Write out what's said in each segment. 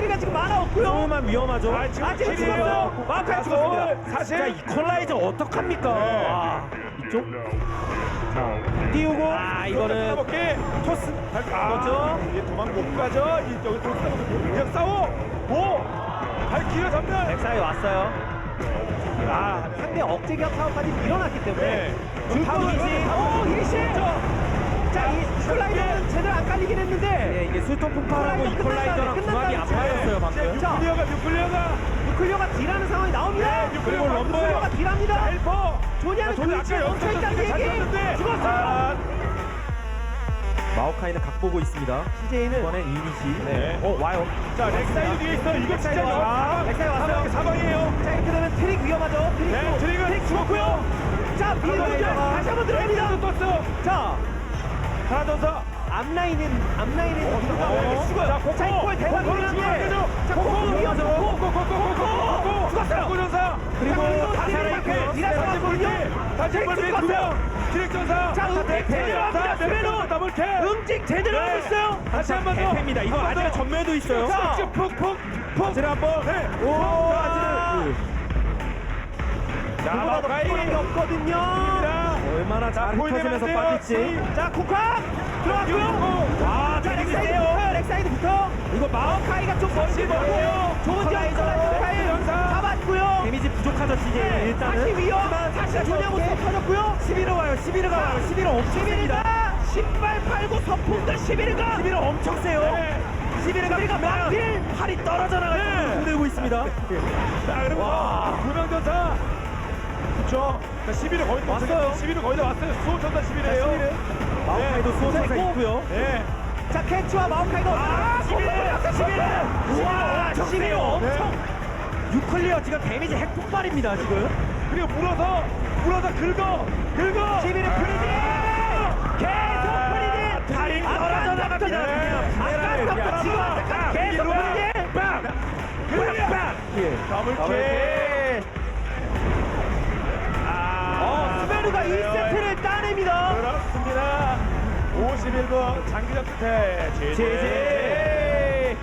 킬이가 지금 많아 없고요. 조금만 위험하죠. 지금 죽었어요. 마우카이 죽었습니다. 사실 자, 이퀄라이저 어떡합니까? 네. 이쪽 자 띄우고 이거는 토스 그렇죠. 도망 못 가죠. 여기 토스 싸워. 발키가 전면. 엑사이 왔어요. 상대 억제 격 사업까지 일어났기 때문에 줄거리지. 이리시. 자, 이 이퀄라이저는 제대로 안 깔리긴 했는데 이게 수통 폭발하고 이퀄라이저랑 궁합이 안 맞았어요 방금. 뉴클리어가 딜하는 상황이 나옵니다. 그리고 뉴클리어가 딜합니다. 헬퍼. 조니아는 그 위치에 멈춰있다는 얘기. 죽었어요. 마오카이는 각 보고 있습니다. CJ는 이번엔 이니시. 와요. 자, 렉사이드 뒤에 있어. 이거 진짜 렉사이 왔어요. 사방이에요. 자, 이렇게 되면 트릭 위험하죠. 트릭 죽었고요. 자, 밀고 다시 한번 들어갑니다. 떴어. 자, 하나 더 서. 앞라인은 죽어요. 자, 이걸 대박이긴 한데. 자, 코코 위험하죠. 코코 죽었어요. 고전사. 그리고 다시 일하서 왔거든요. 다시 한번 두명 트랙 전사. 자, 응직 제대로 합니다. 스페로 더블캐. 응직 제대로 하고 있어요. 다시 한번 더. 대패입니다. 이거 아직 전멸도 있어요. 자, 푹. 아직 한번. 아직. 자, 마오카이 없거든요. 얼마나 잘 흩어지면서 빠질지. 자, 쿠카 들어왔고요. 자, 렉사이드부터. 이거 마오카이가 좀 멀지 멀고요. 좋은 지역에서 마오카이 잡았고요. 데미지 부족하죠 CJ 일단은. 다시 위험. 다시 조냐부터 터졌고요. 11호 와요. 11호가 와요. 11호 엄청 셉니다. 10발 팔고 서풍들 11가. 11호 엄청 세요. 11호가 막딜 팔이 떨어져 나가지고 흔들고 있습니다. 자, 그리고 두명 전사. 그렇죠. 11을 거의 다 왔어요. 11을 거의 다 왔어요. 수호천사 11이에요. 마오카이도 수호천사 있고요. 네. 자, 캐치와 마오카이도 11. 우와, 11 엄청. 유클리어 지금 데미지 핵폭발입니다 지금. 그리고 물어서 긁어. 11은 프리딜. 계속 프리딜. 다리 떨어져 나갑니다. 아까부터 지금 계속 프리딜. 더블캐. 스베르가 2세트를 따냅니다. 그렇습니다. 51분 장기전 끝에 제제.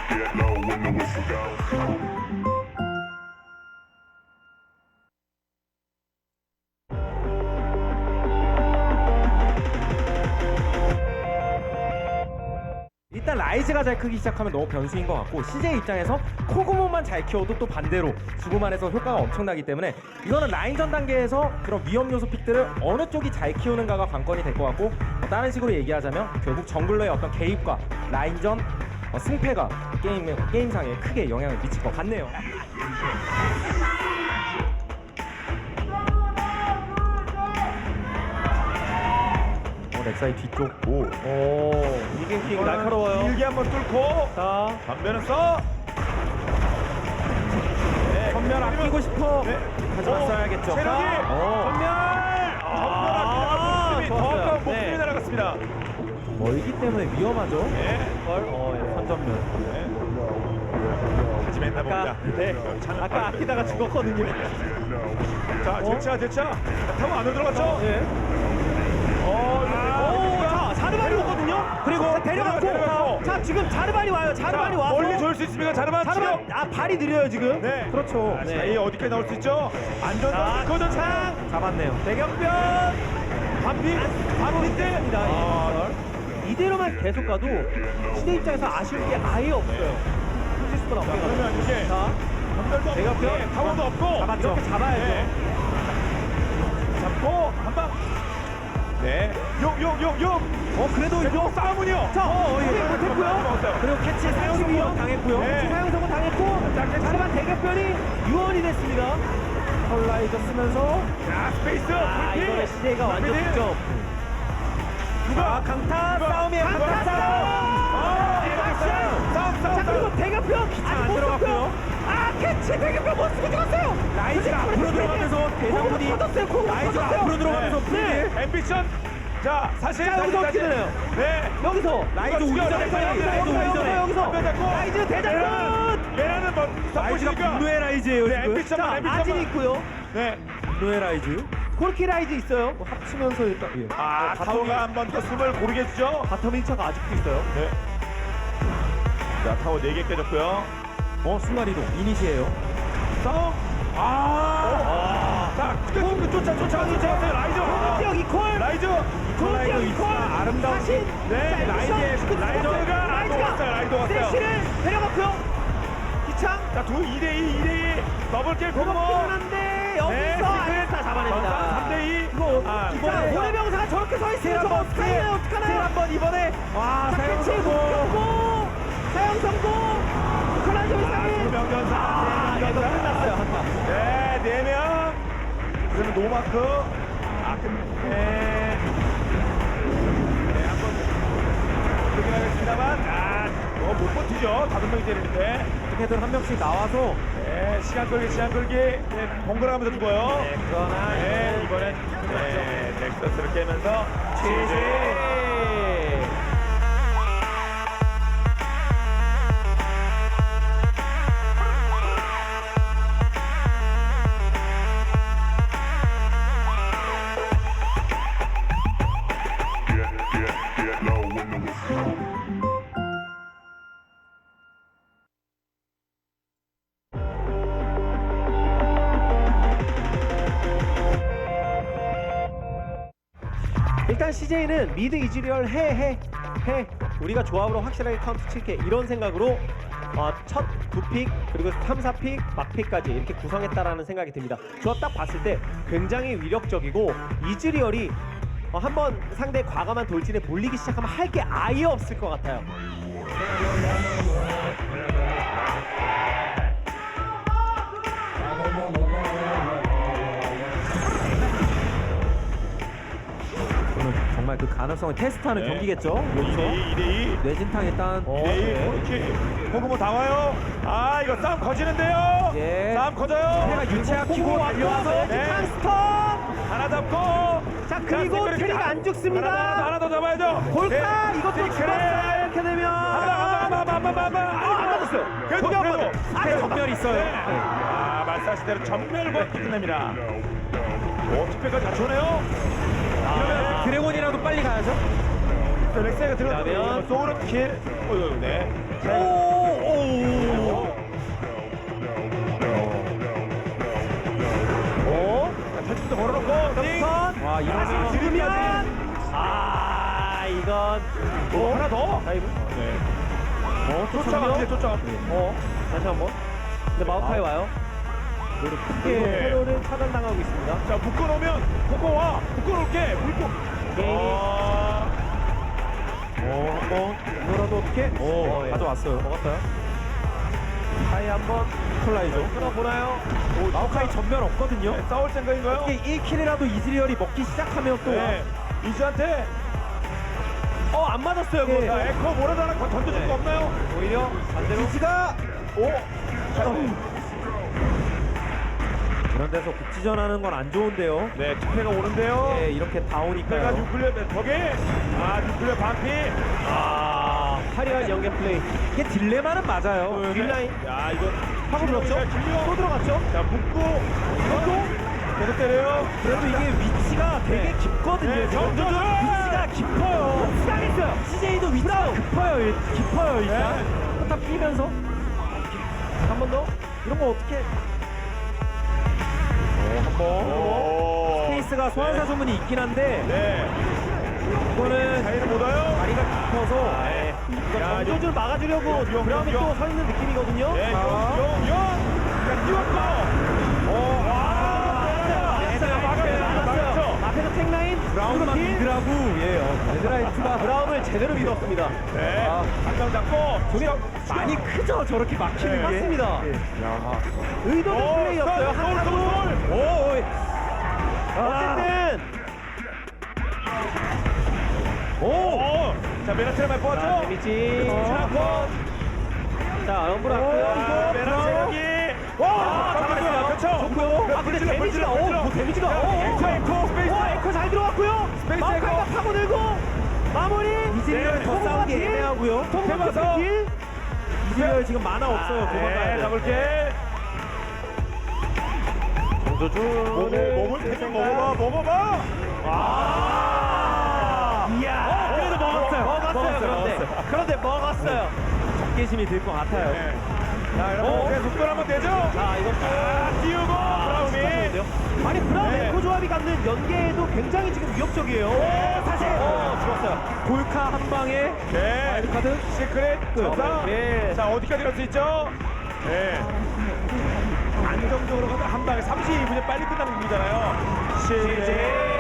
Get low when the whistle goes. 일단 라이즈가 잘 크기 시작하면 너무 변수인 것 같고 CJ 입장에서 코그모만 잘 키워도 또 반대로 주고만 해서 효과가 엄청나기 때문에 이거는 라인전 단계에서 그런 위험 요소 픽들을 어느 쪽이 잘 키우는가가 관건이 될 것 같고 다른 식으로 얘기하자면 결국 정글러의 어떤 개입과 라인전 승패가 게임상에 크게 영향을 미칠 것 같네요. 렉사이 뒤쪽. 이갱킹 날카로워요. 길게 한번 뚫고 자, 전면은 써. 전면 아끼고 싶어. 하지만 써야겠죠. 체력이 전면. 전면 좋았어요. 더 가까운 목숨이 날아갔습니다. 멀기 때문에 위험하죠. 선전면. 하지만 했나 봅니다. 아까 아끼다가 죽었거든요. 자, 대차. 타고 안으로 들어갔죠? 자, 자르반이 오거든요. 그리고 데려갔고. 자, 지금 자르반이 와요. 자르반이 와서. 멀리 좋을 수 있습니까? 자르반. 발이 느려요 지금. 네. 그렇죠. 이 어디까지 나올 수 있죠? 안전한 거전창. 잡았네요. 대격변. 반피 때입니다. 이대로만 계속 가도 시대 입장에서 아쉬울 게 아예 없어요. 실수가 없게 가요. 그러면 이게 자, 전멸도 대격변. 타워도 없고 잡았죠. 이렇게 잡아야죠. 잡고 한방. 네. 용. 그래도 용 싸움은요. 자, 못했고요. 그리고 캐치 사용 성공 당했고요. 네. 사용 성공 당했고, 자르반 대격변이 유언이 됐습니다. 컬라이저 쓰면서 스페이스. 이번에 CJ가 완전 득점. 누가 강타 싸움이에요. 강타 싸움. 자, 그리고 대격변 안 들어갔고요. 캐치 대격변 못 쓰고 죽었어요. 라이즈가 앞으로 들어가면서 대장군이 라이즈가 앞으로 들어가면서 프리딜. 앰비션. 자, 사실 자, 여기서 어떻게 되나요? 네. 여기서 라이즈 오기 전에 여기서 라이즈 라이즈 대장군. 메라는 한번 라이즈가 분노의 라이즈예요 네, 지금. 앰비션 자, 아진 있고요. 네. 분노의 라이즈. 콜키 라이즈 있어요. 뭐 합치면서 일단 예. 타워가 한 번 더 숨을 고르게 주죠. 바텀 1차가 아직도 있어요. 네. 자, 타워 4개 깨졌고요. 순간이동 이니시예요. 싸움. 자, 그 쫓아가세요. 라이즈. 지역 이콜. 라이즈. 지역 이콜. 아름다운 사신. 네, 라이즈가 라이즈 왔어요. 세시를 데려갔고요. 기창. 자, 2대2 더블킬 고고. 한데 여기서 아레스타 잡아냅니다. 3대2. 이거 이번에 고래병사가 저렇게 서 있으면 저거 어떡하나요? 한번 이번에 사용 성공. 사용 성공. 콜라이저 이상이. 명전사. 이거 끝났어요. 한타. 네, 4명. 그러면 노마크. 네. 네, 한번 그러긴 하겠습니다만, 못 버티죠. 5명이 때리는데. 어떻게든 한 명씩 나와서 네, 시간 끌기. 네, 번갈아가면서 죽어요. 네, 그러나 네, 이번엔 네, 넥서스를 깨면서 GG. Get low when the whistle. 일단 CJ는 미드 이즈리얼 해 우리가 조합으로 확실하게 카운트 칠게 이런 생각으로 첫 2픽 그리고 3, 4픽 막픽까지 이렇게 구성했다라는 생각이 듭니다. 조합 딱 봤을 때 굉장히 위력적이고 이즈리얼이 한번 상대 과감한 돌진에 몰리기 시작하면 할 게 아예 없을 것 같아요. 오늘 정말 그 가능성을 테스트하는 네. 경기겠죠. 2대2. 뇌진탕 일단 2대2. 그렇지. 호구모 다 와요. 이거 싸움 커지는데요. 예. 싸움 커져요. 해가 유채학 키고 달려와서 네. 스톱. 하나 잡고. 자 그리고 트리가 안 죽습니다. 하나 더 잡아야죠. 볼카 이것도 죽었어요. 이렇게 되면 안 맞았어요. 그래도 전멸 있어요. 네. 말씀하신 대로 전멸 버티 끝냅니다. 투표까지 다 좋네요. 그러면 드래곤이라도 빨리 가야죠. 렉사이가 그러면 들어가면 소울은 킬. 네. 탈출도 걸어놓고 선 와 이러면 들으면 이건 하나 더. 다이브 네. 쫓아갑니다. 다시 한번 근데 마우카이 와요. 예. 페로를 차단당하고 있습니다. 자 묶어놓으면 묶어와. 묶어놓을게. 묶고. 한번 이거라도 어떻게? 예. 가져왔어요. 먹었어요. 카이 한번 콜라이죠. 끊어보나요? 마오카이 전멸 없거든요. 네, 싸울 생각인가요? 이게 1킬이라도 이즈리얼이 먹기 시작하면 또 네. 이즈한테 안 맞았어요. 예. 그거. 에코 뭐라도 하나 던져줄 거 없나요? 오히려 반대로 이즈가 오. 이런 데서 국지전하는 건 안 좋은데요. 네, 투패가 오는데요. 예, 이렇게 다 투패가 오니까요. 뉴클리어 덕에 뉴클리어 반피. 화려한 연계 플레이. 이게 딜레마는 맞아요. 딜라인 야, 이거 파고 들었죠? 또 들어갔죠? 자, 묶고 이것도 계속 때려요. 그래도 이게 위치가 되게 네. 깊거든요. 네, 지금. 점점 위치가 깊어요. 시작했어요. CJ도 위치가 깊어요 일단. 네. 포탑 뛰면서 한 번 더. 이런 거 어떻게 오. 케이스가 소환사 주문이 있긴 한데 네. 이거는 차이를 못 와요. 다리가 깊어서 네. 정조준 막아주려고 용, 브라움이 용. 또 서 있는 느낌이거든요. 네, 자. 용. 자, 뛰었고. 막았죠. 앞에서 탱라인 브라운만 딜. 믿으라고 레드라이트가 브라움을 제대로 믿었습니다. 네. 한명 잡고. 저게 많이 크죠 저렇게 막히는 게. 맞습니다. 예. 의도된 플레이였어요. 한 타구. 어쨌든 자, 메나체를 뽑았죠. 데미지 한번. 자 럼블 왔고요. 메나체력이. 잡았어요. 그렇죠. 근데 데미지가 데미지가 에코 잘 들어왔고요. 스페이스 마우카이가 에코. 파고들고 마무리. 이즈리얼 더 싸우기 애매하고요. 해봐서. 이즈리얼 지금 만화 없어요. 도망가야 돼. 더블킬. 몸을 대고 먹어봐. 이야. 그래도 먹었어요. 그런데 먹었어요. 적개심이 들 것 같아요. 네. 자, 여러분, 속도 한번 되죠? 자, 이거 띄우고 브라움이. 아니 브라운 네. 에코 조합이 갖는 연계도 굉장히 지금 위협적이에요. 사실 죽었어요. 골카 한 방에 네. 와일드카드 시크릿 전사. 네. 자, 어디까지 갈 수 있죠? 네. 안정적으로 가면 한 방에 32분이 빨리 끝나는 분이잖아요. 시제.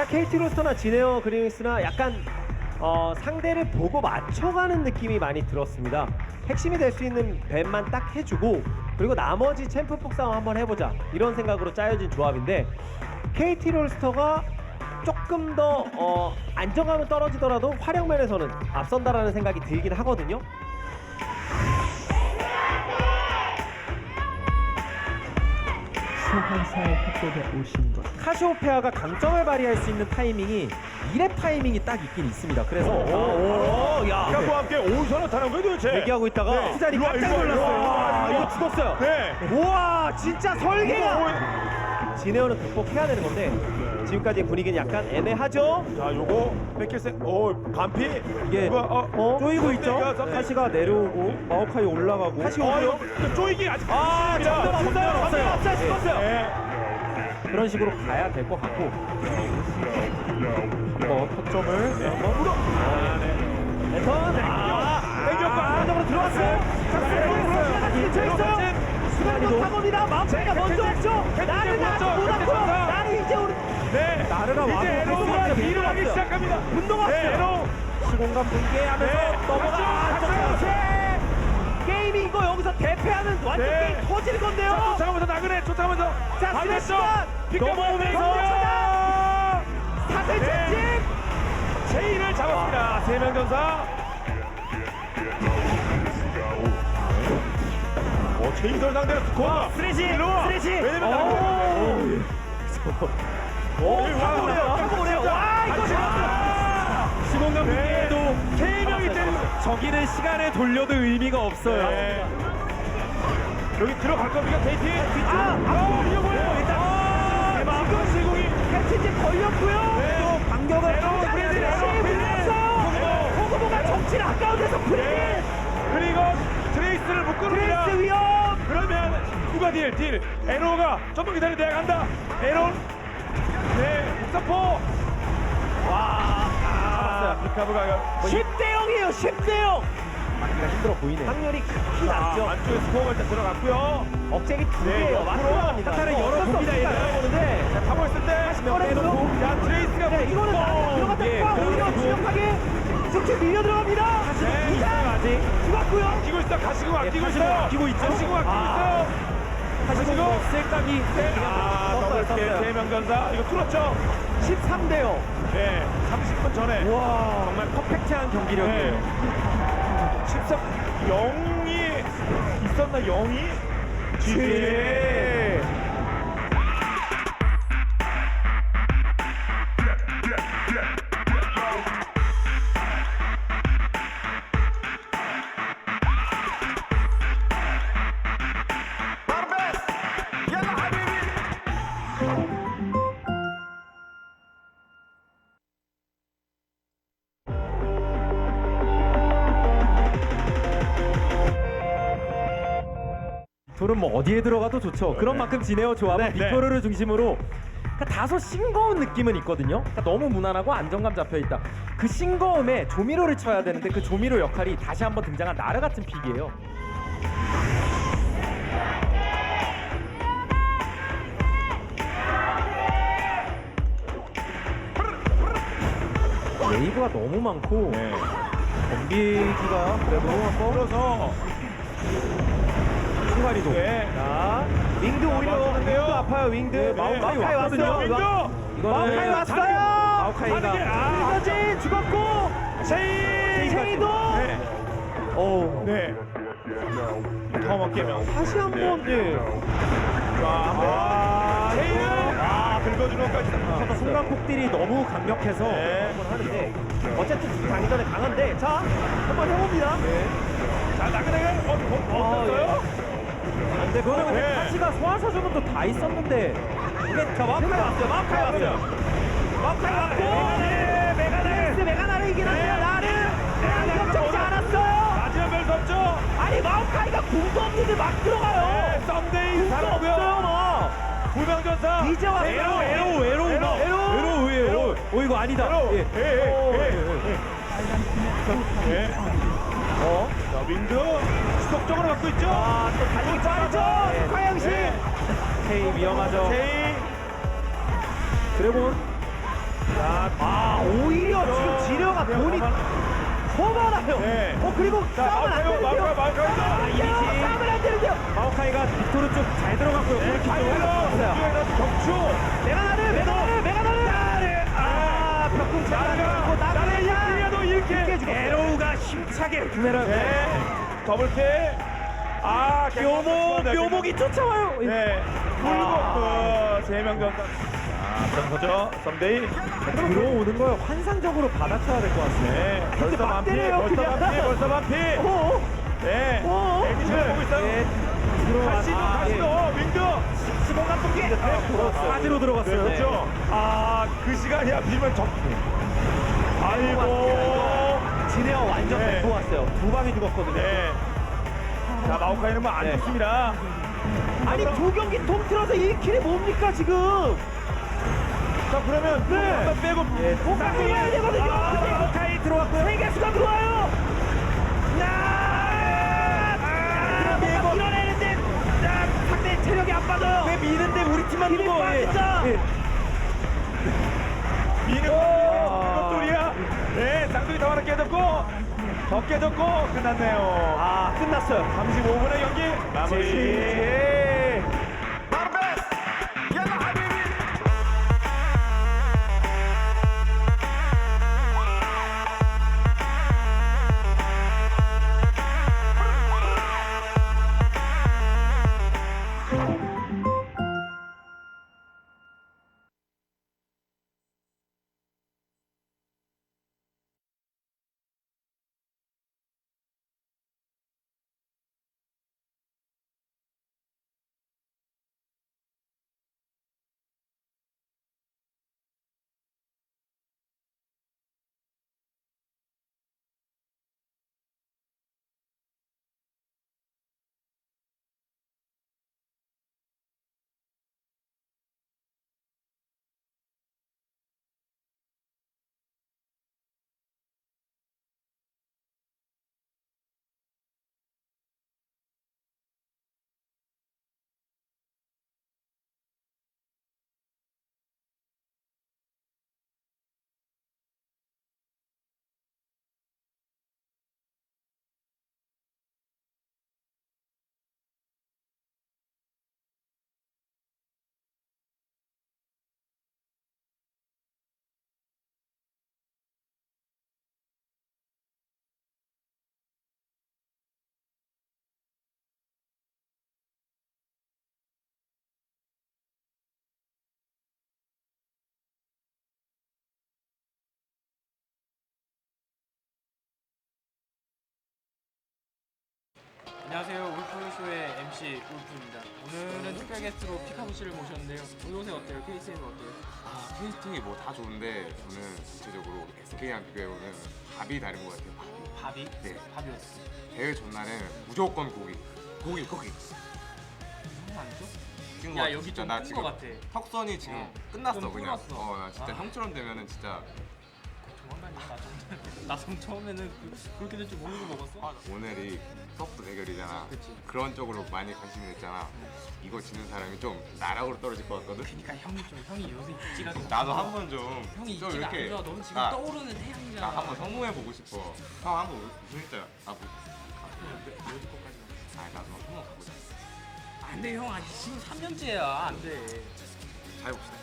KT 로스터나 지네어 그리윙스나 약간 상대를 보고 맞춰가는 느낌이 많이 들었습니다. 핵심이 될 수 있는 밴만 딱 해주고 그리고 나머지 챔프폭 싸움 한번 해보자 이런 생각으로 짜여진 조합인데 KT 로스터가 조금 더 안정감은 떨어지더라도 활용면에서는 앞선다라는 생각이 들긴 하거든요. 소환사의 협곡에 오신 것. 카시오페아가 강점을 발휘할 수 있는 타이밍이 2렙 타이밍이 딱 있긴 있습니다. 그래서 야, 과 함께 오선을 타는 거예요 도대체. 얘기하고 있다가 네. 후자리 일로와, 깜짝 일로와, 놀랐어요. 일로와. 와, 이거 죽었어요. 네. 우와, 진짜 설계가. 오, 지네어는 극복해야 되는 건데 지금까지의 분위기는 약간 애매하죠. 자, 요거 뺏길생. 반피. 이게 쪼이고 있죠? 네. 카시가 내려오고 마오카이 올라가고 다시 오고요. 쪼이기 아직 전면 없어요. 앞살 죽었어요. 네. 그런 식으로 가야 될 것 같고 터점을 레턴. 안쪽으로 들어왔어요. 들어왔어요. 수간이도 타고니다. 마음차이가 먼저 없죠. 나는 아직 못 왔고요. 나는 이제 우리 네. 나르가 와서 이제 에로가 뒤로 가기 시작합니다. 운동 왔어요. 네, 에로. 시공간 붕괴하면서 넘어가. 게임이 이거 여기서 대패하면 완전 네. 게임 터질 건데요. 쫓아가면서 나그네 쫓아가면서 자, 스매시간 넘어오면서 사슬 챔집. 제이를 잡았습니다. 세명 전사. 제이들 상대로 스코어. 쓰레시. 왜냐면 타고 오래요. 와, 이거 시공간 붕괴에도 세 명이 때리고 저기는 시간을 돌려도 의미가 없어요. 네. 여기 들어갈 겁니까 KT? 이거 뭐예요? 일단 지금 시공이 패치집 걸렸고요. 네. 또 반격을 에로, 프리즈, 에로, 프리즈. 코그모가 정치를 아까운 데서 프리즈. 네. 그리고 트레이스를 못 끊습니다. 트레이스 위험. 그러면 누가 딜? 에로가 좀더 기다려 내가 간다. 에로. 네. 서포. 피카브가 10대 0이에요. 10대 0. 막기가 힘들어 보이네요. 확률이 극히 낮죠. 안쪽에 스코어가 일단 들어갔고요. 억제기 두 네, 개예요. 옆으로 맞습니다. 카타를 이거 어쩔 수 열어봅니다, 없으니까 얘는. 열어보는데 자, 타고 있을 때 빼놓고. 자, 트레이스가 네, 이거는 나한테 들어갔다 예, 꽉 오히려 그래가지고. 주력하게 쭉쭉 밀려 들어갑니다. 네, 이상 아직 죽었고요. 아끼고 있어. 가시고 아끼고 가시고 있어요. 아끼고 있죠. 가시고 아끼고 있어요. 하시고 셀각이 더블 세명 전사 이거 뚫었죠? 13대 0. 네, 30분 전에. 와 정말 퍼펙트한 경기력이에요. 네. 13 0이 있었나 0이? GG. 빅토르는 뭐 어디에 들어가도 좋죠. 그런 만큼 지네어 조합은 네. 빅토르를 중심으로 그러니까 다소 싱거운 느낌은 있거든요. 그러니까 너무 무난하고 안정감 잡혀있다. 그 싱거움에 조미료를 쳐야 되는데 그 조미료 역할이 다시 한번 등장한 나르 같은 픽이에요. 웨이브가 너무 많고 네. MBG가 그래도 한번 풀어서 순간이동. 네. 자, 윙드 오히려 맞췄는데요? 윙드 아파요. 윙드. 마오카이 왔거든요. 왔어요. 윙드. 마오카이 왔어요. 마오카이가 이거지 죽었고 쉐이도. 네. 더 먹게면 다시 한번 제이는 긁어주는 것까지. 순간 폭딜이 너무 강력해서 네. 한번 하는데 어쨌든 강전에 강한데 자 한번 해봅니다. 자, 나그네가 어땠어요? 근데 그거는 네. 카시가 소환사 주문도 다 있었는데 자 마오카이 왔어요. 마오카이 왔어요. 마오카이 왔고 메가나를 이긴 한데요. 나를 겹쳤지 않았어요. 마지막 별수 없죠? 아니 마오카이가 공도 없는데 막 들어가요. 네, 썸데이 공도 살았고요. 없어요 막. 불명전사. 이제 왔어요. 에로 이거 아니다. 예. 자, 윙드 지속적으로 갖고 있죠? 또 달리기 빠르죠. 화영씨. K 위험하죠. 제이. 드래곤 오히려 지금 지려가 돈이 더 많아요. 네. 그리고 싸움은 안 되는데요. 마오카이. 싸움은 안 되는데요. 마오카이가 빅토르 쪽 잘 들어갔고요. 그렇게 격추. 메가나를 벽궁 잘하고 나를 나를 이렇게 에로우가 힘차게 구매를 네. 더블킬. 묘목이 쫓아와요. 네. 불고 세 명 전사. 어떤 거죠? 썸데이. 들어오는 걸 환상적으로 받아쳐야 될 것 같습니다. 네. 벌써 막 반피. 때려요, 벌써 반피. 네. 에디션 보고 있어요. 다시도 윙드. 시공 감독이 빠지로 들어갔어요. 그렇죠. 그 시간이야 비면 적. 아이고. 지레어 완전 네. 멘붕 왔어요. 두 방이 죽었거든요. 네. 자, 마오카이는 뭐 안 네. 좋습니다. 아니 두 경기 통틀어서 1킬이 뭡니까 지금? 자, 그러면 네. 한번 빼고 뭔가 들어와야 되거든요. 마오카이 들어왔고요. 세계수가 들어와요. 밀어내는데 상대 체력이 안 빠져요. 왜 미는데 우리 팀만 힘이 누워? 빠진다. 미는 것들이야. 네, 쌍둥이 더 하나 깨졌고 더 깨졌고 끝났네요. 끝났어요. 35분의 경기 마무리. 안녕하세요. 울프쇼의 MC 울프입니다. 오늘은 특별 게스트로 피카부 씨를 모셨는데요. 오늘 요새 어때요? KC는 어때요? 테이스팅이 뭐 다 좋은데 저는 전체적으로 SK랑 비교해보면 밥이 다른 것 같아요. 밥이? 네. 밥이 어떻게? 대회 전날은 무조건 고기. 고기. 아니죠? 찐 야, 거 여기 진짜 좀 나 큰 지금 거 같아. 턱선이 지금 어, 끝났어 좀 그냥. 풀었어. 나 진짜 형처럼 되면은 진짜 조만간이야. 나좀 처음에는 그렇게 될 줄 모르고 먹었어? 오늘이 서프 대결이잖아. 그치. 그런 쪽으로 많이 관심이 있잖아. 이거 지는 사람이 좀 나락으로 떨어질 것 같거든. 그러니까 형이 요새 입지가 좀 나도 없어. 한번 좀 형이 입지가 안 좋아. 너는 지금 나- 떠오르는 태양이잖아. 나 한번 성공해 보고 싶어. 형 한번 무슨 일자? 어디 것까지? 나도 한번 가보자. 안 돼, 형. 아직 지금 3년째야. 안 돼. 잘 봅시다.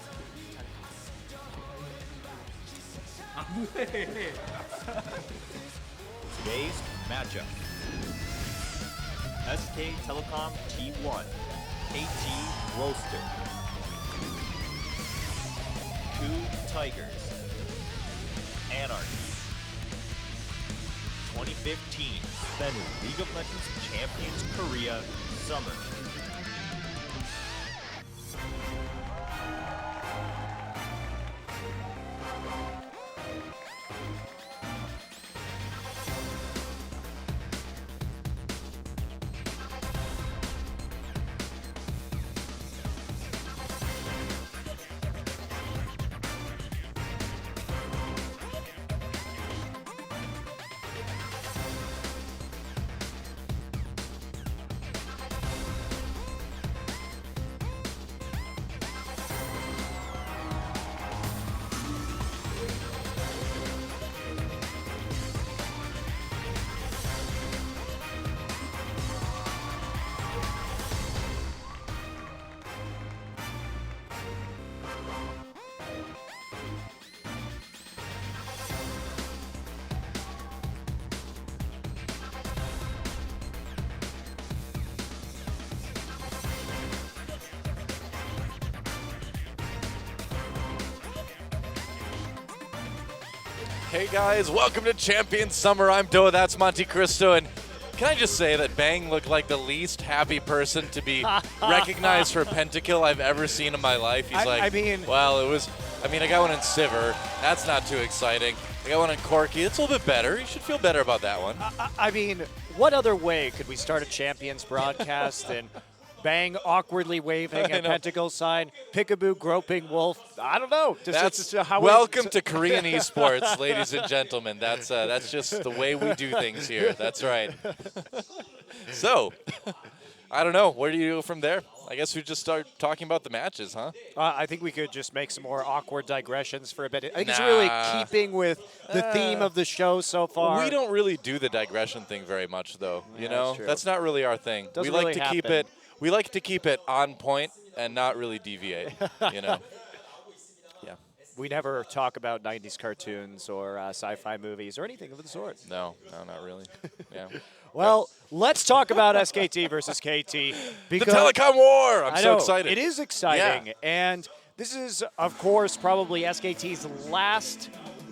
아, 뭐해. Today's matchup. SK Telecom T1, KT Roaster. Two Tigers, Anarchy. 2015 Spenu League of Legends Champions Korea Summer. Hey guys, welcome to Champions Summer. I'm Doa, that's Monte Cristo, and can I just say that Bang looked like the least happy person to be recognized for a pentakill I've ever seen in my life. He's I got one in Sivir. That's not too exciting. I got one in Corki. It's a little bit better. You should feel better about that one. I mean, what other way could we start a Champions broadcast than Bang awkwardly waving a pentacle sign, Peekaboo groping wolf? I don't know. Welcome to Korean Esports, ladies and gentlemen. That's just the way we do things here. That's right. So, I don't know. Where do you go from there? I guess we just start talking about the matches, huh? I think we could just make some more awkward digressions for a bit. I think it's really keeping with the theme of the show so far. We don't really do the digression thing very much, though. You know, that's not really our thing. Doesn't we like really to keep happen. it. We like to keep it on point and not really deviate. You know. Yeah. We never talk about 90s cartoons or sci-fi movies or anything of the sort. No, not really. Yeah. Well, let's talk about SKT versus KT. The Because Telecom War! I'm so know, excited. It is exciting. Yeah. And this is, of course, probably SKT's last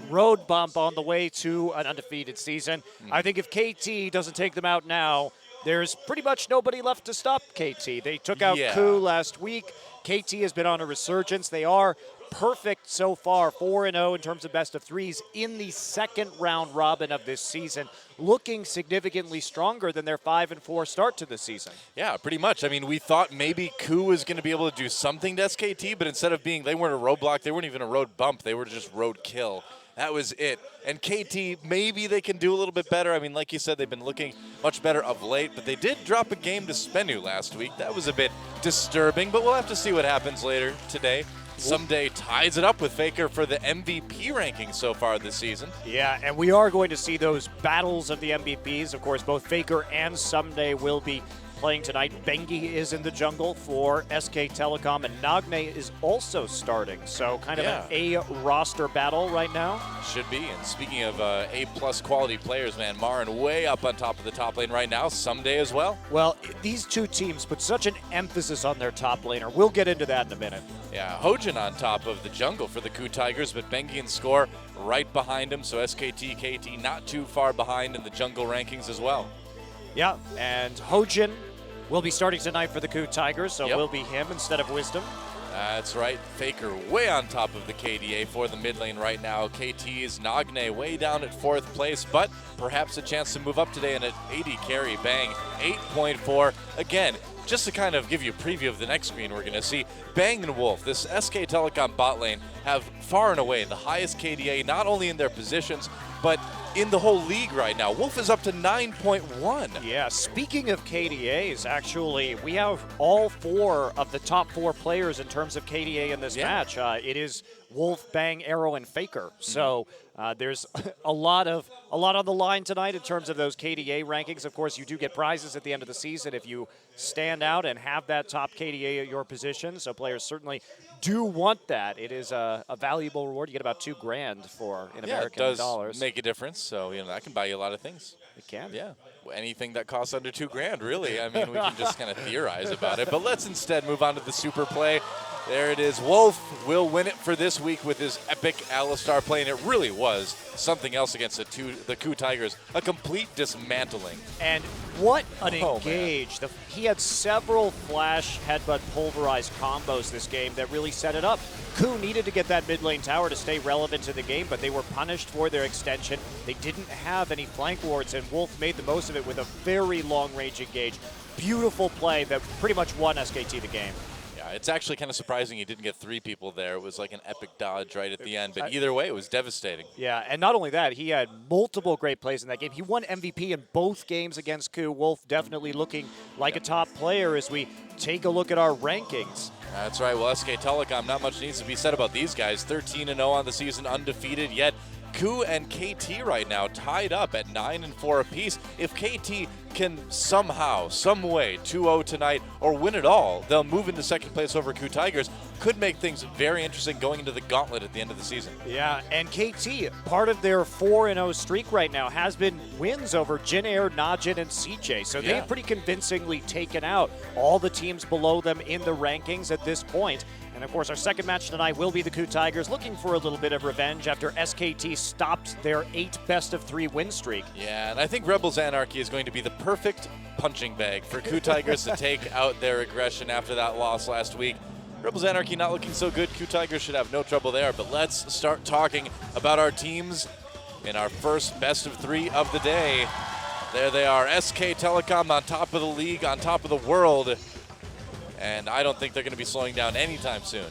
road bump on the way to an undefeated season. I think if KT doesn't take them out now, there's pretty much nobody left to stop KT. They took out KU last week. KT has been on a resurgence. They are perfect so far, 4-0 in terms of best of threes in the second round robin of this season, looking significantly stronger than their 5-4 start to the season. Yeah, pretty much. I mean, we thought maybe KU was going to be able to do something to SKT, but instead of being, they weren't a roadblock, they weren't even a road bump, they were just road kill. That was it. And KT, maybe they can do a little bit better. I mean, like you said, they've been looking much better of late, but they did drop a game to Spenu last week. That was a bit disturbing, but we'll have to see what happens later today. Someday ties it up with FLICKR for the MVP ranking so far this season. Yeah, and we are going to see those battles of the MVPs. Of course, both FLICKR and Someday will be playing tonight. Bengi is in the jungle for SK Telecom, and Nagne is also starting. So kind of an A roster battle right now. Should be. And speaking of A-plus quality players, man, Marin way up on top of the top lane right now. Someday as well. Well, these two teams put such an emphasis on their top laner. We'll get into that in a minute. Yeah, Hojin on top of the jungle for the KU Tigers, but Bengi and Score right behind him. So SKT, KT not too far behind in the jungle rankings as well. Yeah, and Hojin will be starting tonight for the KU Tigers, so it will be him instead of Wisdom. That's right. FLICKR way on top of the KDA for the mid lane right now. KT's Nagne way down at 4th place, but perhaps a chance to move up today in an 80 carry. Bang, 8.4. Again, just to kind of give you a preview of the next screen we're going to see, Bang and Wolf, this SK Telecom bot lane, have far and away the highest KDA, not only in their positions, but in the whole league right now. Wolf is up to 9.1. Yeah, speaking of KDAs, actually, we have all 4 of the top 4 players in terms of KDA in this match. It is Wolf, Bang, Arrow, and FLICKR. So there's a lot on the line tonight in terms of those KDA rankings. Of course, you do get prizes at the end of the season if you stand out and have that top KDA at your position. So players certainly do want that. It is a valuable reward. You get about $2,000 for in American it does dollars. make a difference. So that can buy you a lot of things. It can. Yeah, anything that costs under $2,000, really. I mean, we can just kind of theorize about it. But let's instead move on to the super play. There it is. Wolf will win it for this week with his epic Alistar play, and it really was something else against the KOO Tigers. A complete dismantling. And what an engage. He had several flash, headbutt, pulverized combos this game that really set it up. KOO needed to get that mid lane tower to stay relevant to the game, but they were punished for their extension. They didn't have any flank wards, and Wolf made the most of it with a very long-range engage. Beautiful play that pretty much won SKT the game. It's actually kind of surprising he didn't get 3 people there. It was like an epic dodge right at the end. But either way, it was devastating. Yeah, and not only that, he had multiple great plays in that game. He won MVP in both games against KOO. Wolf definitely looking like a top player as we take a look at our rankings. That's right. Well, SK Telecom, not much needs to be said about these guys. 13-0 on the season, undefeated, yet KOO and KT right now tied up at 9-4 apiece. If KT can somehow, some way, 2-0 tonight or win it all, they'll move into second place over KOO Tigers. Could make things very interesting going into the gauntlet at the end of the season. Yeah, and KT, part of their 4-0 streak right now has been wins over Jin Air, Najin, and CJ. So they've pretty convincingly taken out all the teams below them in the rankings at this point. And of course, our second match tonight will be the KOO Tigers looking for a little bit of revenge after SKT stopped their 8 best-of-3 win streak. Yeah, and I think Rebels Anarchy is going to be the perfect punching bag for KOO Tigers to take out their aggression after that loss last week. Rebels Anarchy not looking so good. KOO Tigers should have no trouble there, but let's start talking about our teams in our first best-of-3 of the day. There they are, SK Telecom on top of the league, on top of the world. And I don't think they're going to be slowing down anytime soon.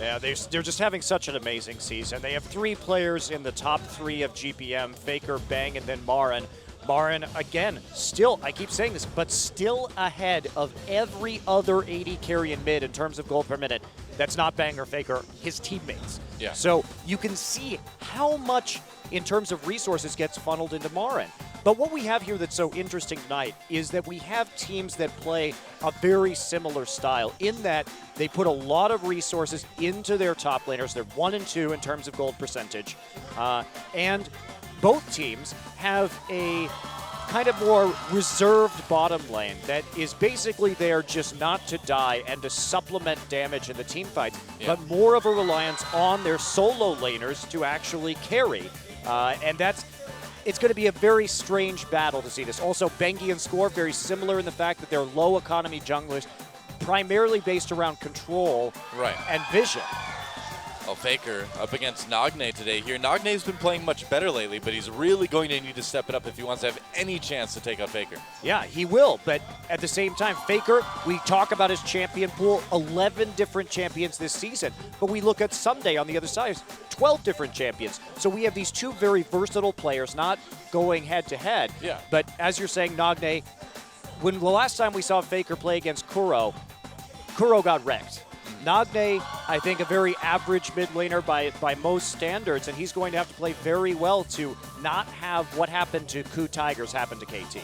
Yeah, they're just having such an amazing season. They have 3 players in the top 3 of GPM, FLICKR, Bang, and then Marin. Marin, again, still, I keep saying this, but still ahead of every other AD carry in mid in terms of gold per minute. That's not Bang or FLICKR, his teammates. Yeah. So you can see how much, in terms of resources, gets funneled into Marin. But what we have here that's so interesting tonight is that we have teams that play a very similar style in that they put a lot of resources into their top laners. They're 1 and 2 in terms of gold percentage. And both teams have a kind of more reserved bottom lane that is basically there just not to die and to supplement damage in the team fights, but more of a reliance on their solo laners to actually carry. And it's going to be a very strange battle to see this. Also, Bengi and Score, very similar in the fact that they're low economy junglers, primarily based around control and vision. Well, FLICKR up against Nagne today here. Nagne's been playing much better lately, but he's really going to need to step it up if he wants to have any chance to take out FLICKR. Yeah, he will, but at the same time, FLICKR, we talk about his champion pool, 11 different champions this season, but we look at Sunday on the other side, 12 different champions. So we have these 2 very versatile players, not going head-to-head. Yeah. But as you're saying, Nagne, when the last time we saw FLICKR play against Kuro got wrecked. Nagne, I think, a very average mid laner by most standards, and he's going to have to play very well to not have what happened to KOO Tigers happen to KT.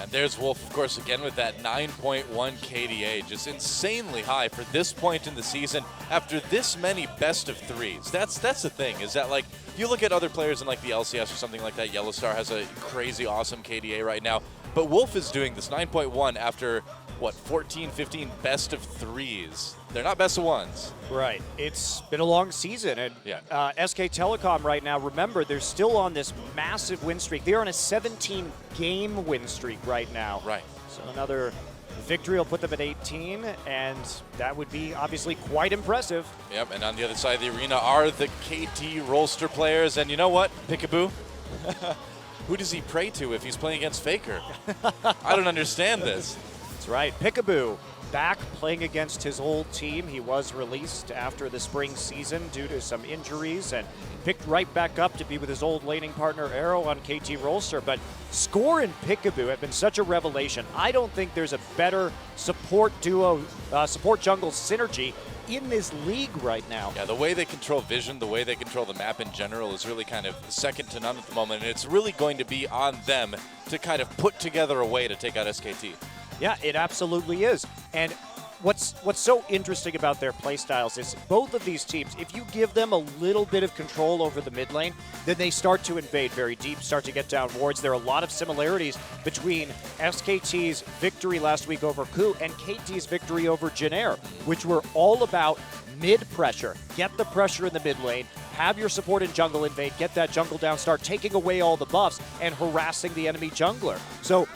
And there's Wolf, of course, again with that 9.1 KDA, just insanely high for this point in the season after this many best-of-3s. That's the thing, is that, like, you look at other players in, like, the LCS or something like that. Yellowstar has a crazy, awesome KDA right now. But Wolf is doing this 9.1 after, what, 14, 15 best-of-3s. They're not best-of-1s. Right. It's been a long season, and SK Telecom right now, remember, they're still on this massive win streak. They're on a 17-game win streak right now. Right. So another victory will put them at 18, and that would be obviously quite impressive. Yep, and on the other side of the arena are the KT Rolster players, and you know what, Pickaboo? Who does he pray to if he's playing against FLICKR? I don't understand this. That's right. Pickaboo back playing against his old team. He was released after the spring season due to some injuries and picked right back up to be with his old laning partner Arrow on KT Rolster. But Score and Peekaboo have been such a revelation. I don't think there's a better support duo, support jungle synergy in this league right now. Yeah, the way they control vision, the way they control the map in general is really kind of second to none at the moment, and it's really going to be on them to kind of put together a way to take out SKT. Yeah, it absolutely is. And what's so interesting about their playstyles is both of these teams, if you give them a little bit of control over the mid lane, then they start to invade very deep, start to get down wards. There are a lot of similarities between SKT's victory last week over KU and KT's victory over Jin-Air, which were all about mid pressure. Get the pressure in the mid lane, have your support in jungle invade, get that jungle down, start taking away all the buffs and harassing the enemy jungler. So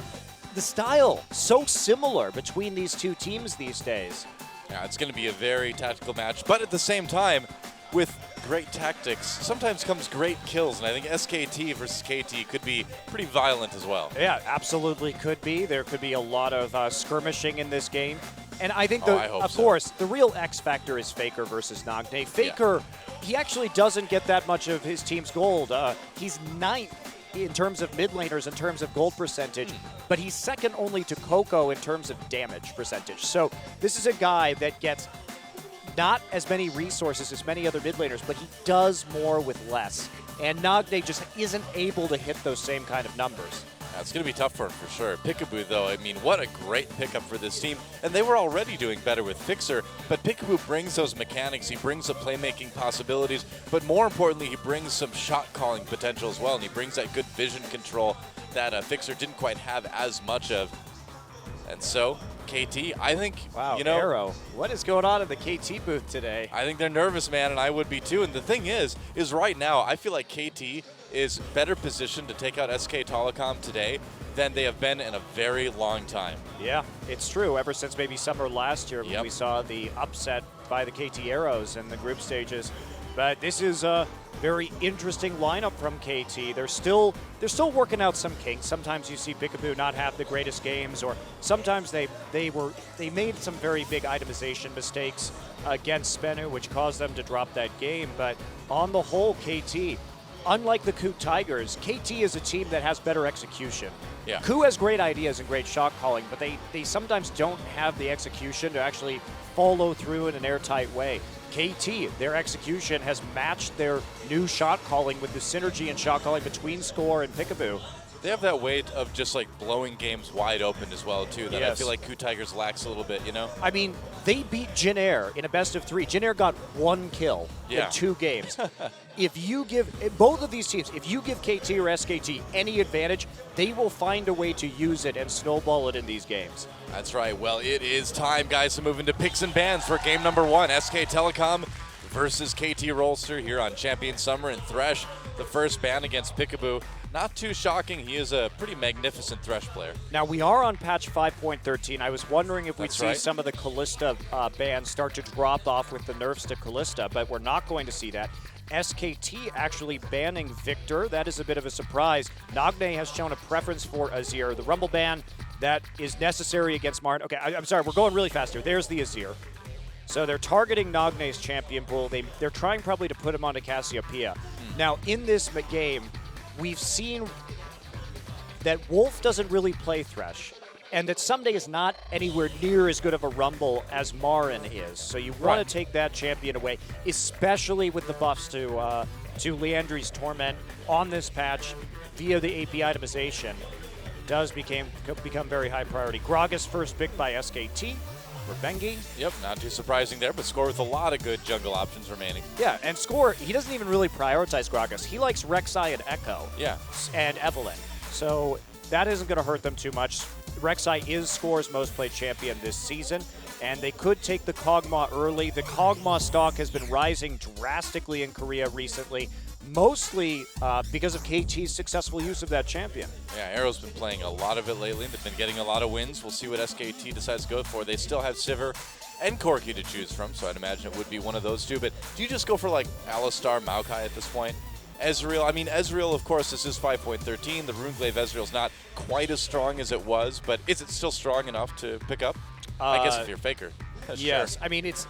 the style so similar between these two teams these days. Yeah, it's going to be a very tactical match, but at the same time, with great tactics, sometimes comes great kills, and I think SKT versus KT could be pretty violent as well. Yeah, absolutely could be. There could be a lot of skirmishing in this game. And I think, of course, the real X factor is FLICKR versus Nagne. FLICKR, he actually doesn't get that much of his team's gold. He's 9th in terms of mid laners, in terms of gold percentage, but he's second only to Coco in terms of damage percentage. So this is a guy that gets not as many resources as many other mid laners, but he does more with less. And Nagne just isn't able to hit those same kind of numbers. Yeah, it's going to be tough for him for sure. Peekaboo, though, I mean, what a great pickup for this team. And they were already doing better with FLICKR, but Peekaboo brings those mechanics. He brings the playmaking possibilities, but more importantly, he brings some shot calling potential as well, and he brings that good vision control that FLICKR didn't quite have as much of. And so, KT, I think, wow, you know, Arrow, what is going on in the KT booth today? I think they're nervous, man, and I would be too. And the thing is right now, I feel like KT is better positioned to take out SK Telecom today than they have been in a very long time. Yeah, it's true. Ever since maybe summer last year when we saw the upset by the KT Arrows in the group stages. But this is a very interesting lineup from KT. They're still working out some kinks. Sometimes you see Peekaboo not have the greatest games, or sometimes they made some very big itemization mistakes against Spenu, which caused them to drop that game. But on the whole, KT, unlike the KU Tigers, KT is a team that has better execution. Yeah. KU has great ideas and great shot calling, but they sometimes don't have the execution to actually follow through in an airtight way. KT, their execution has matched their new shot calling with the synergy and shot calling between Score and Peekaboo. They have that way of just like blowing games wide open as well too that I feel like KU Tigers lacks a little bit, you know? I mean, they beat Jin-Air in a best of 3. Jin-Air got 1 kill in 2 games. If you give both of these teams, if you give KT or SKT any advantage, they will find a way to use it and snowball it in these games. That's right. Well, it is time, guys, to move into picks and bans for game number 1. SK Telecom versus KT Rolster here on Champion Summer, and Thresh, the first ban against Peekaboo. Not too shocking. He is a pretty magnificent Thresh player. Now, we are on patch 5.13. I was wondering if we'd see some of the Kalista bans start to drop off with the nerfs to Kalista, but we're not going to see that. SKT actually banning Victor. That is a bit of a surprise. Nagne has shown a preference for Azir. The Rumble ban that is necessary against Martin. Okay, I'm sorry, we're going really fast here. There's the Azir. So they're targeting Nagne's champion pool. They're trying probably to put him onto Cassiopeia. Now, in this game, we've seen that Wolf doesn't really play Thresh, and that Someday is not anywhere near as good of a Rumble as Marin is. So you want to take that champion away, especially with the buffs to Liandry's Torment on this patch via the AP itemization. Does become very high priority. Gragas first pick by SKT for Bengi. Yep, not too surprising there, but Score with a lot of good jungle options remaining. Yeah, and Score, he doesn't even really prioritize Gragas. He likes Rek'Sai and Echo. Yeah. And Evelynn. So that isn't going to hurt them too much. Rek'Sai is Score's most played champion this season, and they could take the Kog'Maw early. The Kog'Maw stock has been rising drastically in Korea recently, mostly because of KT's successful use of that champion. Yeah, Arrow's been playing a lot of it lately. They've been getting a lot of wins. We'll see what SKT decides to go for. They still have Sivir and Corki to choose from, so I'd imagine it would be one of those two. But do you just go for like Alistar, Maokai at this point? Ezreal, I mean, Ezreal, of course, this is 5.13. The Runeglaive Ezreal's not quite as strong as it was, but is it still strong enough to pick up? I guess if you're Faker. Yes, I mean it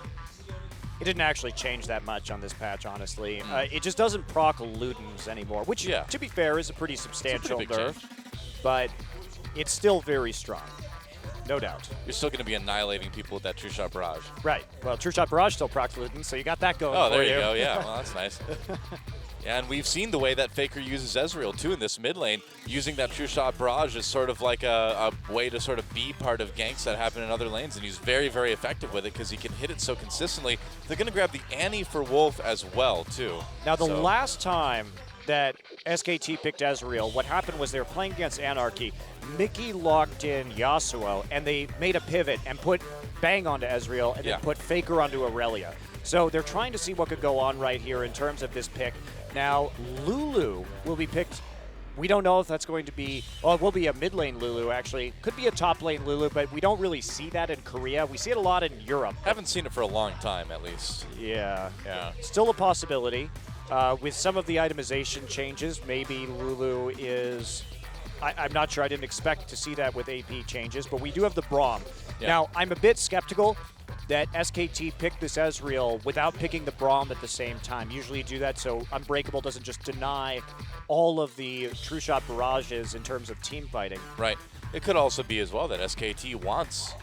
didn't actually change that much on this patch, honestly. It just doesn't proc Ludens anymore, which, to be fair, is a pretty substantial big nerf, but it's still very strong, no doubt. You're still going to be annihilating people with that True Shot Barrage. Right. Well, True Shot Barrage still procs Ludens, so you got that going Oh, for there you go. Yeah, well, that's nice. Yeah, and we've seen the way that Faker uses Ezreal, too, in this mid lane, using that True Shot Barrage as sort of like a way to sort of be part of ganks that happen in other lanes, and he's very, very effective with it because he can hit it so consistently. They're going to grab the Annie for Wolf as well, too. Now, the last time that SKT picked Ezreal, what happened was they were playing against Anarchy. Mickey locked in Yasuo, and they made a pivot and put Bang onto Ezreal and then put Faker onto Aurelia. So they're trying to see what could go on right here in terms of this pick. Now, Lulu will be picked. We don't know if that's going to be, well, it will be a mid lane Lulu, actually. Could be a top lane Lulu, but we don't really see that in Korea. We see it a lot in Europe. Haven't seen it for a long time, at least. Yeah. Yeah. Still a possibility. With some of the itemization changes, maybe Lulu is, I'm not sure. I didn't expect to see that with AP changes, but we do have the Braum. Yeah. Now, I'm a bit skeptical that SKT picked this Ezreal without picking the Braum at the same time. Usually you do that so Unbreakable doesn't just deny all of the True Shot barrages in terms of team fighting. Right. It could also be as well that SKT wants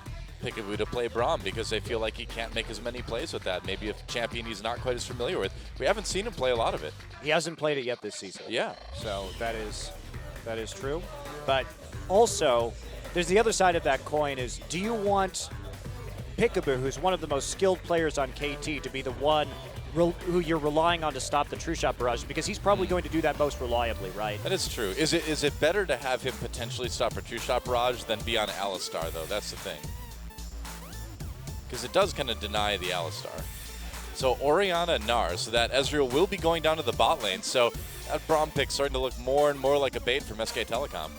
Peekaboo to play Braum because they feel like he can't make as many plays with that. Maybe a champion he's not quite as familiar with. We haven't seen him play a lot of it. He hasn't played it yet this season. Yeah. So that is true. But also, there's the other side of that coin is, do you want Peekaboo, who's one of the most skilled players on KT, to be the one who you're relying on to stop the True Shot barrage? Because he's probably going to do that most reliably, right? That is true. Is it better to have him potentially stop a True Shot barrage than be on Alistar, though? That's the thing. Because it does kind of deny the Alistar. So Orianna and Nar, so that Ezreal will be going down to the bot lane. So that Braum pick's starting to look more and more like a bait from SK Telecom.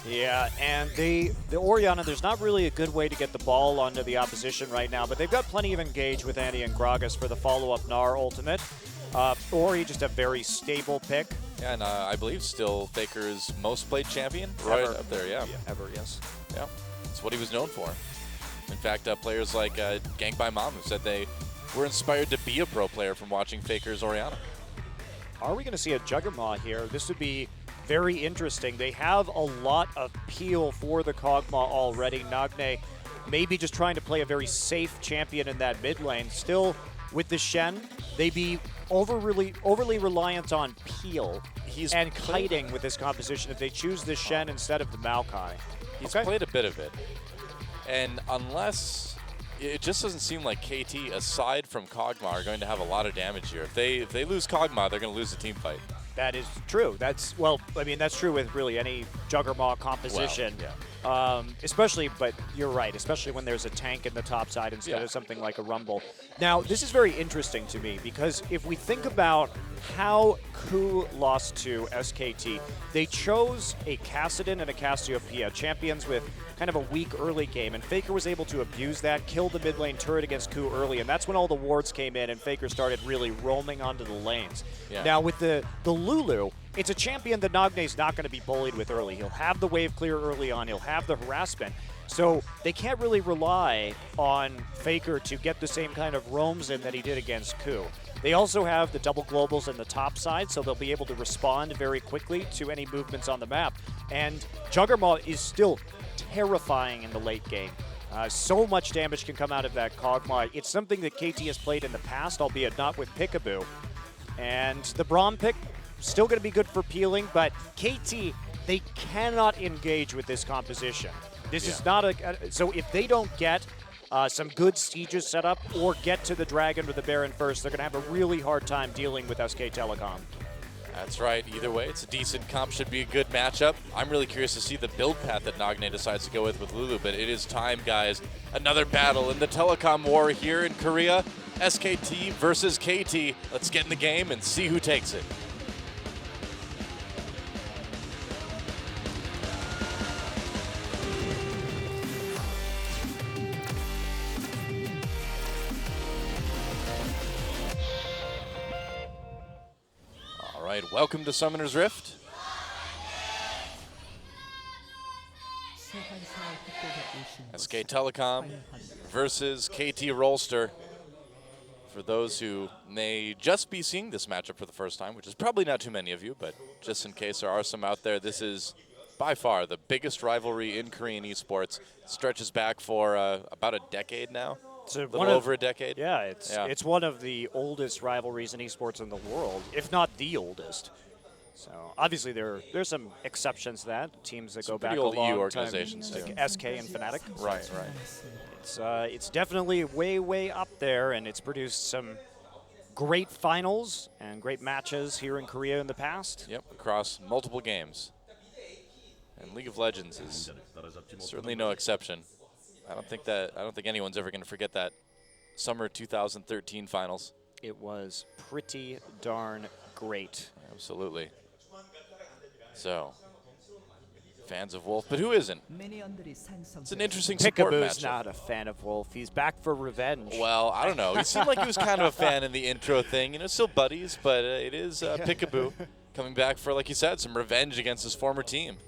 Yeah, and the Orianna, there's not really a good way to get the ball onto the opposition right now, but they've got plenty of engage with Annie and Gragas for the follow-up Gnar ultimate. Ori, just a very stable pick. Yeah, and I believe still Faker's most played champion. Right up there, yeah. Ever, yes. Yeah, that's what he was known for. In fact, players like Gank by Mom have said they were inspired to be a pro player from watching Faker's Orianna. Are we going to see a Juggernaut here? This would be very interesting. They have a lot of peel for the Kog'Maw already. Nagne maybe just trying to play a very safe champion in that mid lane. Still, with the Shen, they'd be overly reliant on peel and kiting with this composition if they choose the Shen instead of the Maokai. He's played a bit of it. And unless, it just doesn't seem like KT, aside from Kog'Maw, are going to have a lot of damage here. If they lose Kog'Maw, they're going to lose the team fight. That is true. That's, well, I mean, that's true with really any Juggernaut composition. Well, especially, but you're right, especially when there's a tank in the top side instead of something like a Rumble. Now, this is very interesting to me because if we think about how KOO lost to SKT, they chose a Kassadin and a Cassiopeia, champions with kind of a weak early game, and Faker was able to abuse that, kill the mid lane turret against KOO early, and that's when all the wards came in and Faker started really roaming onto the lanes. Yeah. Now, with the Lulu, it's a champion that Nagne's not going to be bullied with early. He'll have the wave clear early on. He'll have the harassment. So they can't really rely on Faker to get the same kind of roams in that he did against KOO. They also have the double globals in the top side, so they'll be able to respond very quickly to any movements on the map. And Juggernaut is still terrifying in the late game. So much damage can come out of that Kog'Maw. It's something that KT has played in the past, albeit not with Peekaboo. And the Braum pick, still going to be good for peeling, but KT, they cannot engage with this composition. This is not a... So if they don't get some good sieges set up or get to the Dragon or the Baron first, they're going to have a really hard time dealing with SK Telecom. That's right. Either way, it's a decent comp. Should be a good matchup. I'm really curious to see the build path that Nagne decides to go with Lulu, but it is time, guys. Another battle in the Telecom war here in Korea. SKT versus KT. Let's get in the game and see who takes it. All right, welcome to Summoner's Rift. SK Telecom versus KT Rolster. For those who may just be seeing this matchup for the first time, which is probably not too many of you, but just in case there are some out there, this is by far the biggest rivalry in Korean esports. Stretches back for about a decade now. It's a little over a decade. Yeah, it's one of the oldest rivalries in esports in the world, if not the oldest. So obviously there's some exceptions to that. Teams that Some go back pretty a old long EU time, organizations too. like SK and Fnatic. Right. It's definitely way up there, and it's produced some great finals and great matches here in Korea in the past. Yep, across multiple games. And League of Legends is certainly no exception. I don't think anyone's ever going to forget that Summer 2013 finals. It was pretty darn great. Absolutely. So, fans of Wolf, but who isn't? It's an interesting support Peekaboo's matchup. not a fan of Wolf. He's back for revenge. Well, I don't know. He seemed like he was kind of a fan in the intro thing. You know, still buddies, but it is Peekaboo coming back for, like you said, some revenge against his former team.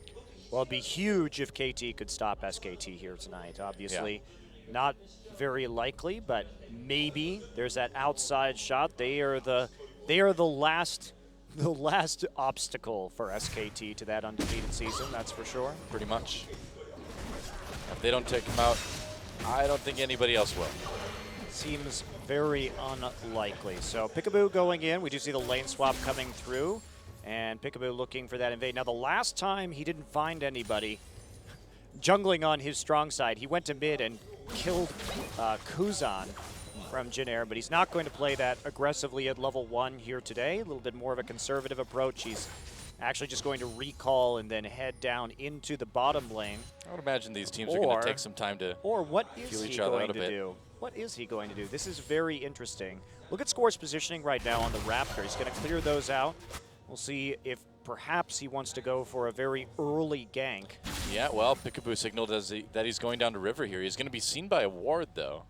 Well, it'd be huge if KT could stop SKT here tonight. Obviously, not very likely, but maybe there's that outside shot. They are the last obstacle for SKT to that undefeated season. That's for sure. Pretty much. If they don't take him out, I don't think anybody else will. Seems very unlikely. So Peekaboo going in. We do see the lane swap coming through. And Peekaboo looking for that invade. Now, the last time he didn't find anybody jungling on his strong side, he went to mid and killed Kuzan from Jin Air, but he's not going to play that aggressively at level 1 here today. A little bit more of a conservative approach. He's actually just going to recall and then head down into the bottom lane. I would imagine these teams are going to take some time to feel each other out a bit. Do? What is he going to do? This is very interesting. Look at Score's positioning right now on the Raptor. He's going to clear those out. We'll see if perhaps he wants to go for a very early gank. Yeah, well, Peekaboo signaled that he's going down to River here. He's going to be seen by a ward, though.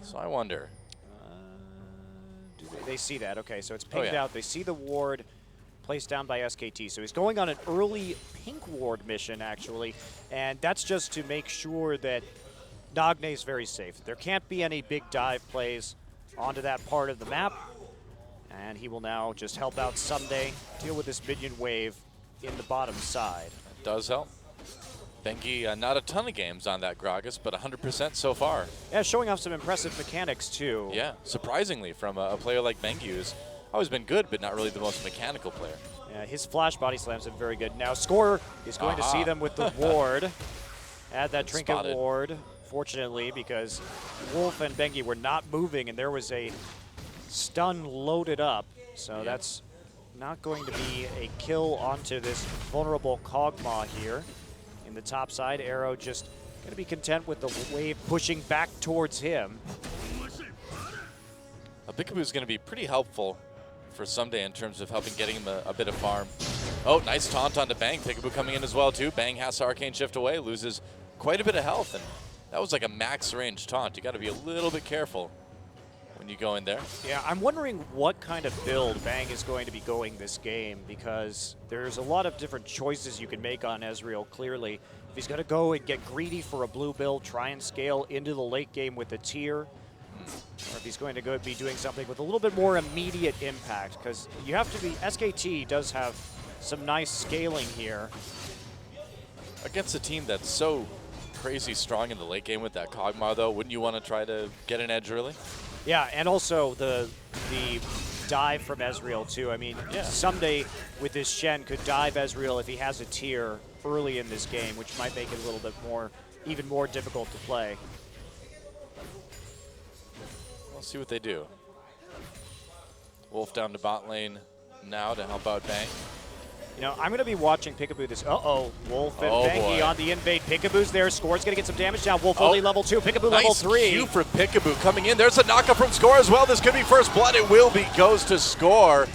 So I wonder. They see that. Okay, so it's pinged out. They see the ward placed down by SKT. So he's going on an early pink ward mission, actually. And that's just to make sure that Nagne is very safe. There can't be any big dive plays onto that part of the map. And he will now just help out Sunday, deal with this minion wave in the bottom side. That does help. Bengi, not a ton of games on that Gragas, but 100% so far. Yeah, showing off some impressive mechanics, too. Yeah, surprisingly, from a player like Bengi, who's always been good, but not really the most mechanical player. Yeah, his flash body slams have been very good. Now, Score is going to see them with the ward. Add that trinket ward, fortunately, because Wolf and Bengi were not moving, and there was a stun loaded up, so that's not going to be a kill onto this vulnerable Kog'Maw here. In the top side, Arrow just going to be content with the wave pushing back towards him. Peekaboo is going to be pretty helpful for Someday in terms of helping getting him a bit of farm. Oh, nice taunt onto Bang. Peekaboo coming in as well, too. Bang has to Arcane Shift away, loses quite a bit of health, and that was like a max range taunt. You got to be a little bit careful when you go in there. Yeah, I'm wondering what kind of build Bang is going to be going this game, because there's a lot of different choices you can make on Ezreal, clearly. If he's going to go and get greedy for a blue build, try and scale into the late game with a tier, or if he's going to go be doing something with a little bit more immediate impact, because you have to be, SKT does have some nice scaling here. Against a team that's so crazy strong in the late game with that Kog'Maw, though, wouldn't you want to try to get an edge early? Yeah, and also the dive from Ezreal, too. I mean, Someday with this Shen could dive Ezreal if he has a tier early in this game, which might make it a little bit more, even more difficult to play. We'll see what they do. Wolf down to bot lane now to help out Bang. You know, I'm going to be watching Peekaboo this. Uh-oh, Wolf and Bengi on the invade. Peekaboo's there. Score's going to get some damage down. Wolf only level 2. Peekaboo level 3. Nice Q for Peekaboo coming in. There's a knockup from Score as well. This could be first blood. It will be. Goes to Score.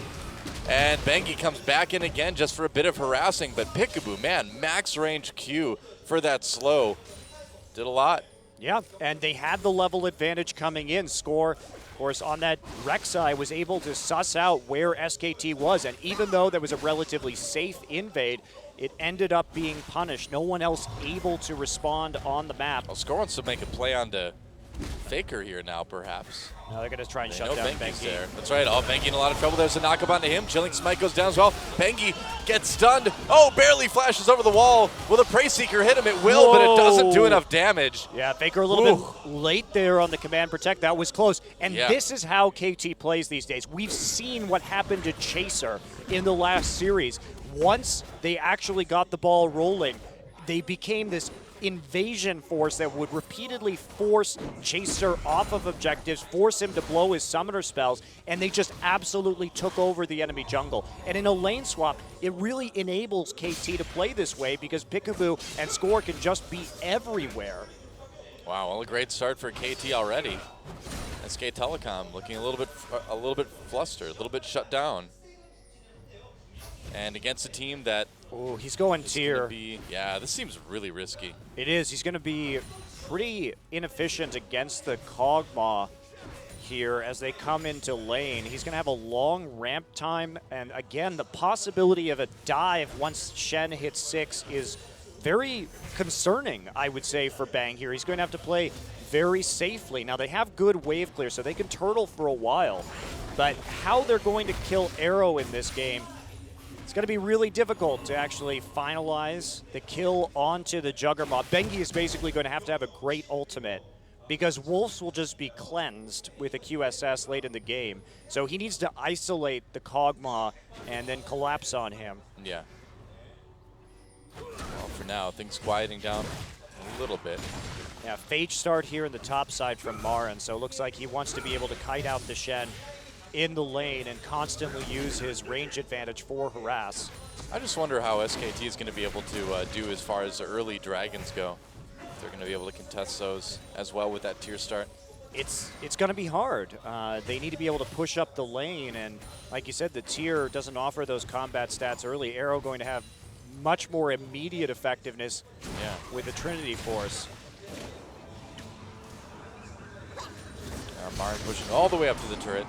And Bengi comes back in again just for a bit of harassing. But Peekaboo, man, max range Q for that slow. Did a lot. Yeah, and they had the level advantage coming in. Score, of course, on that Rek'Sai was able to suss out where SKT was, and even though there was a relatively safe invade, it ended up being punished. No one else able to respond on the map. Well, Score wants to make a play onto FLICKR here now, perhaps. Now they're going to try and shut No down Bengi's Bengi. there. That's right. Oh, Bengi in a lot of trouble. There's a knockup onto him. Chilling Smite goes down as well. Bengi gets stunned. Oh, barely flashes over the wall. Will the Prey Seeker hit him? It will, but it doesn't do Whoa. enough damage. Yeah, FLICKR a little bit late there on the command protect. That was close. And Yeah. this is how KT plays these days. We've seen what happened to Chaser in the last series. Once they actually got the ball rolling, they became this invasion force that would repeatedly force Chaser off of objectives, force him to blow his summoner spells, and they just absolutely took over the enemy jungle. And in a lane swap, it really enables KT to play this way because Peekaboo and Score can just be everywhere. Wow, well, a great start for KT already. SK Telecom looking a little bit flustered, a little bit shut down. And against a team that Oh, he's going tier. Yeah, this seems really risky. It is. He's going to be pretty inefficient against the Kog'Maw here as they come into lane. He's going to have a long ramp time, and again, the possibility of a dive once Shen hits 6 is very concerning, I would say, for Bang here. He's going to have to play very safely. Now, they have good wave clear, so they can turtle for a while, but how they're going to kill Arrow in this game, it's going to be really difficult to actually finalize the kill onto the Juggernaut. Bengi is basically going to have a great ultimate because Wolves will just be cleansed with a QSS late in the game. So he needs to isolate the Kog'Maw and then collapse on him. Yeah. Well, for now, things quieting down a little bit. Yeah, Phage start here in the top side from Marin, so it looks like he wants to be able to kite out the Shen in the lane and constantly use his range advantage for harass. I just wonder how SKT is going to be able to do as far as the early dragons go. If they're going to be able to contest those as well with that tier start. It's going to be hard. They need to be able to push up the lane, and like you said, the tier doesn't offer those combat stats early. Arrow going to have much more immediate effectiveness with the Trinity Force. Marin pushing all the way up to the turret,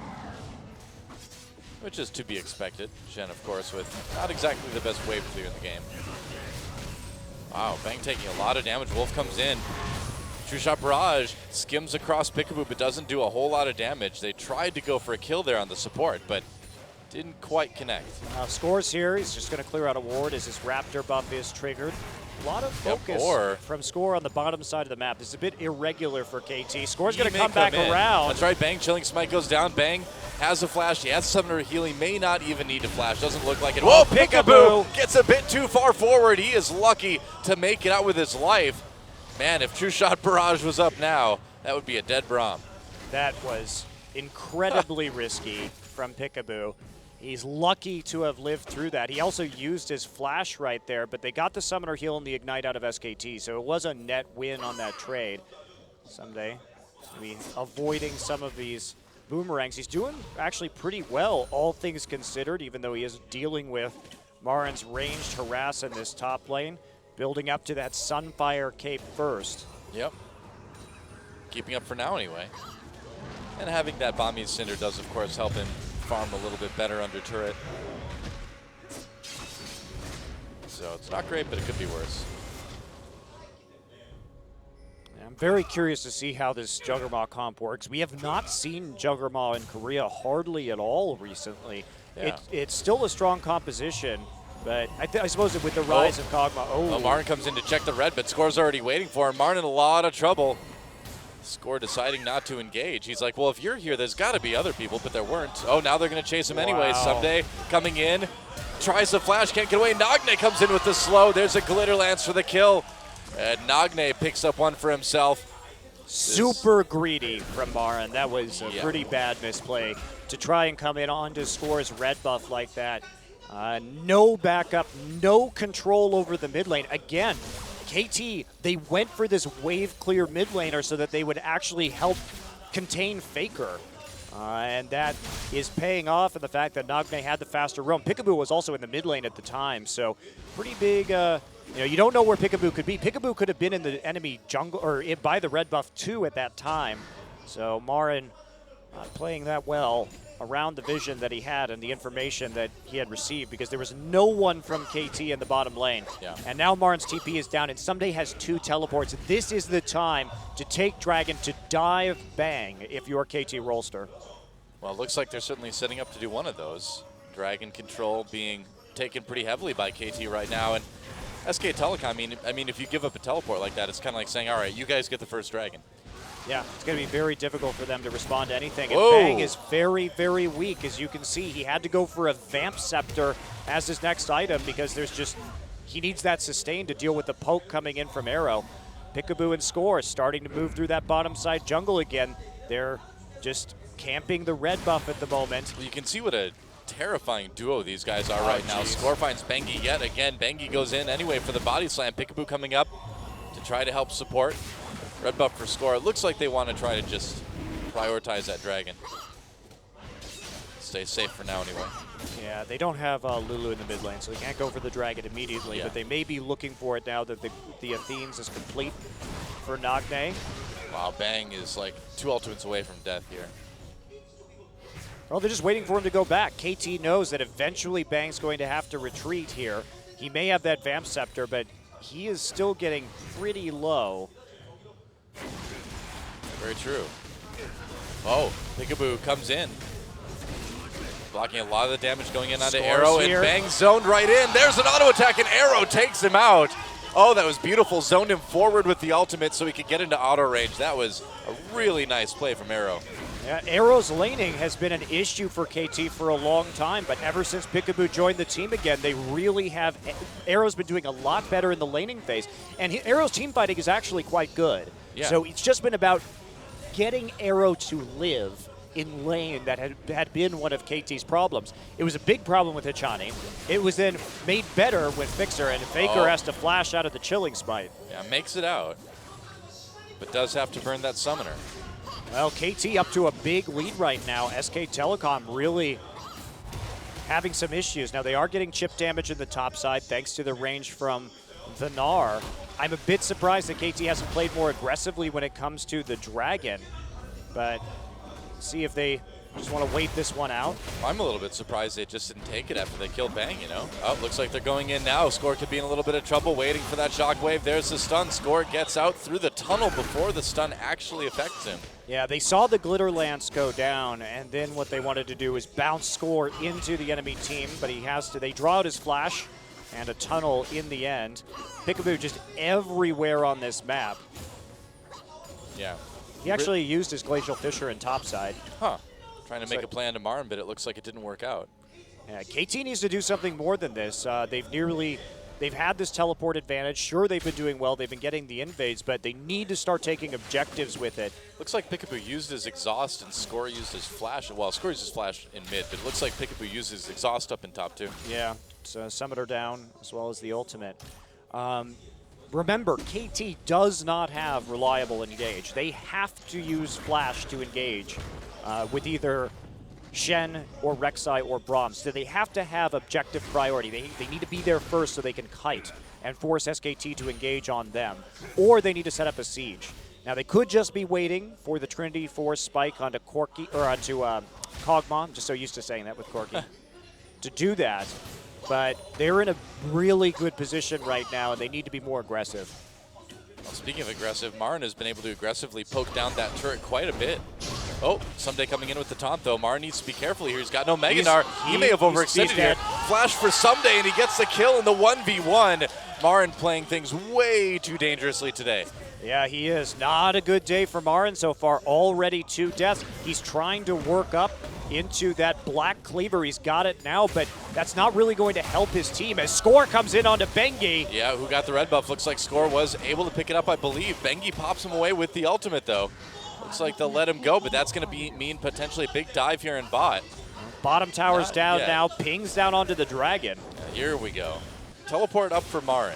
which is to be expected. Shen, of course, with not exactly the best wave clear in the game. Wow, Bang taking a lot of damage. Wolf comes in. True Shot Barrage skims across Peekaboo, but doesn't do a whole lot of damage. They tried to go for a kill there on the support, but didn't quite connect. Scores here. He's just going to clear out a ward as his Raptor buff is triggered. A lot of focus from Score on the bottom side of the map. This is a bit irregular for KT. Score's going to come back around. That's right, Bang chilling. Smite goes down. Bang has a flash. He has Summoner heal. He may not even need to flash. Doesn't look like it. Whoa, Peekaboo gets a bit too far forward. He is lucky to make it out with his life. Man, if True Shot Barrage was up now, that would be a dead Braum. That was incredibly risky from Peekaboo. He's lucky to have lived through that. He also used his flash right there, but they got the Summoner heal and the Ignite out of SKT, so it was a net win on that trade. Someday, avoiding some of these boomerangs. He's doing actually pretty well, all things considered, even though he is dealing with Marin's ranged harass in this top lane, building up to that Sunfire cape first. Yep. Keeping up for now anyway. And having that Bomby Cinder does, of course, help him farm a little bit better under turret. So it's not great, but it could be worse. I'm very curious to see how this Juggernaut comp works. We have not seen Juggernaut in Korea hardly at all recently. Yeah. It's still a strong composition, but I suppose with the rise of Kog'Maw. Marin comes in to check the red, but Score's already waiting for him. Marin in a lot of trouble. Score deciding not to engage. He's like, well, if you're here, there's got to be other people, but there weren't. Oh, now they're going to chase him anyway. Someday coming in, tries the flash, can't get away. Nagne comes in with the slow. There's a Glitter Lance for the kill. And Nagne picks up one for himself. Super greedy from Marin. That was a pretty bad misplay to try and come in onto Score's red buff like that. No backup, no control over the mid lane. Again, KT, they went for this wave clear mid laner so that they would actually help contain FLICKR. And that is paying off in the fact that Nagne had the faster roam. Peekaboo was also in the mid lane at the time, so pretty big, you don't know where Peekaboo could be. Peekaboo could have been in the enemy jungle, or by the red buff too at that time. So Marin not playing that well around the vision that he had and the information that he had received, because there was no one from KT in the bottom lane. Yeah. And now Marin's TP is down, and Someday has 2 teleports. This is the time to take Dragon, to dive Bang if you're KT Rollster. Well, it looks like they're certainly setting up to do one of those. Dragon control being taken pretty heavily by KT right now, and SK Telecom, I mean, if you give up a teleport like that, it's kind of like saying, all right, you guys get the first Dragon. Yeah, it's going to be very difficult for them to respond to anything. And Whoa. Bang is very, very weak. As you can see, he had to go for a Vamp Scepter as his next item because he needs that sustain to deal with the poke coming in from Arrow. Peekaboo and Score starting to move through that bottom side jungle again. They're just camping the red buff at the moment. You can see what a terrifying duo these guys are right now. Score finds Bengi yet again. Bengi goes in anyway for the body slam. Peekaboo coming up to try to help support. Red buff for Score. It looks like they want to try to just prioritize that Dragon. Stay safe for now anyway. Yeah, they don't have Lulu in the mid lane, so they can't go for the Dragon immediately, but they may be looking for it now that the Athenes is complete for Nagne. Wow, Bang is like 2 ultimates away from death here. Well, they're just waiting for him to go back. KT knows that eventually Bang's going to have to retreat here. He may have that Vamp Scepter, but he is still getting pretty low. Very true. Oh, Peekaboo comes in. Blocking a lot of the damage going in onto Scores Arrow, here. and Bang zoned right in. There's an auto attack, and Arrow takes him out. Oh, that was beautiful. Zoned him forward with the ultimate so he could get into auto range. That was a really nice play from Arrow. Yeah, Arrow's laning has been an issue for KT for a long time, but ever since Peekaboo joined the team again, they really have. Arrow's been doing a lot better in the laning phase, and Arrow's team fighting is actually quite good. Yeah. So it's just been about getting Arrow to live in lane that had been one of KT's problems. It was a big problem with Hichani. It was then made better with FLICKR, and FLICKR has to flash out of the Chilling Smite. Yeah, makes it out, but does have to burn that summoner. Well, KT up to a big lead right now. SK Telecom really having some issues. Now, they are getting chip damage in the top side thanks to the range from the Gnar. I'm a bit surprised that KT hasn't played more aggressively when it comes to the Dragon, but see if they just want to wait this one out. I'm a little bit surprised they just didn't take it after they killed Bang, you know? Oh, looks like they're going in now. Score could be in a little bit of trouble waiting for that shockwave. There's the stun. Score gets out through the tunnel before the stun actually affects him. Yeah, they saw the Glitter Lance go down, and then what they wanted to do is bounce Score into the enemy team, but they draw out his flash and a tunnel in the end. Peekaboo just everywhere on this map. Yeah. He actually used his Glacial Fissure in topside. Huh. Trying to make a plan to Marn, but it looks like it didn't work out. Yeah, KT needs to do something more than this. They've had this teleport advantage. Sure, they've been doing well. They've been getting the invades, but they need to start taking objectives with it. Looks like Peekaboo used his exhaust and Score used his flash. Well, Score used his flash in mid, but it looks like Peekaboo used his exhaust up in top too. Yeah, so Summoner down as well as the ultimate. Remember, KT does not have reliable engage. They have to use flash to engage with either Shen or Rek'Sai or Braum. So they have to have objective priority. They need to be there first so they can kite and force SKT to engage on them. Or they need to set up a siege. Now they could just be waiting for the Trinity Force spike onto Corki or onto Kog'Maw. I'm just so used to saying that with Corki. To do that. But they're in a really good position right now, and they need to be more aggressive. Well, speaking of aggressive, Marn has been able to aggressively poke down that turret quite a bit. Oh, Someday coming in with the taunt, though. Marn needs to be careful here. He's got no Mega Gnar. He may have overextended here. Flash for Someday, and he gets the kill in the 1v1. Marn playing things way too dangerously today. Yeah, he is. Not a good day for Marin so far. Already 2 deaths. He's trying to work up into that Black Cleaver. He's got it now, but that's not really going to help his team as Score comes in onto Bengi. Yeah, who got the red buff. Looks like Score was able to pick it up, I believe. Bengi pops him away with the ultimate, though. Looks like they'll let him go, but that's going to mean potentially a big dive here in bot. Bottom tower's down now. Pings down onto the Dragon. Yeah, here we go. Teleport up for Marin.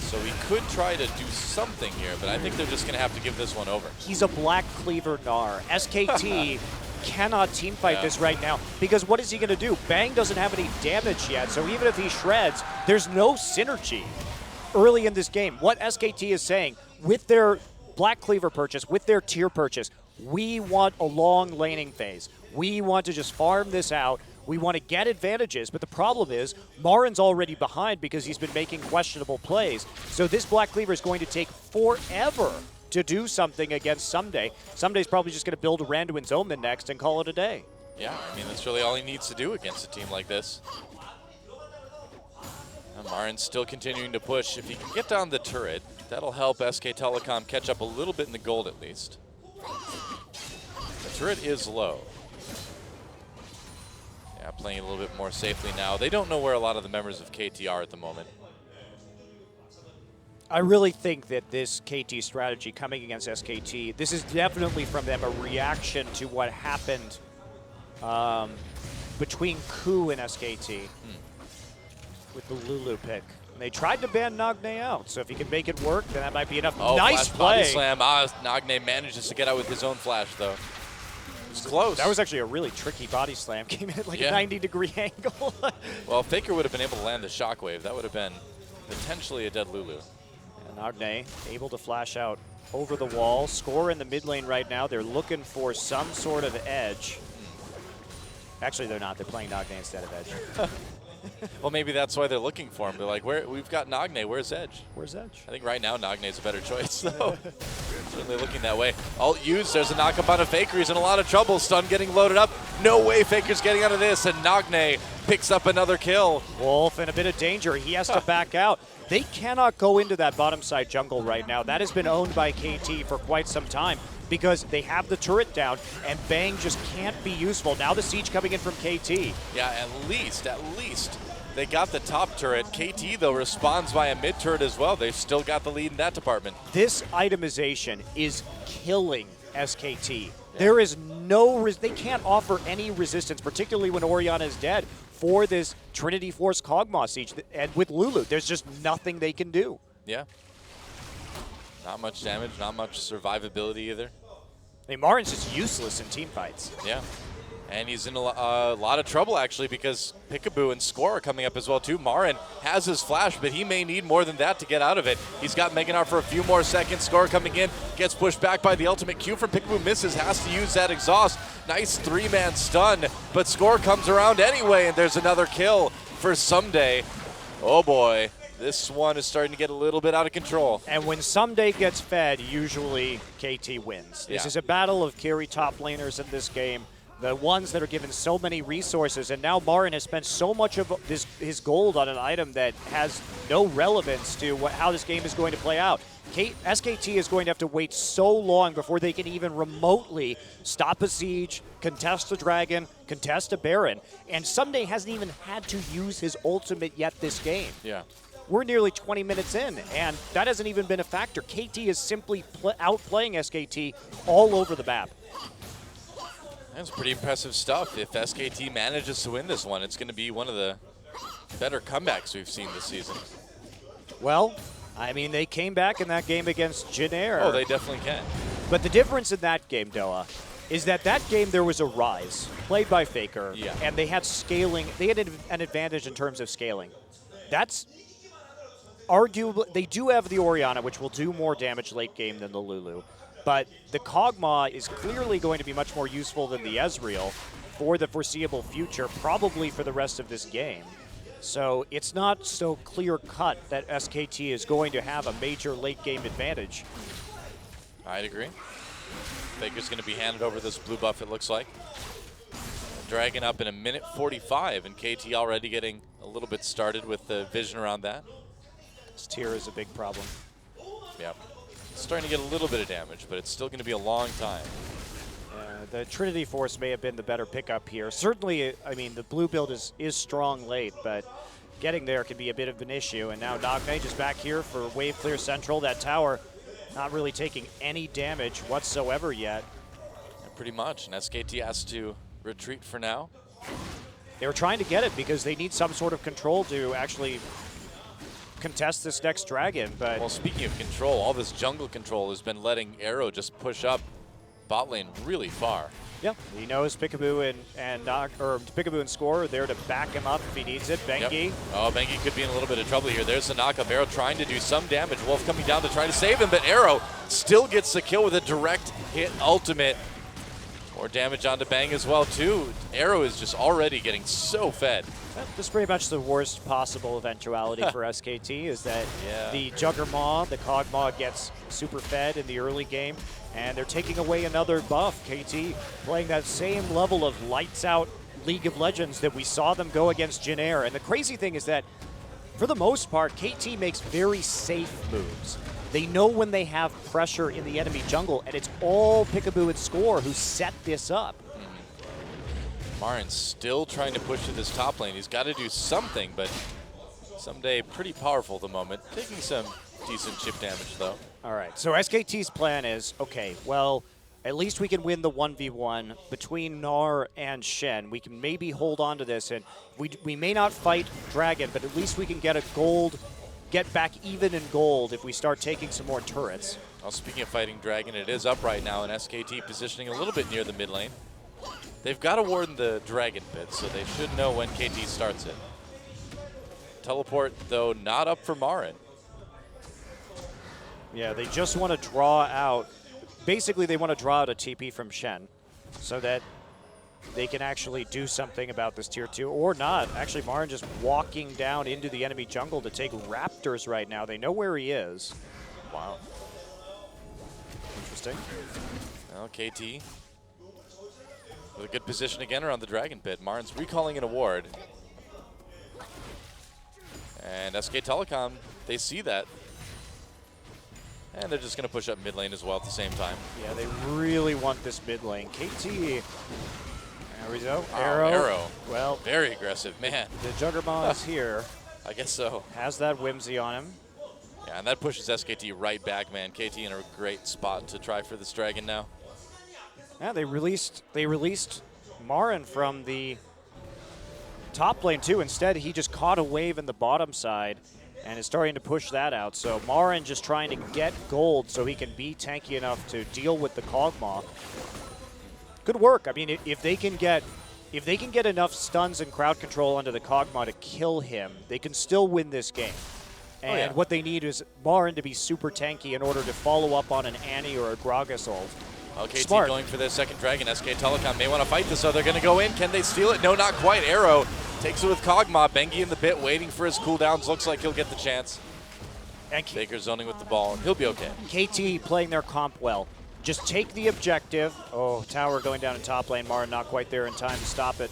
So we could try to do something here, but I think they're just going to have to give this one over. He's a Black Cleaver Gnar. SKT cannot teamfight this right now because what is he going to do? Bang doesn't have any damage yet, so even if he shreds, there's no synergy early in this game. What SKT is saying, with their Black Cleaver purchase, with their tier purchase, we want a long laning phase. We want to just farm this out. We want to get advantages, but the problem is Marin's already behind because he's been making questionable plays. So this Black Cleaver is going to take forever to do something against Someday. Someday's probably just going to build a Randuin's Omen next and call it a day. Yeah, I mean, that's really all he needs to do against a team like this. And Marin's still continuing to push. If he can get down the turret, that'll help SK Telecom catch up a little bit in the gold at least. The turret is low. Yeah, playing a little bit more safely now. They don't know where a lot of the members of KT are at the moment. I really think that this KT strategy coming against SKT, this is definitely from them a reaction to what happened between Ku and SKT with the Lulu pick. And they tried to ban Nagne out, so if he can make it work, then that might be enough. Oh, nice flash play. body slam. Nagne manages to get out with his own flash, though. It's close. That was actually a really tricky body slam. Came in at like a 90-degree angle. Well, FLICKR would have been able to land the shockwave. That would have been potentially a dead Lulu. And Nagne able to flash out over the wall. Score in the mid lane right now. They're looking for some sort of edge. Actually, they're not. They're playing Nagne instead of edge. Well, maybe that's why they're looking for him. They're like, we've got Nagne. Where's Edge? Where's Edge? I think right now Nagne's a better choice, though. Certainly looking that way. Ult used. There's a knock-up on a FLICKR. He's in a lot of trouble. Stun getting loaded up. No way FLICKR's getting out of this. And Nagne picks up another kill. Wolf in a bit of danger. He has to back out. They cannot go into that bottom side jungle right now. That has been owned by KT for quite some time because they have the turret down and Bang just can't be useful. Now the siege coming in from KT. Yeah, at least they got the top turret. KT, though, responds by a mid turret as well. They've still got the lead in that department. This itemization is killing SKT. Yeah. There is no, they can't offer any resistance, particularly when Orianna is dead, for this Trinity Force Kog'Maw siege. And with Lulu, there's just nothing they can do. Yeah. Not much damage, not much survivability either. I mean, Marin's just useless in team fights. Yeah. And he's in a lot of trouble, actually, because Peekaboo and Score are coming up as well, too. Marin has his flash, but he may need more than that to get out of it. He's got Mega Gnar for a few more seconds. Score coming in, gets pushed back by the ultimate Q from Peekaboo, misses, has to use that exhaust. Nice three-man stun, but Score comes around anyway, and there's another kill for Someday. Oh, boy. This one is starting to get a little bit out of control. And when Someday gets fed, usually KT wins. This is a battle of carry top laners in this game. The ones that are given so many resources, and now Marin has spent so much of his gold on an item that has no relevance to how this game is going to play out. SKT is going to have to wait so long before they can even remotely stop a siege, contest a dragon, contest a baron, and Someday hasn't even had to use his ultimate yet this game. Yeah. We're nearly 20 minutes in, and that hasn't even been a factor. KT is simply outplaying SKT all over the map. That's pretty impressive stuff. If SKT manages to win this one, it's going to be one of the better comebacks we've seen this season. Well, I mean, they came back in that game against Jinair. Oh, they definitely can. But the difference in that game, Doa, is that game there was a Rise, played by FLICKR, and they had scaling. They had an advantage in terms of scaling. That's arguably, they do have the Orianna, which will do more damage late game than the Lulu. But the Kog'Maw is clearly going to be much more useful than the Ezreal for the foreseeable future, probably for the rest of this game. So it's not so clear-cut that SKT is going to have a major late-game advantage. I'd agree. FLICKR's going to be handed over this blue buff, it looks like. Dragon up in a minute 45, and KT already getting a little bit started with the vision around that. This tier is a big problem. Yep. Starting to get a little bit of damage, but it's still going to be a long time. The Trinity Force may have been the better pickup here. Certainly, I mean, the blue build is strong late, but getting there can be a bit of an issue. And now Nagne just back here for wave clear central. That tower not really taking any damage whatsoever yet. Yeah, pretty much, and SKT has to retreat for now. They were trying to get it because they need some sort of control to actually contest this next dragon, but... Well, speaking of control, all this jungle control has been letting Arrow just push up bot lane really far. Yeah, he knows Peekaboo Peekaboo and Score are there to back him up if he needs it. Bengi. Yep. Oh, Bengi could be in a little bit of trouble here. There's the knockup. Arrow trying to do some damage. Wolf coming down to try to save him, but Arrow still gets the kill with a direct hit ultimate. More damage onto Bang as well, too. Arrow is just already getting so fed. This is pretty much the worst possible eventuality for SKT is that the Juggermaw, the Cogmaw gets super fed in the early game, and they're taking away another buff. KT playing that same level of lights out League of Legends that we saw them go against Jin Air. And the crazy thing is that, for the most part, KT makes very safe moves. They know when they have pressure in the enemy jungle, and it's all Peekaboo and Score who set this up. Marin's still trying to push to this top lane. He's got to do something, but someday pretty powerful at the moment. Taking some decent chip damage, though. All right, so SKT's plan is, okay, well, at least we can win the 1v1 between Gnar and Shen. We can maybe hold on to this, and we may not fight Dragon, but at least we can get a gold, get back even in gold if we start taking some more turrets. Well, speaking of fighting Dragon, it is up right now, and SKT positioning a little bit near the mid lane. They've got to warn the Dragon bit, so they should know when KT starts it. Teleport, though, not up for Marin. Yeah, they just want to draw out, basically they want to draw out a TP from Shen so that they can actually do something about this tier 2, or not. Actually, Marin just walking down into the enemy jungle to take Raptors right now. They know where he is. Wow. Interesting. Well, KT with a good position again around the Dragon Pit. Marin's recalling an award. And SK Telecom, they see that. And they're just going to push up mid lane as well at the same time. Yeah, they really want this mid lane. KT, there we go. Wow, Arrow. Well, very aggressive, man. The Juggermaw is here. I guess so. Has that whimsy on him. Yeah, and that pushes SKT right back, man. KT in a great spot to try for this Dragon now. Yeah, they released Marin from the top lane too. Instead, he just caught a wave in the bottom side and is starting to push that out. So Marin just trying to get gold so he can be tanky enough to deal with the Cogmaw. Good work. I mean, if they can get enough stuns and crowd control onto the Cogmaw to kill him, they can still win this game. And what they need is Marin to be super tanky in order to follow up on an Annie or a Gragas ult. KT Smart. going for their second Dragon. SK Telecom may want to fight this, so they're going to go in. Can they steal it? No, not quite. Arrow takes it with Cogmaw. Bengi in the pit, waiting for his cooldowns. Looks like he'll get the chance. And Baker zoning with the ball, and he'll be okay. KT playing their comp well. Just take the objective. Oh, tower going down in top lane. Marin not quite there in time to stop it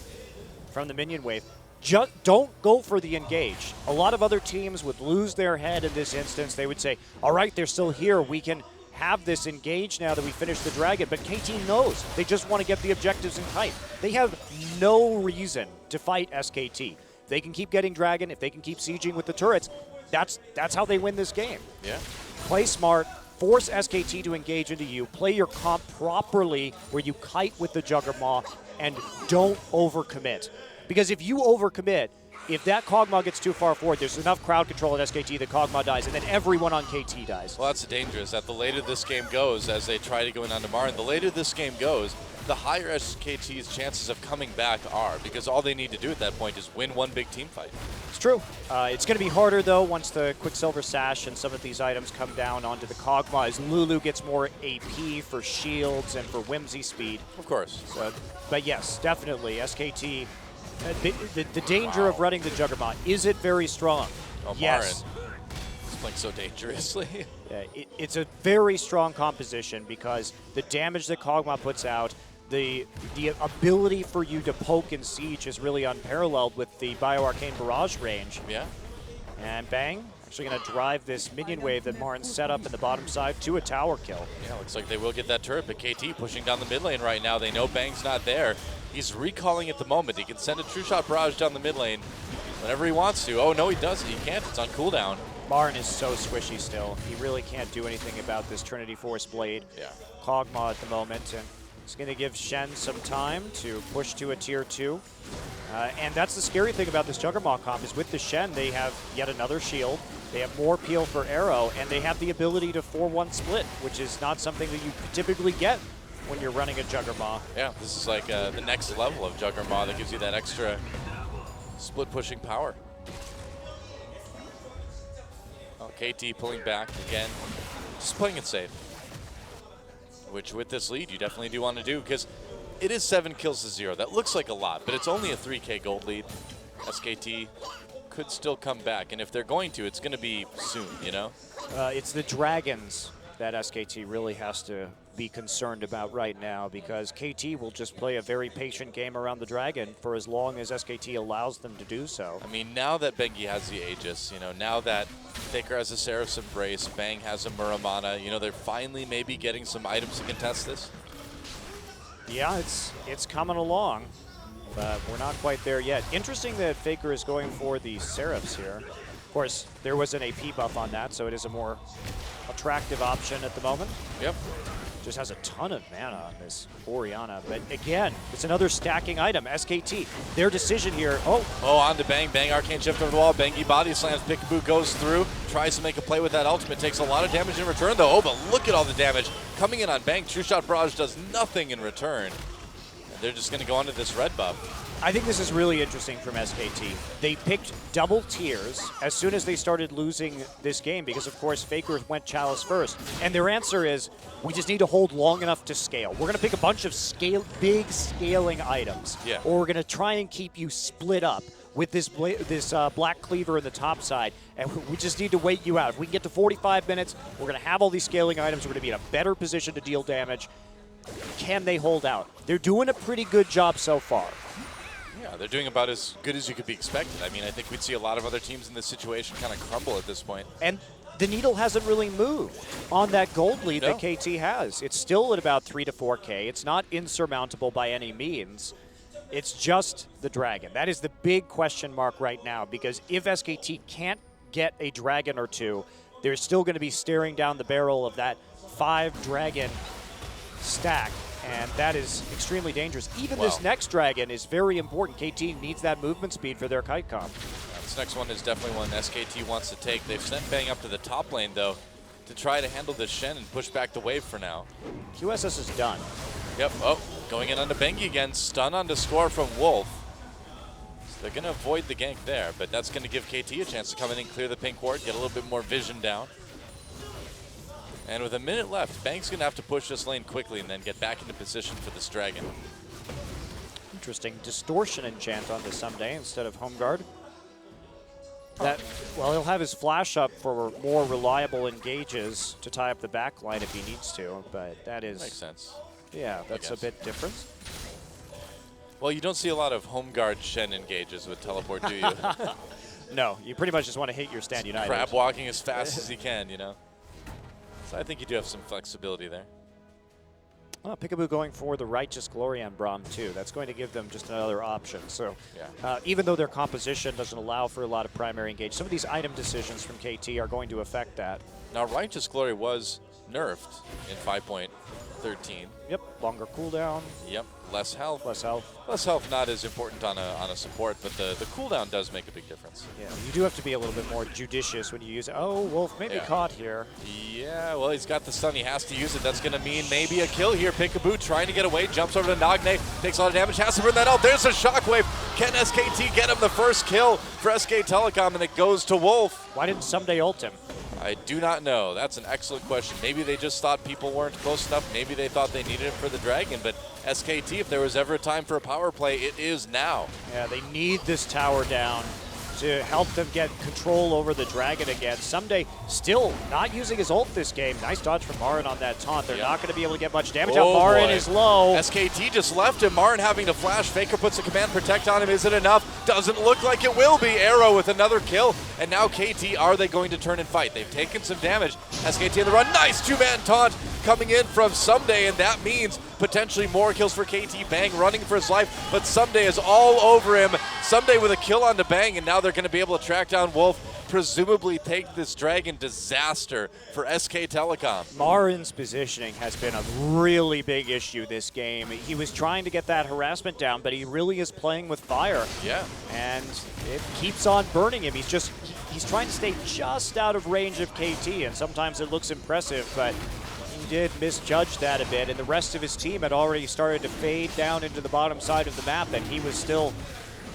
from the minion wave. Just don't go for the engage. A lot of other teams would lose their head in this instance. They would say, all right, they're still here. We can have this engage now that we finished the Dragon. But KT knows. They just want to get the objectives in tight. They have no reason to fight SKT. They can keep getting Dragon. If they can keep sieging with the turrets, that's how they win this game. Yeah. Play smart. Force SKT to engage into you. Play your comp properly where you kite with the Juggermaw and don't overcommit. Because if you overcommit, if that Cogmaw gets too far forward, there's enough crowd control at SKT that Cogmaw dies, and then everyone on KT dies. Well, that's dangerous. That the later this game goes, as they try to go in on Marin, the later this game goes, the higher SKT's chances of coming back are, because all they need to do at that point is win one big team fight. It's true. It's going to be harder, though, once the Quicksilver Sash and some of these items come down onto the Cogmaw, as Lulu gets more AP for shields and for whimsy speed. Of course. So, but yes, definitely, SKT... The danger of running the Juggernaut, is it very strong? Oh, yes. Marin. He's playing so dangerously. Yeah, it's a very strong composition because the damage that Cogmaw puts out, the ability for you to poke and siege is really unparalleled with the Bioarcane Barrage range. Yeah. And Bang, actually going to drive this minion wave that Marin set up in the bottom side to a tower kill. Yeah, looks like they will get that turret, but KT pushing down the mid lane right now. They know Bang's not there. He's recalling at the moment. He can send a True Shot Barrage down the mid lane whenever he wants to. Oh, no, he doesn't. He can't. It's on cooldown. Marin is so squishy still. He really can't do anything about this Trinity Force Blade. Yeah. Cogmaw at the moment, and it's going to give Shen some time to push to a tier 2. And that's the scary thing about this Juggernaut comp is with the Shen, they have yet another shield. They have more peel for Arrow, and they have the ability to 4-1 split, which is not something that you typically get when you're running a Juggermaw. Yeah, this is like the next level of Juggermaw that gives you that extra split pushing power. Oh, KT pulling back again, just playing it safe. Which with this lead, you definitely do want to do, because it is 7 kills to 0. That looks like a lot, but it's only a 3K gold lead. SKT could still come back, and if they're going to, it's going to be soon, you know? It's the Dragons that SKT really has to be concerned about right now, because KT will just play a very patient game around the Dragon for as long as SKT allows them to do so. I mean, now that Bengi has the Aegis, you know, now that FLICKR has a Seraph's Embrace, Bang has a Muramana, you know, they're finally maybe getting some items to contest this. Yeah, it's coming along, but we're not quite there yet. Interesting that FLICKR is going for the Seraphs here. Of course, there was an AP buff on that, so it is a more attractive option at the moment. Yep. Just has a ton of mana on this Orianna, but again, it's another stacking item. SKT, their decision here. Oh, on to Bang. Bang, Arcane Shift over the wall. Bengi body slams. Peekaboo goes through, tries to make a play with that ultimate. Takes a lot of damage in return, though. Oh, but look at all the damage coming in on Bang. True Shot Barrage does nothing in return. And they're just going to go onto this red buff. I think this is really interesting from SKT. They picked double tiers as soon as they started losing this game because, of course, FLICKR went Chalice first. And their answer is, we just need to hold long enough to scale. We're going to pick a bunch of big scaling items. Yeah. Or we're going to try and keep you split up with this Black Cleaver in the top side. And we just need to wait you out. If we can get to 45 minutes, we're going to have all these scaling items. We're going to be in a better position to deal damage. Can they hold out? They're doing a pretty good job so far. Yeah, they're doing about as good as you could be expected. I mean, I think we'd see a lot of other teams in this situation kind of crumble at this point. And the needle hasn't really moved on that gold lead No. that KT has. It's still at about 3 to 4K. It's not insurmountable by any means. It's just the Dragon. That is the big question mark right now, because if SKT can't get a Dragon or two, they're still going to be staring down the barrel of that 5 Dragon stack. And that is extremely dangerous. Even this next Dragon is very important. KT needs that movement speed for their kite comp. This next one is definitely one SKT wants to take. They've sent Bang up to the top lane, though, to try to handle this Shen and push back the wave for now. QSS is done. Yep. Oh, going in onto Bengi again. Stun on the score from Wolf. So they're going to avoid the gank there, but that's going to give KT a chance to come in and clear the pink ward, get a little bit more vision down. And with a minute left, Bang's going to have to push this lane quickly and then get back into position for this Dragon. Interesting distortion enchant on this someday instead of home guard. That, well, he'll have his flash up for more reliable engages to tie up the back line if he needs to, but that is... Makes sense. Yeah, that's a bit different. Well, you don't see a lot of home guard Shen engages with teleport, do you? No, you pretty much just want to hit your stand united. Crab walking as fast as he can, you know? So I think you do have some flexibility there. Well, Peekaboo going for the Righteous Glory on Braum too. That's going to give them just another option. So even though their composition doesn't allow for a lot of primary engage, some of these item decisions from KT are going to affect that. Now, Righteous Glory was nerfed in 5.13. Yep, longer cooldown. Yep, less health. Less health. Less health not as important on a support, but the cooldown does make a big difference. Yeah, you do have to be a little bit more judicious when you use it. Oh, Wolf may be caught here. Yeah, well, he's got the stun. He has to use it. That's going to mean maybe a kill here. Peekaboo trying to get away. Jumps over to Nagne. Takes a lot of damage. Has to burn that out. There's a shockwave. Can SKT get him the first kill for SK Telecom? And it goes to Wolf. Why didn't Someday ult him? I do not know. That's an excellent question. Maybe they just thought people weren't close enough. Maybe they thought they needed him for the Dragon. But SKT, if there was ever a time for a power play, it is now. Yeah, they need this tower down to help them get control over the Dragon again. Someday still not using his ult this game. Nice dodge from Marin on that taunt. They're not going to be able to get much damage out. Marin is low. SKT just left him. Marin having to flash. FLICKR puts a command protect on him. Is it enough? Doesn't look like it will be. Arrow with another kill. And now KT, are they going to turn and fight? They've taken some damage. SKT in the run. Nice two-man taunt coming in from Someday, and that means potentially more kills for KT. Bang running for his life, but Someday is all over him. Someday with a kill on the Bang, and now they're going to be able to track down Wolf, presumably take this Dragon. Disaster for SK Telecom. Marin's positioning has been a really big issue this game. He was trying to get that harassment down, but he really is playing with fire. Yeah. And it keeps on burning him. He's trying to stay just out of range of KT, and sometimes it looks impressive, but did misjudge that a bit, and the rest of his team had already started to fade down into the bottom side of the map, and he was still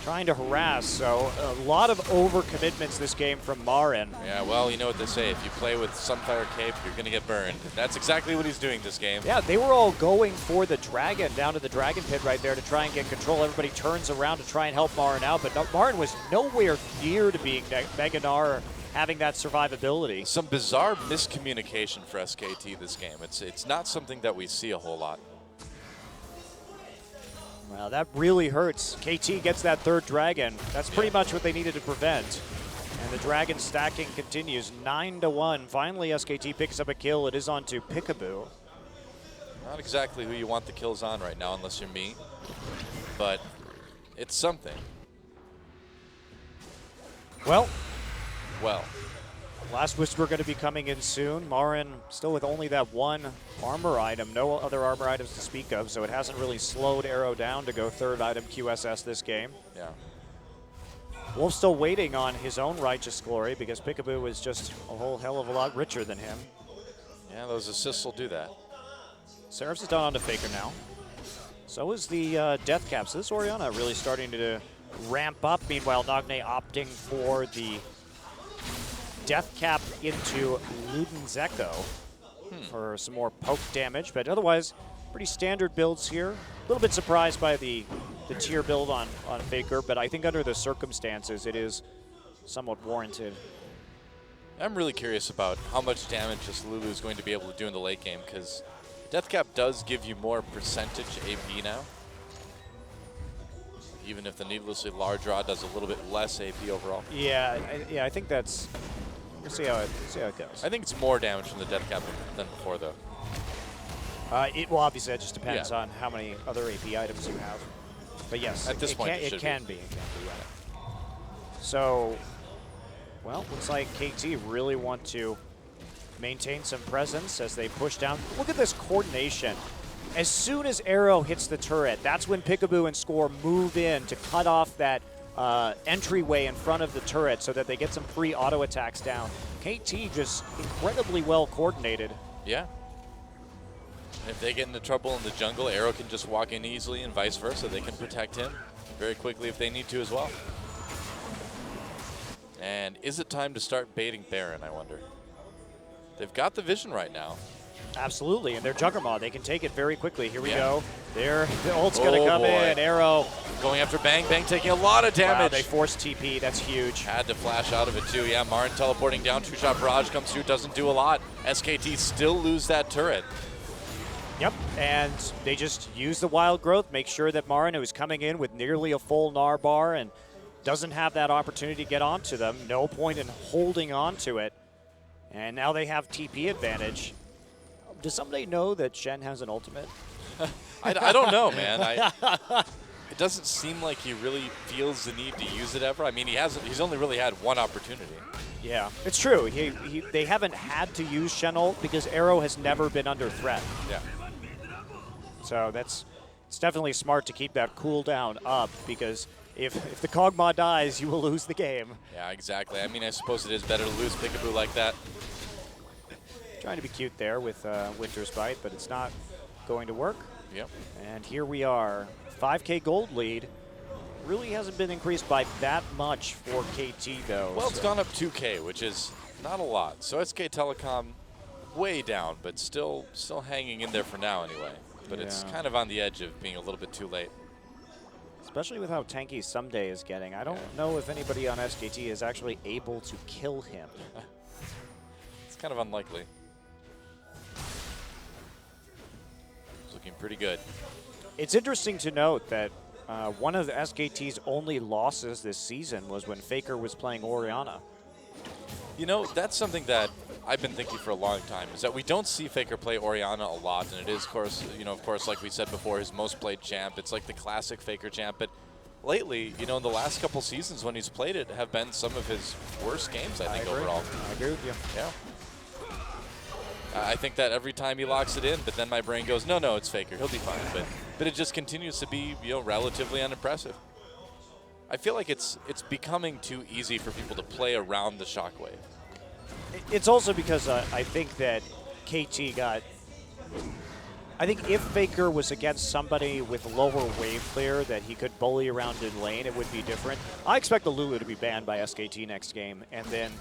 trying to harass. So a lot of overcommitments this game from Marin. Yeah, well, you know what they say. If you play with Sunfire Cape, you're going to get burned. That's exactly what he's doing this game. Yeah, they were all going for the Dragon, down to the Dragon Pit right there to try and get control. Everybody turns around to try and help Marin out, but Marin was nowhere near to being Mega Gnar, having that survivability. Some bizarre miscommunication for SKT this game. It's not something that we see a whole lot. Well, that really hurts. KT gets that third Dragon. That's pretty much what they needed to prevent. And the Dragon stacking continues 9-1. Finally, SKT picks up a kill. It is on to Peekaboo. Not exactly who you want the kills on right now, unless you're me. But it's something. Well, Last Whisper going to be coming in soon. Marin still with only that one armor item, no other armor items to speak of, so it hasn't really slowed Arrow down to go third item QSS this game. Yeah. Wolf still waiting on his own righteous glory because Peekaboo is just a whole hell of a lot richer than him. Yeah, those assists will do that. Seraphs is done on to Faker now. So is the Death Cap. So this Orianna really starting to ramp up. Meanwhile, Nagne opting for the Death Cap into Luden's Echo for some more poke damage. But otherwise, pretty standard builds here. A little bit surprised by the tier build on Faker, but I think under the circumstances, it is somewhat warranted. I'm really curious about how much damage this Lulu is going to be able to do in the late game, because Death Cap does give you more percentage AP now. Even if the needlessly large rod does a little bit less AP overall. Yeah, I think that's. We'll see how it goes. I think it's more damage from the Death Cap than before, though. Well, obviously, it just depends on how many other AP items you have. But yes, at this point, it can be. So, well, looks like KT really want to maintain some presence as they push down. Look at this coordination. As soon as Arrow hits the turret, that's when Peekaboo and Score move in to cut off that entryway in front of the turret so that they get some free auto attacks down. KT just incredibly well coordinated. Yeah. If they get into trouble in the jungle, Arrow can just walk in easily and vice versa. They can protect him very quickly if they need to as well. And is it time to start baiting Baron, I wonder? They've got the vision right now. Absolutely, and they're Juggernaut. They can take it very quickly. Here we go. There, the ult's going to come in. Arrow. Going after Bang. Bang taking a lot of damage. Wow, they forced TP. That's huge. Had to flash out of it, too. Yeah, Marin teleporting down. Two-shot barrage comes through. Doesn't do a lot. SKT still lose that turret. Yep, and they just use the wild growth, make sure that Marin, who is coming in with nearly a full Gnar bar and doesn't have that opportunity to get onto them, no point in holding on to it. And now they have TP advantage. Does somebody know that Shen has an ultimate? I don't know, man. It doesn't seem like he really feels the need to use it ever. I mean, he's only really had one opportunity. Yeah, it's true. They haven't had to use Shen ult because Arrow has never been under threat. Yeah. So it's definitely smart to keep that cooldown up because if the Kog'Maw dies, you will lose the game. Yeah, exactly. I mean, I suppose it is better to lose Peekaboo like that. Trying to be cute there with Winter's Bite, but it's not going to work. Yep. And here we are. 5K gold lead. Really hasn't been increased by that much for KT, though. Well, it's gone up 2K, which is not a lot. So SK Telecom way down, but still hanging in there for now anyway. But it's kind of on the edge of being a little bit too late. Especially with how tanky Someday is getting. I don't know if anybody on SKT is actually able to kill him. It's kind of unlikely. It's looking pretty good. It's interesting to note that one of the SKT's only losses this season was when Faker was playing Orianna. You know, that's something that I've been thinking for a long time, is that we don't see Faker play Orianna a lot, and it is, of course, like we said before, his most played champ. It's like the classic Faker champ, but lately, in the last couple seasons when he's played it have been some of his worst games, I think, overall. I agree with you. Yeah. I think that every time he locks it in, but then my brain goes, no, it's Faker, he'll be fine. But it just continues to be, relatively unimpressive. I feel like it's becoming too easy for people to play around the shockwave. It's also because I think that KT got I think if FLICKR was against somebody with lower wave clear that he could bully around in lane, it would be different. I expect the Lulu to be banned by SKT next game, and then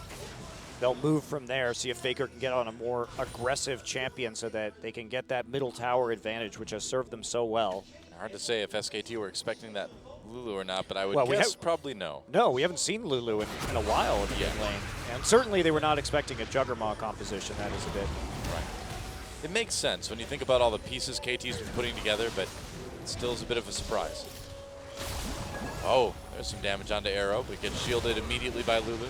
they'll move from there, see if FLICKR can get on a more aggressive champion so that they can get that middle tower advantage, which has served them so well. Hard to say if SKT were expecting that Lulu or not, but I would Well, guess probably no. No, we haven't seen Lulu in a while in the mid lane. And certainly they were not expecting a Juggernaut composition. That is a bit. Right. It makes sense when you think about all the pieces KT's been putting together, but it still is a bit of a surprise. Oh, there's some damage onto Arrow, but gets shielded immediately by Lulu.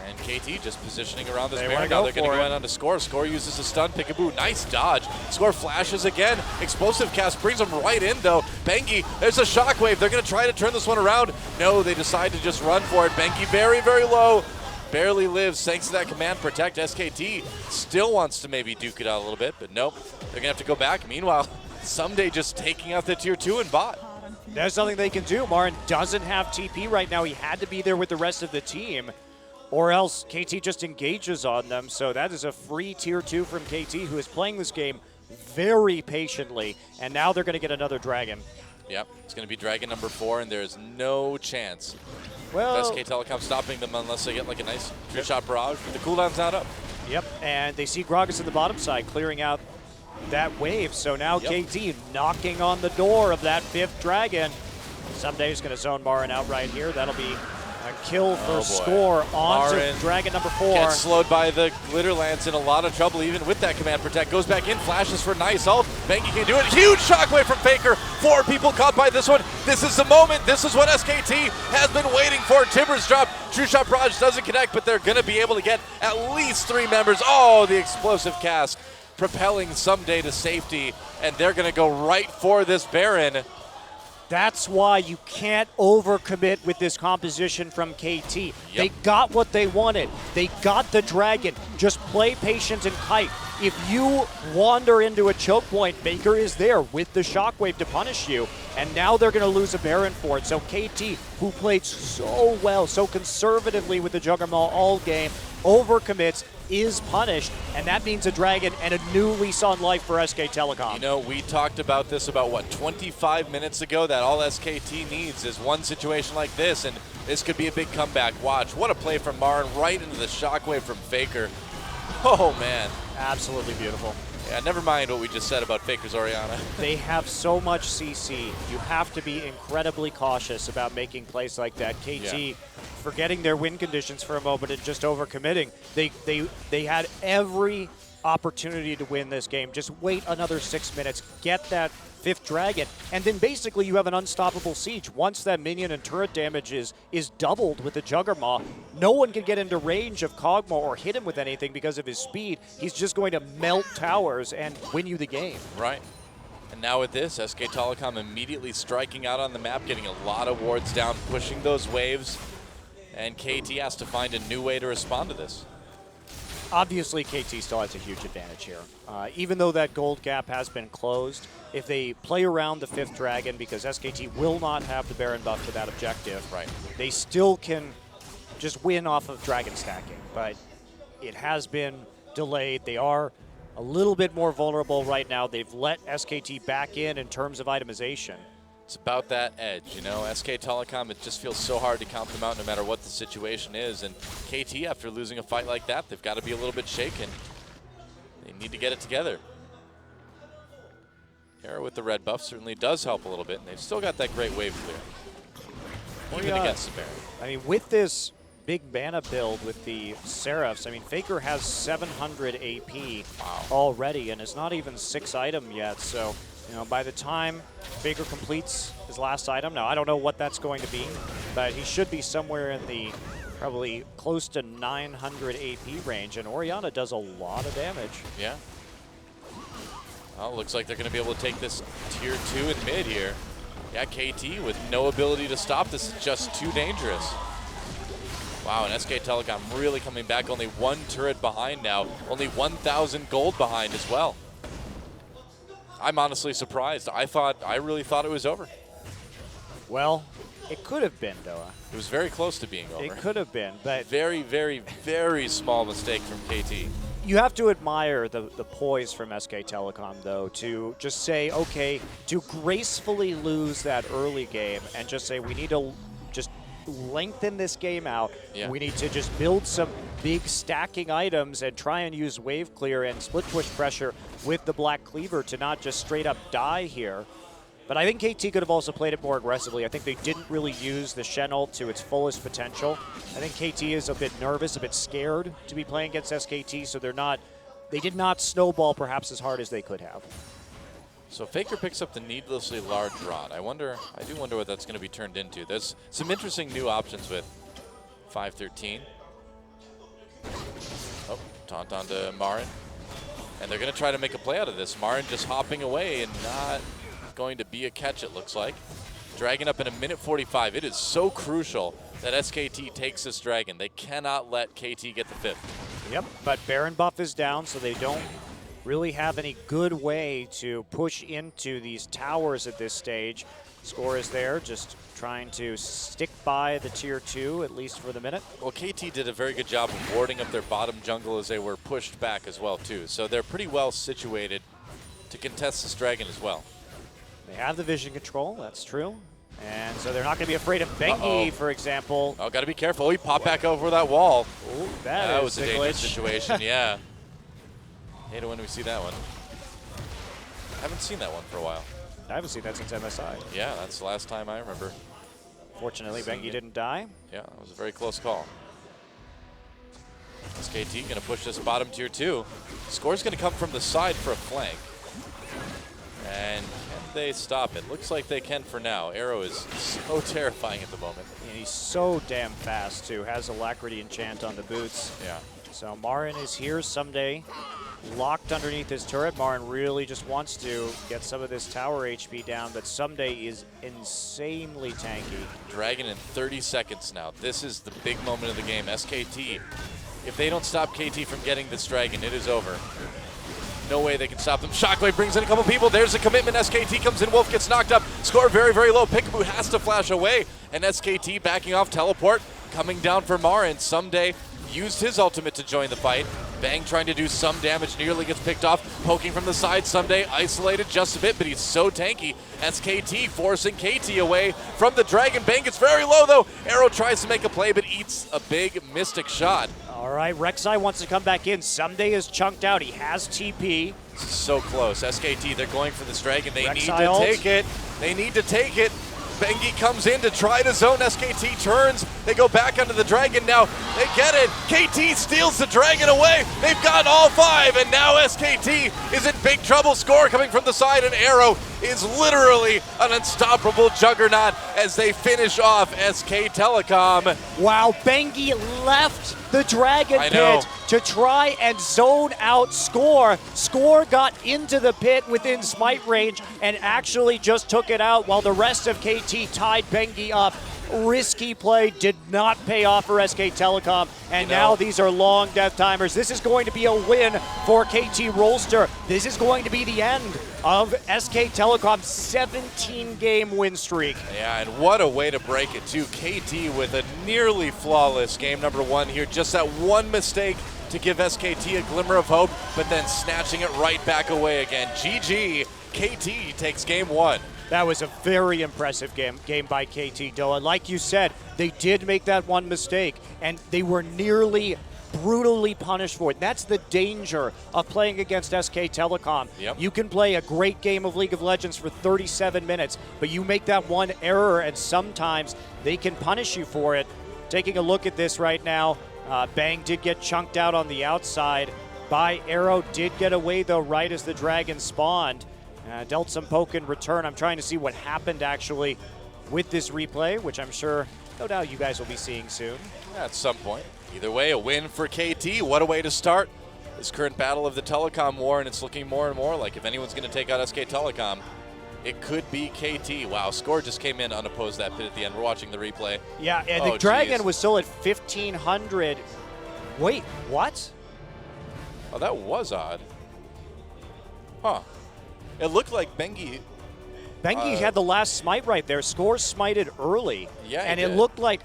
And KT just positioning around this Baron. Now they're going to go in on the Score. Score uses a stun. Peekaboo, nice dodge. Score flashes again. Explosive cast brings him right in, though. Bengi, there's a shockwave. They're going to try to turn this one around. No, they decide to just run for it. Bengi very, very low. Barely lives thanks to that command protect. SKT still wants to maybe duke it out a little bit, but nope. They're going to have to go back. Meanwhile, Someday just taking out the tier 2 and bot. There's nothing they can do. Marin doesn't have TP right now. He had to be there with the rest of the team, or else KT just engages on them. So that is a free tier 2 from KT, who is playing this game very patiently, and now they're going to get another dragon. Yep, it's going to be dragon number 4, and there's no chance Well, SK Telecom stopping them unless they get like a nice three-shot barrage, but the cooldown's not up. Yep, and they see Gragas in the bottom side clearing out that wave. So now KT knocking on the door of that 5th dragon. Someday he's going to zone Marin out right here. That'll be a kill for Score on to dragon number 4. Gets slowed by the Glitter Lance, in a lot of trouble even with that command protect. Goes back in, flashes for nice ult. Bengi can do it. Huge shockwave from FLICKR. 4 people caught by this one. This is the moment. This is what SKT has been waiting for. Timbers drop. True Shot Barrage doesn't connect, but they're going to be able to get at least 3 members. Oh, the explosive cast propelling Someday to safety, and they're going to go right for this Baron. That's why you can't overcommit with this composition from KT. They got what they wanted. They got the dragon. Just play patient and kite. If you wander into a choke point, FLICKR is there with the shockwave to punish you. And now they're going to lose a Baron for it. So KT, who played so well, so conservatively with the Juggernaut all game, overcommits, is punished, and that means a dragon and a new lease on life for SK Telecom. You know, we talked about this about, what, 25 minutes ago, that all SKT needs is one situation like this, and this could be a big comeback. Watch, what a play from Marin right into the shockwave from FLICKR. Oh, man. Absolutely beautiful. Yeah, never mind what we just said about FLICKR's Orianna. They have so much CC. You have to be incredibly cautious about making plays like that. KT forgetting their win conditions for a moment and just overcommitting. They had every opportunity to win this game. Just wait another 6 minutes, get that 5th dragon, and then basically you have an unstoppable siege. Once that minion and turret damage is doubled with the Juggernaut, no one can get into range of Kog'Maw or hit him with anything because of his speed. He's just going to melt towers and win you the game. Right. And now with this, SK Telecom immediately striking out on the map, getting a lot of wards down, pushing those waves, and KT has to find a new way to respond to this. Obviously, KT still has a huge advantage here. Even though that gold gap has been closed, if they play around the 5th dragon, because SKT will not have the Baron buff to that objective, they still can just win off of dragon stacking. But it has been delayed. They are a little bit more vulnerable right now. They've let SKT back in terms of itemization. It's about that edge, you know. SK Telecom, it just feels so hard to count them out no matter what the situation is. And KT, after losing a fight like that, they've got to be a little bit shaken. They need to get it together. Hera with the red buff certainly does help a little bit, and they've still got that great wave clear. Even against the Baron. I mean, with this big mana build with the Seraphs, I mean, FLICKR has 700 AP already, and it's not even 6 item yet, so you know, by the time FLICKR completes his last item, now I don't know what that's going to be, but he should be somewhere in the probably close to 900 AP range, and Orianna does a lot of damage. Yeah. Well, looks like they're going to be able to take this tier 2 in mid here. Yeah, KT with no ability to stop this is just too dangerous. Wow, and SK Telecom really coming back, only 1 turret behind now, only 1,000 gold behind as well. I'm honestly surprised. I really thought it was over. Well, it could have been, Doa. It was very close to being over. It could have been, but very, very, very small mistake from KT. You have to admire the poise from SK Telecom, though, to just say, okay, to gracefully lose that early game and just say we need to just lengthen this game out. Yeah. We need to just build some big stacking items and try and use wave clear and split push pressure with the Black Cleaver to not just straight up die here. But I think KT could have also played it more aggressively. I think they didn't really use the Shen ult to its fullest potential. I think KT is a bit nervous, a bit scared to be playing against SKT, so they did not snowball perhaps as hard as they could have. So FLICKR picks up the needlessly large rod. I do wonder what that's going to be turned into. There's some interesting new options with 513. Oh, taunt onto Marin. And they're going to try to make a play out of this. Marin just hopping away and not going to be a catch, it looks like. Dragon up in 1:45. It is so crucial that SKT takes this Dragon. They cannot let KT get the 5th. Yep, but Baron buff is down, so they don't really have any good way to push into these towers at this stage. Score is there, just trying to stick by the tier 2, at least for the minute. Well, KT did a very good job of warding up their bottom jungle as they were pushed back as well, too. So they're pretty well situated to contest this Dragon as well. They have the vision control, that's true. And so they're not going to be afraid of Bengi, for example. Oh, got to be careful. Oh, he popped back over that wall. Ooh, that was a dangerous glitch. situation, yeah. Hate it when we see that one. I haven't seen that one for a while. I haven't seen that since MSI. Yeah, that's the last time I remember. Fortunately, Bengi didn't die. Yeah, it was a very close call. SKT going to push this bottom tier 2. Score's going to come from the side for a flank. And can they stop it? Looks like they can for now. Arrow is so terrifying at the moment. And he's so damn fast, too. Has Alacrity enchant on the boots. Yeah. So Marin is here someday, locked underneath his turret. Marin really just wants to get some of this tower HP down, but someday is insanely tanky. Dragon in 30 seconds now. This is the big moment of the game. SKT, if they don't stop KT from getting this Dragon, it is over. No way they can stop them. Shockwave brings in a couple people. There's a commitment. SKT comes in. Wolf gets knocked up. Score very, very low. Peekaboo has to flash away. And SKT backing off. Teleport coming down for Marin. Someday used his ultimate to join the fight. Bang trying to do some damage. Nearly gets picked off. Poking from the side. Someday isolated just a bit, but he's so tanky. SKT forcing KT away from the Dragon. Bang gets very low, though. Arrow tries to make a play, but eats a big Mystic shot. All right, Rek'Sai wants to come back in. Someday is chunked out. He has TP. So close. SKT, they're going for this Dragon. They need Rek'Sai to ult. take it. They need to take it. Bengi comes in to try to zone. SKT turns. They go back onto the Dragon now. They get it. KT steals the Dragon away. They've got all 5, and now SKT is in big trouble. Score coming from the side, and Arrow is literally an unstoppable juggernaut as they finish off SK Telecom. Wow, Bengi left the Dragon I know. pit to try and zone out Score. Score got into the pit within smite range and actually just took it out while the rest of KT tied Bengi up. Risky play, did not pay off for SK Telecom, and now these are long death timers. This is going to be a win for KT Rolster. This is going to be the end of SK Telecom's 17-game win streak. Yeah, and what a way to break it, too. KT with a nearly flawless game number 1 here. Just that one mistake to give SKT a glimmer of hope, but then snatching it right back away again. GG, KT takes game 1. That was a very impressive game by KT Doha. Like you said, they did make that one mistake, and they were nearly brutally punished for it. That's the danger of playing against SK Telecom. Yep. You can play a great game of League of Legends for 37 minutes, but you make that one error, and sometimes they can punish you for it. Taking a look at this right now, Bang did get chunked out on the outside by Arrow, did get away though right as the Dragon spawned. Dealt some poke in return. I'm trying to see what happened actually with this replay, which I'm sure, no doubt, you guys will be seeing soon. At some point. Either way, a win for KT. What a way to start this current battle of the Telecom War, and it's looking more and more like if anyone's going to take out SK Telecom, it could be KT. Wow, Score just came in unopposed that pit at the end. We're watching the replay. Yeah, and the Dragon was still at 1,500. Wait, what? Oh, that was odd. Huh. It looked like Bengi. Bengi had the last smite right there. Score smited early. Yeah, he and it did. looked like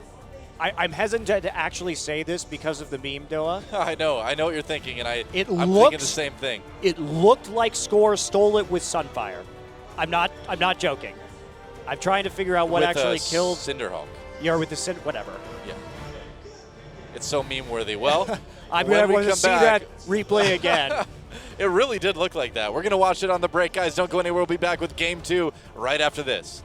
I'm hesitant to actually say this because of the meme, Doa. I know what you're thinking, and I'm thinking looks- the same thing. It looked like Score stole it with Sunfire. I'm not joking. I'm trying to figure out what With actually a killed. Cinderhawk. Yeah, with the whatever. Yeah. It's so meme worthy. Well, I'm when gonna we want to come see back, that replay again. it really did look like that. We're going to watch it on the break, guys. Don't go anywhere. We'll be back with Game 2 right after this.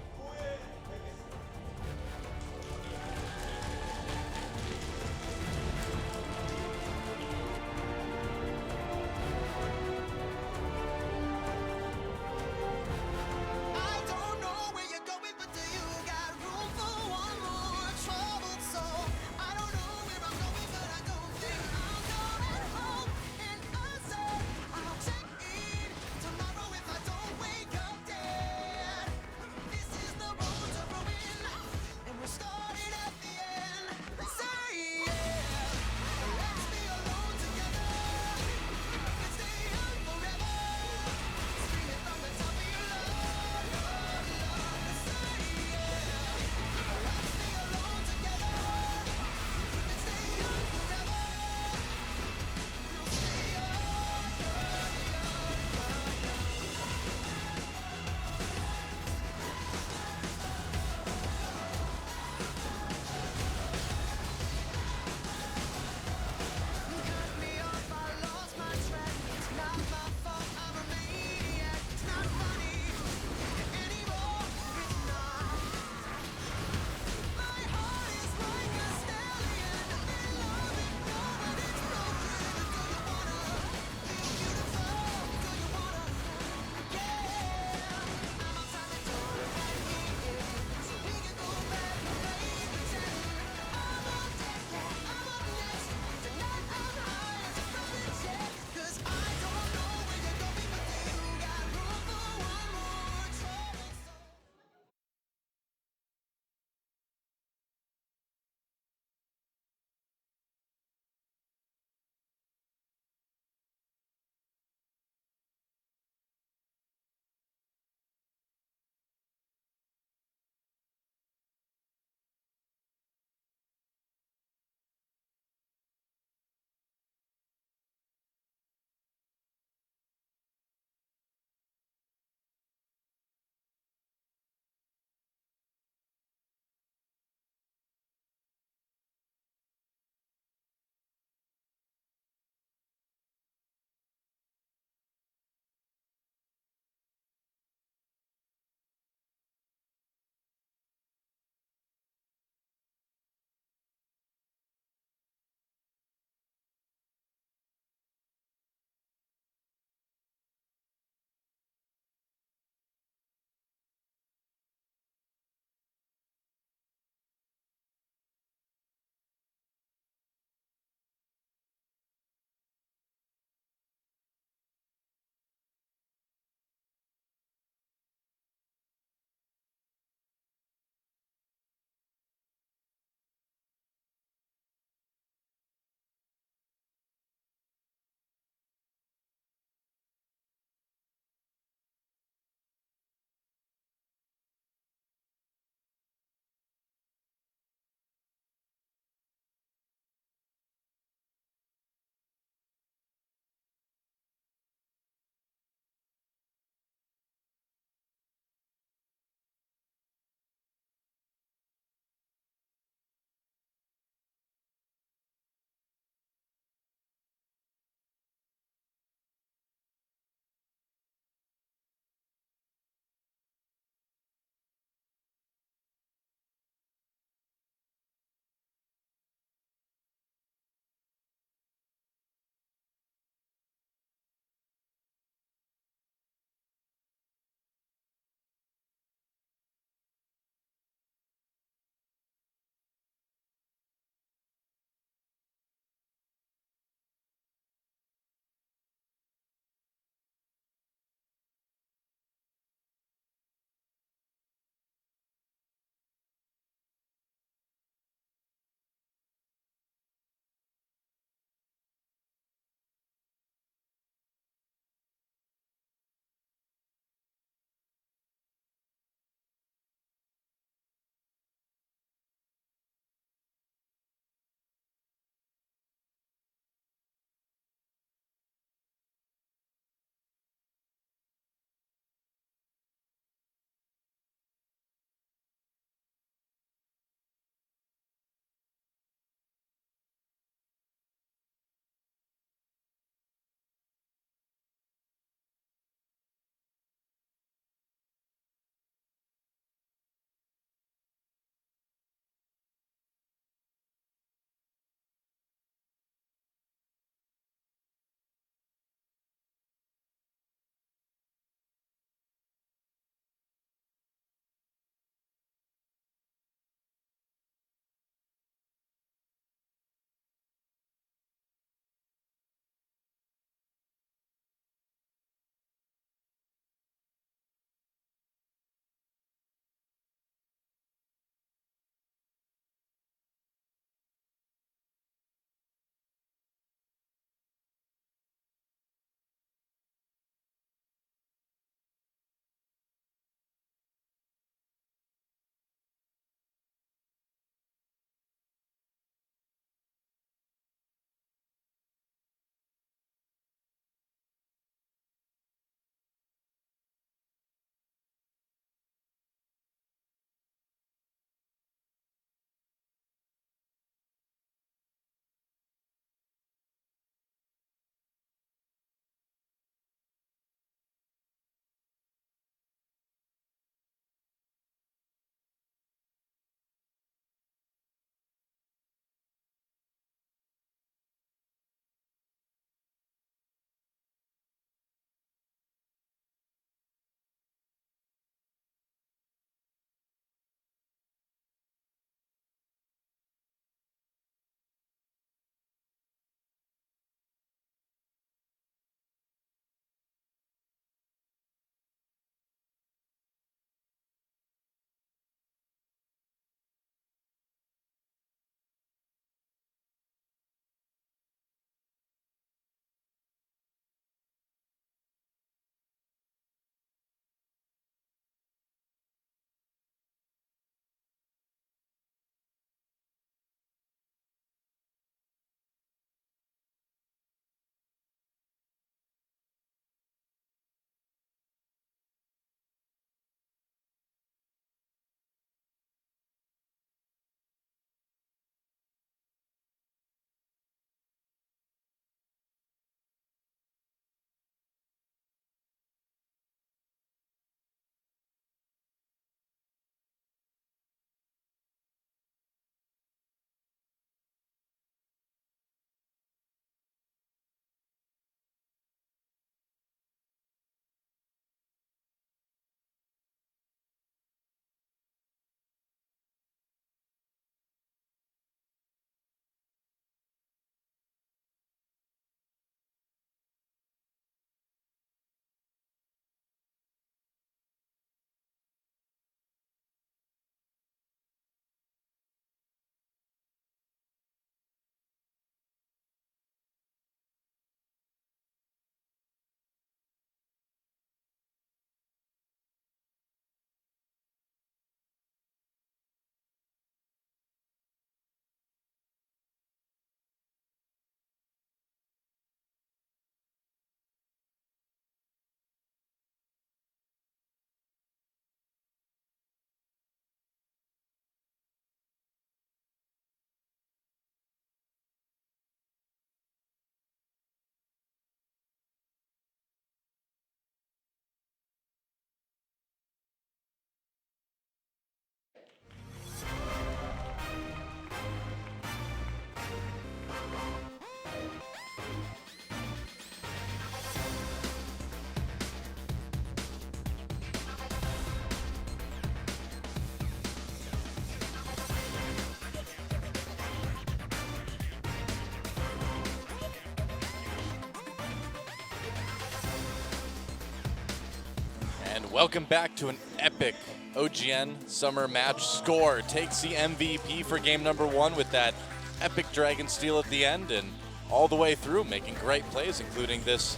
And welcome back to an epic OGN Summer match. Score takes the MVP for game number 1 with that epic Dragon Steal at the end and all the way through, making great plays, including this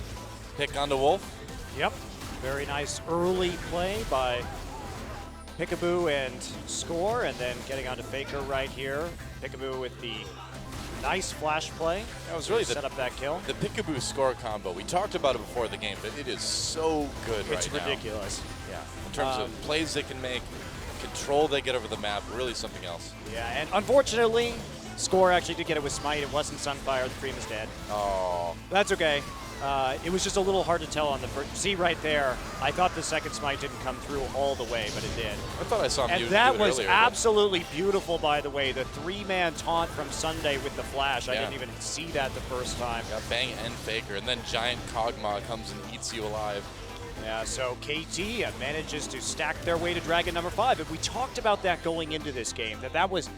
pick onto Wolf. Yep. Very nice early play by Peekaboo and Score, and then getting onto FLICKR right here. Peekaboo with the nice flash play. That was really set up that kill. The Peekaboo Score combo. We talked about it before the game, but it is so good It's right now. ridiculous. Yeah, in terms of plays they can make, control they get over the map, really something else. Yeah, and unfortunately, Score actually did get it with Smite. It wasn't Sunfire. The Cream is dead. Oh. That's okay. It was just a little hard to tell on the first. See right there, I thought the second Smite didn't come through all the way, but it did. I thought I saw him And do that it was earlier, absolutely beautiful, by the way. The 3-man taunt from Sunday with the flash. I Yeah. didn't even see that the first time. Got Bang and FLICKR, and then Giant Kog'Maw comes and eats you alive. Yeah, so KT manages to stack their way to Dragon number 5. And we talked about that going into this game, that was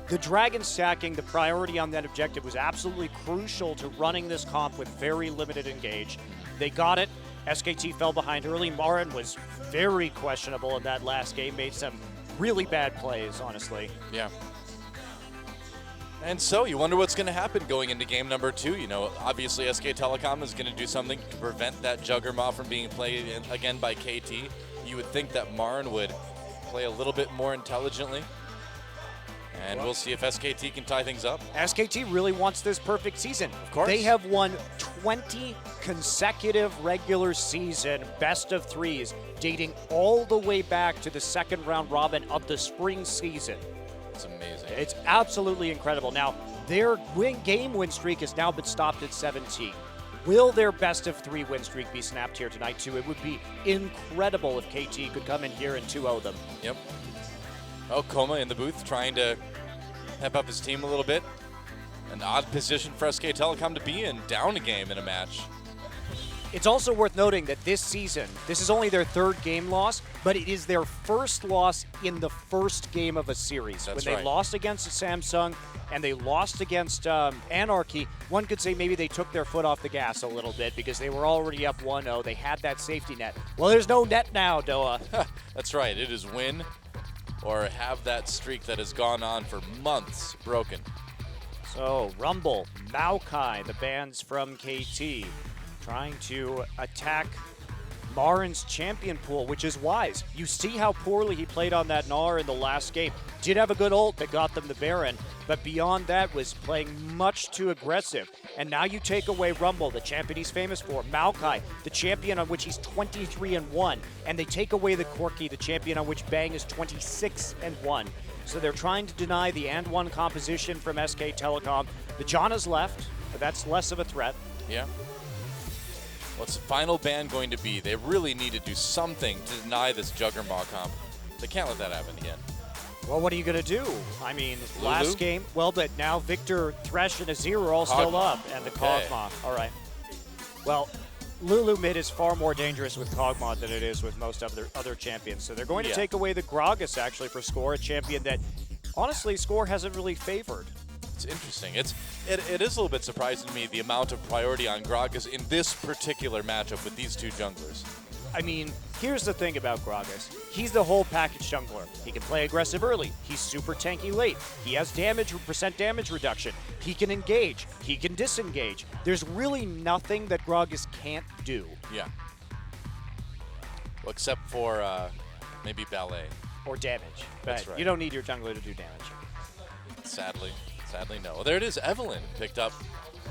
the Dragon stacking, the priority on that objective was absolutely crucial to running this comp with very limited engage. They got it. SKT fell behind early. Marin was very questionable in that last game, made some really bad plays, honestly. Yeah. And so you wonder what's going to happen going into game number 2. You know, obviously SK Telecom is going to do something to prevent that Juggernaut from being played again by KT. You would think that Marin would play a little bit more intelligently. And we'll see if SKT can tie things up. SKT really wants this perfect season. Of course. They have won 20 consecutive regular season best of 3s, dating all the way back to the second round robin of the spring season. It's amazing. It's absolutely incredible. Now, their game win streak has now been stopped at 17. Will their best of 3 win streak be snapped here tonight, too? It would be incredible if KT could come in here and 2-0 them. Yep. Oh, Koma in the booth trying to pep up his team a little bit. An odd position for SK Telecom to be in, down a game in a match. It's also worth noting that this season, this is only their 3rd game loss, but it is their first loss in the first game of a series. That's when they right. lost against Samsung and they lost against Anarchy, one could say maybe they took their foot off the gas a little bit because they were already up 1-0. They had that safety net. Well, there's no net now, Doa. That's right. It is win or have that streak that has gone on for months broken. So, Rumble, Maokai, the bands from KT, trying to attack Marin's champion pool, which is wise. You see how poorly he played on that Gnar in the last game. Did have a good ult that got them the Baron, but beyond that was playing much too aggressive. And now you take away Rumble, the champion he's famous for, Maokai, the champion on which he's 23-1, and they take away the Corki, the champion on which Bang is 26-1. So they're trying to deny the and-1 composition from SK Telecom. The Janna's left, but that's less of a threat. Yeah. What's the final ban going to be? They really need to do something to deny this Juggernaut comp. They can't let that happen again. Well, what are you going to do? I mean, Lulu? last game, well, but now Victor, Thresh, and Azir are all still Kog'Maw. up, and the Okay. Kog'Maw. All right. Well, Lulu mid is far more dangerous with Kog'Maw than it is with most other champions. So they're going to Yeah. take away the Gragas, actually, for Score, a champion that, honestly, Score hasn't really favored. It's interesting. It is a little bit surprising to me the amount of priority on Gragas in this particular matchup with these 2 junglers. I mean, here's the thing about Gragas. He's the whole package jungler. He can play aggressive early. He's super tanky late. He has percent damage reduction. He can engage. He can disengage. There's really nothing that Gragas can't do. Yeah. Well, except for maybe Ballet. Or damage. But That's right. you don't need your jungler to do damage. Sadly no. Well, there it is. Evelyn picked up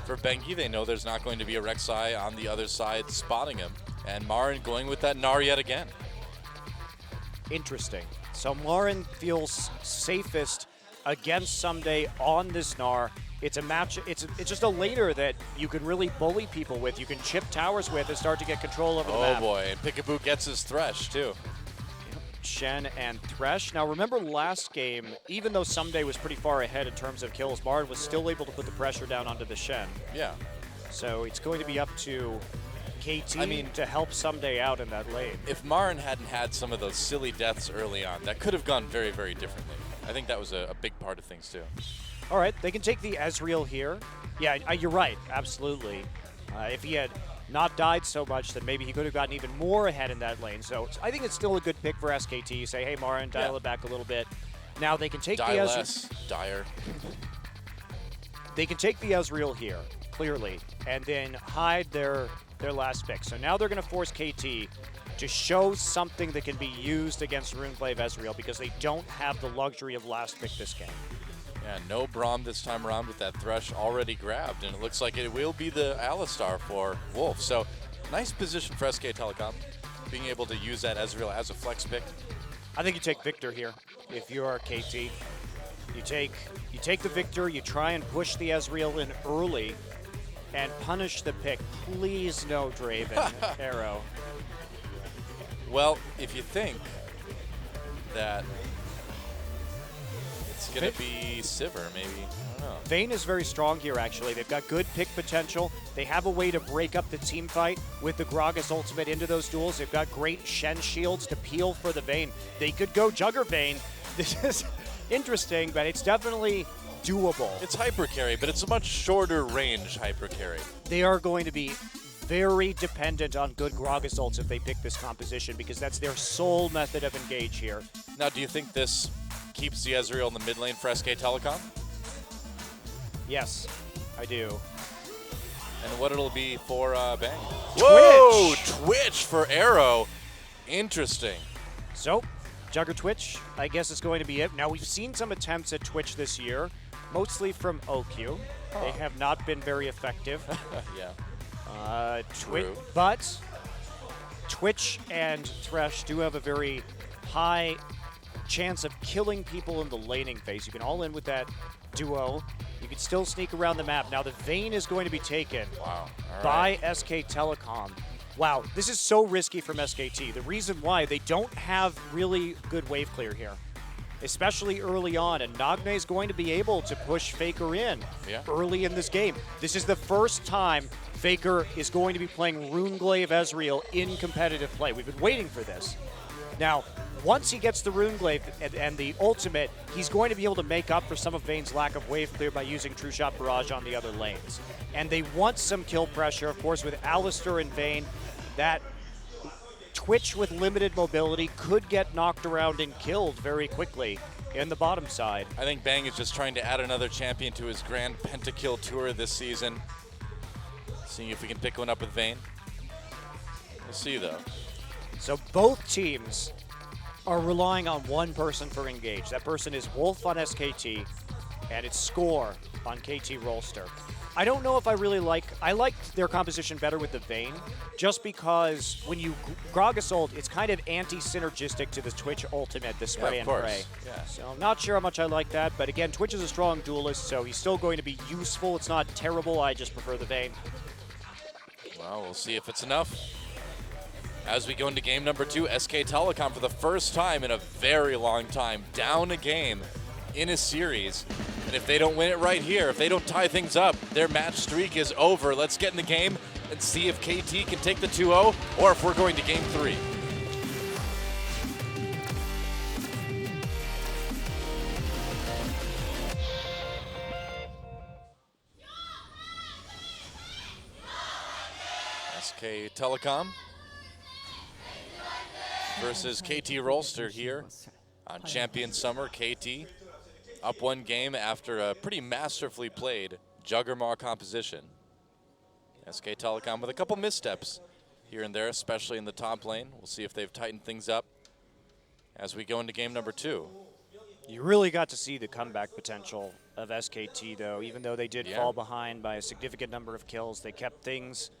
for Benki. They know there's not going to be a Rek'Sai on the other side spotting him. And Marin going with that Gnar yet again. Interesting. So Marin feels safest against Someday on this Gnar. It's a match. It's just a laner that you can really bully people with. You can chip towers with and start to get control over the map. Oh boy, and Peekaboo gets his Thresh too. Shen and Thresh. Now remember last game, even though Someday was pretty far ahead in terms of kills, Marin was still able to put the pressure down onto the Shen. Yeah. So it's going to be up to KT I mean, to help Someday out in that lane. If Marin hadn't had some of those silly deaths early on, that could have gone very, very differently. I think that was a big part of things too. All right, they can take the Ezreal here. Yeah, you're right, absolutely. If he had not died so much, then maybe he could have gotten even more ahead in that lane. So I think it's still a good pick for SKT. You say, hey, Marin, dial it back a little bit. Now they can take Die the less, dire. They can take the Ezreal here, clearly, and then hide their last pick. So now they're going to force KT to show something that can be used against Runeblade Ezreal because they don't have the luxury of last pick this game. Yeah, no Braum this time around with that Thresh already grabbed, and it looks like it will be the Alistar for Wolf. So nice position for SK Telecom, being able to use that Ezreal as a flex pick. I think you take Victor here if you're KT. You take the Victor, you try and push the Ezreal in early and punish the pick. Please no Draven arrow. Well, if you think that it's going to be Sivir, maybe, I don't know. Vayne is very strong here, actually. They've got good pick potential. They have a way to break up the team fight with the Gragas ultimate into those duels. They've got great Shen shields to peel for the Vayne. They could go Jugger Vayne. This is interesting, but it's definitely doable. It's hyper carry, but it's a much shorter range hyper carry. They are going to be very dependent on good Gragas ults if they pick this composition because that's their sole method of engage here. Now, do you think this keeps the Ezreal in the mid lane for SK Telecom? Yes, I do. And what it'll be for Bang? Whoa! Twitch for Arrow. Interesting. So, Jugger Twitch, I guess is going to be it. Now, we've seen some attempts at Twitch this year, mostly from OQ. They have not been very effective. Yeah. True. But Twitch and Thresh do have a very high chance of killing people in the laning phase. You can all in with that duo. You can still sneak around the map. Now the Vayne is going to be taken by SK Telecom. Wow, this is so risky from SKT. The reason why, they don't have really good wave clear here, especially early on, and Nagne is going to be able to push FLICKR in early in this game. This is the first time FLICKR is going to be playing Runeglaive Ezreal in competitive play. We've been waiting for this. Now, once he gets the Runeglaive and the ultimate, he's going to be able to make up for some of Vayne's lack of wave clear by using True Shot Barrage on the other lanes. And they want some kill pressure, of course, with Alistar and Vayne. That Twitch with limited mobility could get knocked around and killed very quickly in the bottom side. I think Bang is just trying to add another champion to his grand pentakill tour this season. Seeing if we can pick one up with Vayne. We'll see, though. So both teams are relying on one person for engage. That person is Wolf on SKT, and it's Score on KT Rolster. I don't know if I really I liked their composition better with the Vayne, just because when you Gragas ult, it's kind of anti-synergistic to the Twitch ultimate, the spray and pray. Yeah. So I'm not sure how much I like that, but again, Twitch is a strong duelist, so he's still going to be useful. It's not terrible, I just prefer the Vayne. Well, we'll see if it's enough. As we go into game number 2, SK Telecom for the first time in a very long time, down a game in a series. And if they don't win it right here, if they don't tie things up, their match streak is over. Let's get in the game and see if KT can take the 2-0 or if we're going to game 3. SK Telecom versus KT Rolster here on Champion Summer. KT up one game after a pretty masterfully played Juggermaw composition. SK Telecom with a couple missteps here and there, especially in the top lane. We'll see if they've tightened things up as we go into game number 2. You really got to see the comeback potential of SKT, though. Even though they did fall behind by a significant number of kills, they kept things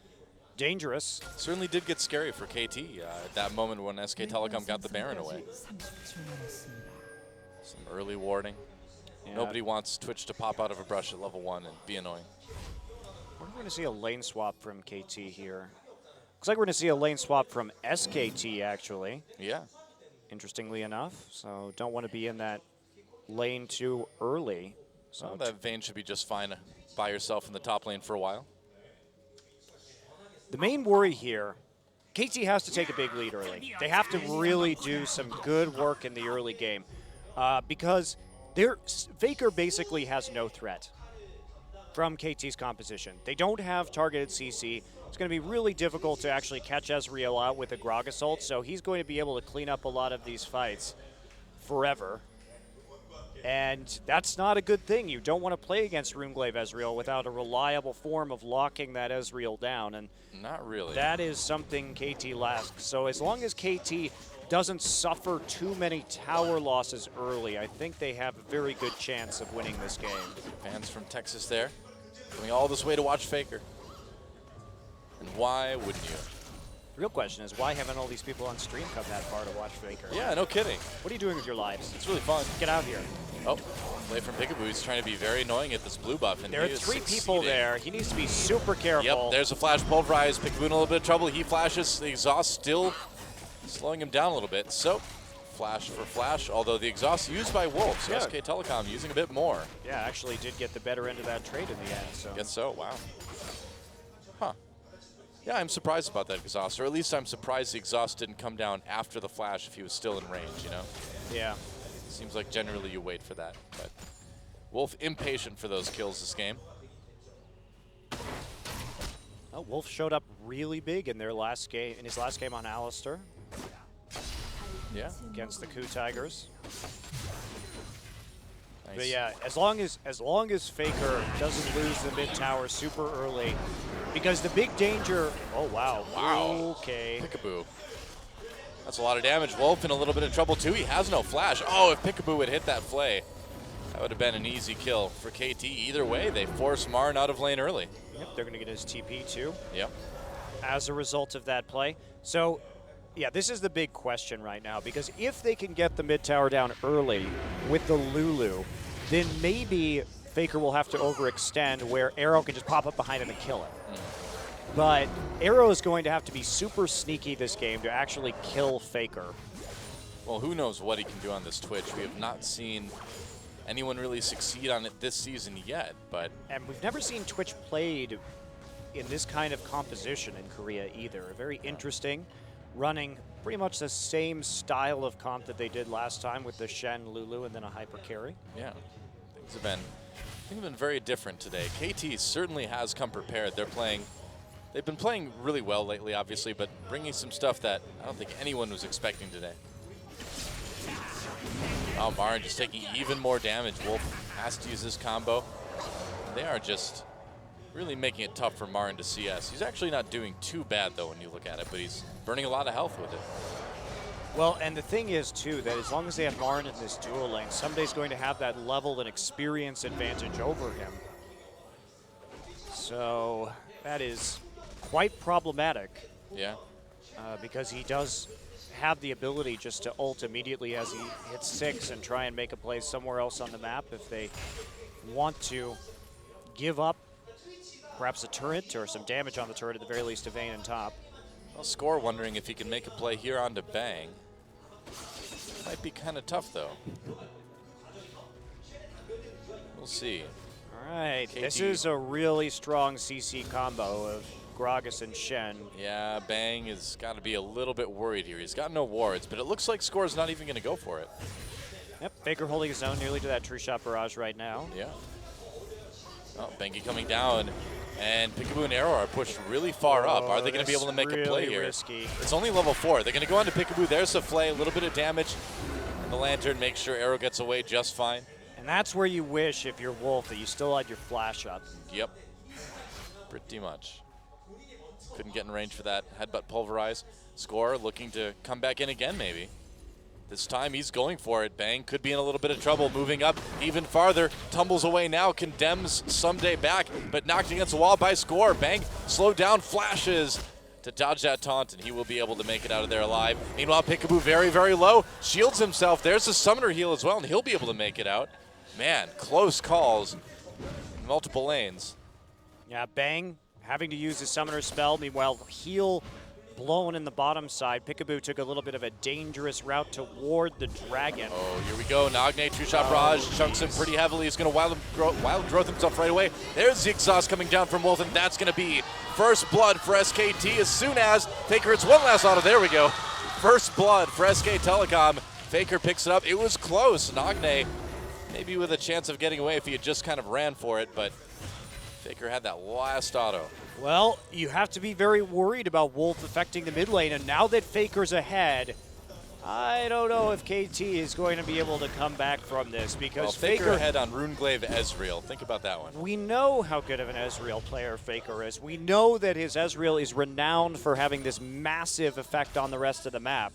dangerous. Certainly did get scary for KT at that moment when SK Telecom got the Baron away. Some early warding. Yeah. Nobody wants Twitch to pop out of a brush at level 1 and be annoying. We're going to see a lane swap from KT here. Looks like we're going to see a lane swap from SKT, actually. Yeah. Interestingly enough. So don't want to be in that lane too early. So well, that Vayne should be just fine by yourself in the top lane for a while. The main worry here, KT has to take a big lead early. They have to really do some good work in the early game because FLICKR basically has no threat from KT's composition. They don't have targeted CC. it's going to be really difficult to actually catch Ezreal out with a Gragas ult, so he's going to be able to clean up a lot of these fights forever. And that's not a good thing. You don't want to play against Runeglaive Ezreal without a reliable form of locking that Ezreal down. And not really. That is something KT lacks. So as long as KT doesn't suffer too many tower losses early, I think they have a very good chance of winning this game. Fans from Texas there, coming all this way to watch FLICKR. And why wouldn't you? The real question is, why haven't all these people on stream come that far to watch FLICKR? Yeah, no kidding. What are you doing with your lives? It's really fun. Get out here. Oh, play from Peekaboo. He's trying to be very annoying at this blue buff. And There are he is 3 people succeeding. there. He needs to be super careful. Yep, there's a flash pulverized. Peekaboo in a little bit of trouble. He flashes. The exhaust still slowing him down a little bit. So, flash for flash, although the exhaust used by Wolf. So Yeah. SK Telecom using a bit more. Yeah, actually did get the better end of that trade in the end. So. Guess so, wow. Huh. Yeah, I'm surprised about that exhaust, or at least I'm surprised the exhaust didn't come down after the flash if he was still in range, you know? Yeah. Seems like generally you wait for that, but Wolf impatient for those kills this game. Oh, Wolf showed up really big in their last game, in his last game on Alistair Yeah. against the Coup Tigers. Nice. But yeah, as long as FLICKR doesn't lose the mid tower super early, because the big danger. Oh wow! Wow. Okay. Peekaboo. That's a lot of damage. Wolf in a little bit of trouble too. He has no flash. Oh, if Peekaboo had hit that flay, that would have been an easy kill for KT. Either way, they force Marn out of lane early. Yep, they're going to get his TP too. Yep. As a result of that play. So, yeah, this is the big question right now, because if they can get the mid tower down early with the Lulu, then maybe FLICKR will have to overextend where Arrow can just pop up behind him and kill him. But Arrow is going to have to be super sneaky this game to actually kill FLICKR. Well, who knows what he can do on this Twitch. We have not seen anyone really succeed on it this season yet, but... And we've never seen Twitch played in this kind of composition in Korea either. Very interesting, running pretty much the same style of comp that they did last time with the Shen, Lulu, and then a hyper carry. Yeah, things have been very different today. KT certainly has come prepared. They've been playing really well lately, obviously, but bringing some stuff that I don't think anyone was expecting today. Oh, Marn just taking even more damage. Wolf has to use this combo. They are just really making it tough for Marn to CS. He's actually not doing too bad, though, when you look at it, but he's burning a lot of health with it. Well, and the thing is, too, that as long as they have Marn in this dual lane, somebody's going to have that level and experience advantage over him. So that is quite problematic. Yeah. Because he does have the ability just to ult immediately as he hits 6 and try and make a play somewhere else on the map if they want to give up perhaps a turret or some damage on the turret, at the very least to Vayne and top. Well, Score wondering if he can make a play here onto Bang. Might be kind of tough, though. We'll see. All right, KT. this is a really strong CC combo of Gragas and Shen. Yeah, Bang has got to be a little bit worried here. He's got no wards, but it looks like Score's not even going to go for it. Yep, FLICKR holding his own nearly to that True Shot barrage right now. Yeah. Oh, Bengi coming down, and Peekaboo and Arrow are pushed really far up. Are they going to be able to make a play here? Risky. It's only level 4. They're going to go on to Peekaboo. There's the flay, a little bit of damage. And the Lantern makes sure Arrow gets away just fine. And that's where you wish, if you're Wolf, that you still had your flash up. Yep. Pretty much. Couldn't get in range for that headbutt pulverize. Score looking to come back in again, maybe. This time he's going for it. Bang could be in a little bit of trouble, moving up even farther. Tumbles away now, condemns someday back, but knocked against the wall by Score. Bang slowed down, flashes to dodge that taunt, and he will be able to make it out of there alive. Meanwhile, Peekaboo very, very low, shields himself. There's a summoner heal as well, and he'll be able to make it out. Man, close calls in multiple lanes. Yeah, Bang having to use his summoner spell. Meanwhile, heal blown in the bottom side. Peekaboo took a little bit of a dangerous route toward the dragon. Oh, here we go. Nagne, two-shot barrage, chunks him pretty heavily. He's going to wild growth himself right away. There's the exhaust coming down from Wolf, and that's going to be first blood for SKT as soon as FLICKR hits one last auto. There we go. First blood for SK Telecom. FLICKR picks it up. It was close. Nagne maybe with a chance of getting away if he had just kind of ran for it, but FLICKR had that last auto. Well, you have to be very worried about Wolf affecting the mid lane, and now that FLICKR's ahead, I don't know if KT is going to be able to come back from this because FLICKR ahead on Runeglaive Ezreal. Think about that one. we know how good of an Ezreal player FLICKR is. We know that his Ezreal is renowned for having this massive effect on the rest of the map.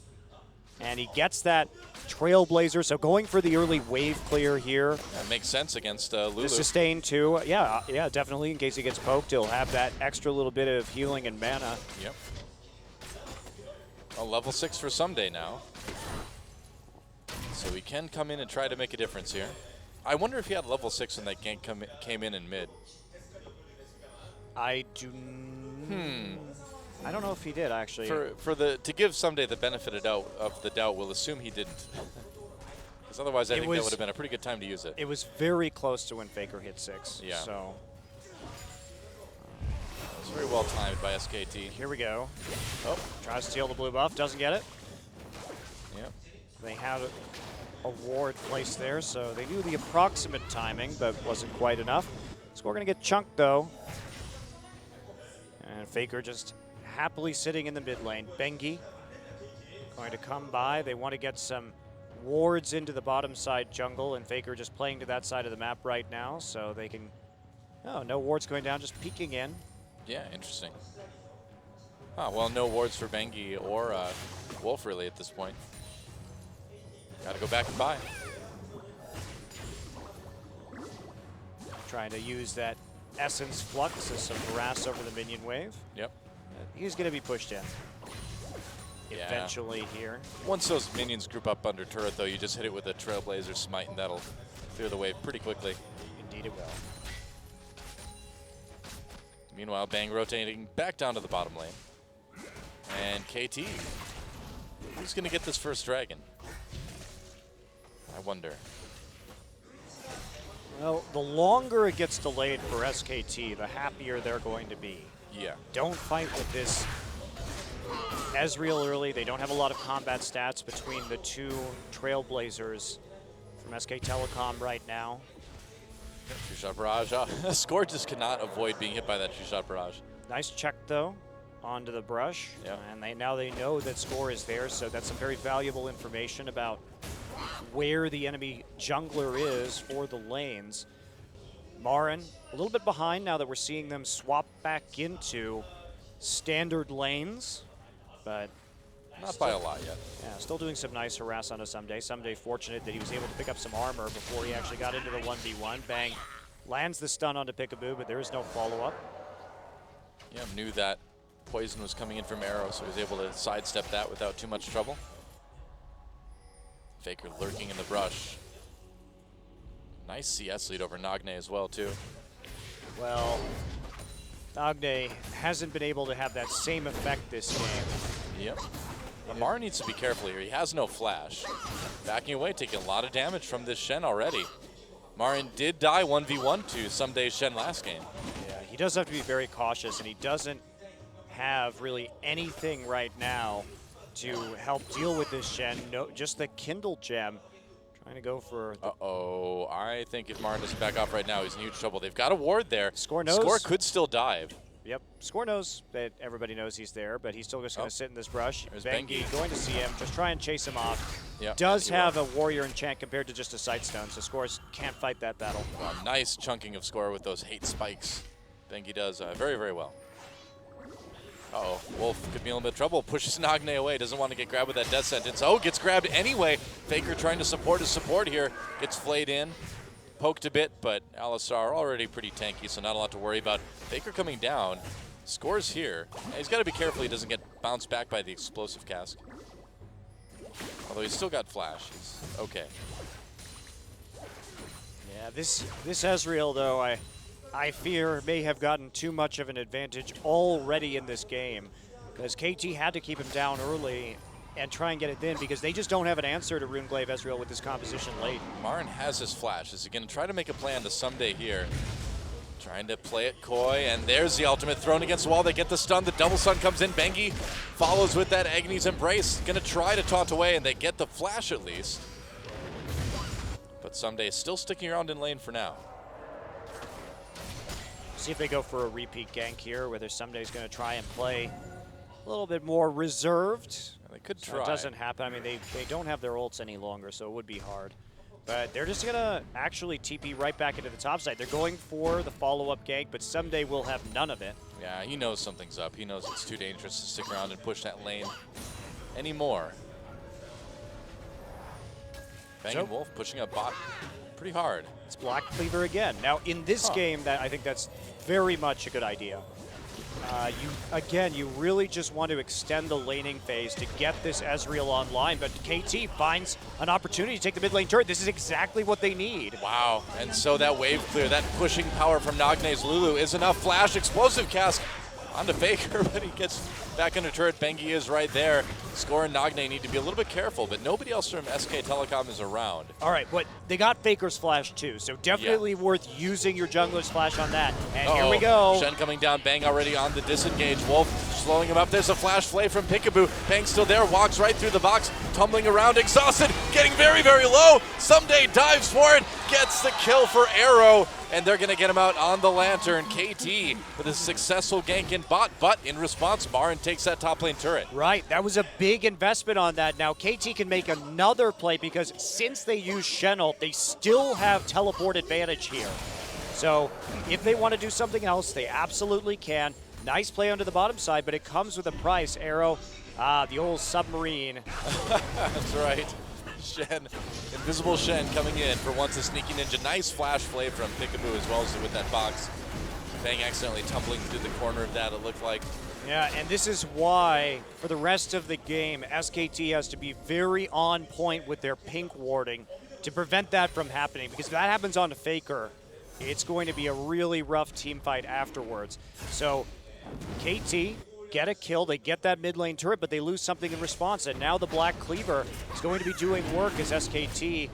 And he gets that Trailblazer, so going for the early wave clear here. That makes sense against Lulu. The sustain too. Yeah, definitely. In case he gets poked, he'll have that extra little bit of healing and mana. Yep. Well, level 6 for Someday now. So he can come in and try to make a difference here. I wonder if he had level 6 when that gank came in mid. I do. I don't know if he did actually. To give Someday the benefit of the doubt, we'll assume he didn't. Because otherwise, I think that would have been a pretty good time to use it. It was very close to when FLICKR hit 6. Yeah. So it's very well timed by SKT. here we go. Oh, Tries to steal the blue buff, doesn't get it. yep. They had a ward placed there, so they knew the approximate timing, but wasn't quite enough. Score gonna get chunked though. And FLICKR just happily sitting in the mid lane. Bengi going to come by. They want to get some wards into the bottom side jungle, and FLICKR just playing to that side of the map right now, so they can. Oh, no wards going down, just peeking in. Yeah, interesting. Oh, well, no wards for Bengi or Wolf really at this point. Got to go back and buy. Trying to use that Essence Flux as some harass over the minion wave. Yep. He's going to be pushed in eventually here. Once those minions group up under turret, though, you just hit it with a Trailblazer Smite, and that'll clear the wave pretty quickly. Indeed it will. Meanwhile, Bang rotating back down to the bottom lane. And KT, who's going to get this first dragon? I wonder. Well, the longer it gets delayed for SKT, the happier they're going to be. Yeah. Don't fight with this Ezreal early. They don't have a lot of combat stats between the two Trailblazers from SK Telecom right now. Two-shot barrage. Score just cannot avoid being hit by that two-shot barrage. Nice check, though, onto the brush. Yep. And now they know that Score is there, so that's some very valuable information about where the enemy jungler is for the lanes. Marin, a little bit behind now that we're seeing them swap back into standard lanes, but Not by a lot yet. yeah, still doing some nice harass onto Someday. Someday fortunate that he was able to pick up some armor before he actually got into the 1v1. Bang lands the stun onto Peekaboo, but there is no follow-up. Yeah, knew that poison was coming in from Arrow, so he was able to sidestep that without too much trouble. FLICKR lurking in the brush. Nice CS lead over Nagne as well, too. Well, Nagne hasn't been able to have that same effect this game. Yep. Amar needs to be careful here. He has no flash. Backing away, taking a lot of damage from this Shen already. Marin did die 1v1 to Someday Shen last game. Yeah, he does have to be very cautious, and he doesn't have really anything right now to help deal with this Shen. No, just the Kindle gem. Trying to go for the Uh-oh. I think if Marin doesn't back off right now, he's in huge trouble. They've got a ward there. Score knows. Score could still dive. Yep, Score knows that everybody knows he's there, but he's still just going to sit in this brush. There's Bengi Bengi. going to see him, just try and chase him off. Yep, Does he will. have a warrior enchant compared to just a sightstone, so Scores can't fight that battle. Nice chunking of Score with those hate spikes. Bengi does very, very well. Uh-oh, Wolf could be in a little bit of trouble. Pushes Nagne away, doesn't want to get grabbed with that death sentence. Oh, gets grabbed anyway. FLICKR trying to support his support here. Gets flayed in, poked a bit, but Alistar already pretty tanky, so not a lot to worry about. FLICKR coming down, Scores here. He's got to be careful he doesn't get bounced back by the explosive cask. Although he's still got flash, he's okay. Yeah, this Ezreal, though, I fear may have gotten too much of an advantage already in this game, because KT had to keep him down early and try and get it in, because they just don't have an answer to Runeglaive Ezreal with this composition late. Marin has his flash. Is he going to try to make a plan to Someday here? Trying to play it coy, and there's the ultimate thrown against the wall. They get the stun. The double stun comes in. Bengi follows with that Agony's Embrace. Going to try to taunt away, and they get the flash at least. But Someday is still sticking around in lane for now. See if they go for a repeat gank here, whether Sumday's going to try and play a little bit more reserved. They could So try. it doesn't happen. I mean, they don't have their ults any longer, so it would be hard. But they're just going to actually TP right back into the top side. They're going for the follow-up gank, but Someday will have none of it. Yeah, he knows something's up. He knows it's too dangerous to stick around and push that lane anymore. Bang & Wolf pushing up bot pretty hard. It's Black Cleaver again. Now, in this game, I think that's very much a good idea. You really just want to extend the laning phase to get this Ezreal online, but KT finds an opportunity to take the mid lane turret. This is exactly what they need. Wow, and so that wave clear, that pushing power from Nagne's Lulu is enough. Flash, explosive cast onto FLICKR, but he gets back into turret. Bengi is right there. Score and Nagne need to be a little bit careful, but nobody else from SK Telecom is around. All right, but they got FLICKR's flash too, so definitely worth using your jungler's flash on that. And here we go. Shen coming down, Bang already on the disengage. Wolf slowing him up. There's a flash flay from Peekaboo. Bang still there, walks right through the box, tumbling around, exhausted, getting very, very low. Someday dives for it, gets the kill for Arrow, and they're gonna get him out on the lantern. KT with a successful gank in bot, but in response, Marin takes that top lane turret. Right, that was a big investment on that. Now KT can make another play because since they use Shen ult, they still have teleport advantage here. So if they want to do something else, they absolutely can. Nice play onto the bottom side, but it comes with a price. Arrow, the old submarine. That's right. Shen, invisible Shen coming in for once a sneaky ninja. Nice flash play from Peekaboo as well as with that box. Bang accidentally tumbling through the corner of that, it looked like. Yeah, and this is why, for the rest of the game, SKT has to be very on point with their pink warding to prevent that from happening, because if that happens on FLICKR, it's going to be a really rough team fight afterwards. So, KT get a kill, they get that mid lane turret, but they lose something in response, and now the Black Cleaver is going to be doing work as SKT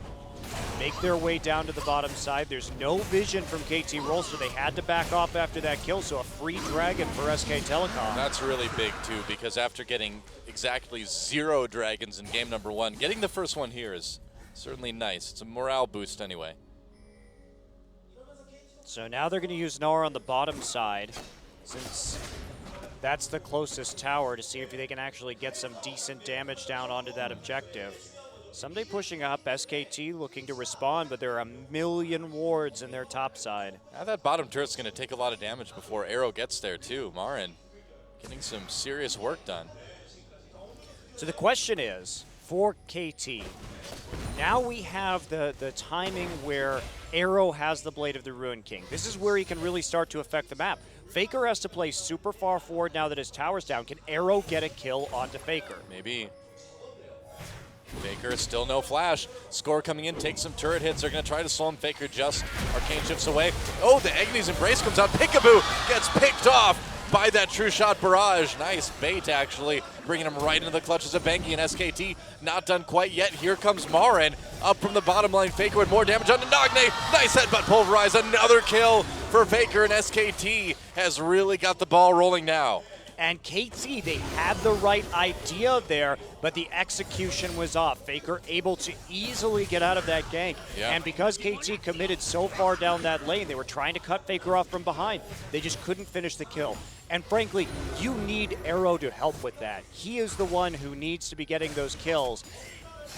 make their way down to the bottom side. There's no vision from KT Rolster. They had to back off after that kill, so a free dragon for SK Telecom. That's really big too, because after getting exactly 0 dragons in game number 1, getting the first one here is certainly nice. It's a morale boost anyway. So now they're going to use Nara on the bottom side, since that's the closest tower, to see if they can actually get some decent damage down onto that objective. Someday pushing up, SKT looking to respond, but there are a million wards in their top side. Now that bottom turret's going to take a lot of damage before Arrow gets there too. Marin getting some serious work done. So the question is, for KT, now we have the timing where Arrow has the Blade of the Ruin King. This is where he can really start to affect the map. FLICKR has to play super far forward now that his tower's down. Can Arrow get a kill onto FLICKR? Maybe. FLICKR still no flash. Score coming in, takes some turret hits. They're going to try to slow him. FLICKR just arcane shifts away. Oh, the Agnes Embrace comes out. Peekaboo gets picked off by that true shot barrage. Nice bait, actually, bringing him right into the clutches of Bengi and SKT. Not done quite yet. Here comes Marin up from the bottom lane. FLICKR with more damage onto Nagne. Nice headbutt pulverize. Another kill for FLICKR, and SKT has really got the ball rolling now. And KT, they had the right idea there, but the execution was off. FLICKR able to easily get out of that gank. Yeah. And because KT committed so far down that lane, they were trying to cut FLICKR off from behind. They just couldn't finish the kill. And frankly, you need Arrow to help with that. He is the one who needs to be getting those kills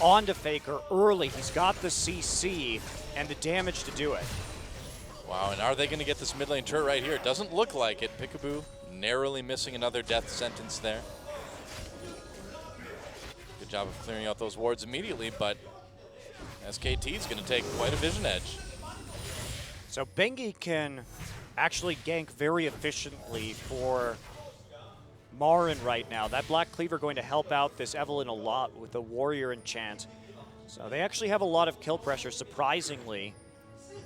onto FLICKR early. He's got the CC and the damage to do it. Wow, and are they going to get this mid lane turret right here? It doesn't look like it. Peekaboo narrowly missing another death sentence there. Good job of clearing out those wards immediately, but SKT is going to take quite a vision edge. So Bengi can actually gank very efficiently for Marin right now. That Black Cleaver going to help out this Evelynn a lot with the Warrior enchant. So they actually have a lot of kill pressure, surprisingly.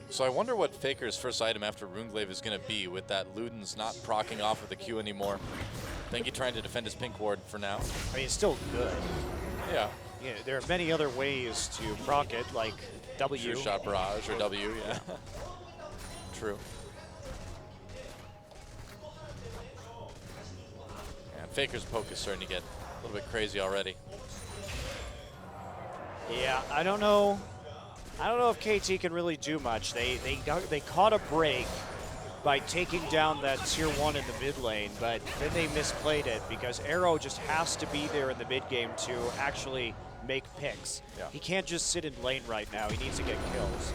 So I wonder what FLICKR's first item after Runeglaive is going to be, with that Luden's not proccing off of the Q anymore. Bengi trying to defend his pink ward for now. I mean, it's still good. Yeah. Yeah, there are many other ways to proc it, like W. True shot barrage or W, yeah. True. And FLICKR's poke is starting to get a little bit crazy already. Yeah, I don't know if KT can really do much. They caught a break by taking down that tier 1 in the mid lane, but then they misplayed it because Arrow just has to be there in the mid game to actually make picks. Yeah. He can't just sit in lane right now. He needs to get kills.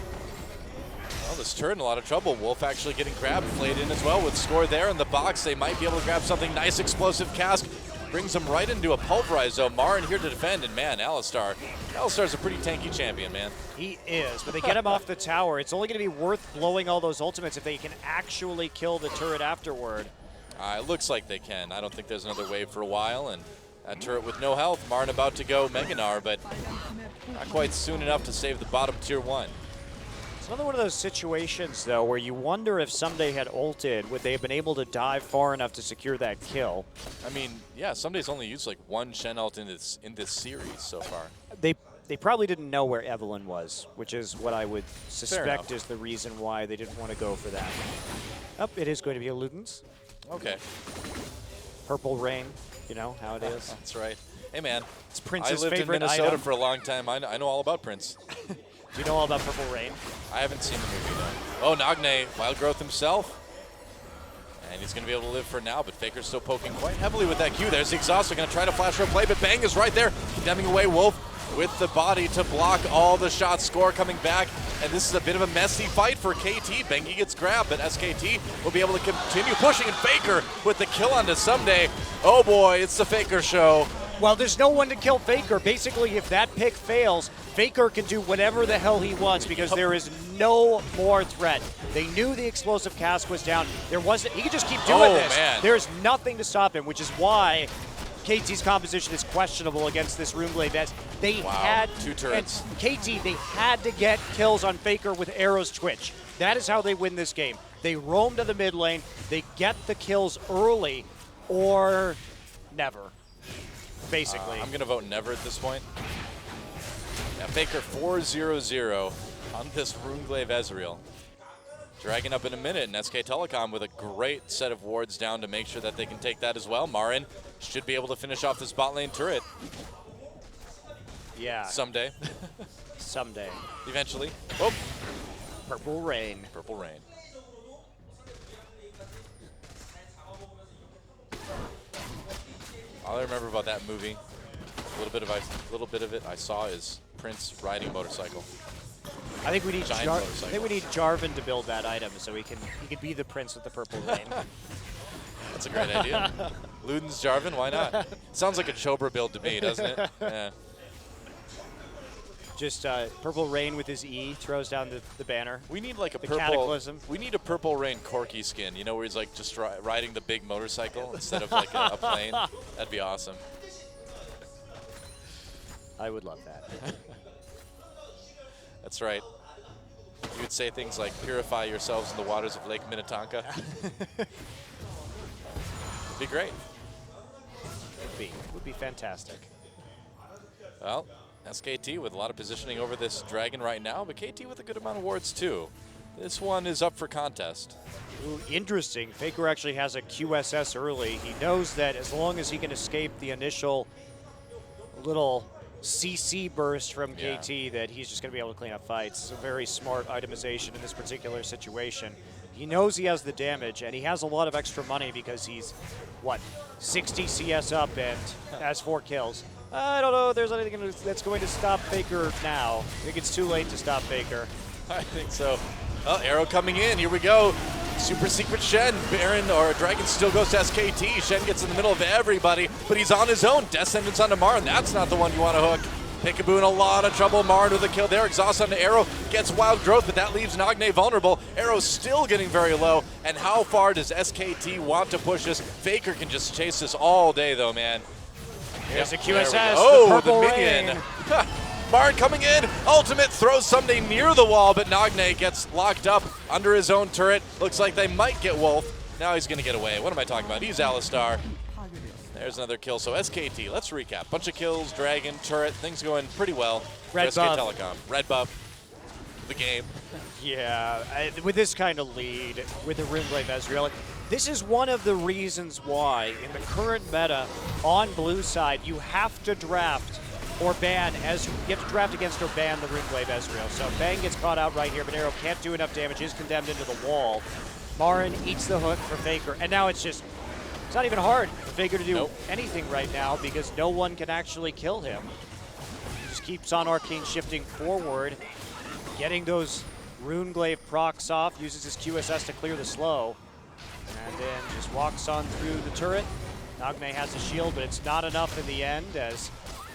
Well, this turret in a lot of trouble. Wolf actually getting grabbed, played in as well with score there in the box. They might be able to grab something nice. Explosive cask brings them right into a pulverize zone. Marin here to defend, and man, Alistar's a pretty tanky champion, man. He is, but they get him off the tower. It's only going to be worth blowing all those ultimates if they can actually kill the turret afterward. It looks like they can. I don't think there's another wave for a while, and that turret with no health. Marin about to go Meganar, but not quite soon enough to save the bottom tier 1. It's another one of those situations, though, where you wonder if Someday had ulted, would they have been able to dive far enough to secure that kill? I mean, yeah, Someday's only used like one Shen ult in this series so far. They probably didn't know where Evelyn was, which is what I would enough. suspect is the reason why they didn't want to go for that. It is going to be a Ludens. Okay. Purple Rain, you know how it is. That's right. Hey, man. It's Prince's I lived in favorite Minnesota item. for a long time. I know all about Prince. Do you know all about Purple Rain? I haven't seen the movie, though. Oh, Nagne, Wild Growth himself. And he's going to be able to live for now, but Faker's still poking quite heavily with that Q. There's the exhaust. They're going to try to flash row play, but Bang is right there, condemning away Wolf with the body to block all the shots. Score coming back, and this is a bit of a messy fight for KT. Bengi gets grabbed, but SKT will be able to continue pushing, and Faker with the kill onto Someday. Oh boy, it's the Faker show. Well, there's no one to kill Faker. Basically, if that pick fails, Faker can do whatever the hell he wants because there is no more threat. They knew the explosive cask was down. He could just keep doing this. Man. There's nothing to stop him, which is why KT's composition is questionable against this Runeblade. They had 2 turrets. And KT, they had to get kills on Faker with Arrow's Twitch. That is how they win this game. They roam to the mid lane. They get the kills early or never. Basically. I'm going to vote never at this point. Yeah, Faker 4-0-0 on this Runeglaive Ezreal. Dragging up in a minute, and SK Telecom with a great set of wards down to make sure that they can take that as well. Marin should be able to finish off this bot lane turret. Yeah. Someday. Someday. Eventually. Oh, Purple Rain. Purple Rain. All I remember about that movie, a little bit of it I saw is Prince riding a motorcycle. I think we need Giant motorcycle. Jarvan to build that item so he could be the prince with the purple rain. That's a great idea. Ludens Jarvan, why not? Sounds like a Chobra build to me, doesn't it? Yeah. Just purple rain with his E throws down the banner. We need like a The purple. Cataclysm. We need a Purple Rain Corky skin. You know, where he's like just riding the big motorcycle instead of like a plane. That'd be awesome. I would love that. That's right. You would say things like "Purify yourselves in the waters of Lake Minnetonka." It'd be great. Would be fantastic. Well, SKT with a lot of positioning over this dragon right now, but KT with a good amount of wards too. This one is up for contest. Ooh, interesting. Faker actually has a QSS early. He knows that as long as he can escape the initial little CC burst from KT, that he's just going to be able to clean up fights. It's a very smart itemization in this particular situation. He knows he has the damage, and he has a lot of extra money because he's, 60 CS up and has 4 kills. I don't know if there's anything that's going to stop Faker now. I think it's too late to stop Faker. I think so. Oh, arrow coming in. Here we go. Super secret Shen. Baron or Dragon still goes to SKT. Shen gets in the middle of everybody, but he's on his own. Death Sentence onto Marin. That's not the one you want to hook. Peekaboo in a lot of trouble. Marin with a kill there. Exhaust onto Arrow. Gets Wild Growth, but that leaves Nagne vulnerable. Arrow's still getting very low. And how far does SKT want to push this? Faker can just chase this all day, though, man. Here's a There we QSS. go. Oh, the purple the minion. rain. Marin coming in. Ultimate throws Someday near the wall, but Nagne gets locked up under his own turret. Looks like they might get Wolf. Now he's going to get away. What am I talking about? He's Alistar. There's another kill. So SKT, let's recap. Bunch of kills, Dragon, turret, things going pretty well. Red SK buff. Telecom. Red buff. The game. Yeah, with this kind of lead, with the Runeblade Ezreal, this is one of the reasons why, in the current meta, on blue side, you have to draft or ban you have to draft against or ban the Runeblade Ezreal. So Bang gets caught out right here, but Arrow can't do enough damage, is condemned into the wall. Marin eats the hook for FLICKR, and now it's not even hard for FLICKR to do anything right now because no one can actually kill him. He just keeps on Arcane shifting forward, getting those Runeglaive procs off, uses his QSS to clear the slow, and then just walks on through the turret. Nagne has a shield, but it's not enough in the end as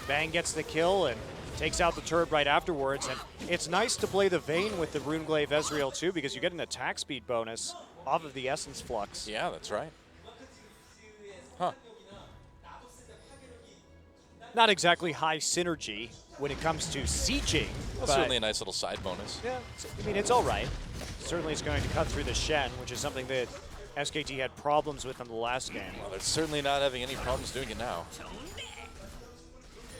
Bang gets the kill and takes out the turret right afterwards. And it's nice to play the Vayne with the Runeglaive Ezreal too because you get an attack speed bonus off of the Essence Flux. Yeah, that's right. Huh. Not exactly high synergy when it comes to sieging. That's certainly a nice little side bonus. Yeah, I mean, it's all right. Certainly it's going to cut through the Shen, which is something that SKT had problems with in the last game. Well, they're certainly not having any problems doing it now.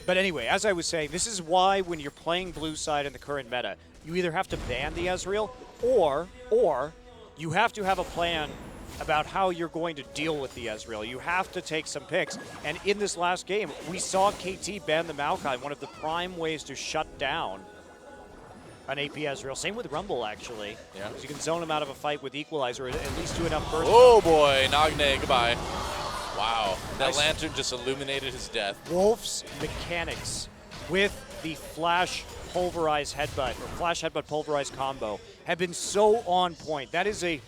But anyway, as I was saying, this is why when you're playing blue side in the current meta, you either have to ban the Ezreal or you have to have a plan about how you're going to deal with the Ezreal. You have to take some picks. And in this last game, we saw KT ban the Maokai, one of the prime ways to shut down an AP Ezreal. Same with Rumble, actually. Yeah. You can zone him out of a fight with Equalizer, at least do enough burst. Oh boy, Nagne, goodbye. Wow, that lantern just illuminated his death. Wolf's mechanics with the Flash Pulverize Headbutt, or Flash Headbutt Pulverize combo have been so on point. That is a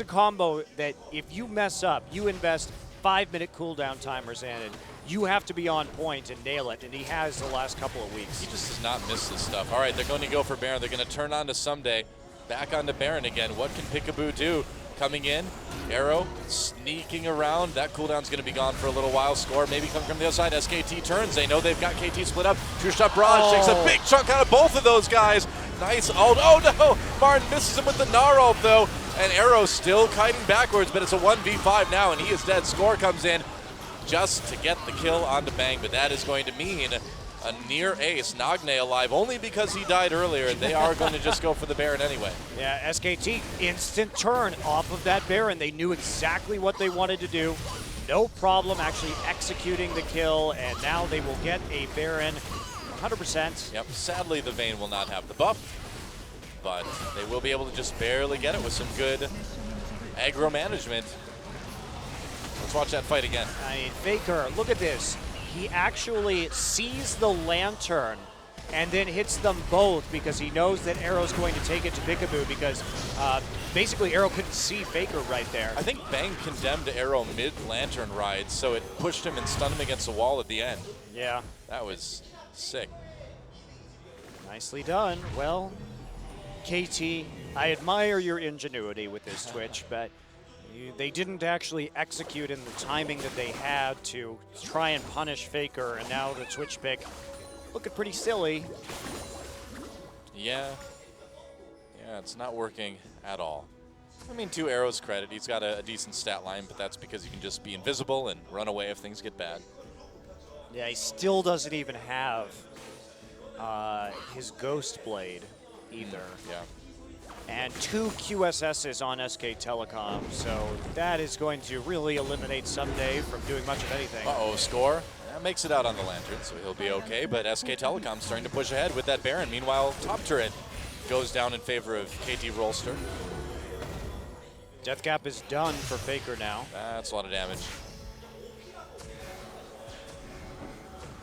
combo that if you mess up, you invest 5-minute cooldown timers in, and you have to be on point and nail it, and he has the last couple of weeks. He just does not miss this stuff. All right, they're going to go for Baron. They're going to turn on to Someday. Back onto Baron again. What can Peekaboo do? Coming in, Arrow sneaking around. That cooldown's going to be gone for a little while. Score maybe coming from the other side. SKT turns. They know they've got KT split up. Two-shot barrage takes a big chunk out of both of those guys. Nice ult. Oh no! Martin misses him with the Gnar ult though. And Arrow still kiting backwards, but it's a 1v5 now, and he is dead. Score comes in just to get the kill onto Bang, but that is going to mean a near ace. Nagne alive only because he died earlier. They are going to just go for the Baron anyway. Yeah, SKT, instant turn off of that Baron. They knew exactly what they wanted to do. No problem actually executing the kill, and now they will get a Baron 100%. Yep, sadly the Vayne will not have the buff, but they will be able to just barely get it with some good aggro management. Let's watch that fight again. I mean, FLICKR, look at this. He actually sees the lantern and then hits them both because he knows that Arrow's going to take it to Peekaboo because basically Arrow couldn't see FLICKR right there. I think Bang condemned Arrow mid-lantern ride, so it pushed him and stunned him against the wall at the end. Yeah. That was sick. Nicely done. Well, KT, I admire your ingenuity with this Twitch, but they didn't actually execute in the timing that they had to try and punish FLICKR, and now the Twitch pick looking pretty silly. Yeah, it's not working at all. I mean, to Arrow's credit, he's got a decent stat line, but that's because he can just be invisible and run away if things get bad. Yeah, he still doesn't even have his Ghost Blade either. Yeah. And 2 QSSs on SK Telecom, so that is going to really eliminate Someday from doing much of anything. Uh-oh, Score. That makes it out on the lantern, so he'll be okay, but SK Telecom's starting to push ahead with that Baron. Meanwhile, top turret goes down in favor of KT Rolster. Death Gap is done for FLICKR now. That's a lot of damage.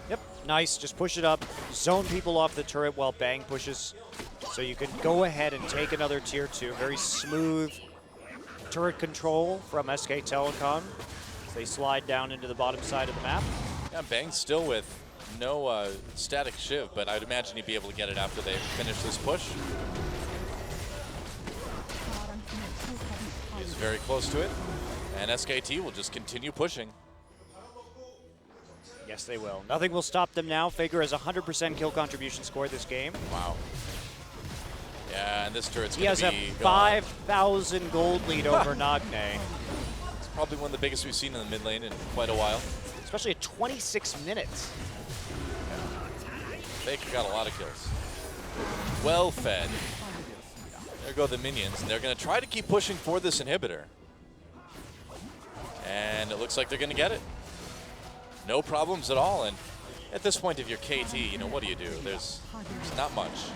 Yep, nice, just push it up, zone people off the turret while Bang pushes. So you can go ahead and take another tier 2. Very smooth turret control from SK Telecom as they slide down into the bottom side of the map. Yeah, Bang's still with no static shiv, but I'd imagine he'd be able to get it after they finish this push. He's very close to it, and SKT will just continue pushing. Yes, they will. Nothing will stop them now. FLICKR has 100% kill contribution score this game. Wow. Yeah, and this turret's He going to has be a 5,000 gold lead over Nagne. It's probably one of the biggest we've seen in the mid lane in quite a while. Especially at 26 minutes. FLICKR got a lot of kills. Well fed. There go the minions, and they're going to try to keep pushing for this inhibitor. And it looks like they're going to get it. No problems at all, and at this point, if you're KT, you know, what do? There's not much.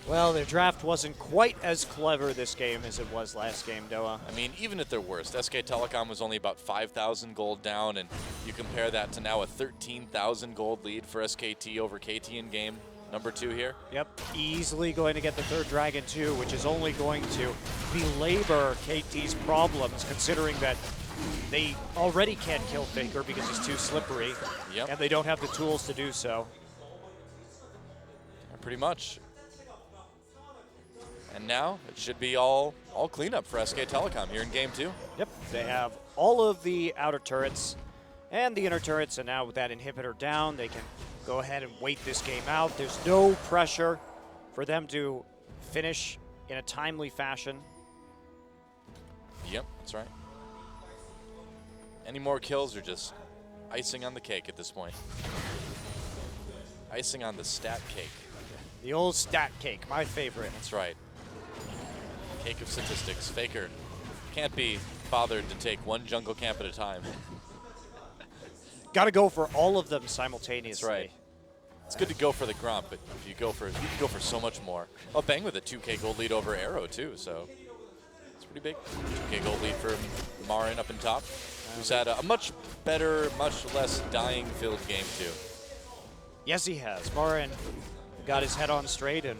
Well, their draft wasn't quite as clever this game as it was last game, Doa. I mean, even at their worst, SK Telecom was only about 5,000 gold down, and you compare that to now a 13,000 gold lead for SKT over KT in game number 2 here. Yep, easily going to get the third dragon too, which is only going to belabor KT's problems, considering that they already can't kill FLICKR because he's too slippery, Yep. and they don't have the tools to do so. Pretty much. And now it should be all cleanup for SK Telecom here in game 2. Yep, they have all of the outer turrets and the inner turrets, and now with that inhibitor down, they can go ahead and wait this game out. There's no pressure for them to finish in a timely fashion. Yep, that's right. Any more kills are just icing on the cake at this point. Icing on the stat cake. The old stat cake, my favorite. That's right. Cake of statistics. FLICKR can't be bothered to take one jungle camp at a time. Got to go for all of them simultaneously. That's right. It's good to go for the Gromp, but if you go for so much more. Oh, Bang with a 2K gold lead over Arrow too, so it's pretty big. 2K gold lead for Marin up in top, who's had a much better, much less dying-filled game too. Yes, he has. Marin got his head on straight and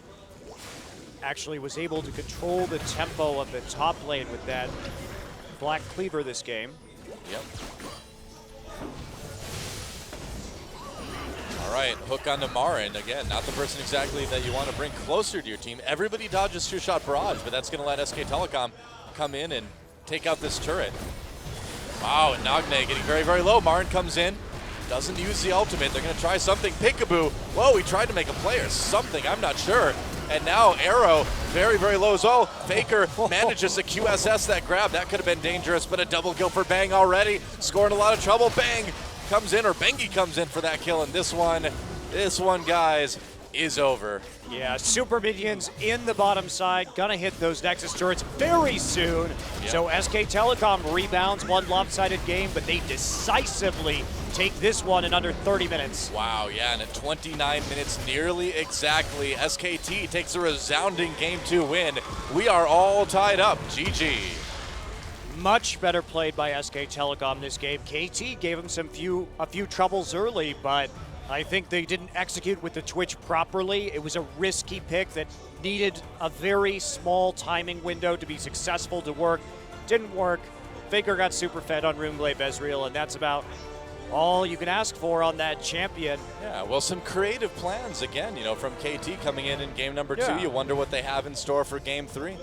actually was able to control the tempo of the top lane with that Black Cleaver this game. Yep. All right, hook onto Marin. Again, not the person exactly that you want to bring closer to your team. Everybody dodges two-shot barrage, but that's going to let SK Telecom come in and take out this turret. Wow, and Nagne getting very, very low. Marin comes in, doesn't use the ultimate. They're going to try something. Peekaboo. Whoa, he tried to make a play or something. I'm not sure. And now Arrow, very, very low as well. FLICKR manages to QSS that grab. That could have been dangerous, but a double kill for Bang already. Scoring a lot of trouble. Bang comes in, or Bengi comes in for that kill. And this one, guys, is over. Yeah, super minions in the bottom side. Gonna hit those Nexus turrets very soon. Yep. So SK Telecom rebounds one lopsided game, but they decisively take this one in under 30 minutes. Wow, yeah, and at 29 minutes, nearly exactly, SKT takes a resounding Game 2 win. We are all tied up. GG. Much better played by SK Telecom this game. KT gave them a few troubles early, but I think they didn't execute with the Twitch properly. It was a risky pick that needed a very small timing window to be successful to work. Didn't work. FLICKR got super fed on Runeblade Ezreal, and that's about all you can ask for on that champion. Yeah, well, some creative plans again, from KT coming in game number 2. Yeah. You wonder what they have in store for game 3.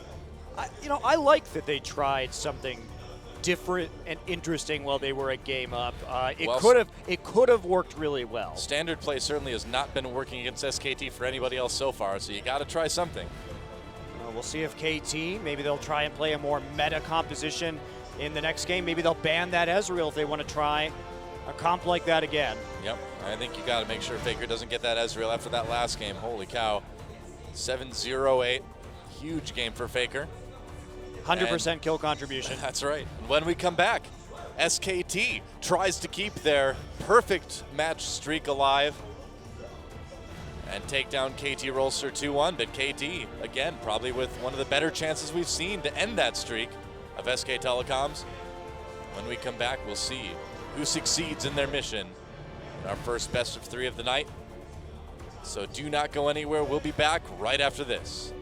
I like that they tried something different and interesting while they were a game up. It could have worked really well. Standard play certainly has not been working against SKT for anybody else so far, so you got to try something. We'll see if KT, maybe they'll try and play a more meta composition in the next game. Maybe they'll ban that Ezreal if they want to try a comp like that again. Yep, I think you got to make sure FLICKR doesn't get that Ezreal after that last game. Holy cow. 7-0-8. Huge game for FLICKR. 100% kill contribution. That's right. And when we come back, SKT tries to keep their perfect match streak alive and take down KT Rolster 2-1. But KT, again, probably with one of the better chances we've seen to end that streak of SK Telecoms. When we come back, we'll see who succeeds in their mission in our first best of 3 of the night. So do not go anywhere. We'll be back right after this.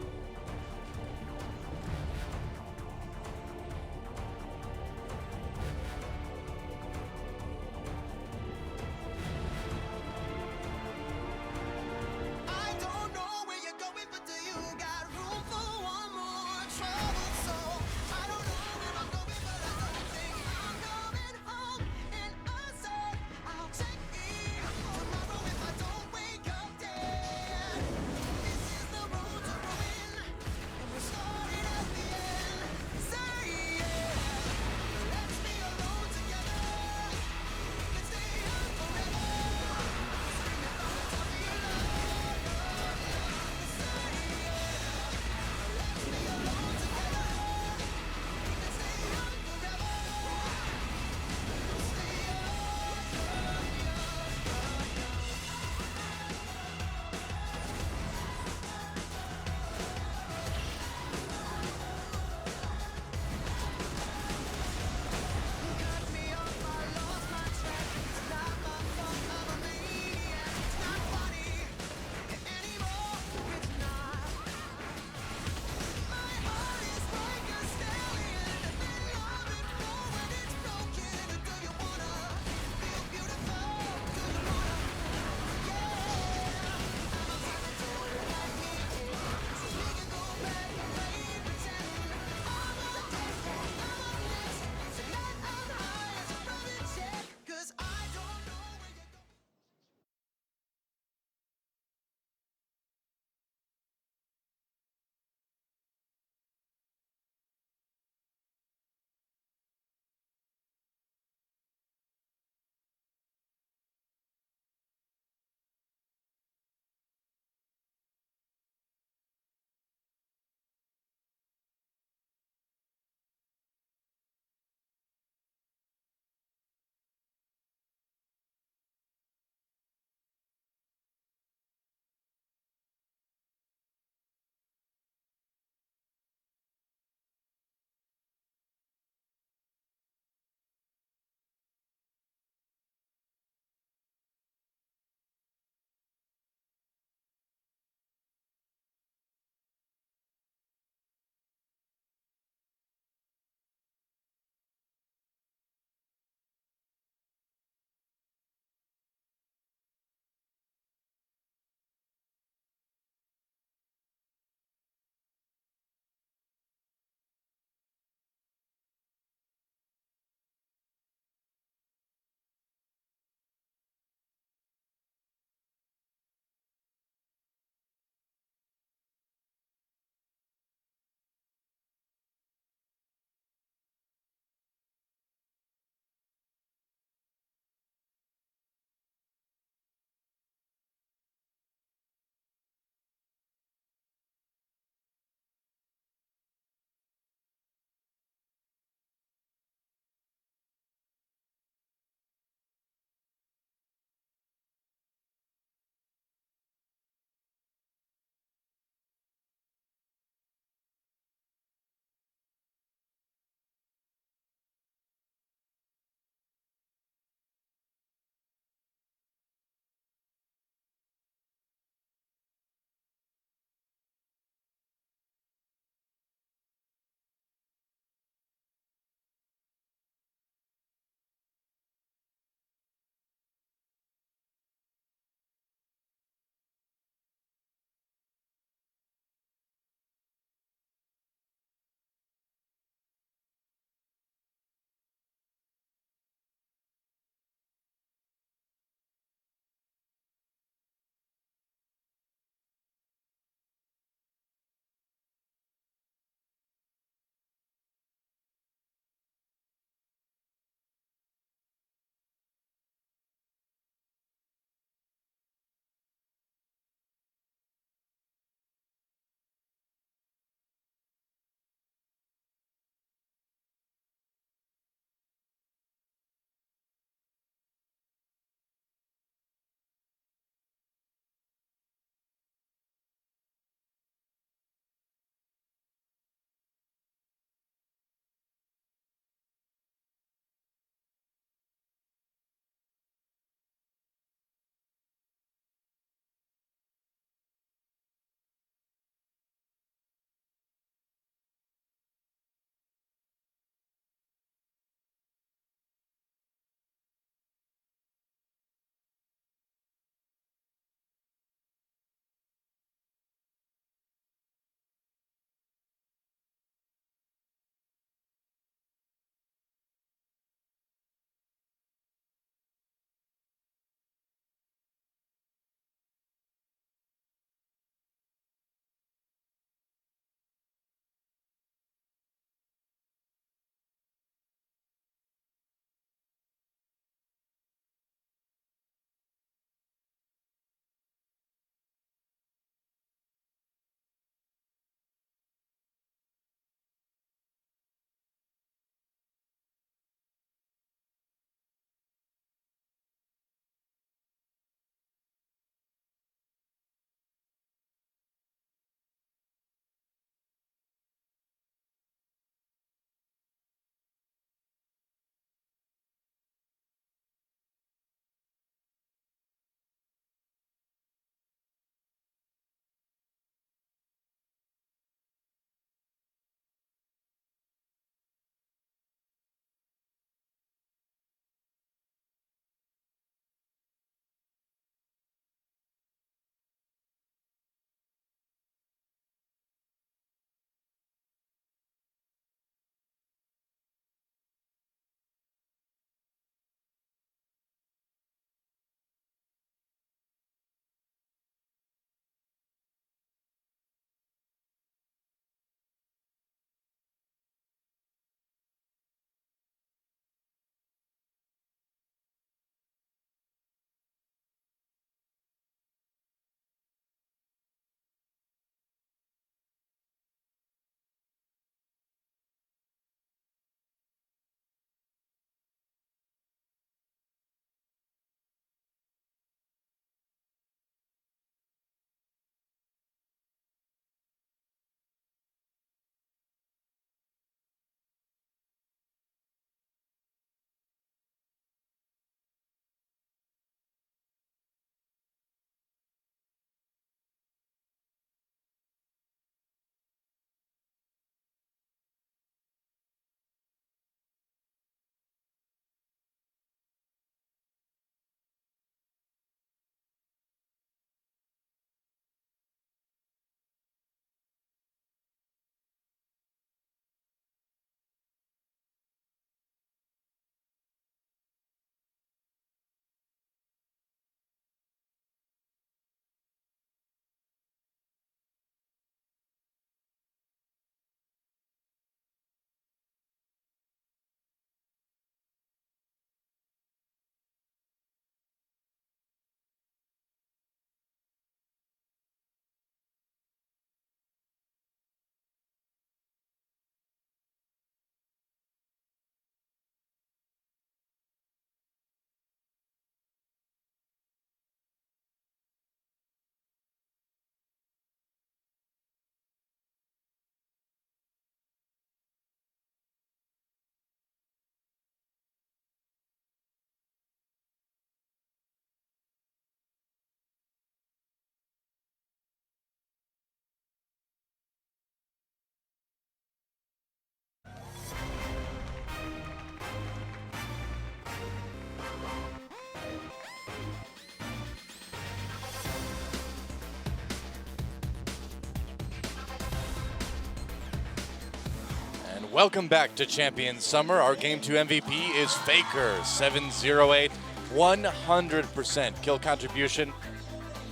Welcome back to Champions Summer. Our Game 2 MVP is FLICKR, 708, 100% kill contribution.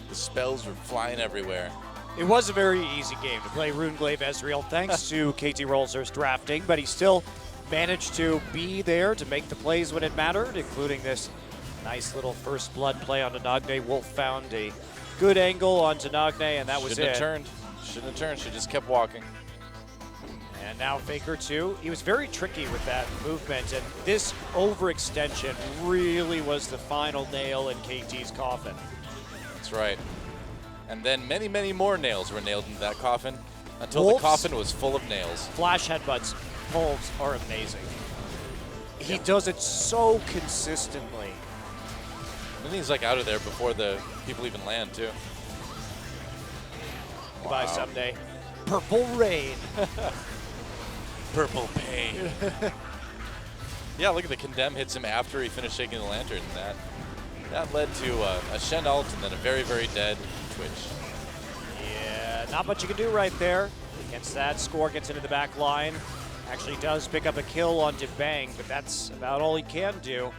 The spells were flying everywhere. It was a very easy game to play Runeglaive Ezreal thanks to KT Rolzer's drafting, but he still managed to be there to make the plays when it mattered, including this nice little first blood play on Nagne. Wolf found a good angle onto Nagne, and that was Shouldn't it. have turned. Shouldn't have turned. Should just kept walking. And now FLICKR too. He was very tricky with that movement, and this overextension really was the final nail in KT's coffin. That's right. And then many, many more nails were nailed into that coffin until Wolves? the coffin was full of nails. Flash headbutts, pulls are amazing. He does it so consistently. And he's like out of there before the people even land too. Goodbye someday. Purple rain. Purple pain. Yeah, look at the condemn hits him after he finished shaking the lantern. And that led to a Shen ult and then a very, very dead Twitch. Yeah, not much you can do right there. Against that, Score gets into the back line. Actually does pick up a kill onto Bang, but that's about all he can do.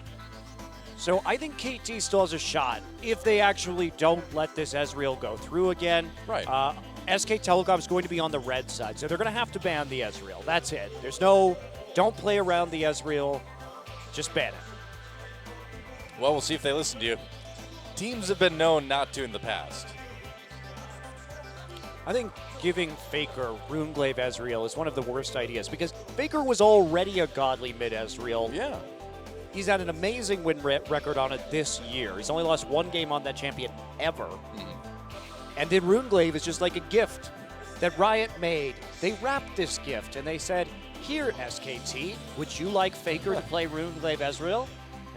So I think KT still has a shot if they actually don't let this Ezreal go through again. Right. SK Telecom's going to be on the red side, so they're going to have to ban the Ezreal. That's it. There's no, don't play around the Ezreal, just ban it. Well, we'll see if they listen to you. Teams have been known not to in the past. I think giving FLICKR Runeglaive Ezreal is one of the worst ideas because FLICKR was already a godly mid Ezreal. Yeah. He's had an amazing win record on it this year. He's only lost one game on that champion ever. And then Runeglaive is just like a gift that Riot made. They wrapped this gift and they said, here, SKT, would you like FLICKR to play Runeglaive Ezreal?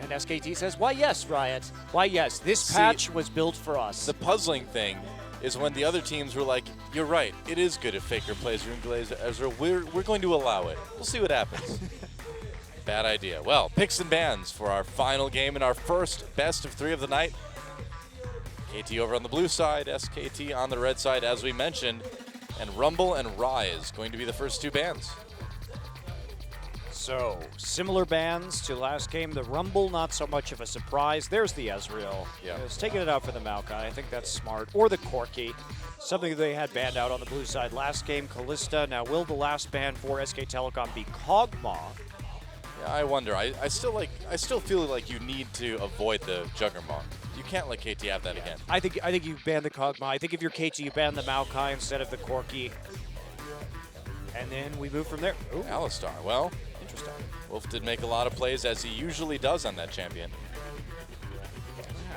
And SKT says, why yes, Riot. Why yes, this patch was built for us. The puzzling thing is when the other teams were like, you're right, it is good if FLICKR plays Runeglaive Ezreal. We're going to allow it. We'll see what happens. Bad idea. Well, picks and bans for our final game and our first best of 3 of the night. KT over on the blue side, SKT on the red side, as we mentioned, and Rumble and Rise going to be the first 2 bans. So, similar bans to last game. The Rumble, not so much of a surprise. There's the Ezreal. Yeah. He's taking it out for the Maokai. I think that's smart. Or the Corki. Something they had banned out on the blue side last game. Callista. Now, will the last ban for SK Telecom be Kog'Maw? Yeah, I wonder. I still feel like you need to avoid the Juggernaut. You can't let KT have that again. I think you ban the Kog'Maw. I think if you're KT, you ban the Maokai instead of the Corki. And then we move from there. Ooh, Alistar, well, interesting. Wolf did make a lot of plays as he usually does on that champion.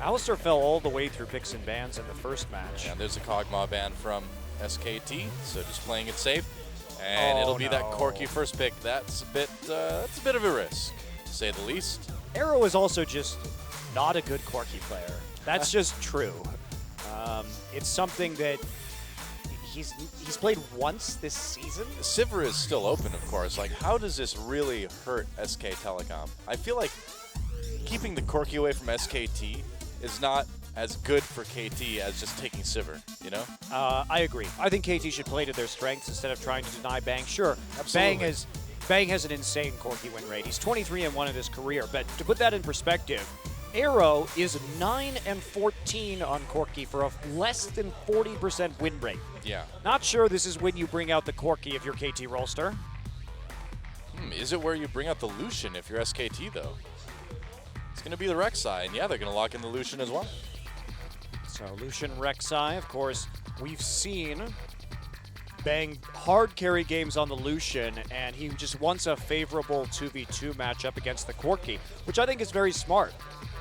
Alistar fell all the way through picks and bans in the first match. And there's a Kog'Maw ban from SKT, so just playing it safe. And it'll be that Corki first pick. That's a bit of a risk, to say the least. Arrow is also just not a good Corki player. That's just true. It's something that he's played once this season. Sivir is still open, of course. Like, how does this really hurt SK Telecom? I feel like keeping the Corki away from SKT is not as good for KT as just taking Sivir, you know? I agree. I think KT should play to their strengths instead of trying to deny Bang. Sure, Absolutely. Bang has an insane Corki win rate. He's 23-1 in his career, but to put that in perspective, Arrow is 9-14 on Corki for a less than 40% win rate. Yeah. Not sure this is when you bring out the Corki if you're KT Rolster. Is it where you bring out the Lucian if you're SKT, though? It's going to be the Rek'Sai, and yeah, they're going to lock in the Lucian as well. So Lucian Rek'Sai, of course, we've seen Bang hard carry games on the Lucian, and he just wants a favorable 2v2 matchup against the Corki, which I think is very smart.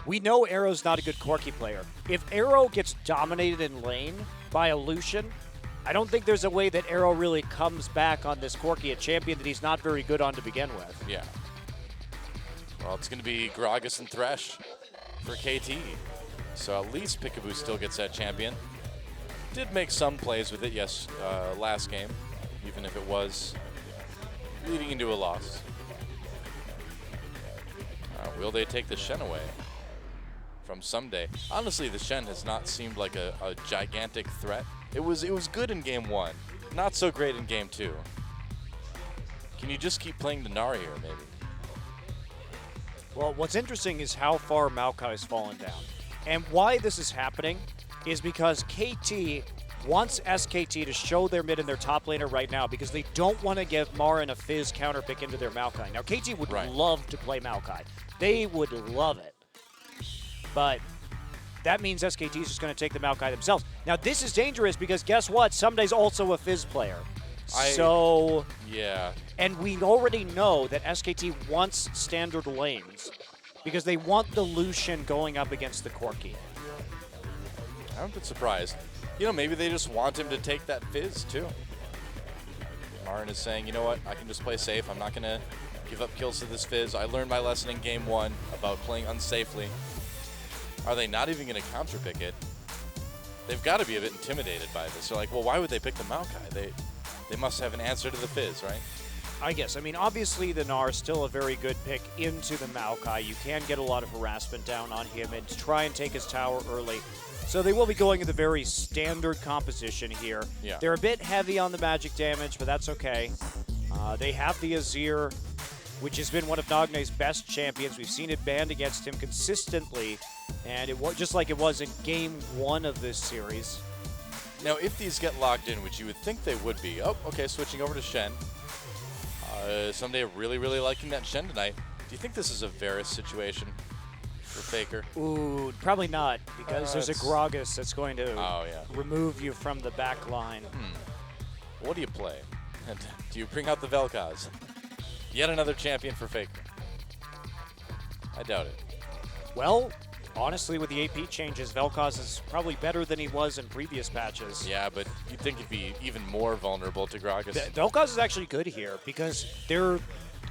We know Arrow's not a good Corki player. If Arrow gets dominated in lane by a Lucian, I don't think there's a way that Arrow really comes back on this Corki, a champion that he's not very good on to begin with. Yeah. Well, it's going to be Gragas and Thresh for KT. So at least Peekaboo still gets that champion. Did make some plays with it, yes, last game, even if it was leading into a loss. Will they take the Shen away from Someday? Honestly, the Shen has not seemed like a gigantic threat. It was good in game 1, not so great in game 2. Can you just keep playing the Nari here, maybe? Well, what's interesting is how far Maokai has fallen down. And why this is happening is because KT wants SKT to show their mid and their top laner right now because they don't want to give Marin a Fizz counter pick into their Maokai. Now, KT would love to play Maokai. They would love it. But that means SKT is just going to take the Maokai themselves. Now, this is dangerous because guess what? Sunday's also a Fizz player. Yeah. And we already know that SKT wants standard lanes because they want the Lucian going up against the Corki. I haven't been surprised. You know, maybe they just want him to take that Fizz, too. Marin is saying, you know what, I can just play safe. I'm not going to give up kills to this Fizz. I learned my lesson in game 1 about playing unsafely. Are they not even going to counterpick it? They've got to be a bit intimidated by this. They're like, well, why would they pick the Maokai? They must have an answer to the Fizz, right? I guess. I mean, obviously the Gnar is still a very good pick into the Maokai. You can get a lot of harassment down on him and try and take his tower early. So they will be going with a very standard composition here. Yeah. They're a bit heavy on the magic damage, but that's okay. They have the Azir, which has been one of Nagne's best champions. We've seen it banned against him consistently, and it was just like it was in game 1 of this series. Now, if these get locked in, which you would think they would be. Oh, okay, switching over to Shen. Someday really, really liking that Shen tonight. Do you think this is a Varus situation for FLICKR? Ooh, probably not, because there's a Gragas that's going to remove you from the back line. What do you play? Do you bring out the Vel'Koz? Yet another champion for FLICKR. I doubt it. Well, honestly, with the AP changes, Vel'Koz is probably better than he was in previous patches. Yeah, but you'd think he'd be even more vulnerable to Gragas. Vel'Koz is actually good here because there are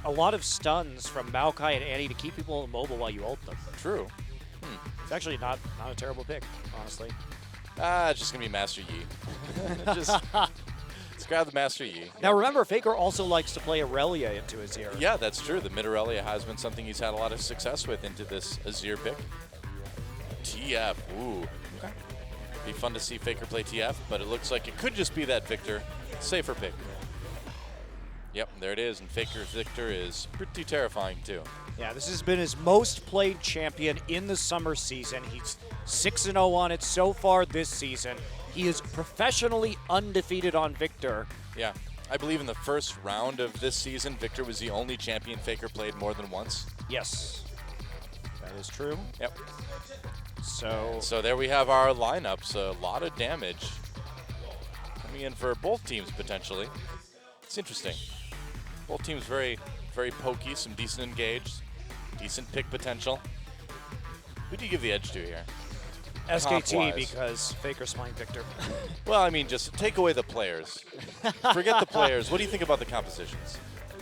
a lot of stuns from Maokai and Annie to keep people immobile while you ult them. True. It's actually not a terrible pick, honestly. It's just going to be Master Yi. Let's grab the Master Yi. Now remember, FLICKR also likes to play Aurelia into Azir. Yeah, that's true. The mid Aurelia has been something he's had a lot of success with into this Azir pick. TF, ooh. Okay. Be fun to see FLICKR play TF, but it looks like it could just be that Victor. Safer pick. Yep, there it is, and FLICKR's Victor is pretty terrifying too. Yeah, this has been his most played champion in the summer season. He's 6-0 on it so far this season. He is professionally undefeated on Victor. Yeah, I believe in the first round of this season, Victor was the only champion FLICKR played more than once. Yes, that is true. Yep. So there we have our lineups. A lot of damage coming in for both teams potentially. It's interesting. Both teams very, very pokey, some decent engaged, decent pick potential. Who do you give the edge to here? SKT, Top-wise. because FLICKR's playing Victor. Well, I mean, just take away the players. Forget the players. What do you think about the compositions?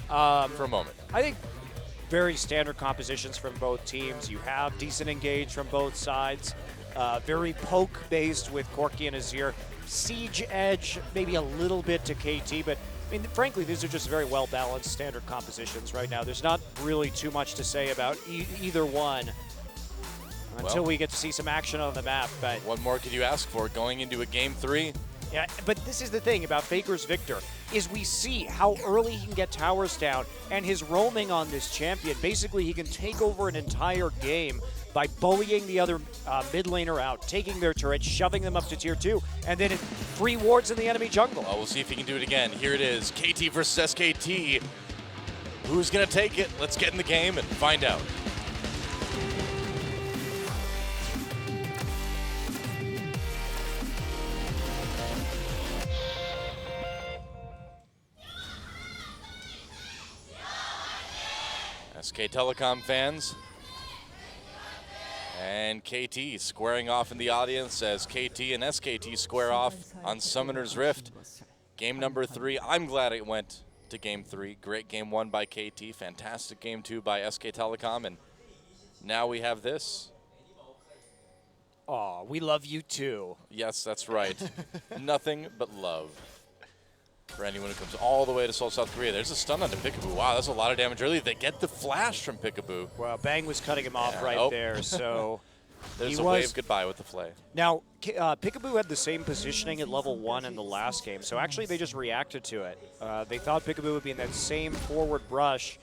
For a moment. I think very standard compositions from both teams. You have decent engage from both sides. Very poke-based with Corki and Azir. Siege edge, maybe a little bit to KT, but I mean, frankly, these are just very well-balanced standard compositions right now. There's not really too much to say about either one until we get to see some action on the map. But what more could you ask for going into a game 3? yeah, but this is the thing about FLICKR's Victor, is we see how early he can get towers down, and his roaming on this champion. Basically, he can take over an entire game by bullying the other mid laner out, taking their turrets, shoving them up to tier 2, and then free wards in the enemy jungle. Oh, we'll see if he can do it again. Here it is, KT versus SKT. Who's gonna take it? Let's get in the game and find out. SK Telecom fans and KT squaring off in the audience as KT and SKT square off on Summoner's Rift. Game number 3. I'm glad it went to game 3. Great game 1 by KT. Fantastic game 2 by SK Telecom. And now we have this. Aw, we love you too. Yes, that's right. Nothing but love for anyone who comes all the way to Seoul, South Korea. There's a stun onto Peekaboo. Wow, that's a lot of damage early. They get the flash from Peekaboo. Well, Bang was cutting him off there, so There's He a was- wave goodbye with the flay. Now, Peekaboo had the same positioning at level 1 in the last game, so actually they just reacted to it. They thought Peekaboo would be in that same forward brush,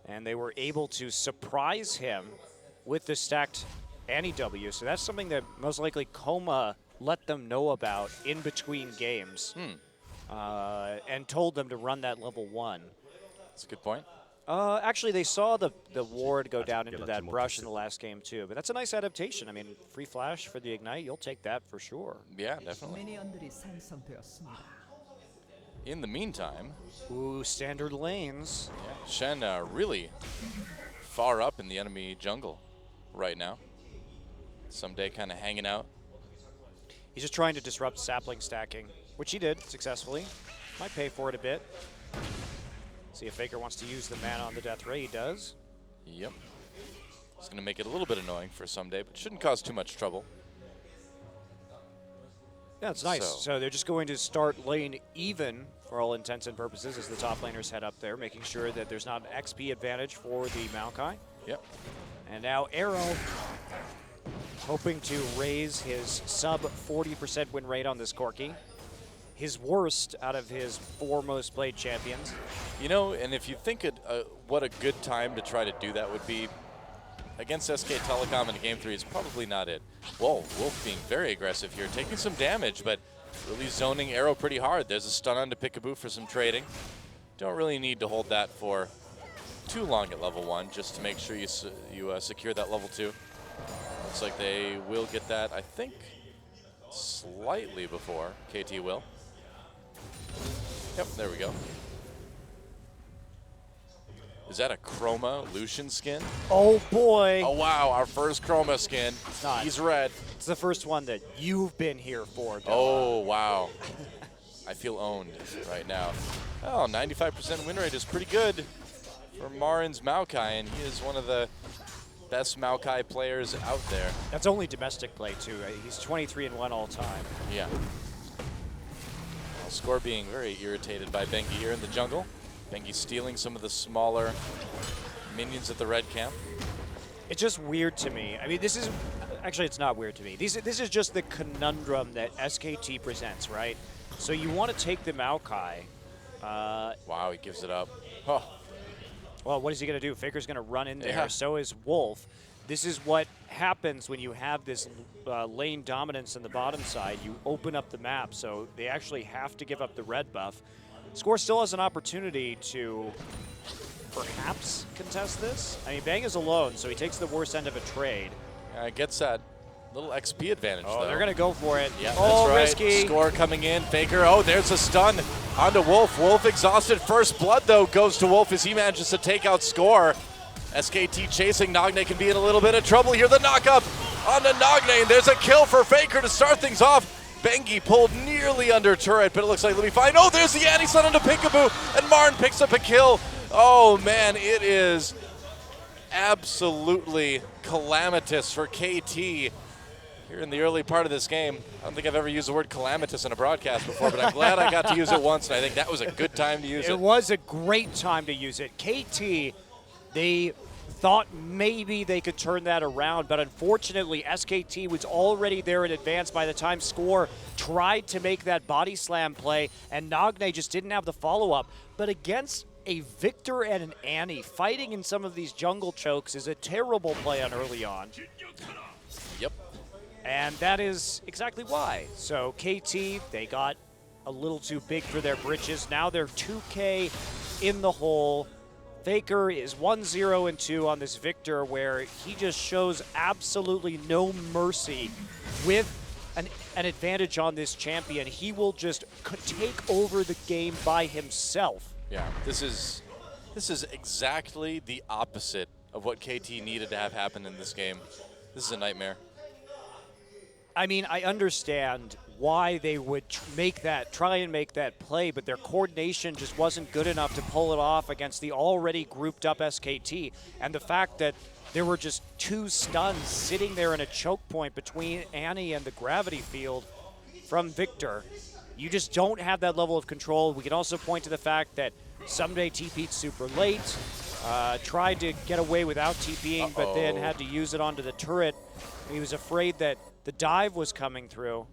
and they were able to surprise him with the stacked Annie W. So that's something that most likely Coma let them know about in between games, and told them to run that level 1. That's a good point. Actually, they saw the ward go down into that brush in the last game too, but that's a nice adaptation. I mean, free flash for the Ignite, you'll take that for sure. Yeah, definitely. In the meantime, Ooh, standard lanes. Shen really far up in the enemy jungle right now. Someday kind of hanging out. He's just trying to disrupt sapling stacking, which he did successfully. Might pay for it a bit. See if FLICKR wants to use the mana on the death ray. He does. Yep. It's going to make it a little bit annoying for Someday, but shouldn't cause too much trouble. Yeah, it's nice. So- So they're just going to start lane even for all intents and purposes as the top laners head up there, making sure that there's not an XP advantage for the Maokai. Yep. And now Arrow hoping to raise his sub 40% win rate on this Corki. His worst out of his 4 most played champions. You know, and if you think what a good time to try to do that would be, against SK Telecom in Game 3 is probably not it. Whoa, Wolf being very aggressive here, taking some damage, but really zoning Arrow pretty hard. There's a stun on to Peekaboo for some trading. Don't really need to hold that for too long at level 1, just to make sure you secure that level 2. Looks like they will get that, I think, slightly before KT will. Yep, there we go. Is that a Chroma Lucian skin? Oh boy! Oh wow, our first Chroma skin. It's not. He's red. It's the first one that you've been here for, Dylan. Oh wow. I feel owned right now. Oh, 95% win rate is pretty good for Marin's Maokai, and he is one of the best Maokai players out there. That's only domestic play too. He's 23-1 all time. Yeah. Well, Score being very irritated by Bengi here in the jungle. Bengi stealing some of the smaller minions at the red camp. It's just weird to me. I mean, this is actually, it's not weird to me. This is just the conundrum that SKT presents, right? So you want to take the Maokai. Wow, he gives it up. Oh. Well, what is he going to do? FLICKR's going to run in there. Yeah. So is Wolf. This is what happens when you have this lane dominance on the bottom side. You open up the map, so they actually have to give up the red buff. Score still has an opportunity to perhaps contest this. I mean, Bang is alone, so he takes the worst end of a trade. Gets that little XP advantage, Oh, though. they're going to go for it. Yeah, oh, that's right. risky. Score coming in. FLICKR. Oh, there's a stun onto Wolf. Wolf exhausted. First blood, though, goes to Wolf as he manages to take out Score. SKT chasing. Nagne can be in a little bit of trouble here. The knock-up onto Nagne. And there's a kill for FLICKR to start things off. Bengi pulled nearly under turret, but it looks like they'll be fine. Oh, there's the anti-stun onto Peekaboo, and Marn picks up a kill. Oh, man, it is absolutely calamitous for KT here in the early part of this game. I don't think I've ever used the word calamitous in a broadcast before, but I'm glad I got to use it once, and I think that was a good time to use it. It was a great time to use it. KT, they thought maybe they could turn that around, but unfortunately SKT was already there in advance by the time Score tried to make that body slam play, and Nagne just didn't have the follow-up. But against a Victor and an Annie, fighting in some of these jungle chokes is a terrible play on early on. Yep. And that is exactly why. So KT, they got a little too big for their britches. Now they're 2K in the hole. FLICKR is 1-0-2 on this Victor, where he just shows absolutely no mercy with an advantage on this champion. He will just take over the game by himself. Yeah, this is exactly the opposite of what KT needed to have happen in this game. This is a nightmare. I mean, I understand why they would try and make that play, but their coordination just wasn't good enough to pull it off against the already grouped up SKT. And the fact that there were just 2 stuns sitting there in a choke point between Annie and the gravity field from Victor, you just don't have that level of control. We can also point to the fact that Someday TP'd super late. tried to get away without TPing, but then had to use it onto the turret. He was afraid that the dive was coming through.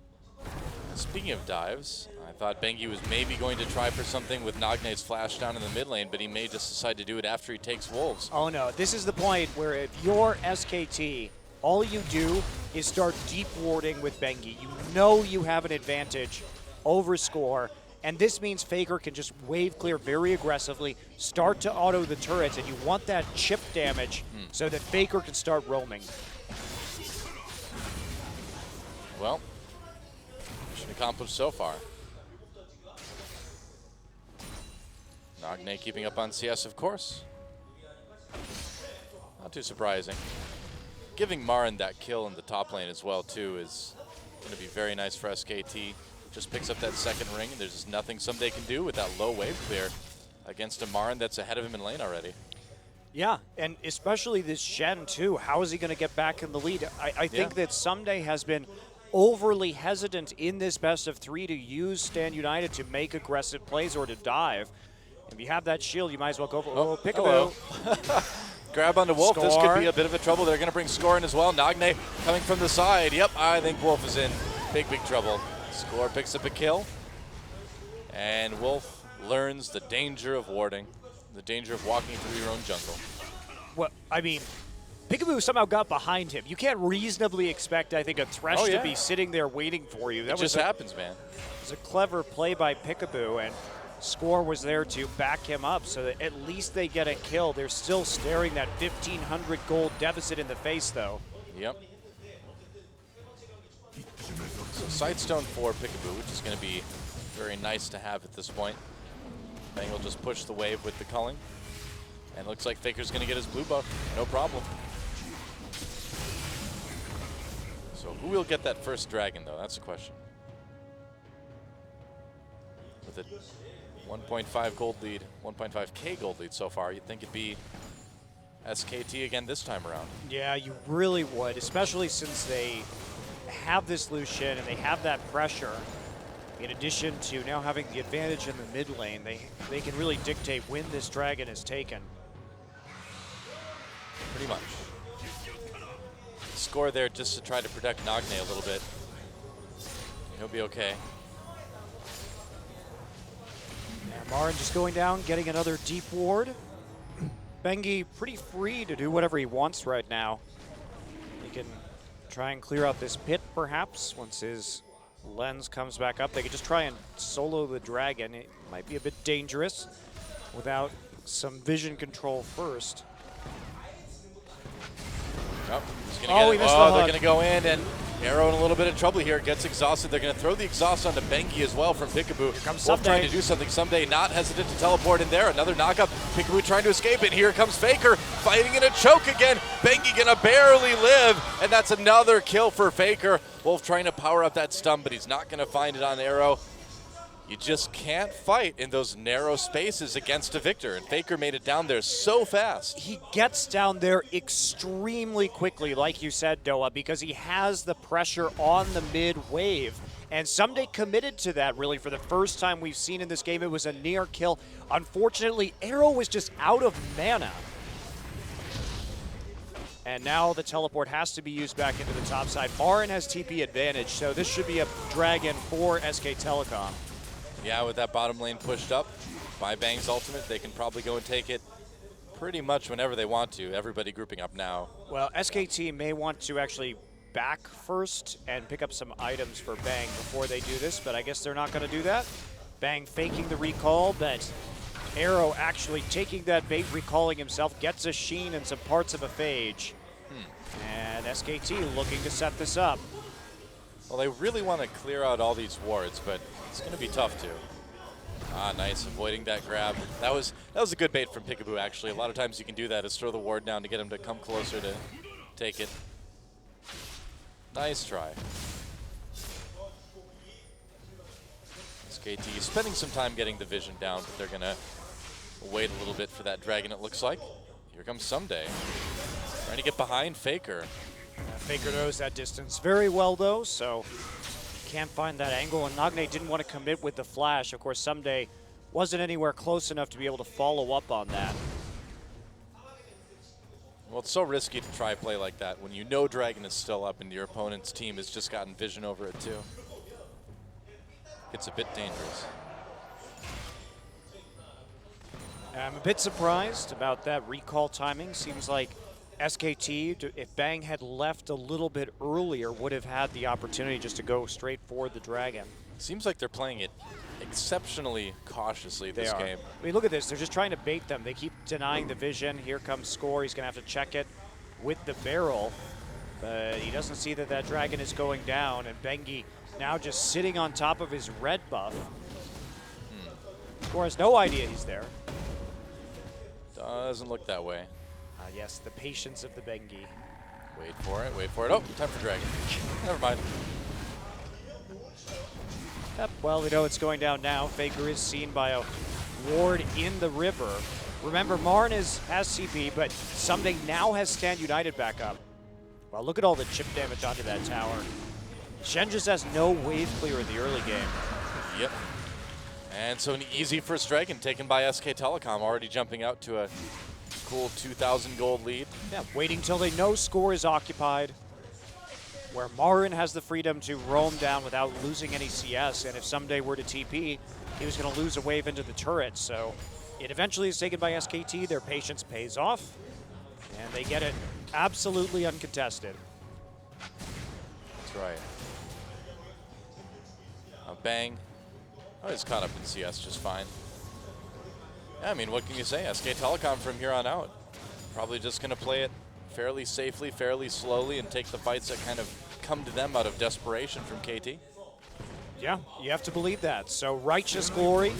Speaking of dives, I thought Bengi was maybe going to try for something with Nagne's flash down in the mid lane, but he may just decide to do it after he takes Wolves. Oh no, this is the point where if you're SKT, all you do is start deep warding with Bengi. You know you have an advantage over Score, and this means FLICKR can just wave clear very aggressively, start to auto the turrets, and you want that chip damage so that FLICKR can start roaming. Well, mission accomplished so far. Nagne keeping up on CS, of course. Not too surprising. Giving Marin that kill in the top lane as well, too, is going to be very nice for SKT. Just picks up that second ring, and there's just nothing Someday can do with that low wave clear against a Marin that's ahead of him in lane already. Yeah, and especially this Shen, too. How is he going to get back in the lead? I think that Someday has been overly hesitant in this best of 3 to use Stand United to make aggressive plays or to dive. If you have that shield, you might as well go for Peekaboo. Grab onto Wolf. Score. This could be a bit of a trouble. They're going to bring Score in as well. Nagne coming from the side. Yep, I think Wolf is in big, big trouble. Score picks up a kill. And Wolf learns the danger of warding, the danger of walking through your own jungle. Well, I mean, Peekaboo somehow got behind him. You can't reasonably expect, I think, a Thresh to be sitting there waiting for you. That just happens, man. It was a clever play by Peekaboo, and Score was there to back him up so that at least they get a kill. They're still staring that 1,500 gold deficit in the face, though. Yep. So Sightstone for Peekaboo, which is going to be very nice to have at this point. Bang will just push the wave with the culling. And looks like FLICKR's going to get his blue buff. No problem. So who will get that first dragon, though? That's the question. With a 1.5 gold lead, 1.5k gold lead so far, you'd think it'd be SKT again this time around. Yeah, you really would, especially since they have this Lucian and they have that pressure. In addition to now having the advantage in the mid lane, they can really dictate when this dragon is taken. Pretty much. Score there just to try to protect Nagne a little bit. He'll be okay. Marin just going down, getting another deep ward. Bengi pretty free to do whatever he wants right now. He can try and clear out this pit, perhaps, once his lens comes back up. They could just try and solo the dragon. It might be a bit dangerous without some vision control first. Oh, we missed the hook. They're going to go in, and Arrow in a little bit of trouble here. Gets exhausted. They're going to throw the exhaust onto Bengi as well from Peekaboo. Wolf trying to do something. Someday not hesitant to teleport in there. Another knockup. Peekaboo trying to escape it. Here comes FLICKR fighting in a choke again. Bengi going to barely live, and that's another kill for FLICKR. Wolf trying to power up that stun, but he's not going to find it on Arrow. You just can't fight in those narrow spaces against a Victor, and FLICKR made it down there so fast. He gets down there extremely quickly, like you said, Doa, because he has the pressure on the mid wave. And Someday committed to that, really, for the first time we've seen in this game. It was a near kill. Unfortunately, Arrow was just out of mana. And now the teleport has to be used back into the top side. Marin has TP advantage, so this should be a dragon for SK Telecom. Yeah, with that bottom lane pushed up by Bang's ultimate, they can probably go and take it pretty much whenever they want to. Everybody grouping up now. Well, SKT may want to actually back first and pick up some items for Bang before they do this, but I guess they're not going to do that. Bang faking the recall, but Arrow actually taking that bait, recalling himself, gets a Sheen and some parts of a Phage. And SKT looking to set this up. Well, they really want to clear out all these wards, but it's going to be tough to. Ah, nice, avoiding that grab. That was a good bait from Peekaboo, actually. A lot of times you can do that, is throw the ward down to get him to come closer to take it. Nice try. SKT spending some time getting the vision down, but they're going to wait a little bit for that dragon, it looks like. Here comes Someday. Trying to get behind FLICKR. FLICKR knows that distance very well, though, so can't find that angle, and Nagne didn't want to commit with the flash. Of course, Someday wasn't anywhere close enough to be able to follow up on that. Well, it's so risky to try a play like that when you know Dragon is still up and your opponent's team has just gotten vision over it too. It's a bit dangerous. I'm a bit surprised about that recall timing. Seems like SKT, if Bang had left a little bit earlier, would have had the opportunity just to go straight for the Dragon. Seems like they're playing it exceptionally cautiously this game. I mean, look at this. They're just trying to bait them. They keep denying the vision. Here comes Score. He's going to have to check it with the barrel. But he doesn't see that that Dragon is going down. And Bengi now just sitting on top of his red buff. Score has no idea he's there. Doesn't look that way. Yes, the patience of the Bengi. Wait for it, wait for it. Oh, time for Dragon. Never mind. Yep, well, we know it's going down now. FLICKR is seen by a ward in the river. Remember, Marn has CP, but Someday now has Stand United back up. Well, look at all the chip damage onto that tower. Shen just has no wave clear in the early game. Yep. And so an easy first Dragon taken by SK Telecom, already jumping out to a cool 2,000 gold lead. Yeah, waiting till they know Score is occupied, where Marin has the freedom to roam down without losing any CS, and if Someday were to TP, he was going to lose a wave into the turret, so it eventually is taken by SKT. Their patience pays off, and they get it absolutely uncontested. That's right. Bang. Oh, he's caught up in CS just fine. Yeah, I mean, what can you say? SK Telecom from here on out. Probably just going to play it fairly safely, fairly slowly, and take the fights that kind of come to them out of desperation from KT. Yeah, you have to believe that. So Righteous Glory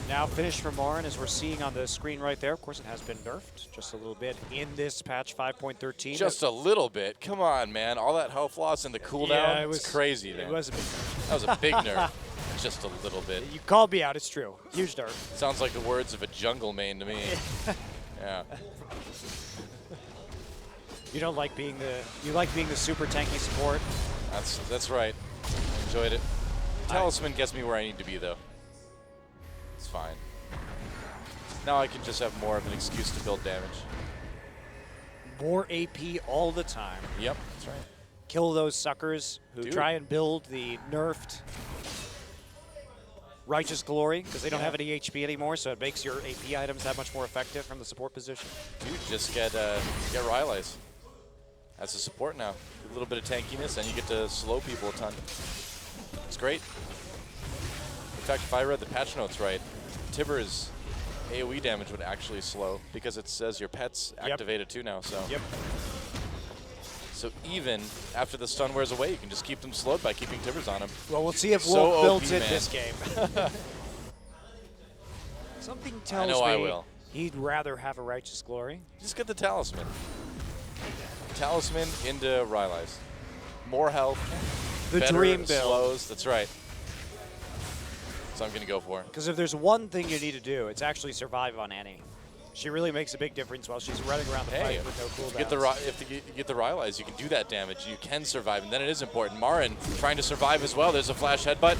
now finished for Marin, as we're seeing on the screen right there. Of course, it has been nerfed just a little bit in this patch 5.13. Just a little bit. Come on, man. All that health loss and the cooldown. Yeah, it was it's crazy, man. It was a big nerf. That was a big nerf. Just a little bit. You called me out. It's true. Huge nerf. Sounds like the words of a jungle main to me. Yeah. You don't like being the. You like being the super tanky support. That's right. Enjoyed it. Talisman gets me where I need to be, though. It's fine. Now I can just have more of an excuse to build damage. More AP all the time. Yep, that's right. Kill those suckers who try and build the nerfed Righteous Glory, because they don't have any HP anymore, so it makes your AP items that much more effective from the support position. Dude, just get Rylai's. As a support now. A little bit of tankiness, and you get to slow people a ton. It's great. In fact, if I read the patch notes right, Tibbers' AoE damage would actually slow because it says your pet's activated too now. So. Yep. So even after the stun wears away, you can just keep them slowed by keeping Tibbers on him. Well, we'll see if So Wolf builds OP, it man. this game. Something tells know me I will. he'd rather have a Righteous Glory. Just get the Talisman. Talisman into Rylai's. More health. The better dream build. slows. That's right. That's what I'm going to go for. Because if there's one thing you need to do, it's actually survive on Annie. She really makes a big difference while she's running around the Hey, fight with no cooldowns. if you get the Rylai's, you can do that damage. You can survive, and then it is important. Marin trying to survive as well. There's a flash headbutt.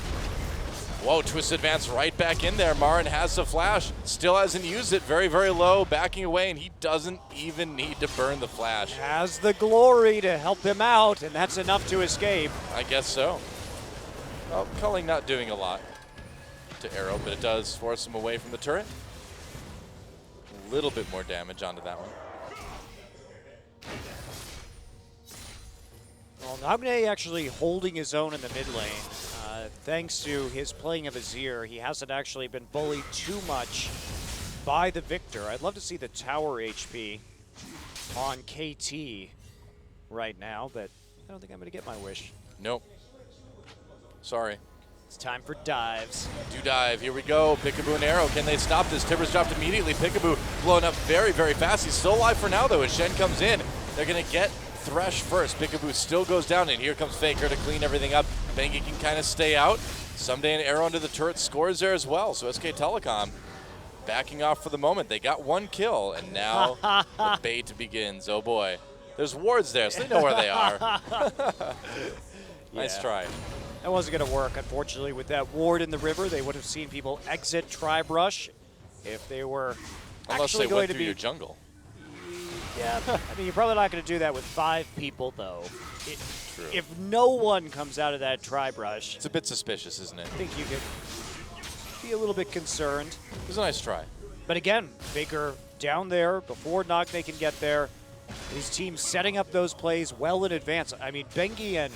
Whoa, twist advance right back in there. Marin has the flash. Still hasn't used it. Very, very low. Backing away, and he doesn't even need to burn the flash. Has the glory to help him out, and that's enough to escape. I guess so. Well, Culling not doing a lot to Arrow, but it does force him away from the turret. A little bit more damage onto that one. Well, Nagne actually holding his own in the mid lane. Thanks to his playing of Azir, he hasn't actually been bullied too much by the Victor. I'd love to see the tower HP on KT right now, but I don't think I'm going to get my wish. Nope. Sorry. It's time for dives. Do dive. Here we go. Peekaboo and Arrow. Can they stop this? Tibbers dropped immediately. Peekaboo blowing up very, very fast. He's still alive for now, though, as Shen comes in. They're going to get Thresh first. Peekaboo still goes down, and here comes FLICKR to clean everything up. Bengi can kind of stay out. Someday an Arrow into the turret scores there as well. So SK Telecom backing off for the moment. They got one kill, and now the bait begins. Oh, boy. There's wards there, so they know where they are. Nice try. That wasn't going to work, unfortunately, with that ward in the river. They would have seen people exit Tri-Brush if they were Unless actually they going went to through be. your jungle. Yeah, I mean, you're probably not going to do that with 5 people, though. True. If no one comes out of that tri-brush, It's a bit suspicious, isn't it? I think you could be a little bit concerned. It was a nice try. But again, FLICKR down there before Nagne can get there. His team setting up those plays well in advance. I mean, Bengi and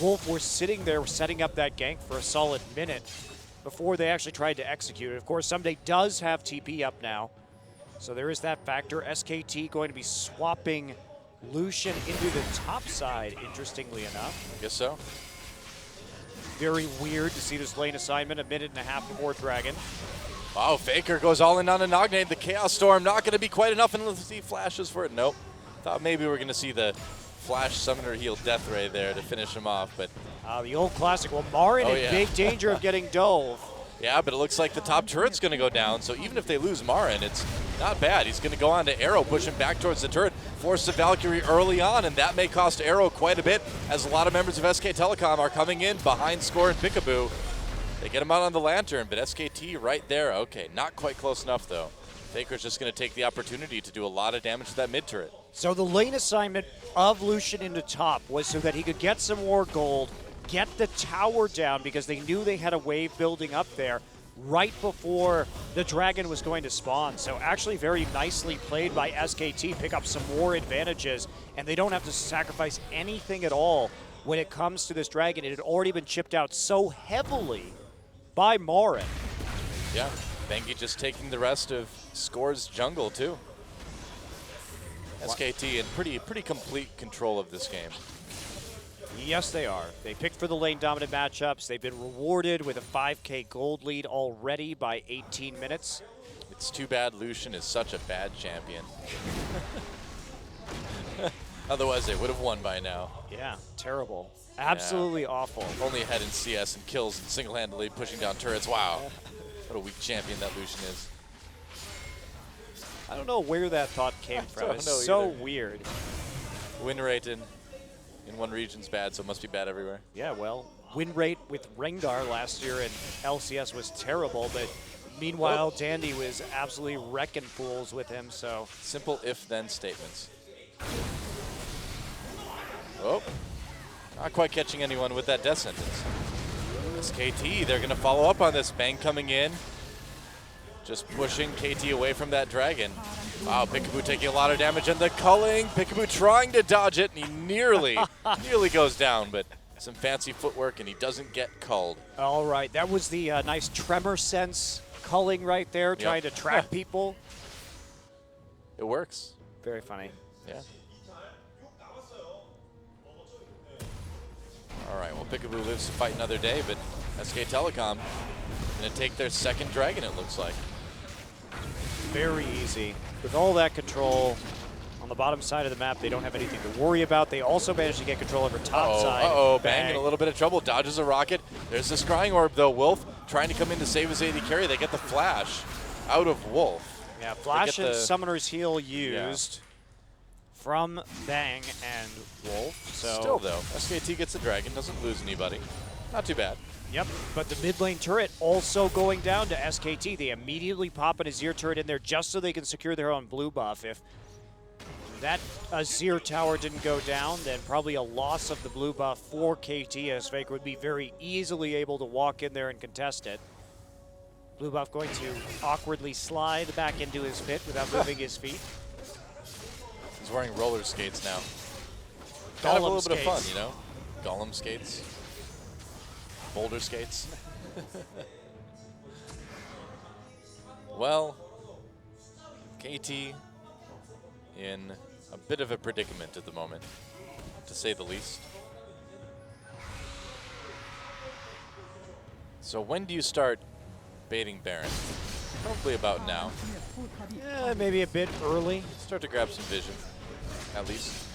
Wolf were sitting there setting up that gank for a solid minute before they actually tried to execute it. Of course, Someday does have TP up now, so there is that factor. SKT going to be swapping Lucian into the top side, interestingly enough. I guess so. Very weird to see this lane assignment a minute and a half before Dragon. Wow, FLICKR goes all in on a Nagne. The Chaos Storm not going to be quite enough unless he flashes for it. Nope. Thought maybe we were going to see the Flash Summoner Heal Death Ray there to finish him off, but... The old classic. Well, Marin Oh, in yeah. big danger of getting dove. Yeah, but it looks like the top turret's going to go down, so even if they lose Marin, it's not bad. He's going to go on to Arrow, push him back towards the turret, force the Valkyrie early on, and that may cost Arrow quite a bit, as a lot of members of SK Telecom are coming in behind Score and Peekaboo. They get him out on the Lantern, but SKT right there. Okay, not quite close enough, though. FLICKR's just going to take the opportunity to do a lot of damage to that mid turret. So the lane assignment of Lucian into top was so that he could get some more gold, get the tower down, because they knew they had a wave building up there right before the Dragon was going to spawn. So actually very nicely played by SKT, pick up some more advantages, and they don't have to sacrifice anything at all when it comes to this Dragon. It had already been chipped out so heavily by Marin. Yeah, Bengi just taking the rest of Score's jungle, too. SKT in pretty complete control of this game. Yes, they are. They picked for the lane dominant matchups. They've been rewarded with a 5K gold lead already by 18 minutes. It's too bad Lucian is such a bad champion. Otherwise, they would have won by now. Yeah, terrible. Absolutely awful. Only ahead in CS and kills and single-handedly pushing down turrets. Wow. What a weak champion that Lucian is. I don't know where that thought came from. don't It's know so either. weird. Win rate in one region's bad, so it must be bad everywhere. Yeah, well, win rate with Rengar last year in LCS was terrible, but meanwhile, Dandy was absolutely wrecking fools with him, so. Simple if-then statements. Oh, not quite catching anyone with that death sentence. SKT, they're going to follow up on this. Bang coming in. Just pushing KT away from that Dragon. Wow, Peekaboo taking a lot of damage, and the culling. Peekaboo trying to dodge it, and he nearly goes down, but some fancy footwork, and he doesn't get culled. All right, that was the nice tremor sense culling right there, trying to trap people. It works. Very funny. Yeah. All right, well, Peekaboo lives to fight another day, but SK Telecom going to take their second Dragon, it looks like. Very easy. With all that control on the bottom side of the map, they don't have anything to worry about. They also managed to get control over top side. Bang in a little bit of trouble. Dodges a rocket. There's the Scrying Orb, though. Wolf trying to come in to save his AD carry. They get the flash out of Wolf. Yeah, flash and Summoner's Heal used from Bang and Wolf. So Still, though, SKT gets the Dragon. Doesn't lose anybody. Not too bad. Yep, but the mid lane turret also going down to SKT. They immediately pop an Azir turret in there just so they can secure their own blue buff. If that Azir tower didn't go down, then probably a loss of the blue buff for KT, as FLICKR would be very easily able to walk in there and contest it. Blue buff going to awkwardly slide back into his pit without moving his feet. He's wearing roller skates now. Kind of a little bit of fun, skates. you know? Gollum skates. Boulder skates. Well, KT in a bit of a predicament at the moment, to say the least. So when do you start baiting Baron? Probably about now. Yeah, maybe a bit early. Start to grab some vision, at least.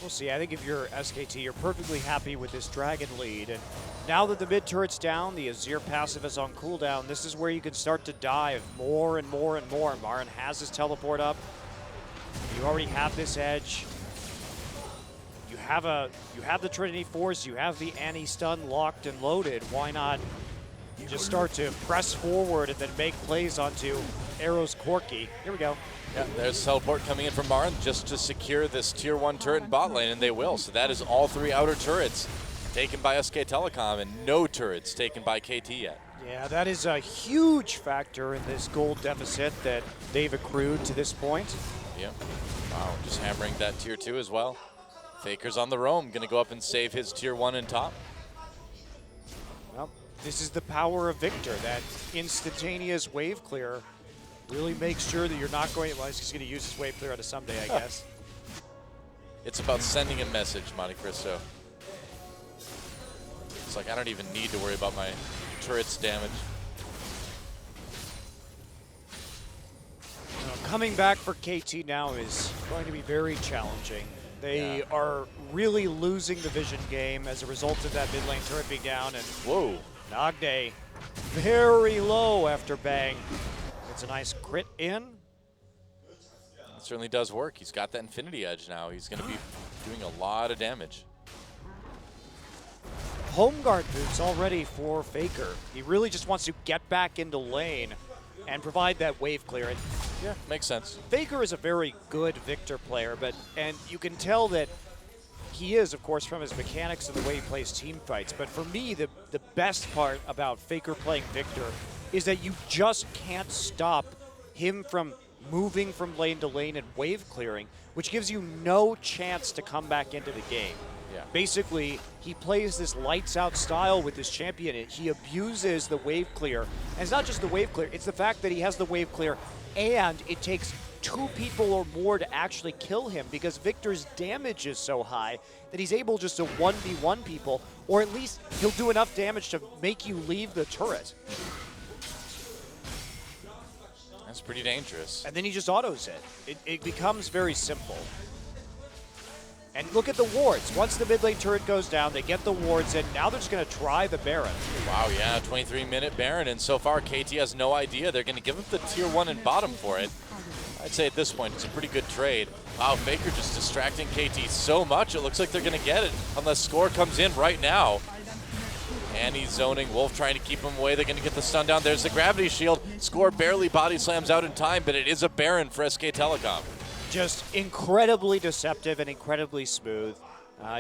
We'll see. I think if you're SKT, you're perfectly happy with this Dragon lead. And now that the mid turret's down, the Azir passive is on cooldown, this is where you can start to dive more and more and more. Marin has his teleport up. You already have this edge. You have the Trinity Force, you have the anti-stun locked and loaded. Why not just start to press forward and then make plays onto Arrows Corky. Here we go. Yeah, there's teleport coming in from Marin just to secure this tier 1 turret in bot lane, and they will. So that is all 3 outer turrets taken by SK Telecom and no turrets taken by KT yet. Yeah, that is a huge factor in this gold deficit that they've accrued to this point. Yep. Wow, just hammering that tier 2 as well. FLICKR's on the roam, gonna go up and save his tier 1 in top. Well, this is the power of Victor, that instantaneous wave clear really makes sure that you're not going, well, he's just going to use his wave clear on a someday, I guess. It's about sending a message, Monte Cristo. It's like I don't even need to worry about my turret's damage. Coming back for KT now is going to be very challenging. They are really losing the vision game as a result of that mid lane turret being down, and whoa, Nagne very low after bang. It's a nice crit in. It certainly does work. He's got that Infinity Edge now. He's going to be doing a lot of damage. Home guard boots already for FLICKR. He really just wants to get back into lane and provide that wave clear. And yeah, makes sense. FLICKR is a very good Victor player, and you can tell that he is, of course, from his mechanics and the way he plays team fights. But for me, the best part about FLICKR playing Victor is that you just can't stop him from moving from lane to lane and wave clearing, which gives you no chance to come back into the game. Yeah. Basically, he plays this lights out style with his champion, and he abuses the wave clear. And it's not just the wave clear, it's the fact that he has the wave clear and it takes 2 people or more to actually kill him, because Victor's damage is so high that he's able just to 1v1 people, or at least he'll do enough damage to make you leave the turret. That's pretty dangerous. And then he just autos it. It becomes very simple. And look at the wards. Once the mid lane turret goes down, they get the wards in. Now they're just going to try the Baron. Wow, yeah, 23-minute Baron, and so far KT has no idea. They're going to give him the tier 1 and bottom for it. I'd say at this point it's a pretty good trade. Wow, FLICKR just distracting KT so much, it looks like they're going to get it unless Score comes in right now. And he's zoning. Wolf trying to keep him away. They're going to get the stun down. There's the gravity shield. Score barely body slams out in time, but it is a Baron for SK Telecom. Just incredibly deceptive and incredibly smooth.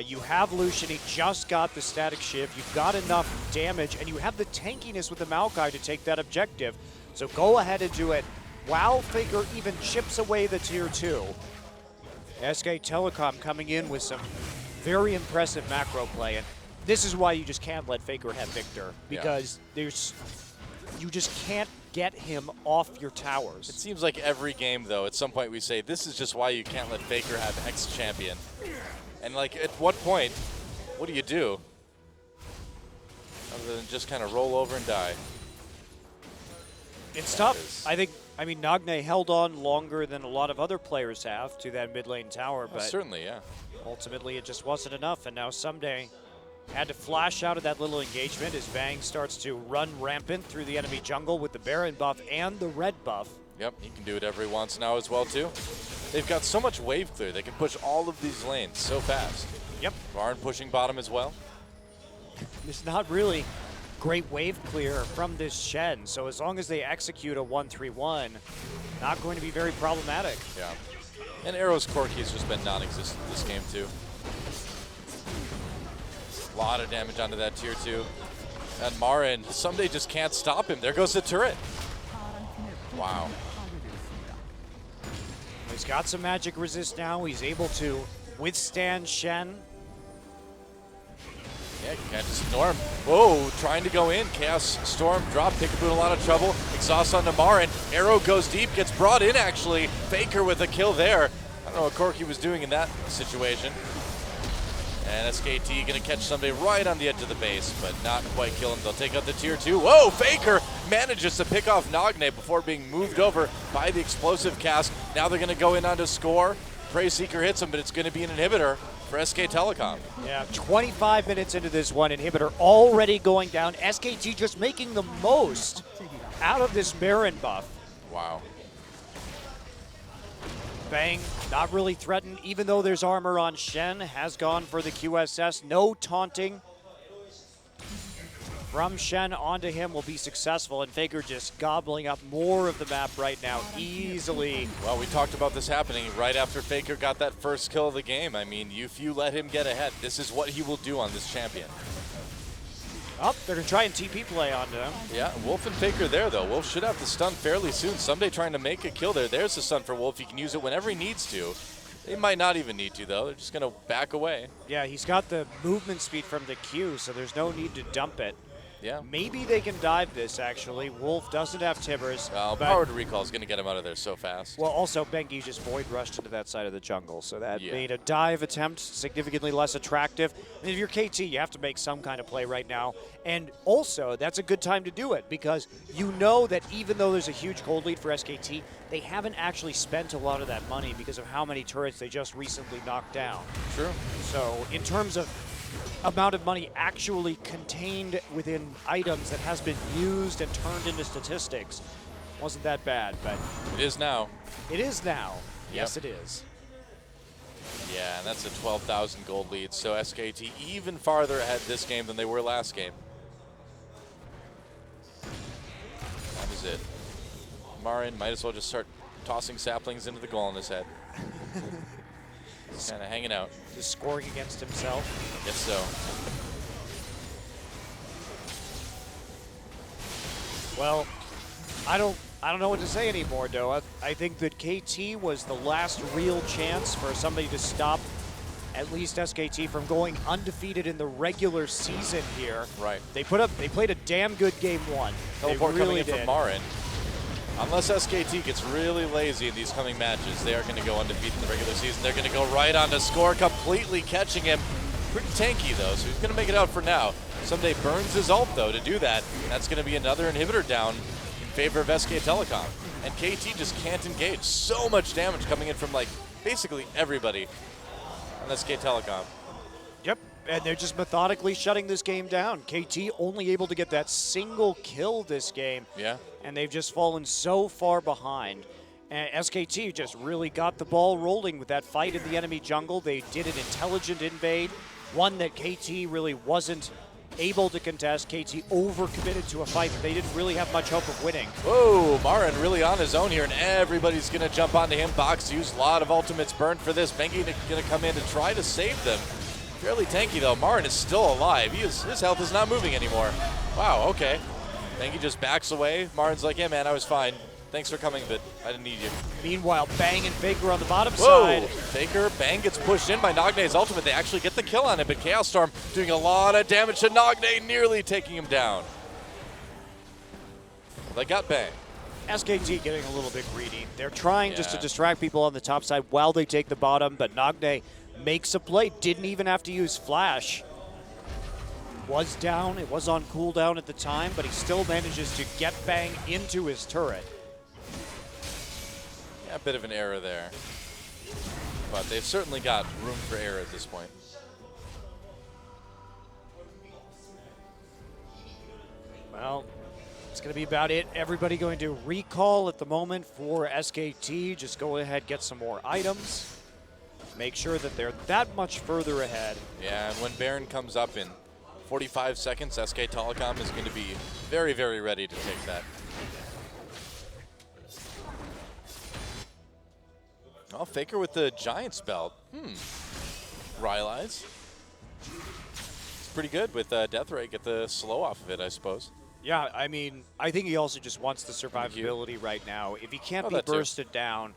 You have Lucian, he just got the static shift. You've got enough damage, and you have the tankiness with the Maokai to take that objective. So go ahead and do it. While FLICKR even chips away the tier 2. SK Telecom coming in with some very impressive macro play, and this is why you just can't let FLICKR have Victor, because you just can't get him off your towers. It seems like every game, though, at some point we say, this is just why you can't let FLICKR have X champion. And, like, at what point, what do you do? Other than just kind of roll over and die. It's tough. I mean, Nagne held on longer than a lot of other players have to that mid lane tower, but certainly, yeah. Ultimately, it just wasn't enough, and now Someday had to flash out of that little engagement as Bang starts to run rampant through the enemy jungle with the Baron buff and the red buff. Yep, he can do it every once now as well, too. They've got so much wave clear. They can push all of these lanes so fast. Yep. Varn pushing bottom as well. It's not really great wave clear from this Shen, so as long as they execute a 1-3-1, not going to be very problematic. Yeah. And Arrow's Corky's just been non-existent this game, too. A lot of damage onto that tier 2. And Marin, Someday just can't stop him. There goes the turret. Wow. He's got some magic resist now. He's able to withstand Shen. Yeah, you can't just ignore him. Whoa, trying to go in. Chaos Storm drop, Peekaboo in a lot of trouble. Exhaust onto Marin. Arrow goes deep, gets brought in actually. FLICKR with a kill there. I don't know what Corky was doing in that situation. And SKT gonna catch somebody right on the edge of the base, but not quite kill him. They'll take out the tier 2. Whoa, FLICKR manages to pick off Nagne before being moved over by the explosive cast. Now they're gonna go in onto Score. Prey Seeker hits him, but it's gonna be an inhibitor for SK Telecom. Yeah, 25 minutes into this one, inhibitor already going down. SKT just making the most out of this Baron buff. Wow. Bang, not really threatened, even though there's armor on Shen, has gone for the QSS. No taunting. from Shen onto him will be successful, and FLICKR just gobbling up more of the map right now easily. Well, we talked about this happening right after FLICKR got that first kill of the game. I mean, if you let him get ahead, this is what he will do on this champion. Oh, they're going to try and TP play onto him. Yeah, Wolf and FLICKR there, though. Wolf should have the stun fairly soon. Someday trying to make a kill there. There's the stun for Wolf. He can use it whenever he needs to. They might not even need to, though. They're just going to back away. Yeah, he's got the movement speed from the Q, so there's no need to dump it. Yeah. Maybe they can dive this, actually. Wolf doesn't have Tibbers. Powered Recall is going to get him out of there so fast. Well, also, Bengi just void rushed into that side of the jungle, so that Yeah. made a dive attempt significantly less attractive. And if you're KT, you have to make some kind of play right now. And also, that's a good time to do it, because you know that even though there's a huge cold lead for SKT, they haven't actually spent a lot of that money because of how many turrets they just recently knocked down. True. So in terms of amount of money actually contained within items that has been used and turned into statistics, wasn't that bad, but It is now. it is now. Yep. Yes, it is. Yeah, and that's a 12,000 gold lead. So SKT even farther ahead this game than they were last game. That was it. Marin might as well just start tossing saplings into the goal on his head. Kind of hanging out. Just scoring against himself. Guess so. Well, I don't know what to say anymore, Doa. I think that KT was the last real chance for somebody to stop at least SKT from going undefeated in the regular season here. Right. They played a damn good game one. Teleport they really coming in did. from Marin. Unless SKT gets really lazy in these coming matches, they are going to go undefeated in the regular season. They're going to go right on to score, completely catching him. Pretty tanky, though, so he's going to make it out for now. Someday burns his ult, though, to do that. And that's going to be another inhibitor down in favor of SK Telecom. And KT just can't engage. So much damage coming in from, like, basically everybody on SK Telecom. Yep, and they're just methodically shutting this game down. KT only able to get that single kill this game. Yeah. And they've just fallen so far behind. And SKT just really got the ball rolling with that fight in the enemy jungle. They did an intelligent invade, one that KT really wasn't able to contest. KT overcommitted to a fight that they didn't really have much hope of winning. Whoa, Marin really on his own here, and everybody's going to jump onto him. Box used a lot of ultimates burned for this. Bengi going to come in to try to save them. Fairly tanky, though. Marin is still alive. His health is not moving anymore. Wow, okay. Bengi just backs away. Marin's like, yeah, man, I was fine. Thanks for coming, but I didn't need you. Meanwhile, Bang and FLICKR on the bottom Whoa! side. FLICKR, Bang gets pushed in by Nogne's ultimate. They actually get the kill on him, but Chaos Storm doing a lot of damage to Nogne, nearly taking him down. They got Bang. SKT getting a little bit greedy. They're trying just to distract people on the top side while they take the bottom, but Nogne makes a play. Didn't even have to use Flash. Was down, it was on cooldown at the time, but he still manages to get Bang into his turret. Yeah, a bit of an error there. But they've certainly got room for error at this point. Well, it's going to be about it. Everybody going to recall at the moment for SKT. Just go ahead, get some more items. Make sure that they're that much further ahead. Yeah, and when Baron comes up in 45 seconds, SK Telecom is going to be very, very ready to take that. Oh, FLICKR with the Giant's belt. Rylai's. It's pretty good with Death Ray. Get the slow off of it, I suppose. Yeah, I mean, I think he also just wants the survivability right now. If he can't be bursted down,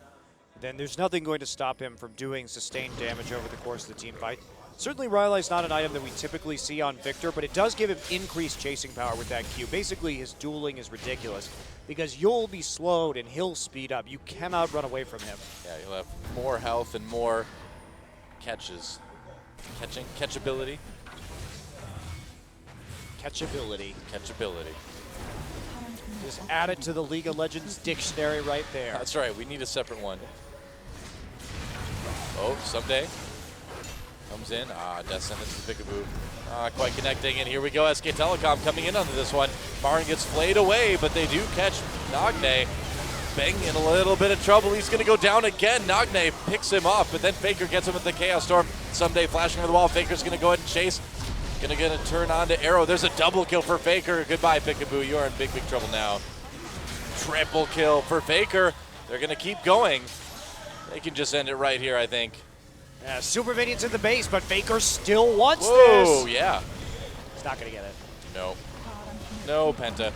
then there's nothing going to stop him from doing sustained damage over the course of the team fight. Certainly, Rylai's not an item that we typically see on Victor, but it does give him increased chasing power with that Q. Basically, his dueling is ridiculous because you'll be slowed and he'll speed up. You cannot run away from him. Yeah, he'll have more health and more catches. Catchability. Catchability. Catchability. Just add it to the League of Legends dictionary right there. That's right, we need a separate one. Oh, someday. Comes in. Death Sentence to Peekaboo. Quite connecting, and here we go. SK Telecom coming in onto this one. Marin gets flayed away, but they do catch Nogne. Bang in a little bit of trouble. He's going to go down again. Nogne picks him off, but then FLICKR gets him with the Chaos Storm. Someday flashing over the wall. FLICKR's going to go ahead and chase. Gonna turn on to Arrow. There's a double kill for FLICKR. Goodbye, Peekaboo. You're in big trouble now. Triple kill for FLICKR. They're gonna keep going. They can just end it right here, I think. Yeah, Super Minions in the base, but FLICKR still wants Whoa, this. yeah. He's not gonna get it. No. No Penta.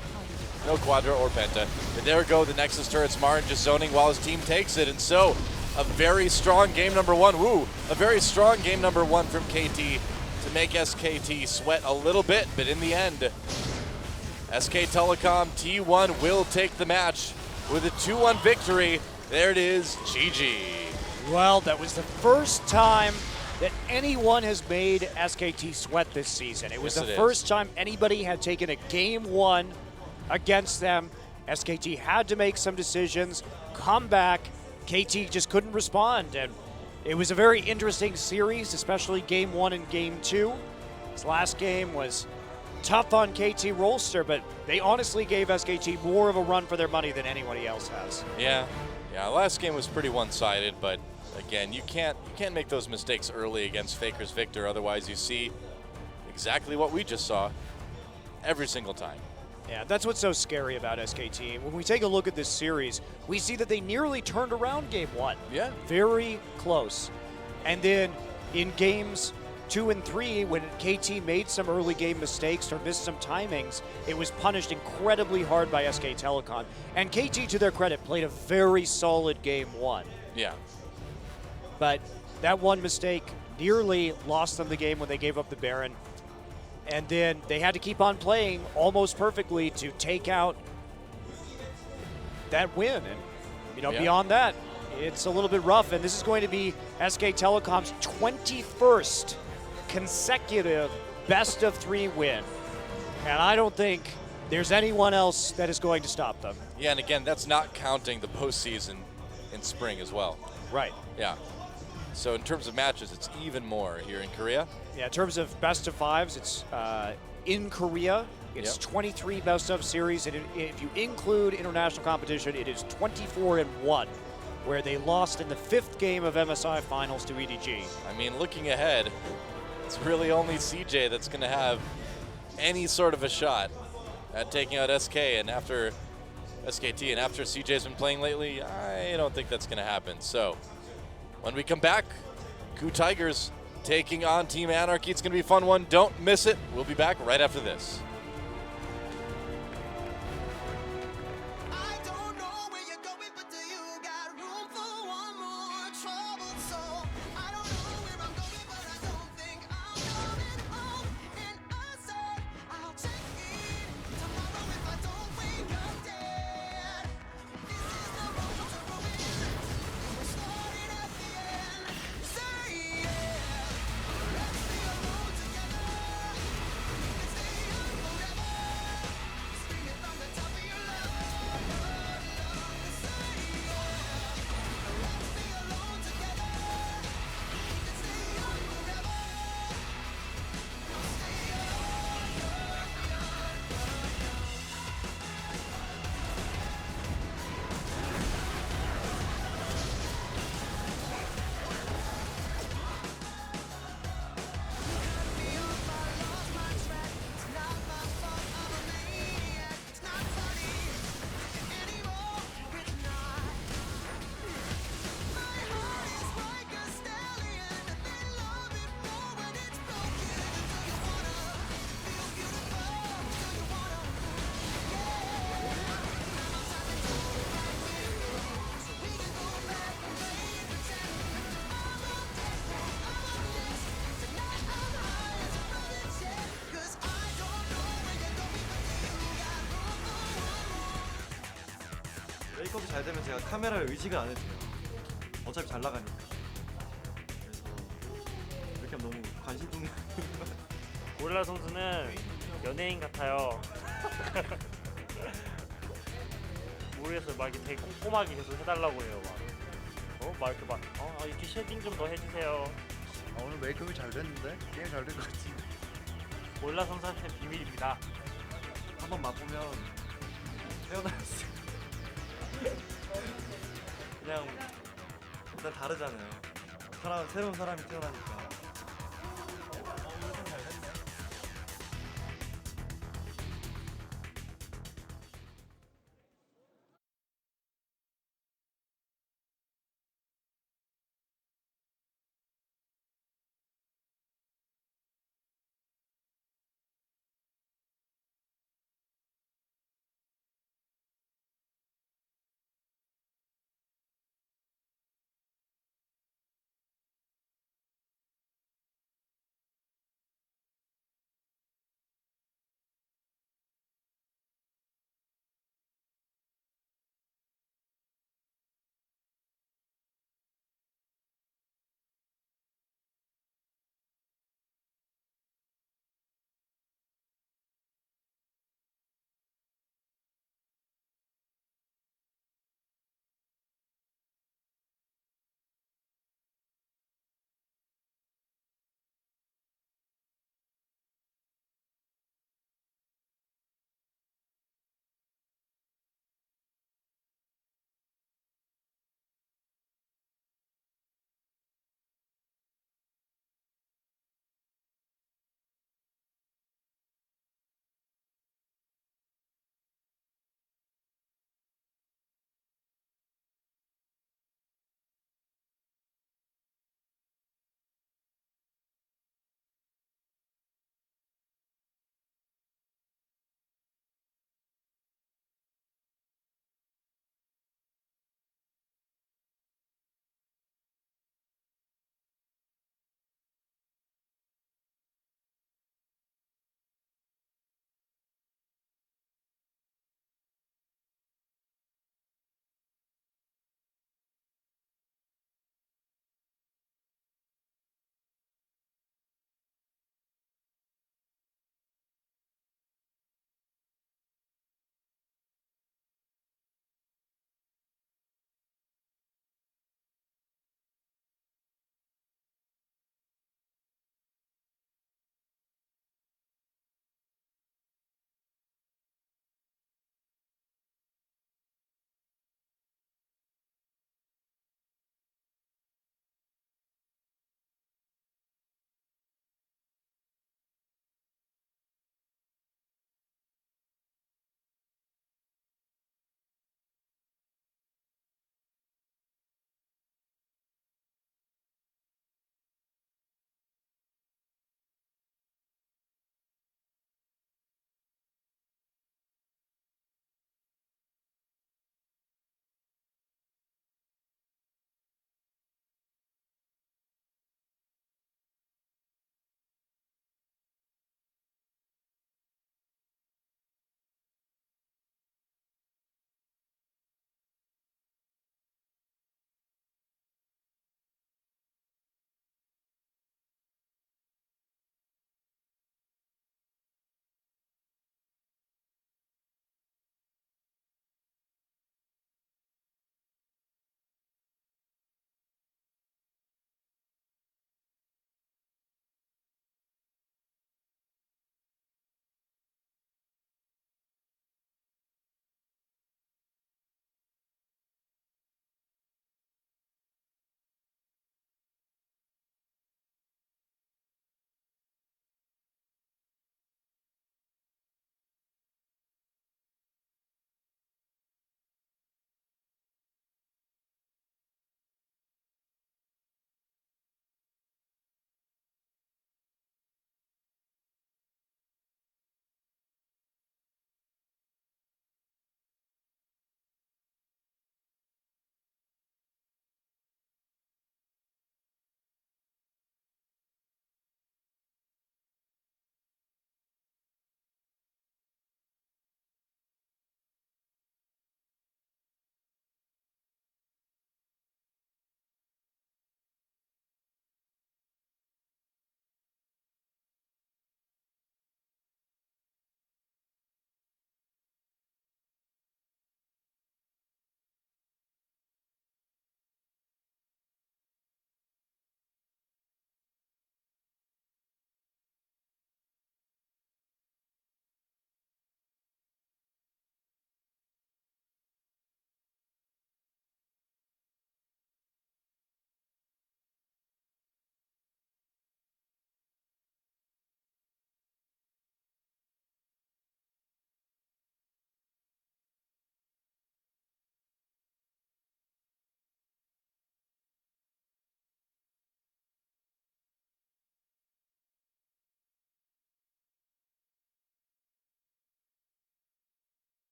No Quadra or Penta. But there we go, the Nexus turrets. Martin just zoning while his team takes it. And so, a very strong game number one. Woo! A very strong game number one from KT to make SKT sweat a little bit. But in the end, SK Telecom T1 will take the match with a 2-1 victory. There it is, GG. Well, that was the first time that anyone has made SKT sweat this season. It was Yes, the it first is. time anybody had taken a game one against them. SKT had to make some decisions, come back. KT just couldn't respond, and it was a very interesting series, especially game one and game two. This last game was tough on KT Rolster, but they honestly gave SKT more of a run for their money than anybody else has. Yeah, last game was pretty one-sided, but again, you can't make those mistakes early against FLICKR's Victor, otherwise you see exactly what we just saw every single time. Yeah, that's what's so scary about SKT. When we take a look at this series, we see that they nearly turned around game one. Yeah. Very close. And then in games 2 and 3, when KT made some early game mistakes or missed some timings, it was punished incredibly hard by SK Telecom. And KT, to their credit, played a very solid game one. Yeah. But that one mistake nearly lost them the game when they gave up the Baron. And then they had to keep on playing almost perfectly to take out that win. And, Yeah. beyond that, it's a little bit rough. And this is going to be SK Telecom's 21st consecutive best-of-3 win. And I don't think there's anyone else that is going to stop them. Yeah, and again, that's not counting the postseason in spring as well. Right. Yeah. So in terms of matches, it's even more here in Korea. Yeah, in terms of best-of-5s, it's in Korea. It's 23 best-of series, and if you include international competition, it is 24-1, where they lost in the 5th game of MSI Finals to EDG. I mean, looking ahead, it's really only CJ that's going to have any sort of a shot at taking out SK, and after SKT, and after CJ's been playing lately, I don't think that's going to happen. So, when we come back, Ku Tigers taking on Team Anarchy. It's going to be a fun one. Don't miss it. We'll be back right after this. 메이크업이 잘 되면 제가 카메라를 의식을 안 해도 돼요. 어차피 잘 나가니까. 그래서 이렇게 하면 너무 관심 tung 고릴라 선수는 연예인 같아요. 모르겠어요. 막 이렇게 되게 꼼꼼하게 계속 해달라고 해요. 막 이렇게 막 이렇게 쉐딩 좀 더 해주세요. 오늘 메이크업이 잘 됐는데? 게임 잘 된 것 같은데. 고릴라 선수한테 비밀입니다. 한번 맛보면 태어났어요. 그냥 일단 다르잖아요. 새로운 사람이 태어나니까.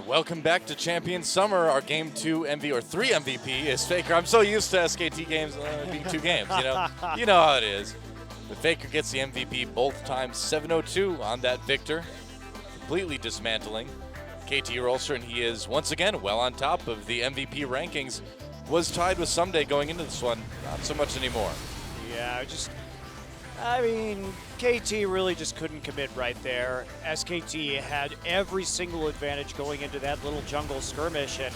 welcome back to Champion Summer. Our game 2 MV or 3 MVP is FLICKR. I'm so used to SKT games being 2 games, you know. You know how it is. But FLICKR gets the MVP both times, 702 on that victor, completely dismantling KT Rolster, and he is once again well on top of the MVP rankings. Was tied with Someday going into this one, not so much anymore. Yeah, I mean, KT really just couldn't commit right there. SKT had every single advantage going into that little jungle skirmish, and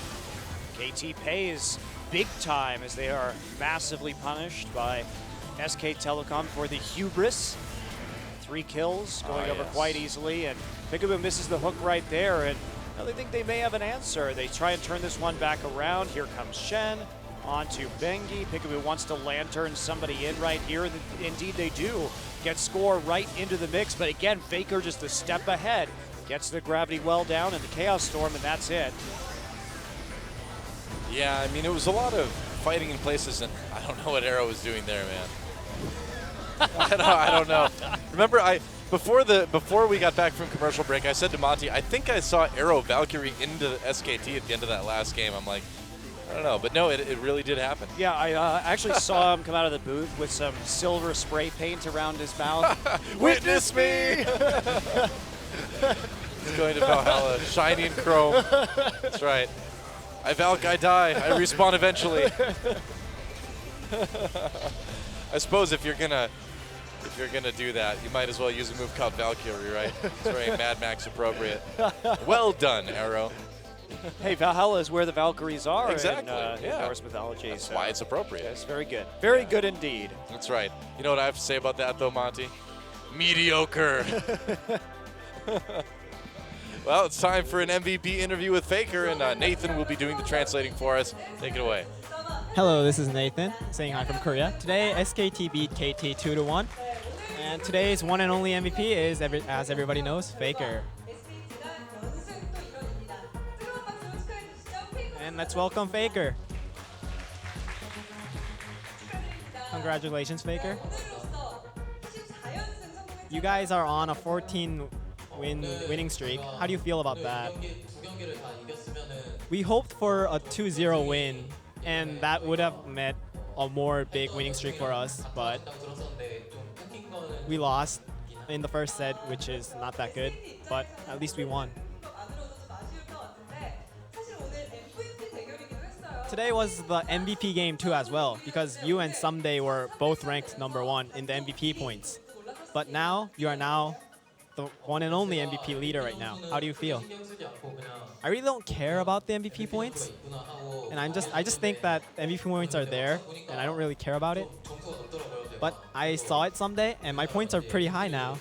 KT pays big time as they are massively punished by SK Telecom for the hubris. 3 kills going over quite easily, and Peekaboo misses the hook right there, and they think they may have an answer. They try and turn this one back around. Here comes Shen. On to Bengi. Peekaboo wants to lantern somebody in right here. Indeed they do. Get score right into the mix, but again, FLICKR just a step ahead. Gets the gravity well down and the Chaos Storm, and that's it. Yeah, I mean, it was a lot of fighting in places, and I don't know what Arrow was doing there, man. I don't know. Remember, before we got back from commercial break, I said to Monty, I think I saw Arrow Valkyrie into SKT at the end of that last game. I'm like, I don't know, but no, it really did happen. Yeah, I actually saw him come out of the booth with some silver spray paint around his mouth. Witness me! He's going to Valhalla, shiny and chrome. That's right. I Valk, I die, I respawn eventually. I suppose if you're gonna do that, you might as well use a move called Valkyrie, right? It's very Mad Max appropriate. Well done, Arrow. Hey, Valhalla is where the Valkyries are exactly. in Norse mythology. That's why it's appropriate. Yes, very good. Very good indeed. That's right. You know what I have to say about that, though, Monty? Mediocre. Well, it's time for an MVP interview with FLICKR, and Nathan will be doing the translating for us. Take it away. Hello, this is Nathan, saying hi from Korea. Today, SKT beat KT 2-1, and today's one and only MVP is, as everybody knows, FLICKR. And let's welcome FLICKR. Congratulations, FLICKR. You guys are on a 14-winning streak. How do you feel about that? We hoped for a 2-0 win, and that would have meant a more big winning streak for us, but we lost in the first set, which is not that good, but at least we won. Today was the MVP game too as well, because you and Someday were both ranked #1 in the MVP points. But now, you are now the one and only MVP leader right now. How do you feel? I really don't care about the MVP points, and I just think that MVP points are there, and I don't really care about it. But I saw it someday, and my points are pretty high now.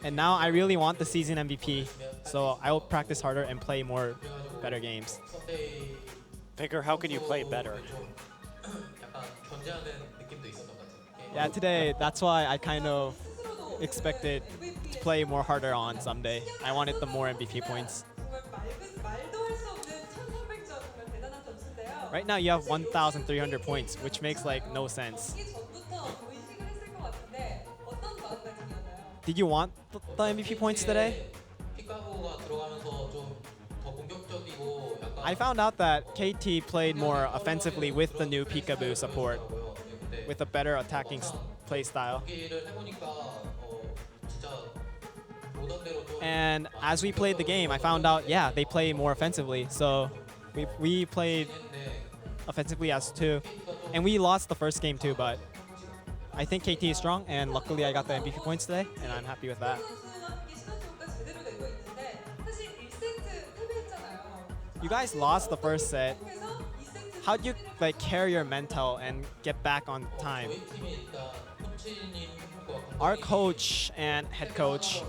And now I really want the season MVP, so I will practice harder and play more better games. FLICKR, how can you play better? Yeah, today, that's why I kind of expected to play more harder on Someday. I wanted the more MVP points. Right now you have 1,300 points, which makes like no sense. Did you want the MVP points today? I found out that KT played more offensively with the new Peekaboo support, with a better attacking play style. And as we played the game, I found out, yeah, they play more offensively. So we played offensively as two. And we lost the first game too, but I think KT is strong, and luckily I got the MVP points today, and I'm happy with that. You guys lost the first set. How do you carry your mental and get back on time? Our coach and head coach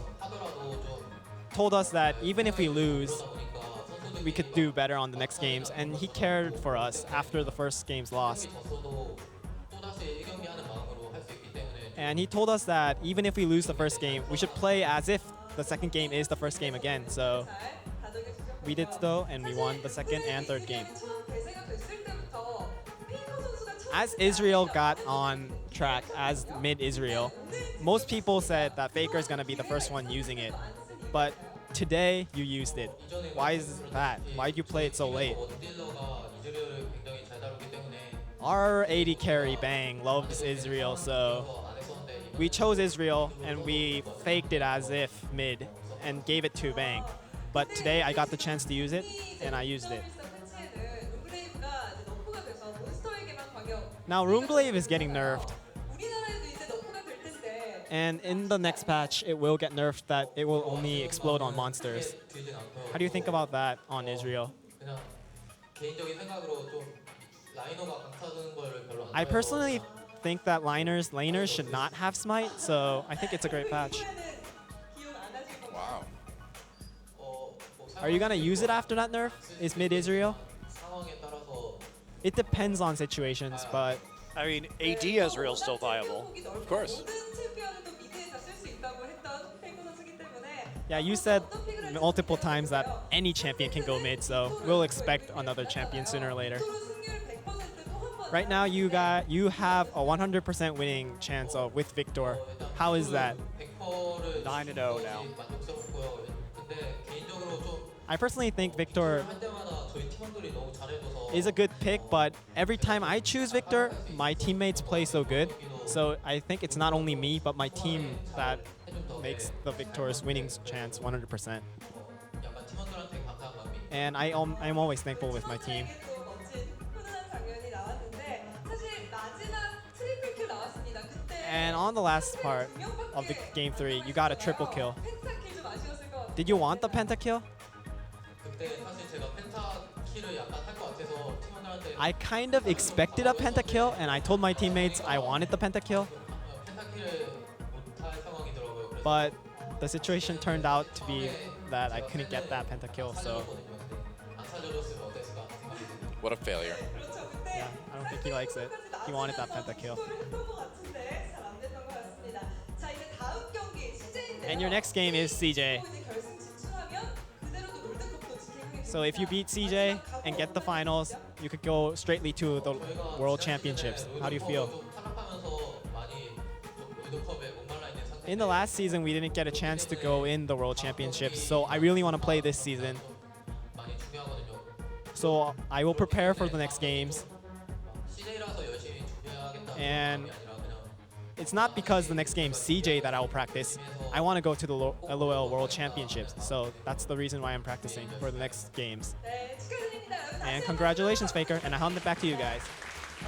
told us that even if we lose, we could do better on the next games, and he cared for us after the first game's lost. And he told us that even if we lose the first game, we should play as if the second game is the first game again. So we did so, and we won the second and third game. As Israel got on track as mid-Israel, most people said that FLICKR is going to be the first one using it. But today you used it. Why is that? Why did you play it so late? Our AD carry, Bang, loves Israel, so we chose Israel and we faked it as if mid and gave it to Bang. But today I got the chance to use it and I used it. Now Runglaive is getting nerfed. And in the next patch, it will get nerfed that it will only explode on monsters. How do you think about that on Israel? I personally think that laners should not have smite, so I think it's a great patch. Wow. Are you gonna use it after that nerf? Is mid Israel? It depends on situations, but I mean, AD Ezreal is still viable. Of course. yeah, you said multiple times that any champion can go mid, so we'll expect another champion sooner or later. Right now, you have a 100% winning chance with Victor. How is that? 9-0 now. I personally think Victor is a good pick, but every time I choose Victor, my teammates play so good. So I think it's not only me, but my team that makes the Victor's winning chance 100%. And I'm always thankful with my team. And on the last part of the game 3, you got a triple kill. Did you want the pentakill? I kind of expected a pentakill, and I told my teammates I wanted the pentakill. But the situation turned out to be that I couldn't get that pentakill, so... What a failure. Yeah, I don't think he likes it. He wanted that pentakill. And your next game is CJ. So if you beat CJ and get the finals, you could go straightly to the World Championships. How do you feel? In the last season, we didn't get a chance to go in the World Championships, so I really want to play this season. So I will prepare for the next games. And it's not because the next game is CJ that I will practice. I want to go to the LOL World Championships, so that's the reason why I'm practicing for the next games. And congratulations, FLICKR, and I'll hand it back to you guys.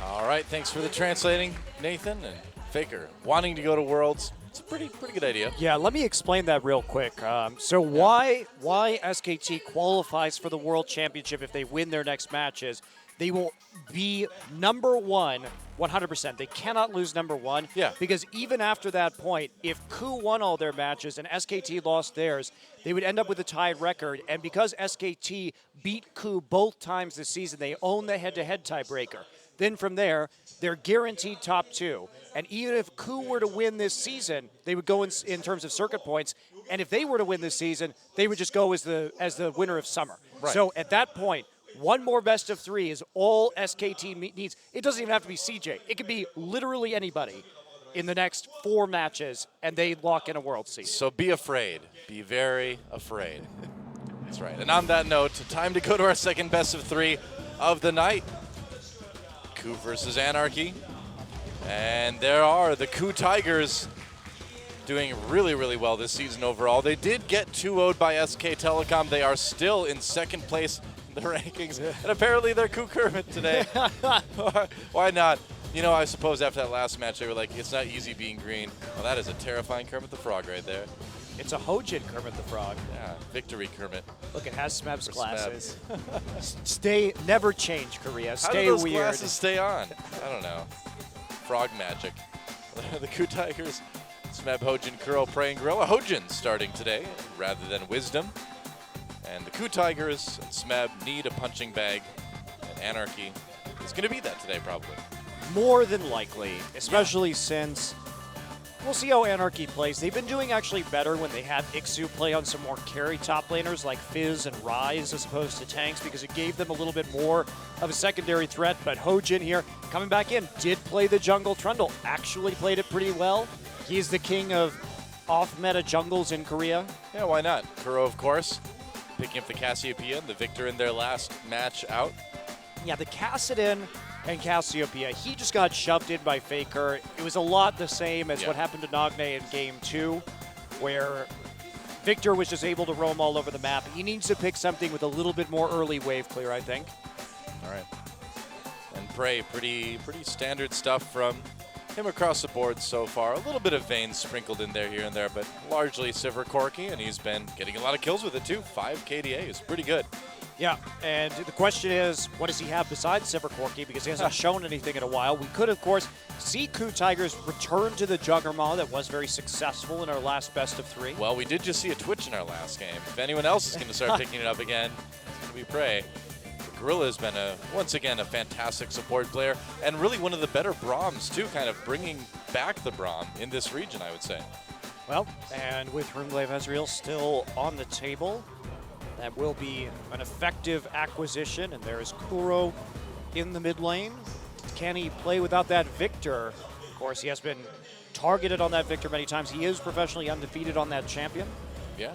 All right, thanks for the translating, Nathan. And FLICKR, wanting to go to Worlds, it's a pretty good idea. Yeah, let me explain that real quick. So why SKT qualifies for the World Championship if they win their next matches? They will be number 1 100%. They cannot lose number 1. Yeah. Because even after that point, if KU won all their matches and SKT lost theirs, they would end up with a tied record. And because SKT beat KU both times this season, they own the head-to-head tiebreaker. Then from there, they're guaranteed top 2. And even if KU were to win this season, they would go in terms of circuit points. And if they were to win this season, they would just go as the winner of Summer. Right. So at that point, one more best of 3 is all SKT needs. It doesn't even have to be CJ. It could be literally anybody in the next 4 matches, and they lock in a World seed. So be afraid. Be very afraid. That's right. And on that note, time to go to our second best of 3 of the night. KU versus Anarchy. And there are the KU Tigers doing really, really well this season overall. They did get 2-0'd by SK Telecom. They are still in second place in the rankings. And apparently they're KU Kermit today. Why not? You know, I suppose after that last match, they were like, it's not easy being green. Well, that is a terrifying Kermit the Frog right there. It's a Hojin Kermit the Frog. Yeah, victory Kermit. Look, it has Smeb's For glasses. Stay, never change, Korea. How Stay do those weird. glasses stay on? I don't know. Frog magic. The KU Tigers, Smeb, Hojin, Kuro, Praying Gorilla. Hojin starting today rather than Wisdom. And the KU Tigers and Smeb need a punching bag. And Anarchy is going to be that today probably. More than likely, especially since we'll see how Anarchy plays. They've been doing actually better when they had Ixu play on some more carry top laners like Fizz and Ryze as opposed to tanks because it gave them a little bit more of a secondary threat. But Hojin here coming back in did play the jungle. Trundle actually played it pretty well. He's the king of off-meta jungles in Korea? Yeah, why not? Kuro, of course, picking up the Cassiopeia, the victor in their last match out. Yeah, the Kassadin and Cassiopeia, he just got shoved in by FLICKR. It was a lot the same as what happened to Nagne in Game 2, where Victor was just able to roam all over the map. He needs to pick something with a little bit more early wave clear, I think. All right. And Prey, pretty standard stuff from him across the board so far. A little bit of Vayne sprinkled in there here and there, but largely Sivir Corky, and he's been getting a lot of kills with it too. 5 KDA is pretty good. Yeah, and the question is, what does he have besides Sivir Corky? Because he hasn't shown anything in a while. We could, of course, see KOO Tigers return to the Juggernaut that was very successful in our last best of 3. Well, we did just see a Twitch in our last game. If anyone else is going to start picking it up again, it's going to be Prey. Gorilla has been, once again, a fantastic support player, and really one of the better Brahms, too, kind of bringing back the Brahm in this region, I would say. Well, and with Runglaive Ezreal still on the table, that will be an effective acquisition, and there is Kuro in the mid lane. Can he play without that Victor? Of course, he has been targeted on that Victor many times. He is professionally undefeated on that champion. Yeah.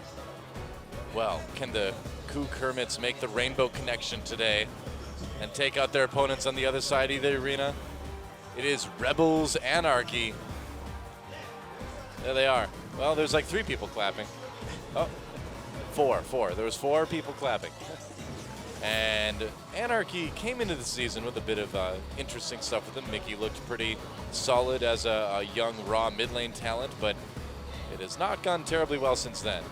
Well, can the KOO Kermits make the rainbow connection today and take out their opponents on the other side of the arena? It is Rebels Anarchy. There they are. Well, there's like 3 people clapping. Oh, 4. There was 4 people clapping. And Anarchy came into the season with a bit of interesting stuff with him. Mickey looked pretty solid as a young, raw mid lane talent, but it has not gone terribly well since then.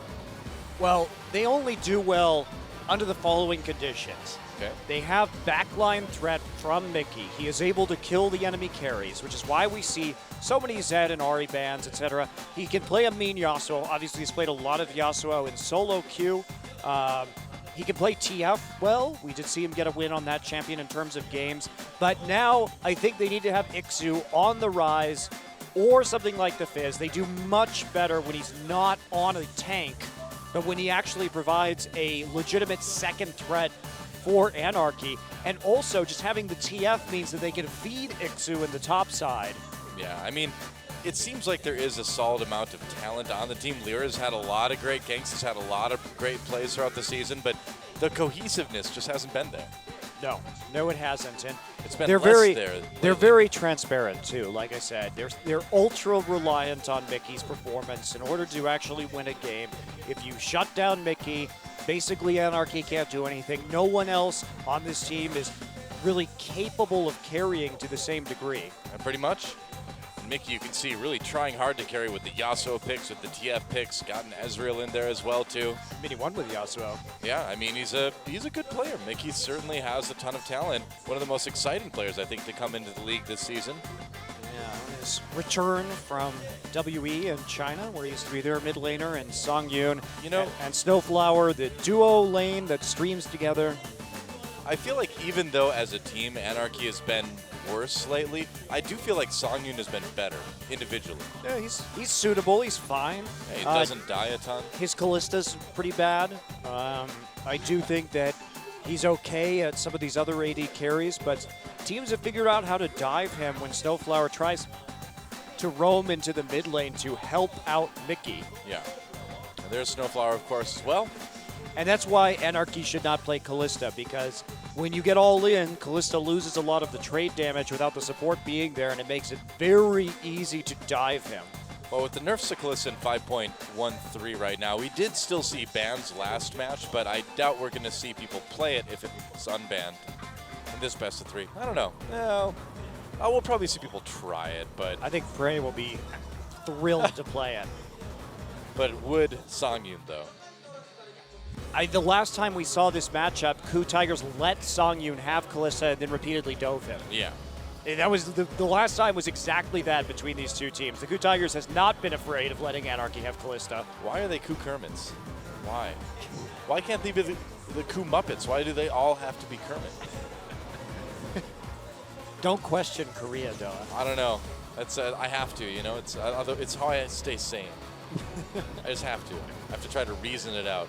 Well, they only do well under the following conditions. Okay. They have backline threat from Mickey. He is able to kill the enemy carries, which is why we see so many Zed and Ahri bans, etc. He can play a mean Yasuo. Obviously, he's played a lot of Yasuo in solo queue. He can play TF well. We did see him get a win on that champion in terms of games. But now I think they need to have Ixu on the rise or something like the Fizz. They do much better when he's not on a tank, but when he actually provides a legitimate second threat for Anarchy. And also just having the TF means that they can feed Ixu in the top side. Yeah, I mean, it seems like there is a solid amount of talent on the team. Lyra's had a lot of great ganks, has had a lot of great plays throughout the season, but the cohesiveness just hasn't been there. No, it hasn't. And it's been they're less very, there. They're very transparent too. Like I said, they're ultra reliant on Mickey's performance in order to actually win a game. If you shut down Mickey, basically Anarchy can't do anything. No one else on this team is really capable of carrying to the same degree. And pretty much. Mickey, you can see, really trying hard to carry with the Yasuo picks, with the TF picks, gotten Ezreal in there as well, too. I mean, he won with Yasuo. Yeah, I mean, he's a good player. Mickey certainly has a ton of talent. One of the most exciting players, I think, to come into the league this season. Yeah, his return from WE in China, where he used to be their mid laner, and Songyun, and Snowflower, the duo lane that streams together. I feel like even though as a team, Anarchy has been worse lately, I do feel like Songyun has been better individually. Yeah, he's suitable. He's fine. Yeah, he doesn't die a ton. His Callista's pretty bad. I do think that he's okay at some of these other AD carries, but teams have figured out how to dive him when Snowflower tries to roam into the mid lane to help out Mickey. Yeah. And there's Snowflower, of course, as well. And that's why Anarchy should not play Callista, because when you get all in, Callista loses a lot of the trade damage without the support being there, and it makes it very easy to dive him. Well, with the nerfs to Callista in 5.13 right now, we did still see bans last match, but I doubt we're going to see people play it if it's unbanned in this best of 3. I don't know. No. We'll probably see people try it, but... I think Prey will be thrilled to play it. But would Songyun, though? The last time we saw this matchup, KOO Tigers let Songyun have Callista and then repeatedly dove him. Yeah. And that was the last time was exactly that between these two teams. The KOO Tigers has not been afraid of letting Anarchy have Callista. Why are they KOO Kermits? Why? Why can't they be the KOO Muppets? Why do they all have to be Kermit? Don't question Korea, though. I don't know. That's I have to, you know. It's how I stay sane. I just have to. I have to try to reason it out.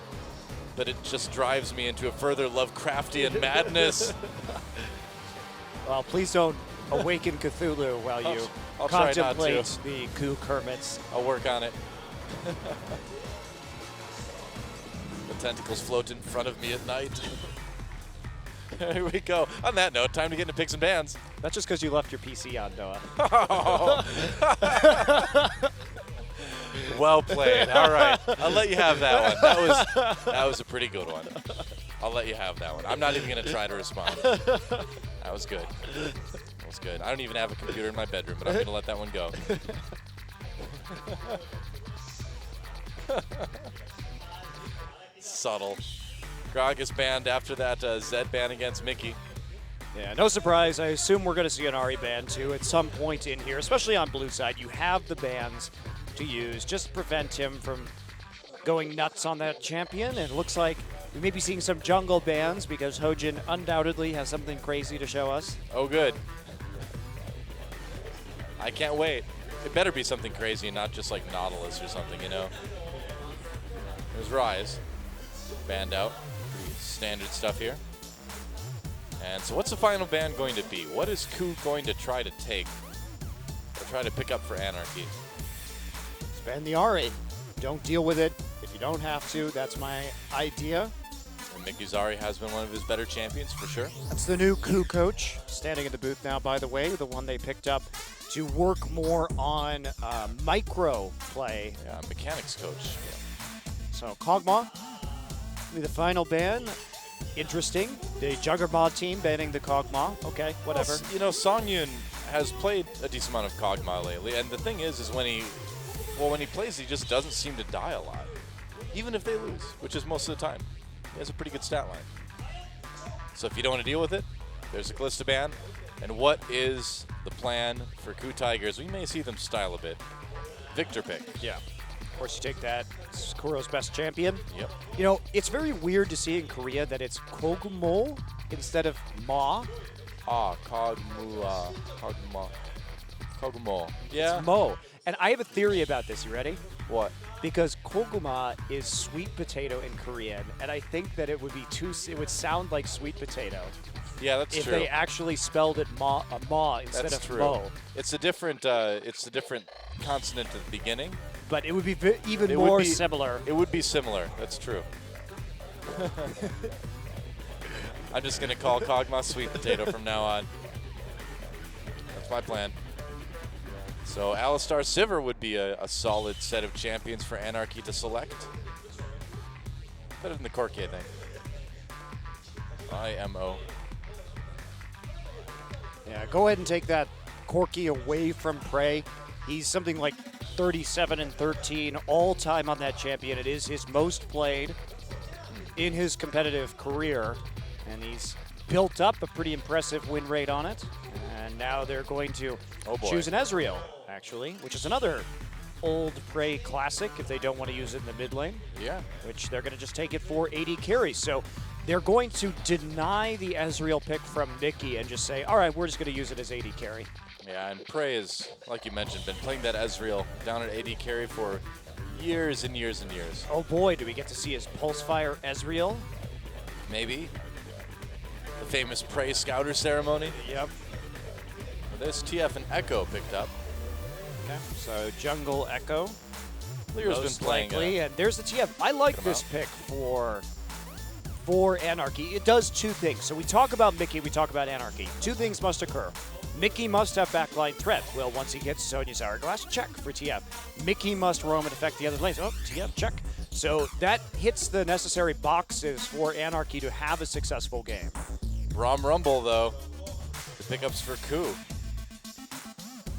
But it just drives me into a further Lovecraftian madness. Well, please don't awaken Cthulhu while you I'll try not contemplate to. the KOO Kermits. I'll work on it. The tentacles float in front of me at night. Here we go. On that note, time to get into picks and bans. That's just because you left your PC on, Noah. Well played. All right, I'll let you have that one. That was a pretty good one. I'll let you have that one. I'm not even gonna try to respond. That was good. That was good. I don't even have a computer in my bedroom, but I'm gonna let that one go. Subtle. Grog is banned after that Zed ban against Mickey. Yeah, no surprise. I assume we're going to see an Ari ban too at some point in here, especially on blue side. You have the bans to use just to prevent him from going nuts on that champion. And it looks like we may be seeing some jungle bans because Hojin undoubtedly has something crazy to show us. Oh, good. I can't wait. It better be something crazy and not just like Nautilus or something, you know? There's Rise. Banned out. Pretty standard stuff here. And so what's the final ban going to be? What is Ku going to try to take or try to pick up for Anarchy? Ban the Ari. Don't deal with it if you don't have to. That's my idea. And Mickey Zari has been one of his better champions for sure. That's the new Ku coach, standing in the booth now, by the way, the one they picked up to work more on micro play. Yeah, mechanics coach. Yeah. So Kog'Maw, be the final ban. Interesting. The Juggernaut team banning the Kog'Maw. Okay, whatever. Well, you know, Song Yun has played a decent amount of Kog'Maw lately, and the thing is when he plays, he just doesn't seem to die a lot, even if they lose, which is most of the time. He has a pretty good stat line. So if you don't want to deal with it, there's a Kalista ban. And what is the plan for Ku Tigers? We may see them style a bit. Victor pick. Yeah. Of course, you take that. It's Kuro's best champion. Yep. You know, it's very weird to see in Korea that it's Kog'Maw instead of Ma. Kog'Maw. Yeah. It's Mo. And I have a theory about this. You ready? What? Because Kog'Maw is sweet potato in Korean, and I think that it would be it would sound like sweet potato. Yeah, that's if true. they actually spelled it ma instead that's of true. Mo. It's a different consonant at the beginning. But it would be even more similar. It would be similar. That's true. I'm just gonna call Kog'Maw sweet potato from now on. That's my plan. So Alistar Sivir would be a solid set of champions for Anarchy to select. Better than the Corki, I think. IMO. Yeah, go ahead and take that Corki away from Prey. He's something like 37 and 13 all time on that champion. It is his most played in his competitive career, and he's built up a pretty impressive win rate on it. And now they're going to choose an Ezreal, actually, which is another old Prey classic if they don't want to use it in the mid lane. Yeah. Which they're going to just take it for 80 carries. So they're going to deny the Ezreal pick from Mickey and just say, all right, we're just going to use it as 80 carry. Yeah, and Prey is, like you mentioned, been playing that Ezreal down at 80 carry for years and years and years. Oh boy, do we get to see his Pulsefire Ezreal? Maybe. The famous Prey Scouter ceremony. Yep. This TF and Echo picked up. Okay, so Jungle Echo. Lear's been playing. Likely, and there's the TF. I like this pick for Anarchy. It does two things. So we talk about Mickey, we talk about Anarchy. Two things must occur. Mickey must have backline threat. Well, once he gets Sonya's Hourglass, check for TF. Mickey must roam and affect the other lanes. Oh, TF, check. So that hits the necessary boxes for Anarchy to have a successful game. Rom Rumble, though. The pickups for Ku.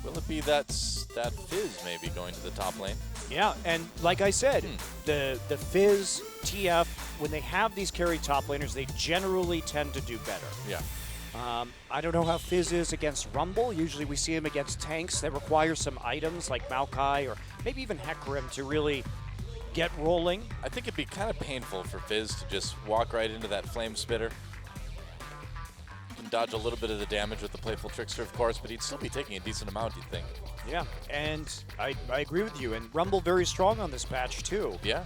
Will it be that Fizz maybe going to the top lane? Yeah, and like I said, the Fizz, TF, when they have these carry top laners, they generally tend to do better. Yeah. I don't know how Fizz is against Rumble. Usually we see him against tanks that require some items like Maokai or maybe even Hecarim to really get rolling. I think it'd be kind of painful for Fizz to just walk right into that Flame Spitter. Can dodge a little bit of the damage with the Playful Trickster, of course, but he'd still be taking a decent amount, you'd think. Yeah, and I agree with you. And Rumble very strong on this patch, too. Yeah.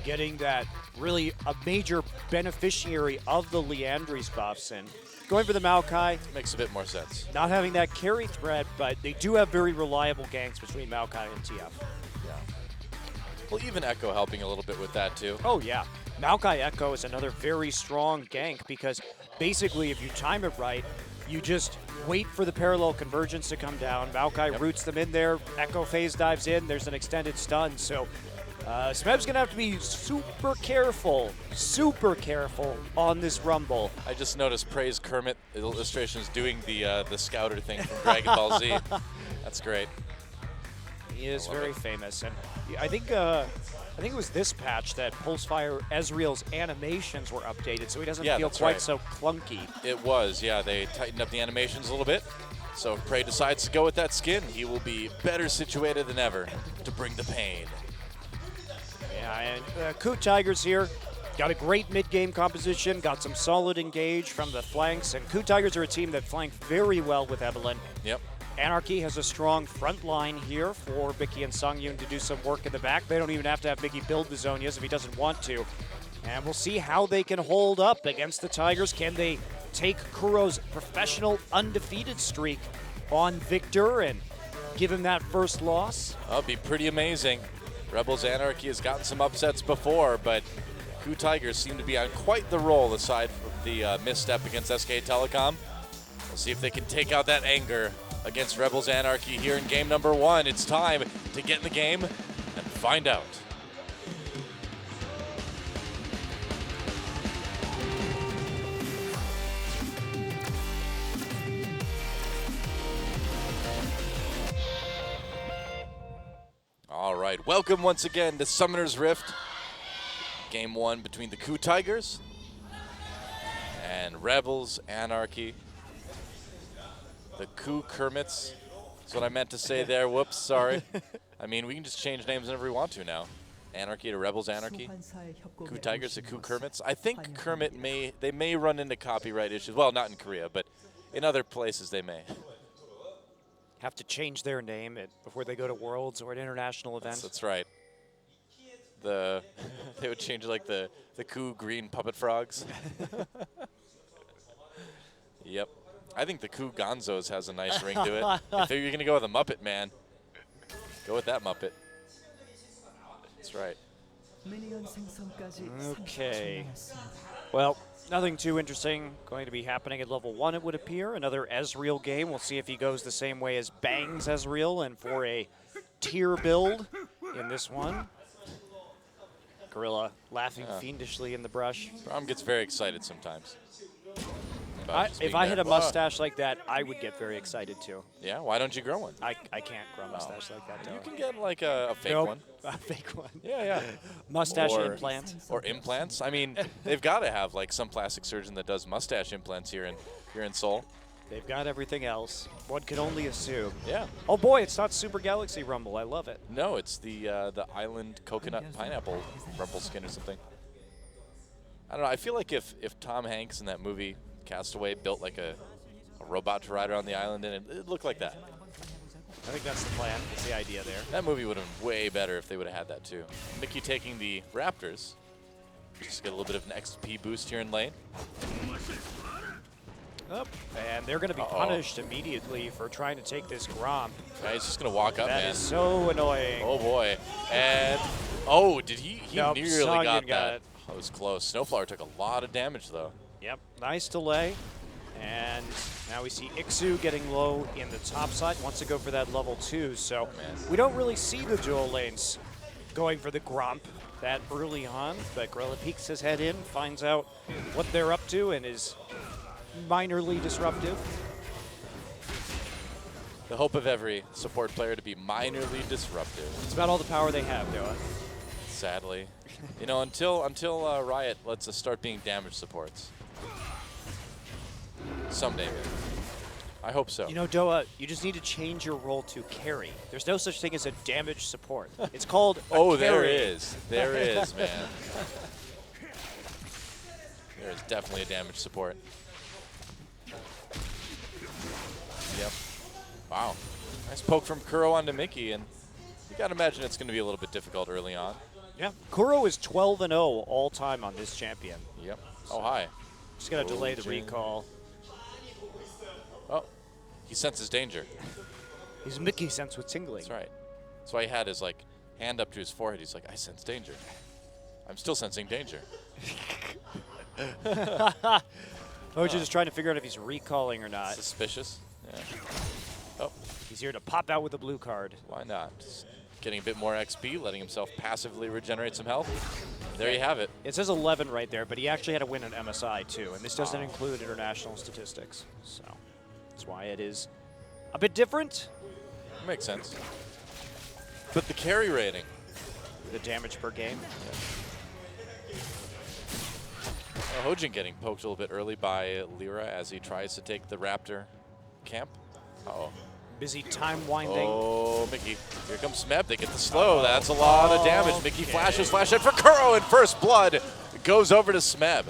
Getting that really a major beneficiary of the Liandry's buffs and going for the Maokai. Makes a bit more sense. Not having that carry threat, but they do have very reliable ganks between Maokai and TF. Yeah. Well, even Echo helping a little bit with that too. Oh yeah, Maokai Echo is another very strong gank because basically if you time it right, you just wait for the parallel convergence to come down. Maokai roots them in there, Echo phase dives in, there's an extended stun. So Smeb's gonna have to be super careful on this Rumble. I just noticed Praise Kermit illustrations doing the Scouter thing from Dragon Ball Z. That's great. He is very famous, and I think it was this patch that Pulsefire Ezreal's animations were updated, so he doesn't feel quite so clunky. It was, yeah. They tightened up the animations a little bit. So if Prey decides to go with that skin, he will be better situated than ever to bring the pain. Yeah, and Coot Tigers here got a great mid-game composition, got some solid engage from the flanks, and Coot Tigers are a team that flank very well with Evelynn. Yep. Anarchy has a strong front line here for Mickey and Sungyun to do some work in the back. They don't even have to have Mickey build the Zonias if he doesn't want to. And we'll see how they can hold up against the Tigers. Can they take Kuro's professional undefeated streak on Victor and give him that first loss? That'll be pretty amazing. Rebels Anarchy has gotten some upsets before, but Ku Tigers seem to be on quite the roll aside from the misstep against SK Telecom. We'll see if they can take out that anger against Rebels Anarchy here in game number 1. It's time to get in the game and find out. All right, welcome once again to Summoner's Rift. Game 1 between the Ku Tigers and Rebels Anarchy. The Ku Kermits is what I meant to say there. Whoops, sorry. I mean, we can just change names whenever we want to now. Anarchy to Rebels Anarchy. Ku Tigers to Ku Kermits. I think Kermit may run into copyright issues. Well, not in Korea, but in other places they may. Have to change their name before they go to Worlds or an international event. That's right. They would change like the Ku green puppet frogs. Yep. I think the Ku Gonzos has a nice ring to it. If you're going to go with a Muppet Man, go with that Muppet. That's right. Okay. Well, nothing too interesting going to be happening at level 1, it would appear. Another Ezreal game. We'll see if he goes the same way as Bang's Ezreal and for a tier build in this one. Gorilla laughing fiendishly in the brush. Brom gets very excited sometimes. If I had a mustache like that, I would get very excited too. Yeah, why don't you grow one? I can't grow a mustache like that. You can get like a fake one. A fake one. Yeah. Mustache implant. Or implants. I mean, they've got to have like some plastic surgeon that does mustache implants here in Seoul. They've got everything else. One can only assume. Yeah. Oh boy, it's not Super Galaxy Rumble. I love it. No, it's the Island Coconut Pineapple Rumble skin or something. I don't know. I feel like if Tom Hanks in that movie Castaway built like a robot to ride around the island and it looked like that. I think that's the plan. That's the idea there. That movie would have been way better if they would have had that too. Mickey taking the Raptors. Just get a little bit of an XP boost here in lane. And they're going to be punished immediately for trying to take this Gromp. Yeah, he's just going to walk up, man. That is so annoying. Oh, boy. And, did he Nope, nearly got it. that. That was close. Snowflower took a lot of damage, though. Yep, nice delay. And now we see Ixu getting low in the top side. Wants to go for that level 2. So we don't really see the dual lanes going for the Gromp that early on. But Gorilla peeks his head in, finds out what they're up to, and is minorly disruptive. The hope of every support player to be minorly disruptive. It's about all the power they have, Noah. Sadly. You know, until Riot lets us start being damage supports. Someday, maybe. I hope so. You know, Doa, you just need to change your role to carry. There's no such thing as a damage support. It's called a carry. There is. There is, man. There is definitely a damage support. Yep. Wow. Nice poke from Kuro onto Mickey, and you got to imagine it's going to be a little bit difficult early on. Yeah. Kuro is 12-0 all time on this champion. Yep. Oh, hi. Just got to delay the recall. Oh, he senses danger. He's Mickey sense with tingling. That's right. That's why he had his hand up to his forehead. He's like, I sense danger. I'm still sensing danger. Hojin is trying to figure out if he's recalling or not. Suspicious. Yeah. Oh, He's here to pop out with the blue card. why not? Just getting a bit more XP, letting himself passively regenerate some health. There you have it. It says 11 right there, but he actually had to win an MSI too, and this doesn't include international statistics. So that's why it is a bit different. Makes sense. But the carry rating. The damage per game. Hojin getting poked a little bit early by Lyra as he tries to take the Raptor camp. Uh-oh. Busy time winding. Oh, Mickey. Here comes Smeb. They get the slow. That's a lot of damage. Mickey flashes, flash in for Kuro, and first blood. It goes over to Smeb.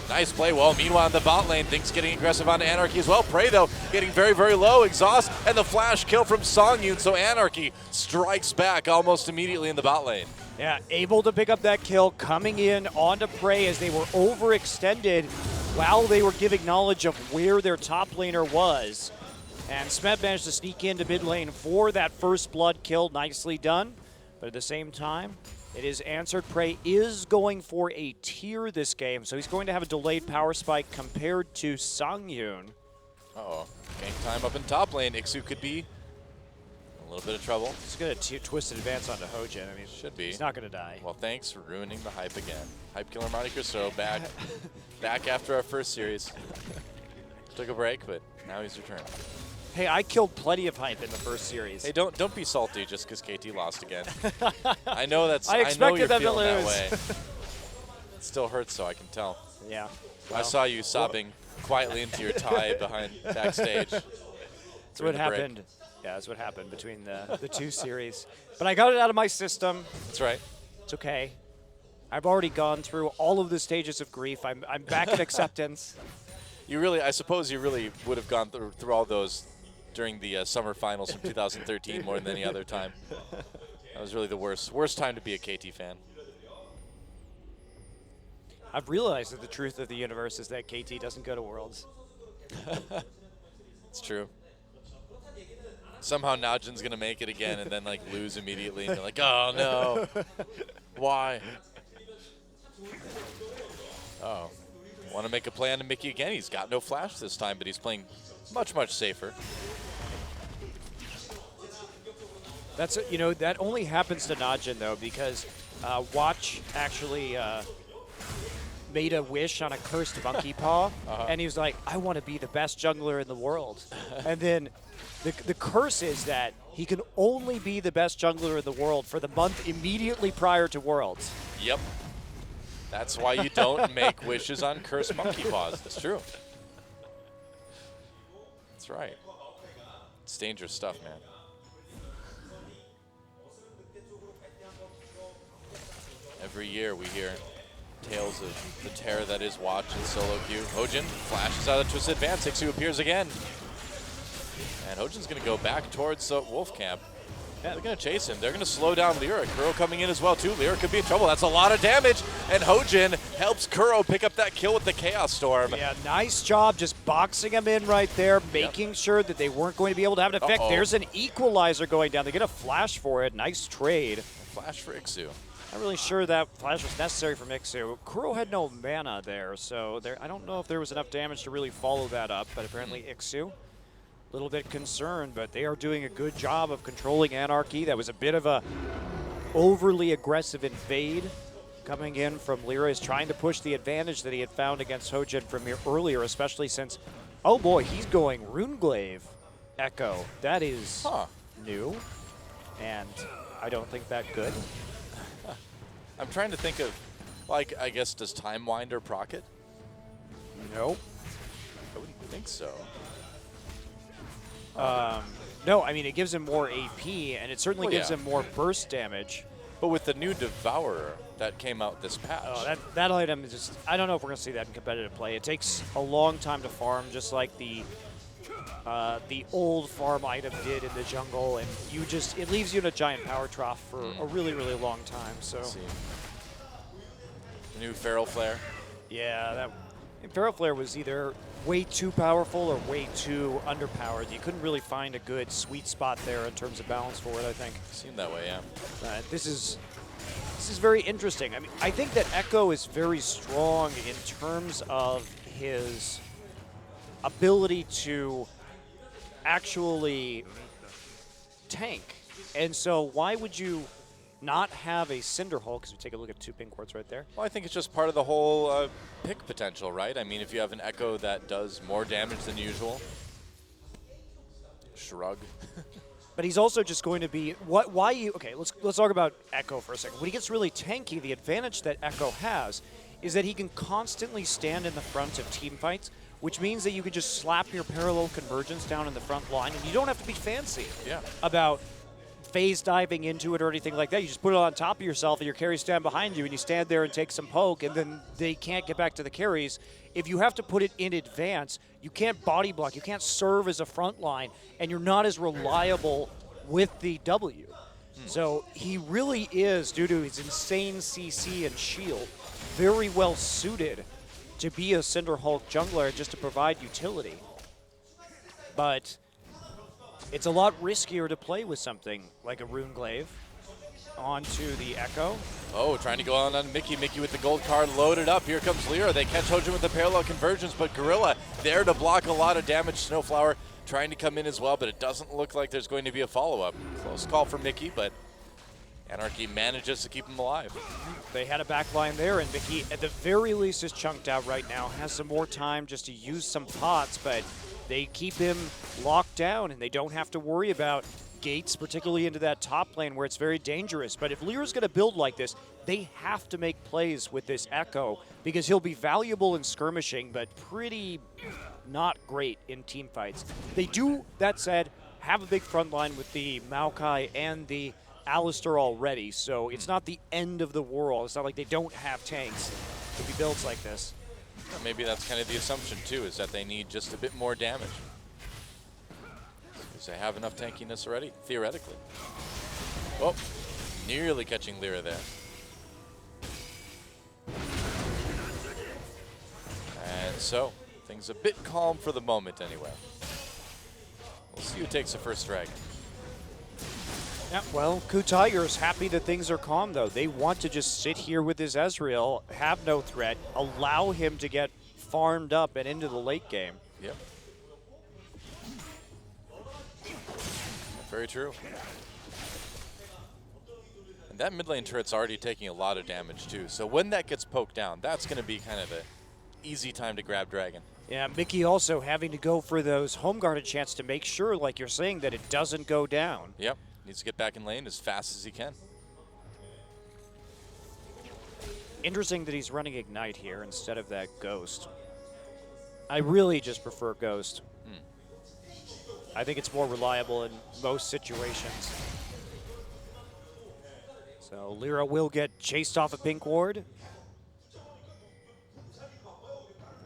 Nice play. Well, meanwhile, in the bot lane, things getting aggressive on Anarchy as well. Prey, though, getting very, very low. Exhaust, and the flash kill from Songyun. So Anarchy strikes back almost immediately in the bot lane. Yeah, able to pick up that kill, coming in onto Prey as they were overextended while they were giving knowledge of where their top laner was. And Smeb managed to sneak into mid lane for that first blood kill. Nicely done. But at the same time, it is answered. Prey is going for a tier this game, so he's going to have a delayed power spike compared to Songyun. Uh-oh. Gank time up in top lane. Ixu could be a little bit of trouble. He's going to twisted advance onto Hojin. I mean, should be. He's not going to die. Well, thanks for ruining the hype again. Hype killer Monte Cristo back after our first series. Took a break, but now he's returned. Hey, I killed plenty of hype in the first series. Hey, don't be salty just because KT lost again. I know that's. I expected them to lose. That way. It still hurts, so I can tell. Yeah. I saw you sobbing quietly into your tie behind backstage. That's what happened. Yeah, that's what happened between the two series. But I got it out of my system. That's right. It's okay. I've already gone through all of the stages of grief. I'm back in acceptance. I suppose you really would have gone through all those during the summer finals from 2013 more than any other time. That was really the worst time to be a KT fan. I've realized that the truth of the universe is that KT doesn't go to Worlds. It's true. Somehow Najin's going to make it again and then like lose immediately. And they're like, oh no. Why? Oh. Want to make a play on to Mickey again. He's got no flash this time, but he's playing much, much safer. That's that only happens to Najin though, because Watch actually made a wish on a cursed monkey paw, and he was like, I want to be the best jungler in the world. And then the curse is that he can only be the best jungler in the world for the month immediately prior to Worlds. Yep. That's why you don't make wishes on cursed monkey paws. That's true. That's right. It's dangerous stuff, man. Every year we hear tales of the terror that is Watch and solo queue. Hojin flashes out of Twisted Advance. Ixu appears again. And Hojin's going to go back towards Wolf Camp. Yeah, they're going to chase him. They're going to slow down Lyra. Kuro coming in as well, too. Lyra could be in trouble. That's a lot of damage. And Hojin helps Kuro pick up that kill with the Chaos Storm. Yeah, nice job just boxing him in right there, making sure that they weren't going to be able to have an effect. There's an equalizer going down. They get a flash for it. Nice trade. Flash for Ixu. Not really sure that flash was necessary from Ixu. Kuro had no mana there, so I don't know if there was enough damage to really follow that up, but apparently Ixu, a little bit concerned, but they are doing a good job of controlling Anarchy. That was a bit of a overly aggressive invade coming in from Lyra. Is trying to push the advantage that he had found against Hojin from earlier, especially since, oh boy, he's going Runeglaive Echo. That is new, and I don't think that good. I'm trying to think of, like, I guess, does Time Winder proc it? Nope. I wouldn't think so. No, I mean, it gives him more AP, and it certainly gives him more burst damage. But with the new Devourer that came out this patch. Oh, that item is just, I don't know if we're going to see that in competitive play. It takes a long time to farm, just like the old farm item did in the jungle, and it leaves you in a giant power trough for a really, really long time. So, the new Feral Flare. Yeah, Feral Flare was either way too powerful or way too underpowered. You couldn't really find a good sweet spot there in terms of balance for it, I think. Seemed that way, yeah. This is very interesting. I mean, I think that Echo is very strong in terms of his ability to actually tank. And so why would you not have a Cinder Hulk? Because we take a look at 2 pink quartz right there. Well, I think it's just part of the whole pick potential, right? I mean, if you have an Echo that does more damage than usual, shrug. But he's also just going to be okay, let's talk about Echo for a second. When he gets really tanky, the advantage that Echo has is that he can constantly stand in the front of team fights, which means that you can just slap your parallel convergence down in the front line, and you don't have to be fancy about phase diving into it or anything like that. You just put it on top of yourself, and your carries stand behind you, and you stand there and take some poke, and then they can't get back to the carries. If you have to put it in advance, you can't body block, you can't serve as a front line, and you're not as reliable with the W. So he really is, due to his insane CC and shield, very well suited to be a Cinder Hulk jungler just to provide utility. But it's a lot riskier to play with something like a Rune Glaive onto the Echo. Oh, trying to go on Mickey. Mickey with the gold card loaded up. Here comes Lyra. They catch Hojin with the parallel convergence, but Gorilla there to block a lot of damage. Snowflower trying to come in as well, but it doesn't look like there's going to be a follow-up. Close call for Mickey, but Anarchy manages to keep him alive. They had a backline there, and Mickey, at the very least, is chunked out right now. Has some more time just to use some pots, but they keep him locked down, and they don't have to worry about gates, particularly into that top lane where it's very dangerous. But if Lyra's going to build like this, they have to make plays with this Echo because he'll be valuable in skirmishing, but pretty not great in team fights. They do, that said, have a big front line with the Maokai and the Alistair already, so it's not the end of the world. It's not like they don't have tanks if he builds like this. Well, maybe that's kind of the assumption too, is that they need just a bit more damage. Because they have enough tankiness already, theoretically. Oh, nearly catching Lyra there. And so, things a bit calm for the moment anyway. We'll see who takes the first dragon. Yeah, well, Tiger's happy that things are calm, though. They want to just sit here with his Ezreal, have no threat, allow him to get farmed up and into the late game. Yep. Very true. And that mid lane turret's already taking a lot of damage, too. So when that gets poked down, that's going to be kind of an easy time to grab Dragon. Yeah, Mickey also having to go for those home guard chance to make sure, like you're saying, that it doesn't go down. Yep. Needs to get back in lane as fast as he can. Interesting that he's running Ignite here instead of that Ghost. I really just prefer Ghost. I think it's more reliable in most situations. So Lyra will get chased off a pink ward.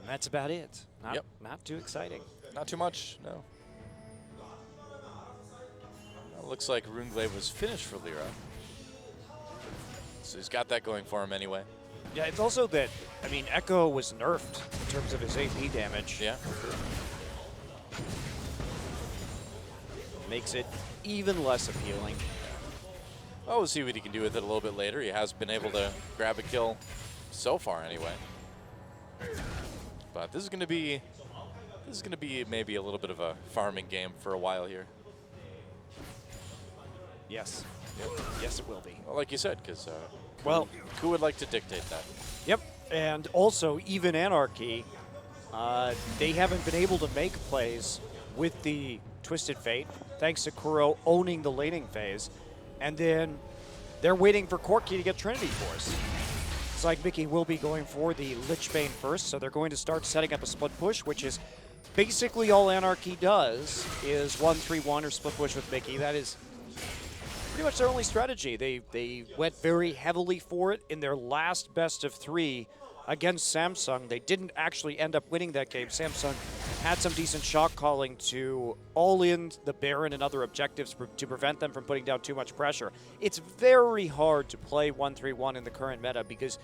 And that's about it. Not too exciting. Not too much, no. Looks like Rune Glaive was finished for Lyra. So he's got that going for him anyway. Yeah, it's also that, I mean, Echo was nerfed in terms of his AP damage. Yeah. Makes it even less appealing. Well, we'll see what he can do with it a little bit later. He has been able to grab a kill so far anyway. But this is going to be maybe a little bit of a farming game for a while here. Yes. Yep. Yes, it will be. Well, like you said, because who would like to dictate that? Yep. And also, even Anarchy, they haven't been able to make plays with the Twisted Fate, thanks to Kuro owning the laning phase. And then they're waiting for Corki to get Trinity Force. It's like Mickey will be going for the Lich Bane first, so they're going to start setting up a split push, which is basically all Anarchy does is 1-3-1 or split push with Mickey. That is pretty much their only strategy. They went very heavily for it in their last best of 3 against Samsung. They didn't actually end up winning that game. Samsung had some decent shot calling to all in the Baron and other objectives to prevent them from putting down too much pressure. It's very hard to play 1-3-1 in the current meta because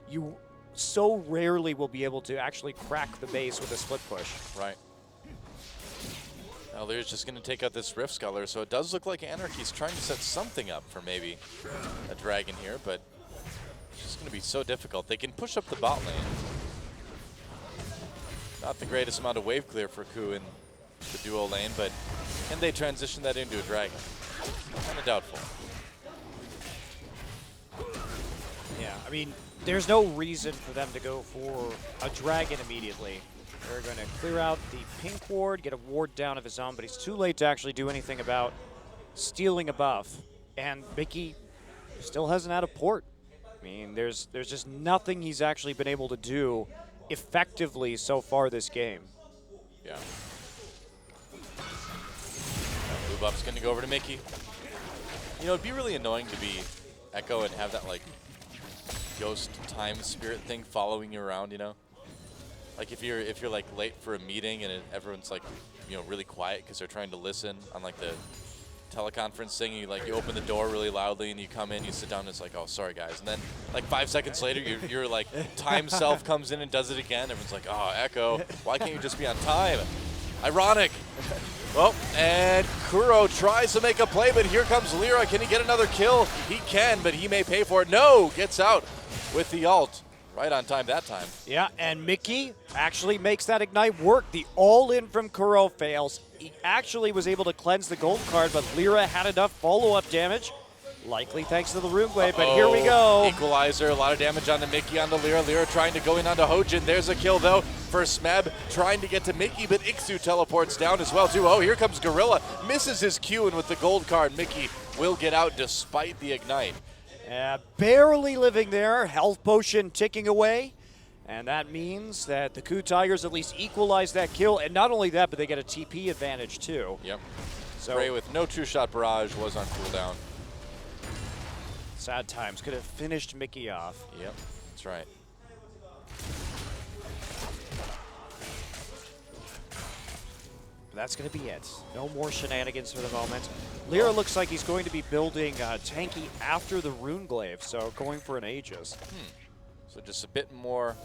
you so rarely will be able to actually crack the base with a split push. Right. Now Lear's just going to take out this Rift Sculler, so it does look like Anarchy's trying to set something up for maybe a dragon here, but it's just going to be so difficult. They can push up the bot lane. Not the greatest amount of wave clear for Ku in the duo lane, but can they transition that into a dragon? Kind of doubtful. Yeah, I mean, there's no reason for them to go for a dragon immediately. They're going to clear out the pink ward, get a ward down of his own, but he's too late to actually do anything about stealing a buff. And Mickey still hasn't had a port. I mean, there's just nothing he's actually been able to do effectively so far this game. Yeah. Blue buff's going to go over to Mickey. You know, it'd be really annoying to be Echo and have that, like, ghost time spirit thing following you around, you know? Like if you're like late for a meeting and everyone's like, you know, really quiet because they're trying to listen on like the teleconference thing, you open the door really loudly and you come in, you sit down and it's like, oh, sorry guys, and then like 5 seconds later you're like time self comes in and does it again. Everyone's like, oh, Echo, why can't you just be on time? Ironic. Well, and Kuro tries to make a play, but here comes Lyra. Can he get another kill? He can, but he may pay for it. No, gets out with the ult. Right on time that time. Yeah, and Mickey actually makes that ignite work. The all-in from Kuro fails. He actually was able to cleanse the gold card, but Lyra had enough follow-up damage. Likely thanks to the Rune Blade, but here we go. Equalizer, a lot of damage on the Mickey, on the Lyra. Lyra trying to go in onto Hojin. There's a kill, though, for Smeb. Trying to get to Mickey, but Ixu teleports down as well, too. Oh, here comes Gorilla. Misses his Q, and with the gold card, Mickey will get out despite the ignite. Barely living there, health potion ticking away, and that means that the Ku Tigers at least equalize that kill, and not only that, but they get a TP advantage too. Yep. So Spray with no true shot barrage was on cooldown. Sad times, could have finished Mickey off. Yep, that's right. But that's going to be it. No more shenanigans for the moment. Lyra looks like he's going to be building tanky after the Runeglaive, so going for an Aegis. So just a bit more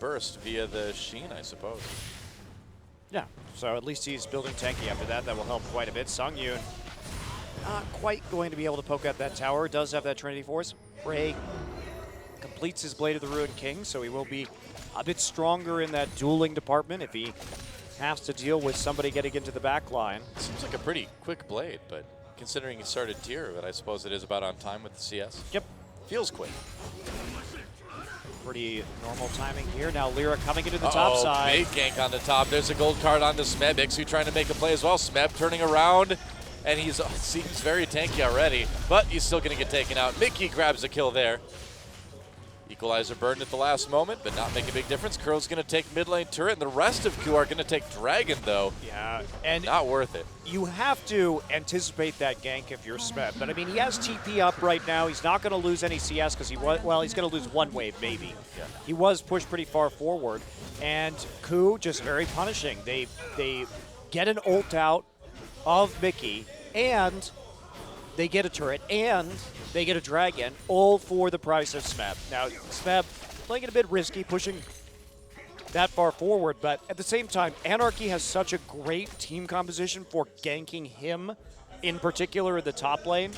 burst via the Sheen, I suppose. Yeah, so at least he's building tanky after that. That will help quite a bit. Sungyun not quite going to be able to poke at that tower. Does have that Trinity Force. Ray completes his Blade of the Ruined King, so he will be a bit stronger in that dueling department if he has to deal with somebody getting into the back line. Seems like a pretty quick blade, but considering he started tier, but I suppose it is about on time with the CS. Yep. Feels quick. Pretty normal timing here. Now Lyra coming into the top side. Big gank on the top. There's a gold card onto Smeb. Ixu trying to make a play as well. Smeb turning around, and he seems very tanky already, but he's still going to get taken out. Mickey grabs a kill there. Equalizer burned at the last moment, but not make a big difference. Kuro's going to take mid lane turret, and the rest of Ku are going to take Dragon, though. Yeah, and not worth it. You have to anticipate that gank if you're Smeb. But I mean, he has TP up right now. He's not going to lose any CS because he's going to lose one wave maybe. Yeah. He was pushed pretty far forward, and Ku just very punishing. They get an ult out of Mickey, and they get a turret, and they get a dragon, all for the price of Smeb. Now, Smeb playing it a bit risky, pushing that far forward, but at the same time, Anarchy has such a great team composition for ganking him, in particular in the top lane,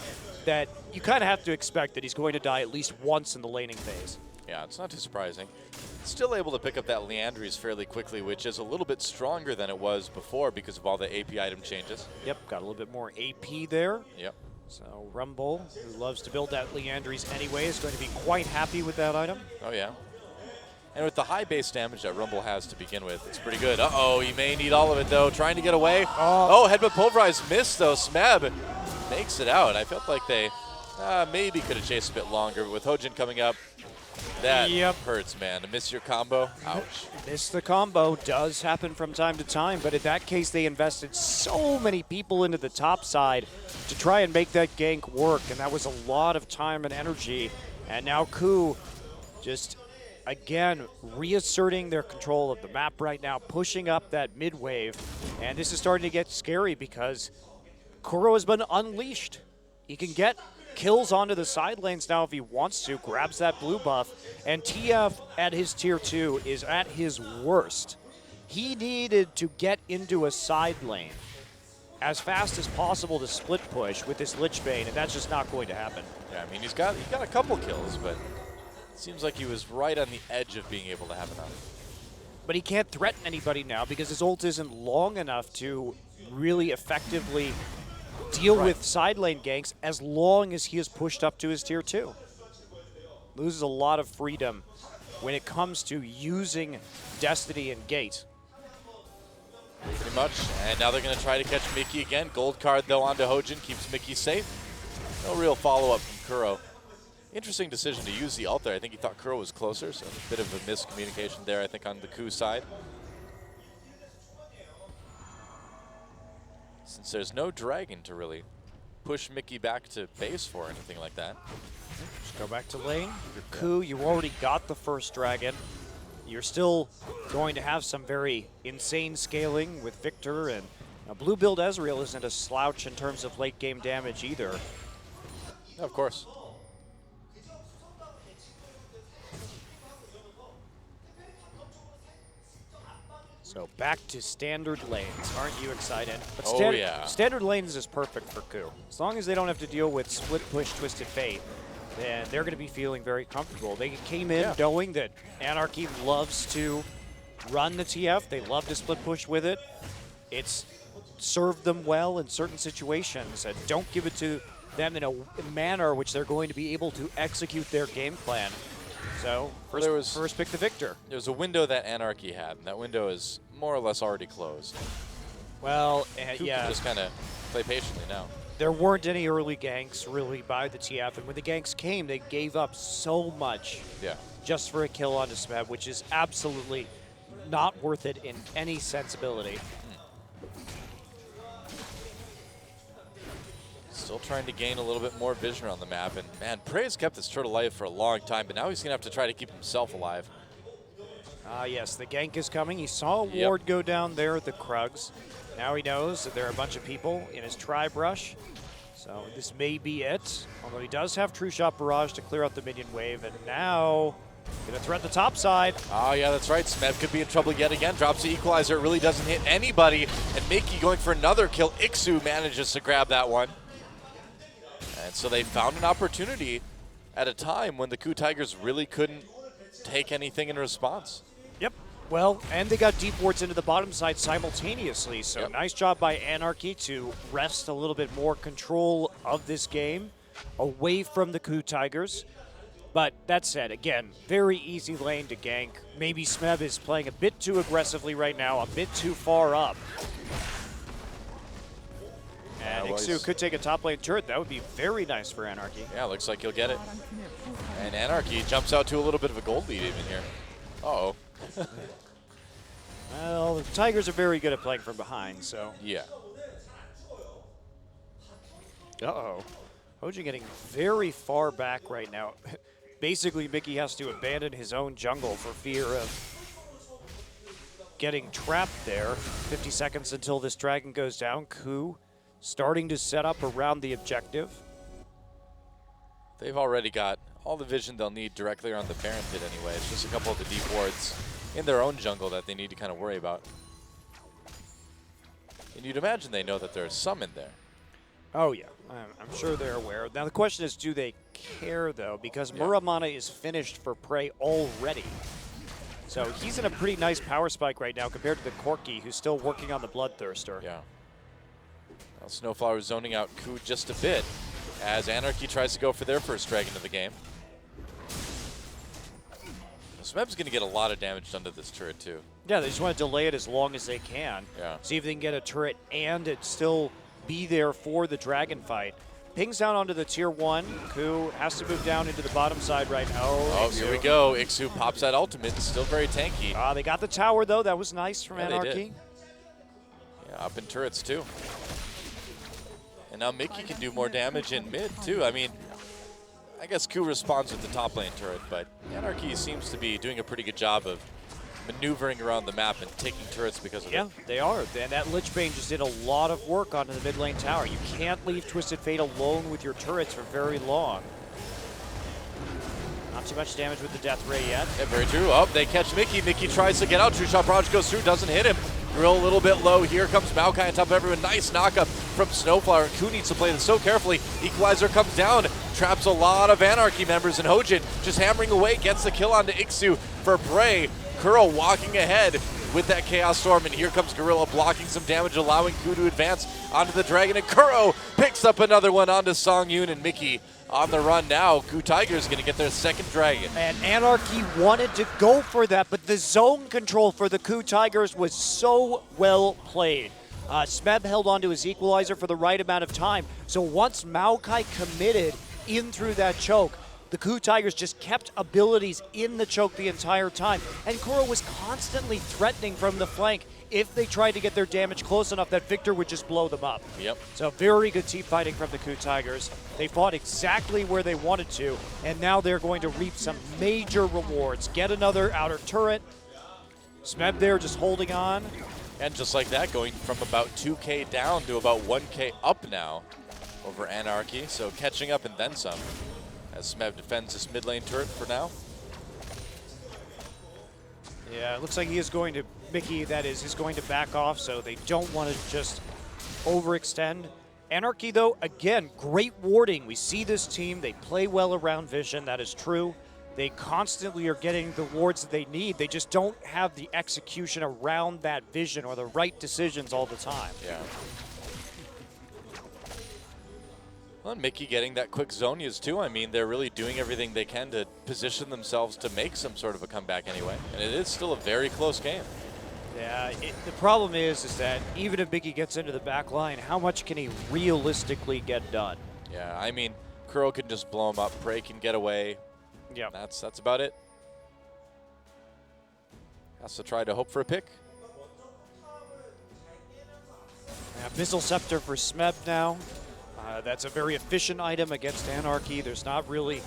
that you kind of have to expect that he's going to die at least once in the laning phase. Yeah, it's not too surprising. Still able to pick up that Leandries fairly quickly, which is a little bit stronger than it was before because of all the AP item changes. Yep, got a little bit more AP there. Yep. So Rumble, who loves to build that Leandries anyway, is going to be quite happy with that item. Oh, yeah. And with the high base damage that Rumble has to begin with, it's pretty good. Uh-oh, he may need all of it, though. Trying to get away. Oh, Headbutt Pulverize missed, though. Smeb makes it out. I felt like they maybe could have chased a bit longer, but with Hojin coming up, that hurts, man. To miss your combo, ouch. Miss the combo does happen from time to time, but in that case, they invested so many people into the top side to try and make that gank work, and that was a lot of time and energy. And now Ku just, again, reasserting their control of the map right now, pushing up that mid wave, and this is starting to get scary because Kuro has been unleashed. He can get kills onto the side lanes now if he wants to, grabs that blue buff, and TF at his tier 2 is at his worst. He needed to get into a side lane as fast as possible to split push with this Lich Bane, and that's just not going to happen. Yeah, I mean, he got a couple kills, but it seems like he was right on the edge of being able to have enough. But he can't threaten anybody now because his ult isn't long enough to really effectively deal with side lane ganks as long as he is pushed up to his tier 2. Loses a lot of freedom when it comes to using Destiny and Gate. Pretty much. And now they're going to try to catch Mickey again. Gold card, though, onto Hojin. Keeps Mickey safe. No real follow-up from Kuro. Interesting decision to use the ult there. I think he thought Kuro was closer, so a bit of a miscommunication there, I think, on the Ku side. Since there's no dragon to really push Mickey back to base for or anything like that. Just go back to lane. Your Ku, you already got the first dragon. You're still going to have some very insane scaling with Victor, and blue build Ezreal isn't a slouch in terms of late game damage either. Of course. So back to standard lanes. Aren't you excited? But yeah. Standard lanes is perfect for Ku. As long as they don't have to deal with split push, Twisted Fate, then they're going to be feeling very comfortable. They came in knowing that Anarchy loves to run the TF. They love to split push with it. It's served them well in certain situations, and don't give it to them in a manner which they're going to be able to execute their game plan. So first pick the Victor. There was a window that Anarchy had, and that window is more or less already closed. Well, Ku yeah. can just kind of play patiently now. There weren't any early ganks really by the TF, and when the ganks came, they gave up so much just for a kill onto Smeb, which is absolutely not worth it in any sensibility. Still trying to gain a little bit more vision on the map, and man, Prey's kept this turtle alive for a long time, but now he's gonna have to try to keep himself alive. Yes, the gank is coming. He saw a ward go down there at the Krugs. Now he knows that there are a bunch of people in his tri-brush, so this may be it. Although he does have True Shot Barrage to clear out the minion wave, and now gonna threat the top side. Oh yeah, that's right. Smeb could be in trouble yet again. Drops the equalizer. It really doesn't hit anybody, and Mickey going for another kill. Ixu manages to grab that one. And so they found an opportunity at a time when the Ku Tigers really couldn't take anything in response. Yep. Well, and they got deep wards into the bottom side simultaneously, so nice job by Anarchy to wrest a little bit more control of this game away from the Ku Tigers. But that said, again, very easy lane to gank. Maybe Smeb is playing a bit too aggressively right now, a bit too far up. And Ixu could take a top lane turret. That would be very nice for Anarchy. Yeah, looks like he'll get it. And Anarchy jumps out to a little bit of a gold lead even here. Uh-oh. Well, the Tigers are very good at playing from behind, so. Yeah. Uh-oh. Hojin getting very far back right now. Basically, Mickey has to abandon his own jungle for fear of getting trapped there. 50 seconds until this dragon goes down. Ku starting to set up around the objective. They've already got all the vision they'll need directly around the Baron pit anyway. It's just a couple of the deep wards in their own jungle that they need to kind of worry about. And you'd imagine they know that there's some in there. Oh, yeah. I'm sure they're aware. Now, the question is, do they care, though? Because Muramana is finished for Prey already. So he's in a pretty nice power spike right now compared to the Corki, who's still working on the Bloodthirster. Yeah. Well, Snowflower zoning out Ku just a bit as Anarchy tries to go for their first dragon of the game. Smeb's going to get a lot of damage done to this turret, too. Yeah, they just want to delay it as long as they can. Yeah. See if they can get a turret and it still be there for the dragon fight. Pings down onto the tier 1. Ku has to move down into the bottom side right now. Oh, here we go. Ixu pops that ultimate. Still very tanky. They got the tower, though. That was nice from Anarchy. They did. Yeah, up in turrets, too. And now Mickey can do more damage in mid, too. I mean, I guess Ku responds with the top lane turret, but Anarchy seems to be doing a pretty good job of maneuvering around the map and taking turrets because of Yeah, it. they are. And that Lich Bane just did a lot of work onto the mid lane tower. You can't leave Twisted Fate alone with your turrets for very long. Not too much damage with the Death Ray yet. Yeah, very true. Oh, they catch Mickey. Mickey tries to get out. True Shot Barrage goes through, doesn't hit him. Grill a little bit low. Here comes Maokai on top of everyone. Nice knockup from Snowflower. Ku needs to play this so carefully. Equalizer comes down, traps a lot of Anarchy members, and Hojin just hammering away, gets the kill onto Ixu for Prey. Kuro walking ahead with that Chaos Storm, and here comes Gorilla blocking some damage, allowing Ku to advance onto the Dragon, and Kuro picks up another one onto Song Yoon, and Mickey on the run now. Ku Tiger's going to get their second Dragon. And Anarchy wanted to go for that, but the zone control for the Ku Tigers was so well played. Smeb held onto his equalizer for the right amount of time, so once Maokai committed in through that choke, the Ku Tigers just kept abilities in the choke the entire time, and Kuro was constantly threatening from the flank. If they tried to get their damage close enough, that Victor would just blow them up. Yep. So very good team fighting from the Ku Tigers. They fought exactly where they wanted to, and now they're going to reap some major rewards. Get another outer turret. Smeb there just holding on. And just like that, going from about 2K down to about 1K up now over Anarchy. So catching up and then some, as Smeb defends this mid lane turret for now. Yeah, it looks like he is going to, Mickey, that is going to back off, so they don't want to just overextend. Anarchy, though, again, great warding. We see this team, they play well around vision, that is true. They constantly are getting the wards that they need. They just don't have the execution around that vision or the right decisions all the time. Yeah. Well, and Mickey getting that quick Zonias too. I mean, they're really doing everything they can to position themselves to make some sort of a comeback anyway. And it is still a very close game. Yeah, the problem is that even if Mickey gets into the back line, how much can he realistically get done? Yeah, I mean, Kuro can just blow him up. Prey can get away. Yeah, that's about it. Has to try to hope for a pick. Missile Scepter for Smeb now. That's a very efficient item against Anarchy. There's not really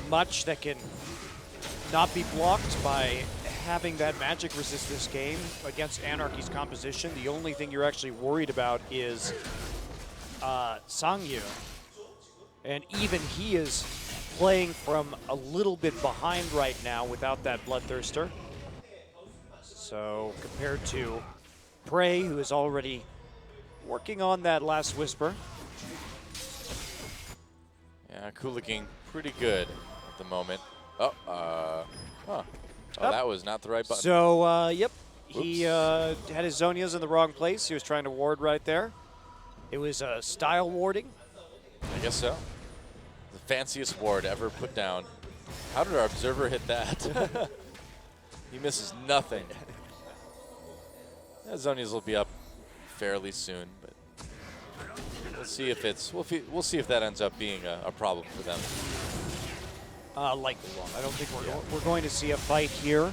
much that can not be blocked by having that magic resist this game against Anarchy's composition. The only thing you're actually worried about is Sangyu. And even he is playing from a little bit behind right now without that Bloodthirster. So compared to Prey, who is already working on that last Whisper. Yeah, Ku looking pretty good at the moment. Oh, that was not the right button. So, yep, he had his Zonias in the wrong place. He was trying to ward right there. It was style warding. I guess so. The fanciest ward ever put down. How did our observer hit that? He misses nothing. Yeah, Zonias will be up fairly soon, but we'll see if it's we'll see if that ends up being a problem for them. Likely won't. I don't think we're going to see a fight here,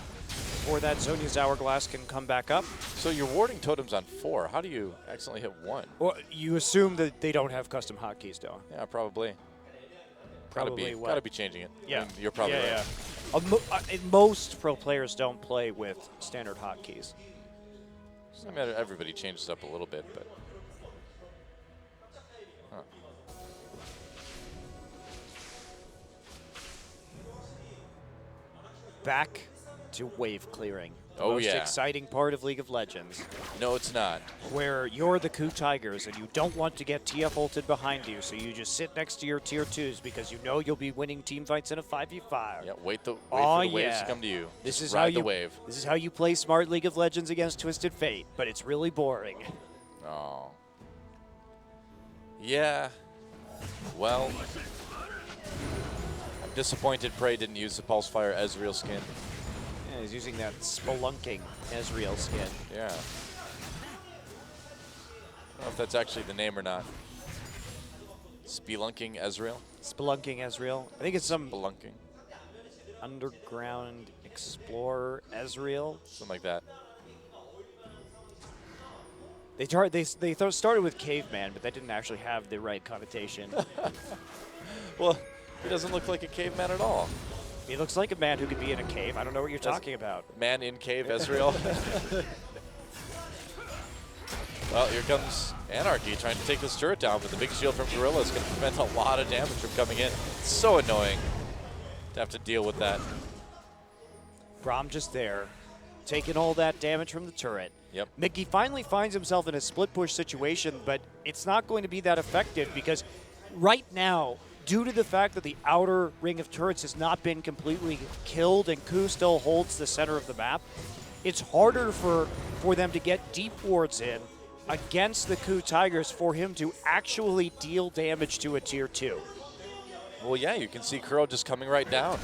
or that Zonia's Hourglass can come back up. So you're warding totems on 4. How do you accidentally hit 1? Well, you assume that they don't have custom hotkeys, though. Yeah, probably. Gotta be changing it. Yeah, I mean, you're probably right. Yeah. Most pro players don't play with standard hotkeys. I mean, everybody changes up a little bit, but. Huh. Back to wave clearing. The Oh, most yeah. exciting part of League of Legends. No, it's not. Where you're the Ku Tigers and you don't want to get TF ulted behind you, so you just sit next to your tier 2s because you know you'll be winning team fights in a 5v5. Yeah, wait for the waves to come to you. This is ride how the you wave. This is how you play smart League of Legends against Twisted Fate, but it's really boring. Oh. Yeah. Well, I'm disappointed Prey didn't use the Pulsefire Ezreal skin. Yeah, he's using that spelunking Ezreal skin. Yeah. I don't know if that's actually the name or not. Spelunking Ezreal? Spelunking Ezreal. I think it's some Spelunking. underground explorer Ezreal. Something like that. They started with caveman, but that didn't actually have the right connotation. Well, he doesn't look like a caveman at all. He looks like a man who could be in a cave. I don't know what you're talking about. Man in cave, Ezreal. Well, here comes Anarchy trying to take this turret down, but the big shield from Gorilla is going to prevent a lot of damage from coming in. It's so annoying to have to deal with that. Braum just there, taking all that damage from the turret. Yep. Mickey finally finds himself in a split push situation, but it's not going to be that effective because right now, due to the fact that the outer ring of turrets has not been completely killed and Ku still holds the center of the map, it's harder for them to get deep wards in against the Ku Tigers for him to actually deal damage to a tier 2. Well, yeah, you can see Kuro just coming right down.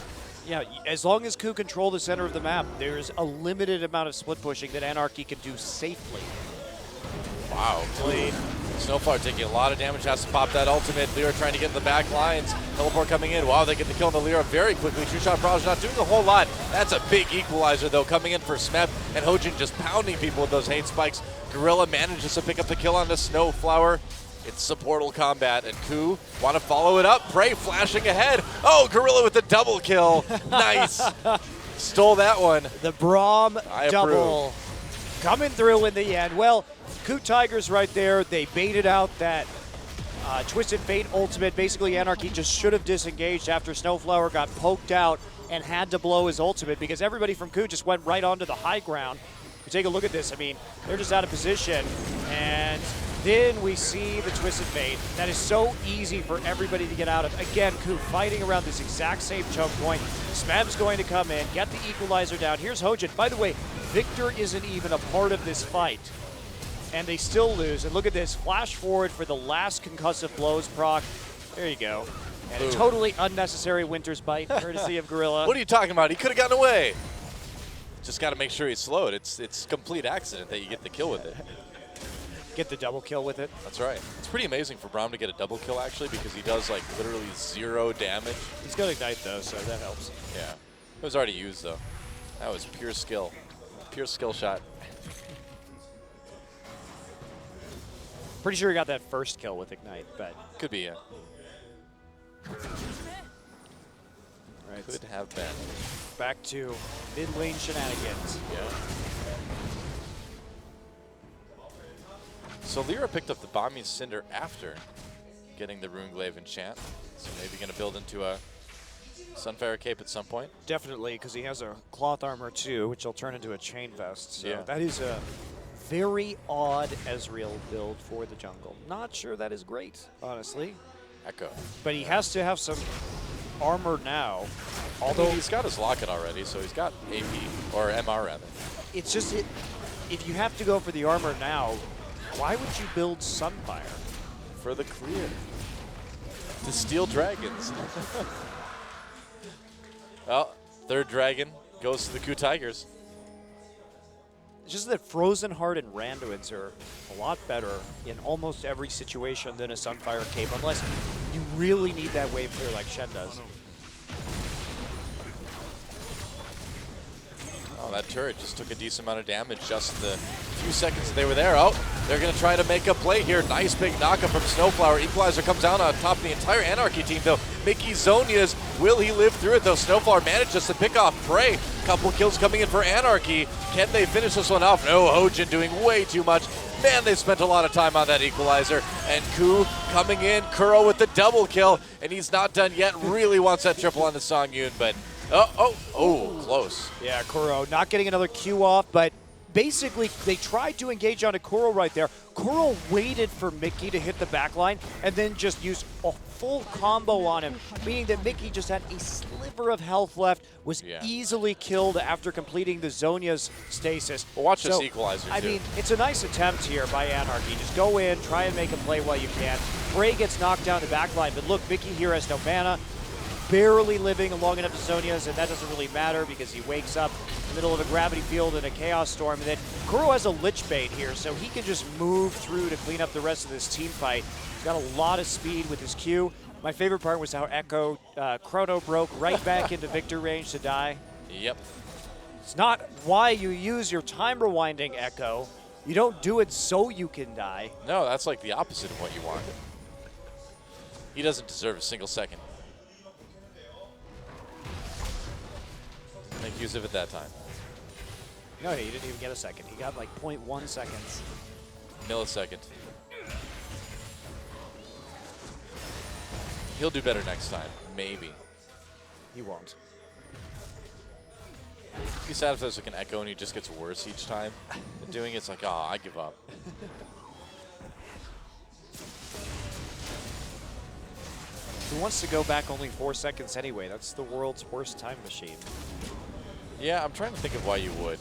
Yeah, as long as Ku control the center of the map, there's a limited amount of split pushing that Anarchy can do safely. Wow, clean. Snowflower taking a lot of damage, has to pop that ultimate. Lyra trying to get in the back lines. Teleport coming in. Wow, they get the kill on the Lyra very quickly. Two-shot barrage not doing a whole lot. That's a big equalizer, though, coming in for Smep. And Hojin just pounding people with those hate spikes. Gorilla manages to pick up the kill on the Snowflower. It's supportal combat, and Ku want to follow it up. Prey flashing ahead. Oh, Gorilla with the double kill. Nice. Stole that one. The Braum I double coming through in the end. Well, Ku Tigers right there, they baited out that Twisted Fate ultimate. Basically, Anarchy just should have disengaged after Snowflower got poked out and had to blow his ultimate because everybody from Ku just went right onto the high ground. You take a look at this. I mean, they're just out of position. And then we see the Twisted Fate. That is so easy for everybody to get out of. Again, Ku fighting around this exact same choke point. Smeb's going to come in, get the equalizer down. Here's Hojin. By the way, Victor isn't even a part of this fight. And they still lose. And look at this. Flash forward for the last concussive blows proc. There you go. And a totally unnecessary Winter's Bite, courtesy of Gorilla. What are you talking about? He could have gotten away. Just got to make sure he's slowed. It's complete accident that you get the kill with it. Get the double kill with it. That's right. It's pretty amazing for Braum to get a double kill, actually, because he does, like, literally 0 damage. He's got Ignite, though, so that helps. Yeah. It was already used, though. That was pure skill. Pure skill shot. Pretty sure he got that first kill with Ignite, but... Could be, yeah. Right. Could have been. Back to mid-lane shenanigans. Yeah. So Lyra picked up the Bombing Cinder after getting the Runeglaive enchant. So maybe going to build into a Sunfire Cape at some point. Definitely, because he has a cloth armor too, which will turn into a chain vest. So yeah. That is a very odd Ezreal build for the jungle. Not sure that is great, honestly. Echo. But he has to have some armor now. Although he's got his Locket already, so he's got AP, or MR rather. It's just, if you have to go for the armor now, why would you build Sunfire? For the clear. To steal dragons. Well, third dragon goes to the Ku Tigers. It's just that Frozen Heart and Randuins are a lot better in almost every situation than a Sunfire Cape, unless you really need that wave clear like Shen does. Oh, that turret just took a decent amount of damage just the few seconds that they were there. Oh, they're going to try to make a play here. Nice big knockup from Snowflower. Equalizer comes down on top of the entire Anarchy team, though. Mickey Zonia's, will he live through it, though? Snowflower manages to pick off Prey. Couple kills coming in for Anarchy. Can they finish this one off? No, Hojin doing way too much. Man, they spent a lot of time on that equalizer. And Ku coming in, Kuro with the double kill, and he's not done yet. Really wants that triple on the Songyun, but oh, close. Yeah, Kuro not getting another Q off, but basically they tried to engage onto Kuro right there. Kuro waited for Mickey to hit the backline and then just used a full combo on him, meaning that Mickey just had a sliver of health left, was easily killed after completing the Zonia's stasis. Well, watch this equalizer, I mean, it's a nice attempt here by Anarchy. Just go in, try and make a play while you can. Bray gets knocked down the backline, but look, Mickey here has no mana. Barely living long enough to Zonia's, and that doesn't really matter because he wakes up in the middle of a gravity field and a chaos storm. And then Kuro has a Lich Bait here, so he can just move through to clean up the rest of this team fight. He's got a lot of speed with his Q. My favorite part was how Echo Chrono broke right back into Victor range to die. Yep. It's not why you use your time rewinding, Echo. You don't do it so you can die. No, that's like the opposite of what you want. He doesn't deserve a single second. make use of it that time. No, he didn't even get a second. He got like 0.1 seconds. Millisecond. He'll do better next time, maybe. He won't. It'd be sad if there's like an Echo and he just gets worse each time. And doing it's like, oh, I give up. Who wants to go back only 4 seconds anyway? That's the world's worst time machine. Yeah, I'm trying to think of why you would.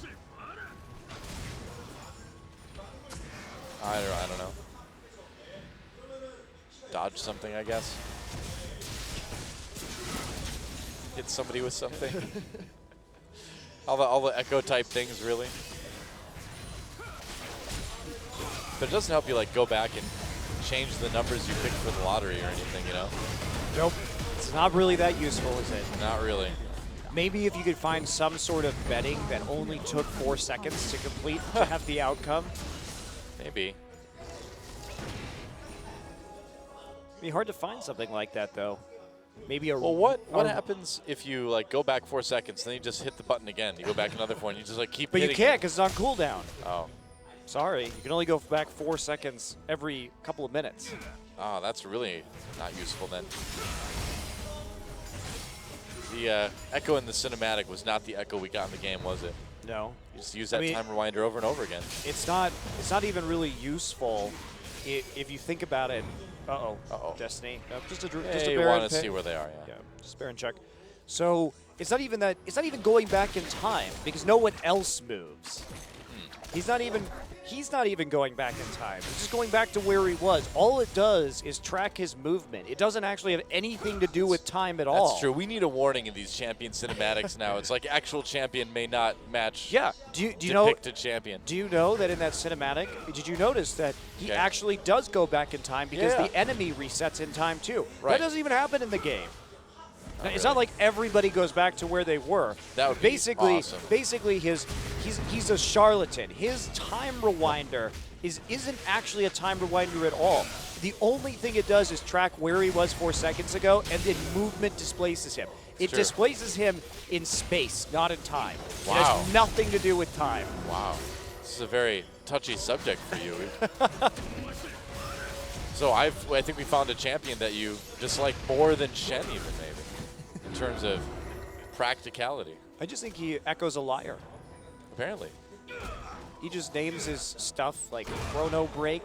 I don't know. Dodge something, I guess. Hit somebody with something. all the Echo type things, really. But it doesn't help you like go back and change the numbers you picked for the lottery or anything, you know? Nope. It's not really that useful, is it? Not really. Maybe if you could find some sort of betting that only took 4 seconds to complete to have the outcome. Maybe. It'd be hard to find something like that, though. Maybe a. Well, what happens if you like go back 4 seconds, then you just hit the button again? You go back another 4, and you just like keep. But you hitting can't it. because it's on cooldown. Oh. Sorry, you can only go back 4 seconds every couple of minutes. Oh, that's really not useful then. The Echo in the cinematic was not the Echo we got in the game, was it? No. You just use that time rewinder over and over again. It's not even really useful if you think about it. Uh-oh. Uh-oh. Destiny. Just a you Baron want to pick. see where they are, yeah. Yeah, just Baron check. So it's not even that. It's not even going back in time because no one else moves. He's not even going back in time. He's just going back to where he was. All it does is track his movement. It doesn't actually have anything to do with time at all. That's true. We need a warning in these champion cinematics now. It's like actual champion may not match. Yeah. Do you know? Depicted champion. Do you know that in that cinematic, did you notice that he actually does go back in time because the enemy resets in time too? Right. That doesn't even happen in the game. It's not like everybody goes back to where they were. That would be awesome. Basically, he's a charlatan. His time rewinder isn't actually a time rewinder at all. The only thing it does is track where he was 4 seconds ago, and then movement displaces him. It displaces him in space, not in time. Wow. It has nothing to do with time. Wow. This is a very touchy subject for you. So I think we found a champion that you dislike more than Shen even, maybe. In terms of practicality. I just think he echoes a liar. Apparently. He just names his stuff like Chrono Break,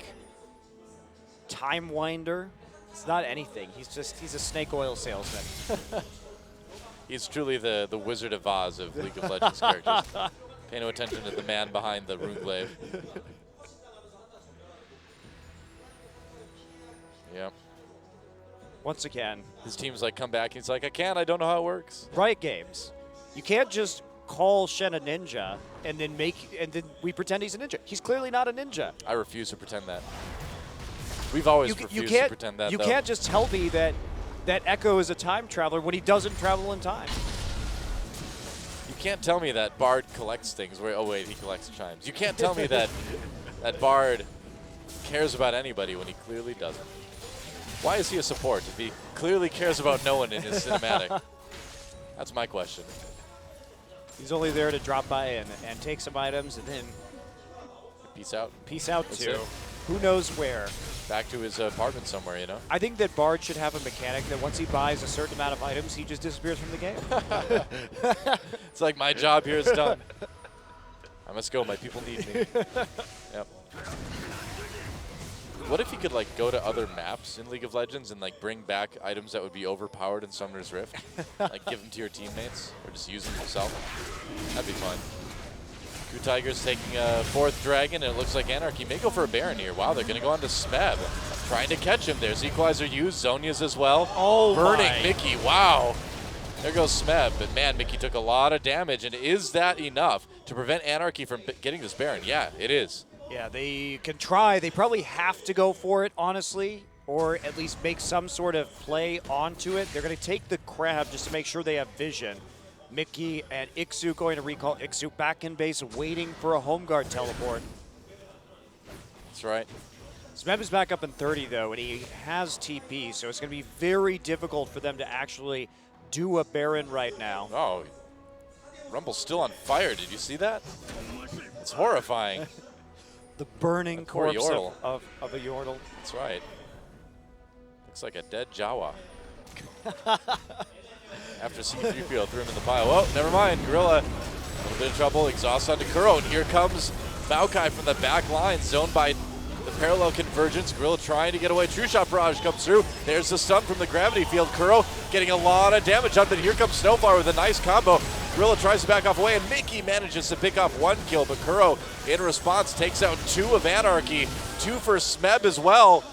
Time Winder. It's not anything. He's a snake oil salesman. He's truly the Wizard of Oz of League of Legends characters. Pay no attention to the man behind the rune glaive. Yeah. Once again, his team's like, come back. He's like, I don't know how it works. Riot Games. You can't just call Shen a ninja and then we pretend he's a ninja. He's clearly not a ninja. I refuse to pretend that. We've always refused to pretend that. You can't just tell me that Echo is a time traveler when he doesn't travel in time. You can't tell me that Bard collects things. Oh wait, he collects chimes. You can't tell me that Bard cares about anybody when he clearly doesn't. Why is he a support if he clearly cares about no one in his cinematic? That's my question. He's only there to drop by and take some items and then peace out. Peace out That's to it. who knows where. Back to his apartment somewhere, you know? I think that Bard should have a mechanic that once he buys a certain amount of items, he just disappears from the game. It's like my job here is done. I must go. My people need me. Yep. What if you could like go to other maps in League of Legends and like bring back items that would be overpowered in Summoner's Rift? Like give them to your teammates or just use them yourself? That'd be fun. Goo Tiger's taking a 4th dragon, and it looks like Anarchy may go for a Baron here. Wow, they're going to go on to Smeb. Trying to catch him. There's Equalizer used. Zhonya's as well. Oh, burning Mickey. Wow. There goes Smeb. But man, Mickey took a lot of damage. And is that enough to prevent Anarchy from getting this Baron? Yeah, it is. Yeah, they can try. They probably have to go for it, honestly, or at least make some sort of play onto it. They're going to take the crab just to make sure they have vision. Mickey and Ixu going to recall Ixu back in base, waiting for a home guard teleport. That's right. Smeb is back up in 30, though, and he has TP, so it's going to be very difficult for them to actually do a Baron right now. Oh, Rumble's still on fire. Did you see that? It's horrifying. The burning poor corpse Yordle. of a Yordle. That's right. Looks like a dead Jawa. After C3PO threw him in the pile. Oh, never mind. Gorilla, a little bit of trouble. Exhaust onto Kuro. And here comes Maokai from the back line, zoned by the parallel convergence. Gorilla trying to get away. True Shot Barrage comes through. There's the stun from the gravity field. Kuro getting a lot of damage up. And here comes Snowflower with a nice combo. Gorilla tries to back off away, and Mickey manages to pick off 1 kill. But Kuro, in response, takes out 2 of Anarchy. 2 for Smeb as well.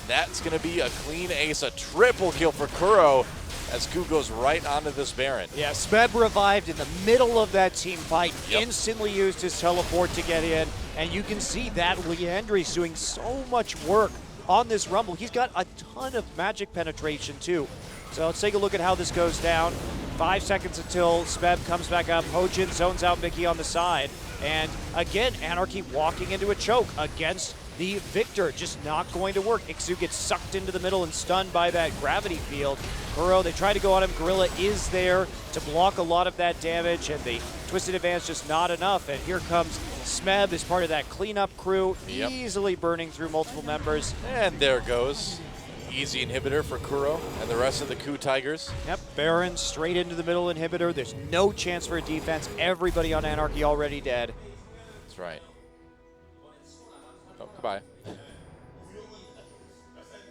That's going to be a clean ace, a triple kill for Kuro, as Ku goes right onto this Baron. Yeah, Smeb revived in the middle of that team fight, Yep. instantly used his teleport to get in, and you can see that Leandri's doing so much work on this Rumble. He's got a ton of magic penetration too. So let's take a look at how this goes down. 5 seconds until Smeb comes back up. Hojin zones out Mickey on the side. And again, Anarchy walking into a choke against the Victor, just not going to work. Ixu gets sucked into the middle and stunned by that gravity field. Kuro, they try to go on him. Gorilla is there to block a lot of that damage, and the Twisted Advance just not enough. And here comes Smeb as part of that cleanup crew, Yep. easily burning through multiple members. And there goes. Easy inhibitor for Kuro and the rest of the Ku Tigers. Yep, Baron straight into the middle inhibitor. There's no chance for a defense. Everybody on Anarchy already dead. That's right. Oh, goodbye.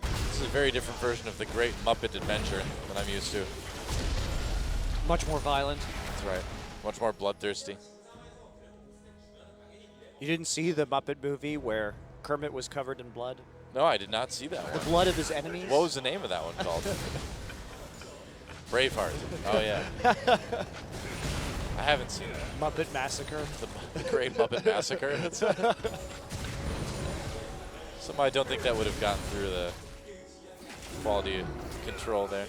This is a very different version of the Great Muppet Adventure than I'm used to. Much more violent. That's right. Much more bloodthirsty. You didn't see the Muppet movie where Kermit was covered in blood? No, I did not see that The one. blood of his enemies? What was the name of that one called? Braveheart. Oh, yeah. I haven't seen it. Muppet Massacre. The Great Muppet Massacre. Somehow I don't think that would have gotten through the quality control there.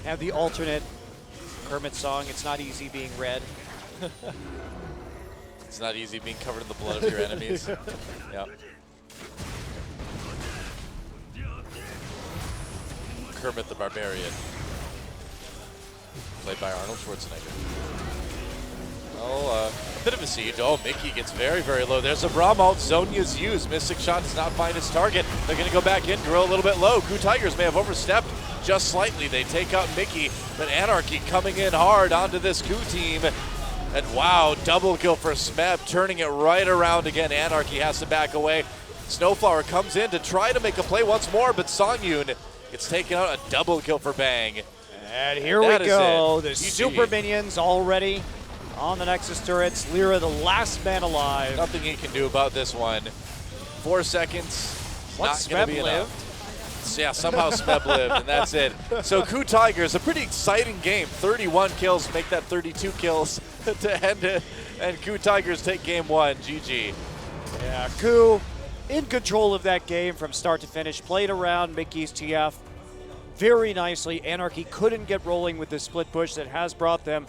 Have the alternate Kermit song, It's Not Easy Being Red. It's not easy being covered in the blood of your enemies. Yep. Kermit the Barbarian, played by Arnold Schwarzenegger. Oh, a bit of a siege. Oh, Mickey gets very, very low. There's a Braum ult. Zonya's used. Mystic Shot does not find his target. They're going to go back in, drill a little bit low. Ku Tigers may have overstepped just slightly. They take out Mickey, but Anarchy coming in hard onto this Ku team. And wow, double kill for Smeb, turning it right around again. Anarchy has to back away. Snowflower comes in to try to make a play once more, but Songyun gets taken out. A double kill for Bang. And here we go. The super minions already on the Nexus turrets. Lyra, the last man alive. Nothing he can do about this one. 4 seconds. What, Not going to Smeb be lived? enough. Yeah, somehow Smeb lived, and that's it. So Ku Tigers, a pretty exciting game. 31 kills, make that 32 kills to end it. And Ku Tigers take game 1. GG. Yeah, Ku in control of that game from start to finish. Played around Mickey's TF very nicely. Anarchy couldn't get rolling with the split push that has brought them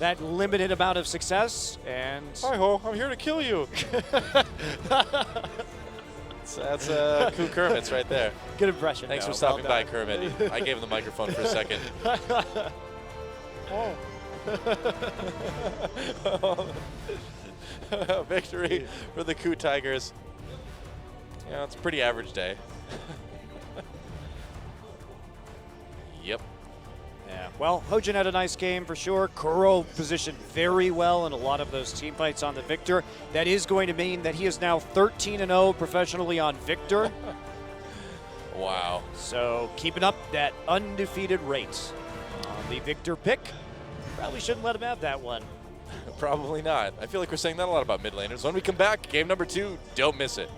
that limited amount of success. And Hi ho, I'm here to kill you. That's Ku Kermit's right there. Good impression. Thanks Noah. for stopping Well by, Kermit. I gave him the microphone for a second. Victory for the Ku Tigers. Yeah, it's a pretty average day. Yep. Yeah, well, Hojin had a nice game for sure. Kuro positioned very well in a lot of those team fights on the Victor. That is going to mean that he is now 13-0 professionally on Victor. Wow. So keeping up that undefeated rate on the Victor pick. Probably shouldn't let him have that one. Probably not. I feel like we're saying that a lot about mid laners. When we come back, game number 2, don't miss it.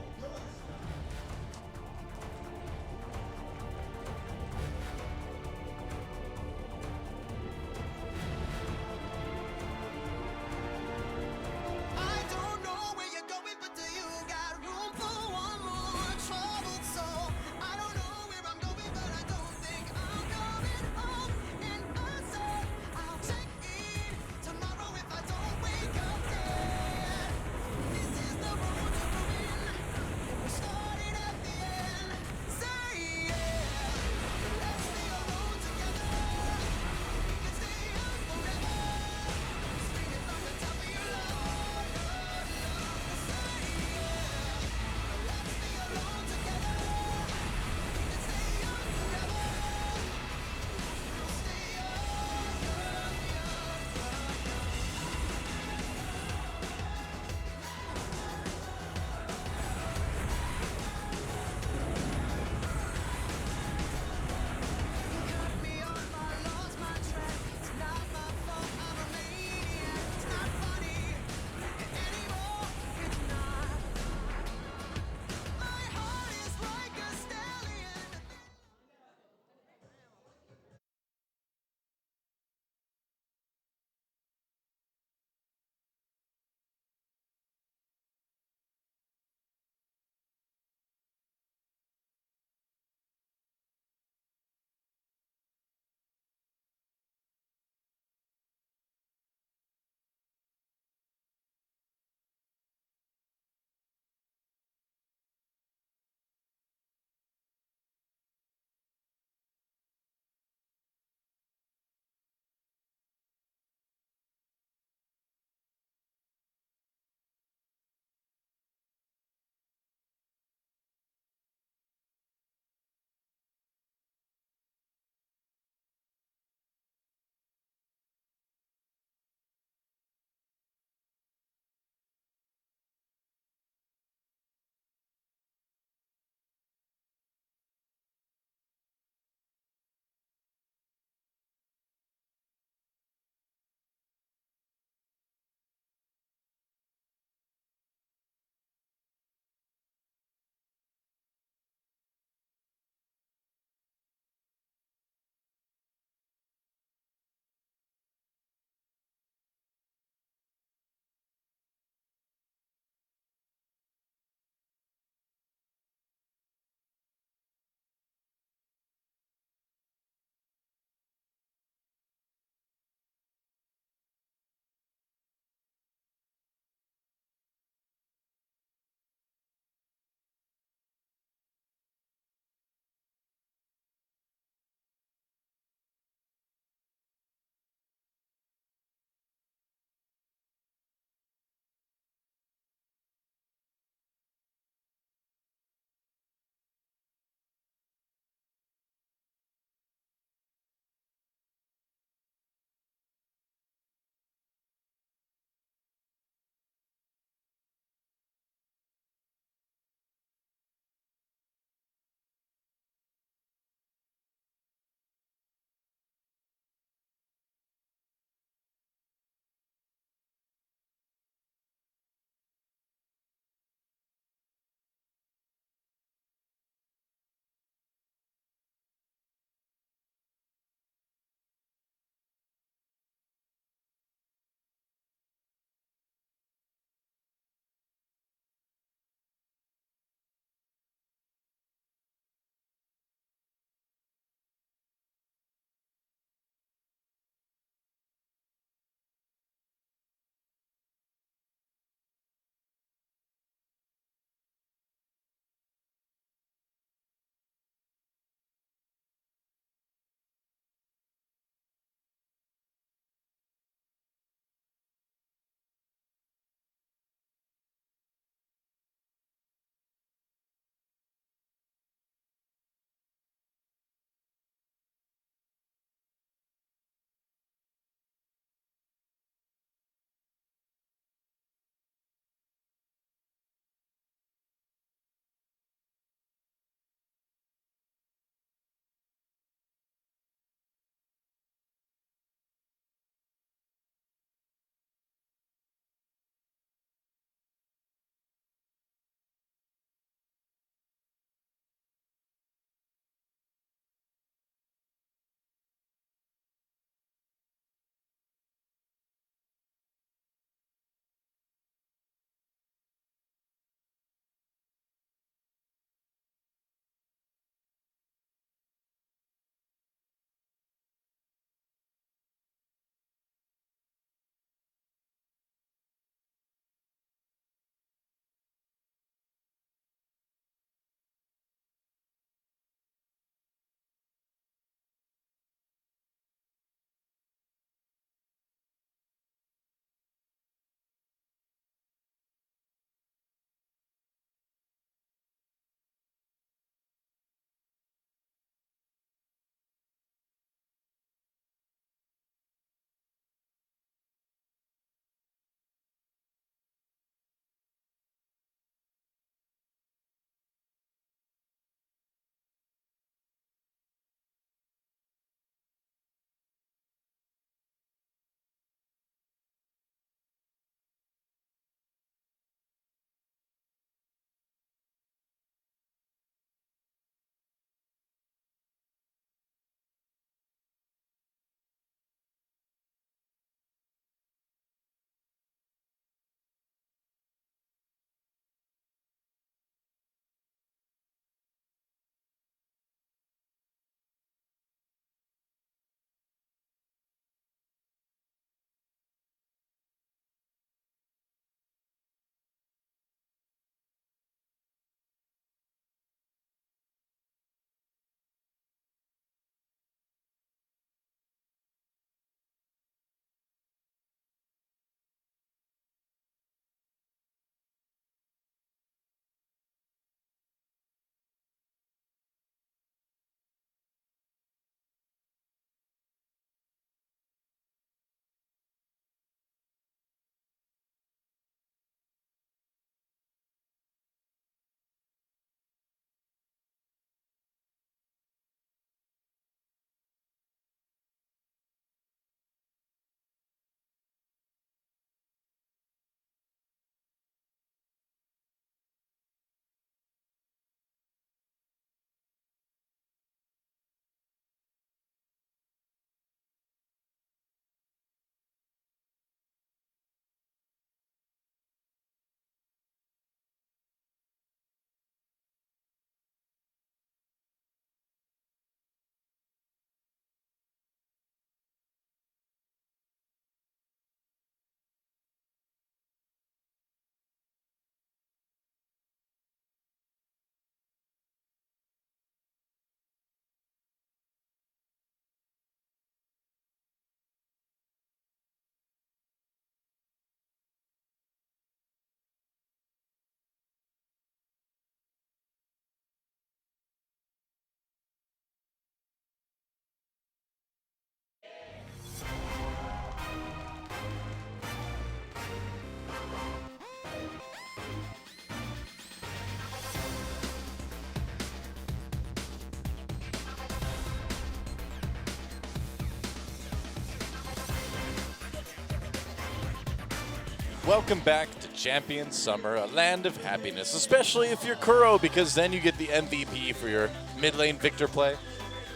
Welcome back to Champion Summer, a land of happiness, especially if you're Kuro, because then you get the MVP for your mid lane Victor play.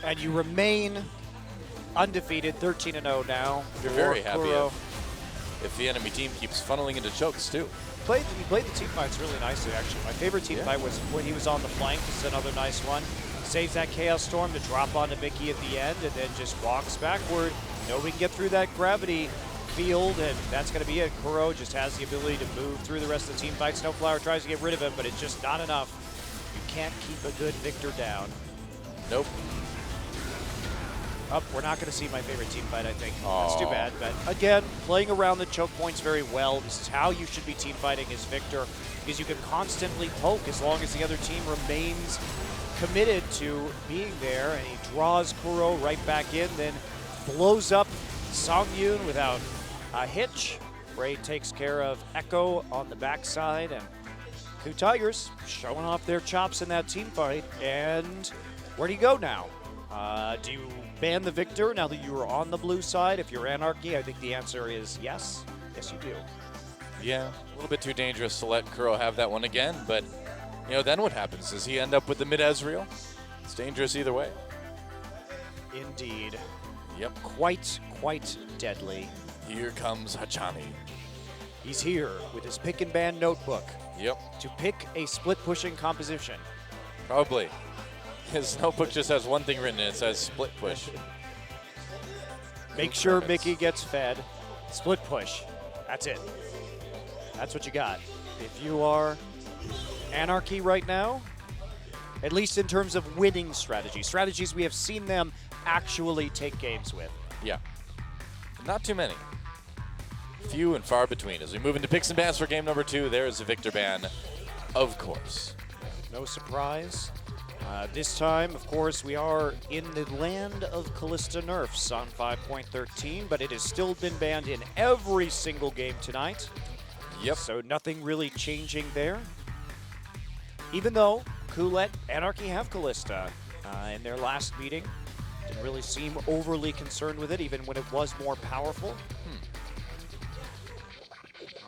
And you remain undefeated, 13-0 now. You're very for happy Kuro. if the enemy team keeps funneling into chokes too. He played the team fights really nicely, actually. My favorite team fight was when he was on the flank. This is another nice one. Saves that Chaos Storm to drop onto Mickey at the end and then just walks backward. Nobody can get through that gravity field, and that's going to be it. Kuro just has the ability to move through the rest of the team fight. Snowflower tries to get rid of him, but it's just not enough. You can't keep a good Victor down. Nope. Oh, we're not going to see my favorite team fight, I think. That's too bad. But again, playing around the choke points very well. This is how you should be team fighting as Victor, because you can constantly poke as long as the other team remains committed to being there. And he draws Kuro right back in, then blows up Songyun without a hitch. Ray takes care of Echo on the backside, and Coup Tigers showing off their chops in that team fight. And where do you go now? Do you ban the Victor now that you are on the blue side? If you're Anarchy, I think the answer is yes. Yes, you do. Yeah, a little bit too dangerous to let Kuro have that one again, but you know, then what happens? Does he end up with the mid Ezreal? It's dangerous either way. Indeed. Yep. Quite deadly. Here comes Hachani. He's here with his pick and ban notebook. Yep. To pick a split pushing composition. Probably. His notebook just has one thing written in it. It says split push. Make sure Mickey gets fed. Split push. That's it. That's what you got. If you are Anarchy right now, at least in terms of winning strategies we have seen them actually take games with. Yeah. Not too many. Few and far between. As we move into picks and bans for game number 2, there is a Victor ban, of course. No surprise. This time, of course, we are in the land of Callista nerfs on 5.13, but it has still been banned in every single game tonight. Yep. So nothing really changing there. Even though Kulet, Anarchy have Callista in their last meeting. Didn't really seem overly concerned with it, even when it was more powerful.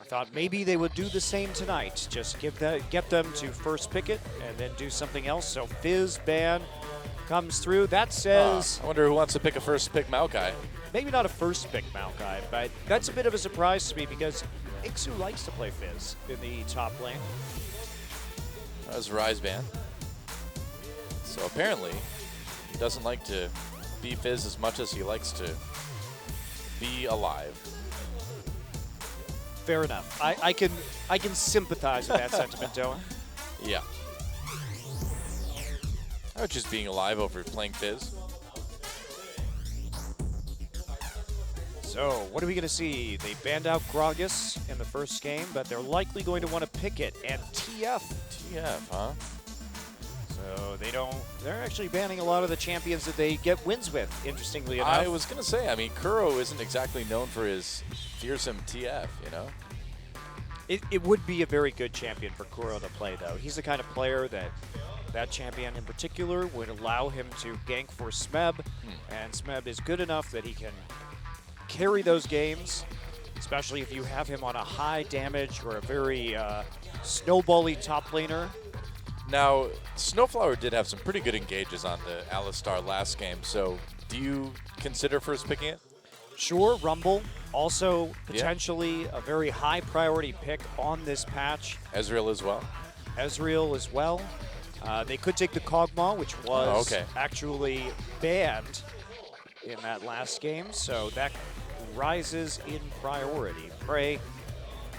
I thought maybe they would do the same tonight. Just get them to first pick it and then do something else. So Fizz ban comes through. That says... I wonder who wants to pick a first pick Maokai. Maybe not a first pick Maokai, but that's a bit of a surprise to me because Ixu likes to play Fizz in the top lane. That was Rise ban. So apparently, he doesn't like to be Fizz as much as he likes to be alive. Fair enough. I can sympathize with that sentiment, Doa. Yeah. I was just being alive over playing Fizz. So, what are we going to see? They banned out Gragas in the first game, but they're likely going to want to pick it. And TF. TF, huh? So, they're actually banning a lot of the champions that they get wins with, interestingly enough. I was going to say, I mean, Kuro isn't exactly known for his fearsome TF, you know? It would be a very good champion for Kuro to play, though. He's the kind of player that champion in particular would allow him to gank for Smeb, and Smeb is good enough that he can carry those games, especially if you have him on a high damage or a very snowbally top laner. Now, Snowflower did have some pretty good engages on the Alistar last game, so do you consider first picking it? Sure, Rumble, also potentially a very high priority pick on this patch. Ezreal as well? Ezreal as well. They could take the Kog'Maw, which was actually banned in that last game, so that rises in priority. Prey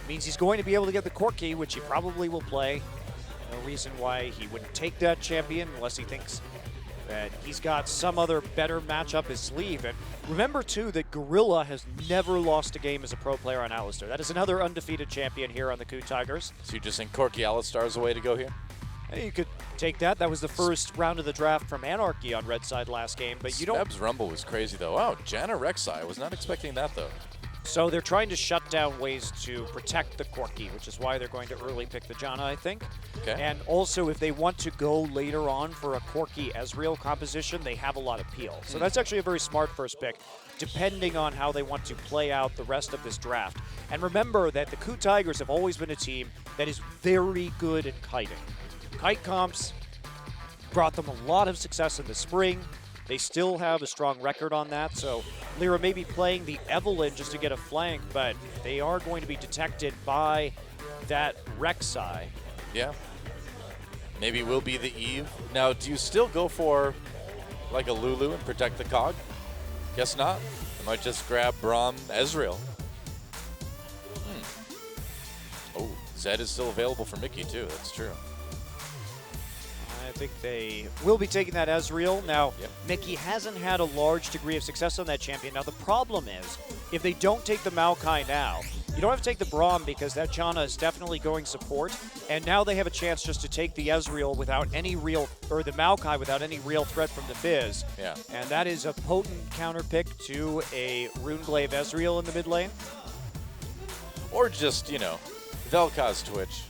means he's going to be able to get the Corki, which he probably will play. No reason why he wouldn't take that champion unless he thinks that he's got some other better match up his sleeve. And remember, too, that Gorilla has never lost a game as a pro player on Alistar. That is another undefeated champion here on the Coup Tigers. So you just think Corki Alistar is the way to go here? You could take that. That was the first round of the draft from Anarchy on Red Side last game, but you don't... Smeb's Rumble was crazy, though. Wow, Janna Rek'Sai. I was not expecting that, though. So they're trying to shut down ways to protect the Corki, which is why they're going to early pick the Janna, I think. Okay. And also, if they want to go later on for a Corki Ezreal composition, they have a lot of peel. So that's actually a very smart first pick, depending on how they want to play out the rest of this draft. And remember that the KOO Tigers have always been a team that is very good at kiting. Kite comps brought them a lot of success in the spring. They still have a strong record on that, so Lyra may be playing the Evelynn just to get a flank, but they are going to be detected by that Rek'Sai. Yeah. Maybe will be the Eve. Now, do you still go for like a Lulu and protect the Cog? Guess not. I might just grab Braum Ezreal. Oh, Zed is still available for Mickey too, that's true. I think they will be taking that Ezreal. Now, Mickey hasn't had a large degree of success on that champion. Now, the problem is, if they don't take the Maokai now, you don't have to take the Braum because that Janna is definitely going support. And now they have a chance just to take the Ezreal without any real, or the Maokai without any real threat from the Fizz. Yeah. And that is a potent counter pick to a Runeglaive Ezreal in the mid lane. Or just, you know, Vel'Koz Twitch.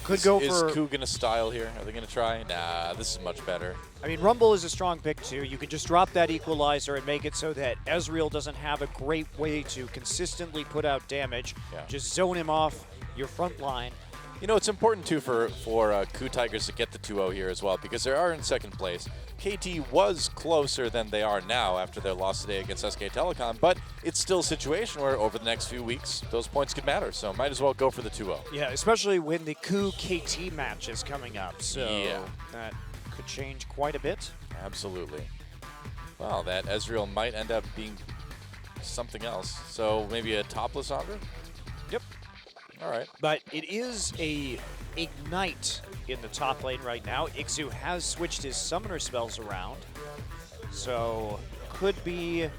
Could go is for... KOO gonna style here? Are they gonna try? Nah, this is much better. I mean, Rumble is a strong pick too. You can just drop that equalizer and make it so that Ezreal doesn't have a great way to consistently put out damage. Yeah. Just zone him off your front line. You know, it's important too for KOO Tigers to get the 2-0 here as well because they are in second place. KT was closer than they are now after their loss today against SK Telecom, but it's still a situation where over the next few weeks, those points could matter. So might as well go for the 2-0. Yeah, especially when the KOO KT match is coming up. So Yeah. that could change quite a bit. Absolutely. Well, that Ezreal might end up being something else. So maybe a topless Augur? Yep. All right. But it is a Ignite in the top lane right now. Ixu has switched his summoner spells around. So could be a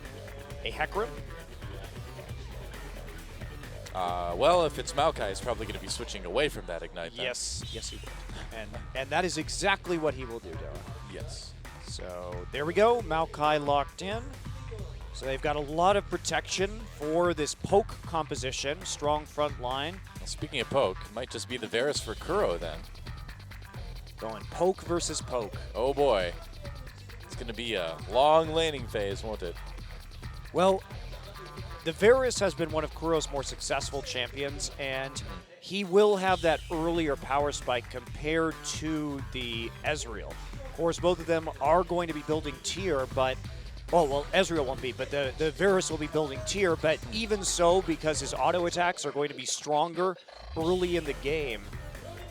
Hecarim. Well, if it's Maokai, he's probably going to be switching away from that Ignite then. Yes, yes he will. And that is exactly what he will do, Dylan. Yes. So there we go, Maokai locked in. So they've got a lot of protection for this poke composition, strong front line. Well, speaking of poke, it might just be the Varus for Kuro then. Going poke versus poke. Oh boy. It's going to be a long laning phase, won't it? Well, the Varus has been one of Kuro's more successful champions, and he will have that earlier power spike compared to the Ezreal. Of course, both of them are going to be building tier, but well, Ezreal won't be, but the Varus will be building tier, but even so, because his auto attacks are going to be stronger early in the game,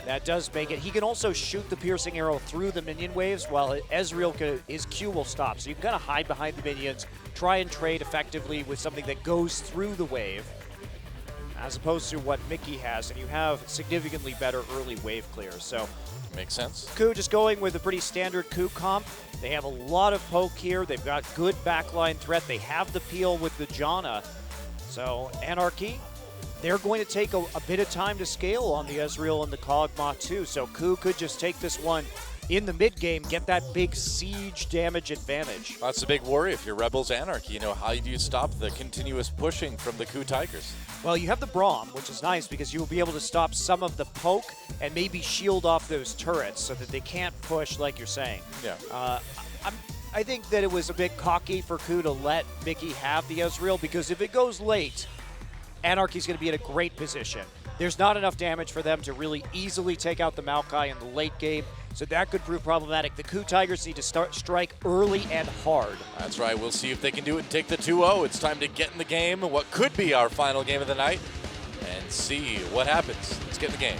that does make it. He can also shoot the piercing arrow through the minion waves, while Ezreal, his Q will stop. So you can kind of hide behind the minions, try and trade effectively with something that goes through the wave, as opposed to what Mickey has, and you have significantly better early wave clear. So makes sense. KOO just going with a pretty standard KOO comp. They have a lot of poke here. They've got good backline threat. They have the peel with the Janna. So Anarchy, they're going to take a bit of time to scale on the Ezreal and the Kog'Maw too. So KOO could just take this one in the mid game, get that big siege damage advantage. That's a big worry if you're Rebels Anarchy. You know, how do you stop the continuous pushing from the KOO Tigers? Well, you have the Braum, which is nice because you will be able to stop some of the poke and maybe shield off those turrets so that they can't push like you're saying. Yeah. I think that it was a bit cocky for KOO to let Mickey have the Ezreal, because if it goes late, Anarchy's going to be in a great position. There's not enough damage for them to really easily take out the Maokai in the late game, so that could prove problematic. The KOO Tigers need to strike early and hard. That's right. We'll see if they can do it and take the 2-0. It's time to get in the game, what could be our final game of the night, and see what happens. Let's get in the game.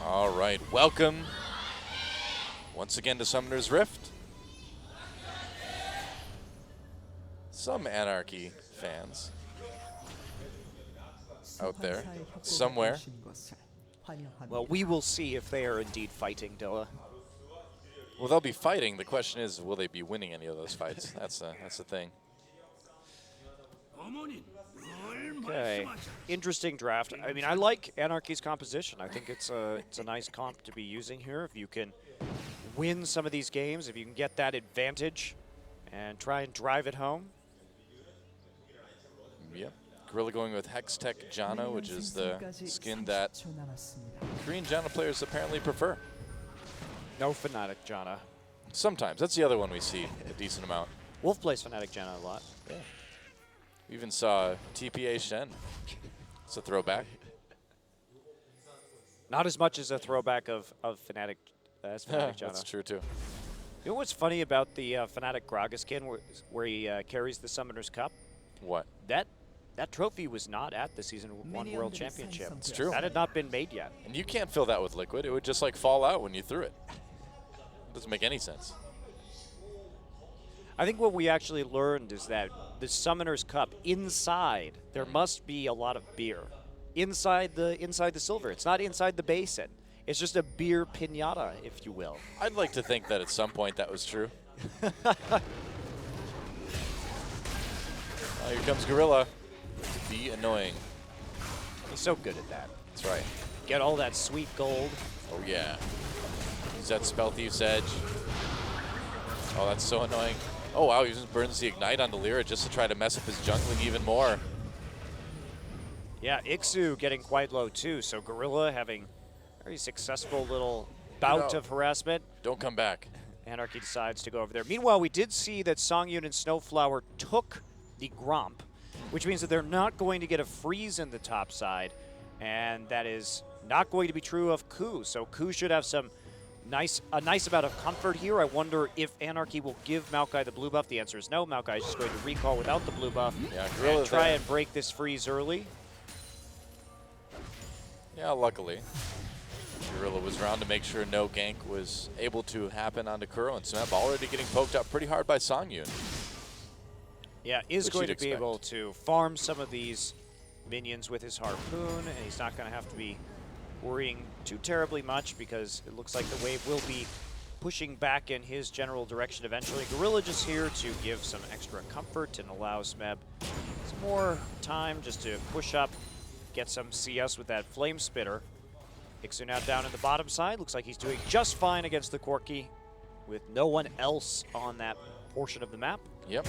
All right, welcome once again to Summoner's Rift. Some Anarchy fans out there somewhere. Well, we will see if they are indeed fighting, Dilla. Well, they'll be fighting. The question is, will they be winning any of those fights? That's the thing. Okay, interesting draft. I mean, I like Anarchy's composition. I think it's a nice comp to be using here. If you can win some of these games, if you can get that advantage and try and drive it home. Yep. Gorilla going with Hextech Janna, which is the skin that Korean Janna players apparently prefer. No Fnatic Janna. Sometimes. That's the other one we see a decent amount. Wolf plays Fnatic Janna a lot. Yeah. We even saw TPA Shen. It's a throwback. Not as much as a throwback of Fnatic as Fnatic Janna. That's true too. You know what's funny about the Fnatic Gragas skin where he carries the Summoner's Cup? What? That trophy was not at the Season 1 World Championship. It's true. That had not been made yet. And you can't fill that with liquid. It would just like fall out when you threw it. Doesn't make any sense. I think what we actually learned is that the Summoner's Cup inside there must be a lot of beer inside the silver. It's not inside the basin. It's just a beer piñata, if you will. I'd like to think that at some point that was true. Here comes Gorilla. Be annoying. He's so good at that. That's right. Get all that sweet gold. Oh yeah. Use that Spell Thief's Edge. Oh, that's so annoying. Oh wow, he just burns the Ignite onto Lyra just to try to mess up his jungling even more. Yeah, Ixu getting quite low too, so Gorilla having a very successful little bout of harassment. Don't come back. Anarchy decides to go over there. Meanwhile, we did see that Songyun and Snowflower took the Gromp, which means that they're not going to get a freeze in the top side, and that is not going to be true of Ku. So Ku should have a nice amount of comfort here. I wonder if Anarchy will give Maokai the blue buff. The answer is no. Maokai is just going to recall without the blue buff and try and break this freeze early. Yeah, luckily. Gorilla was around to make sure no gank was able to happen onto Kuro, and Smeb already getting poked up pretty hard by Songyun. Yeah, is going to be able to farm some of these minions with his Harpoon, and he's not going to have to be worrying too terribly much because it looks like the wave will be pushing back in his general direction eventually. Gorilla just here to give some extra comfort and allow Smeb some more time just to push up, get some CS with that Flame Spitter. Ixu now down in the bottom side. Looks like he's doing just fine against the Corki with no one else on that portion of the map. Yep.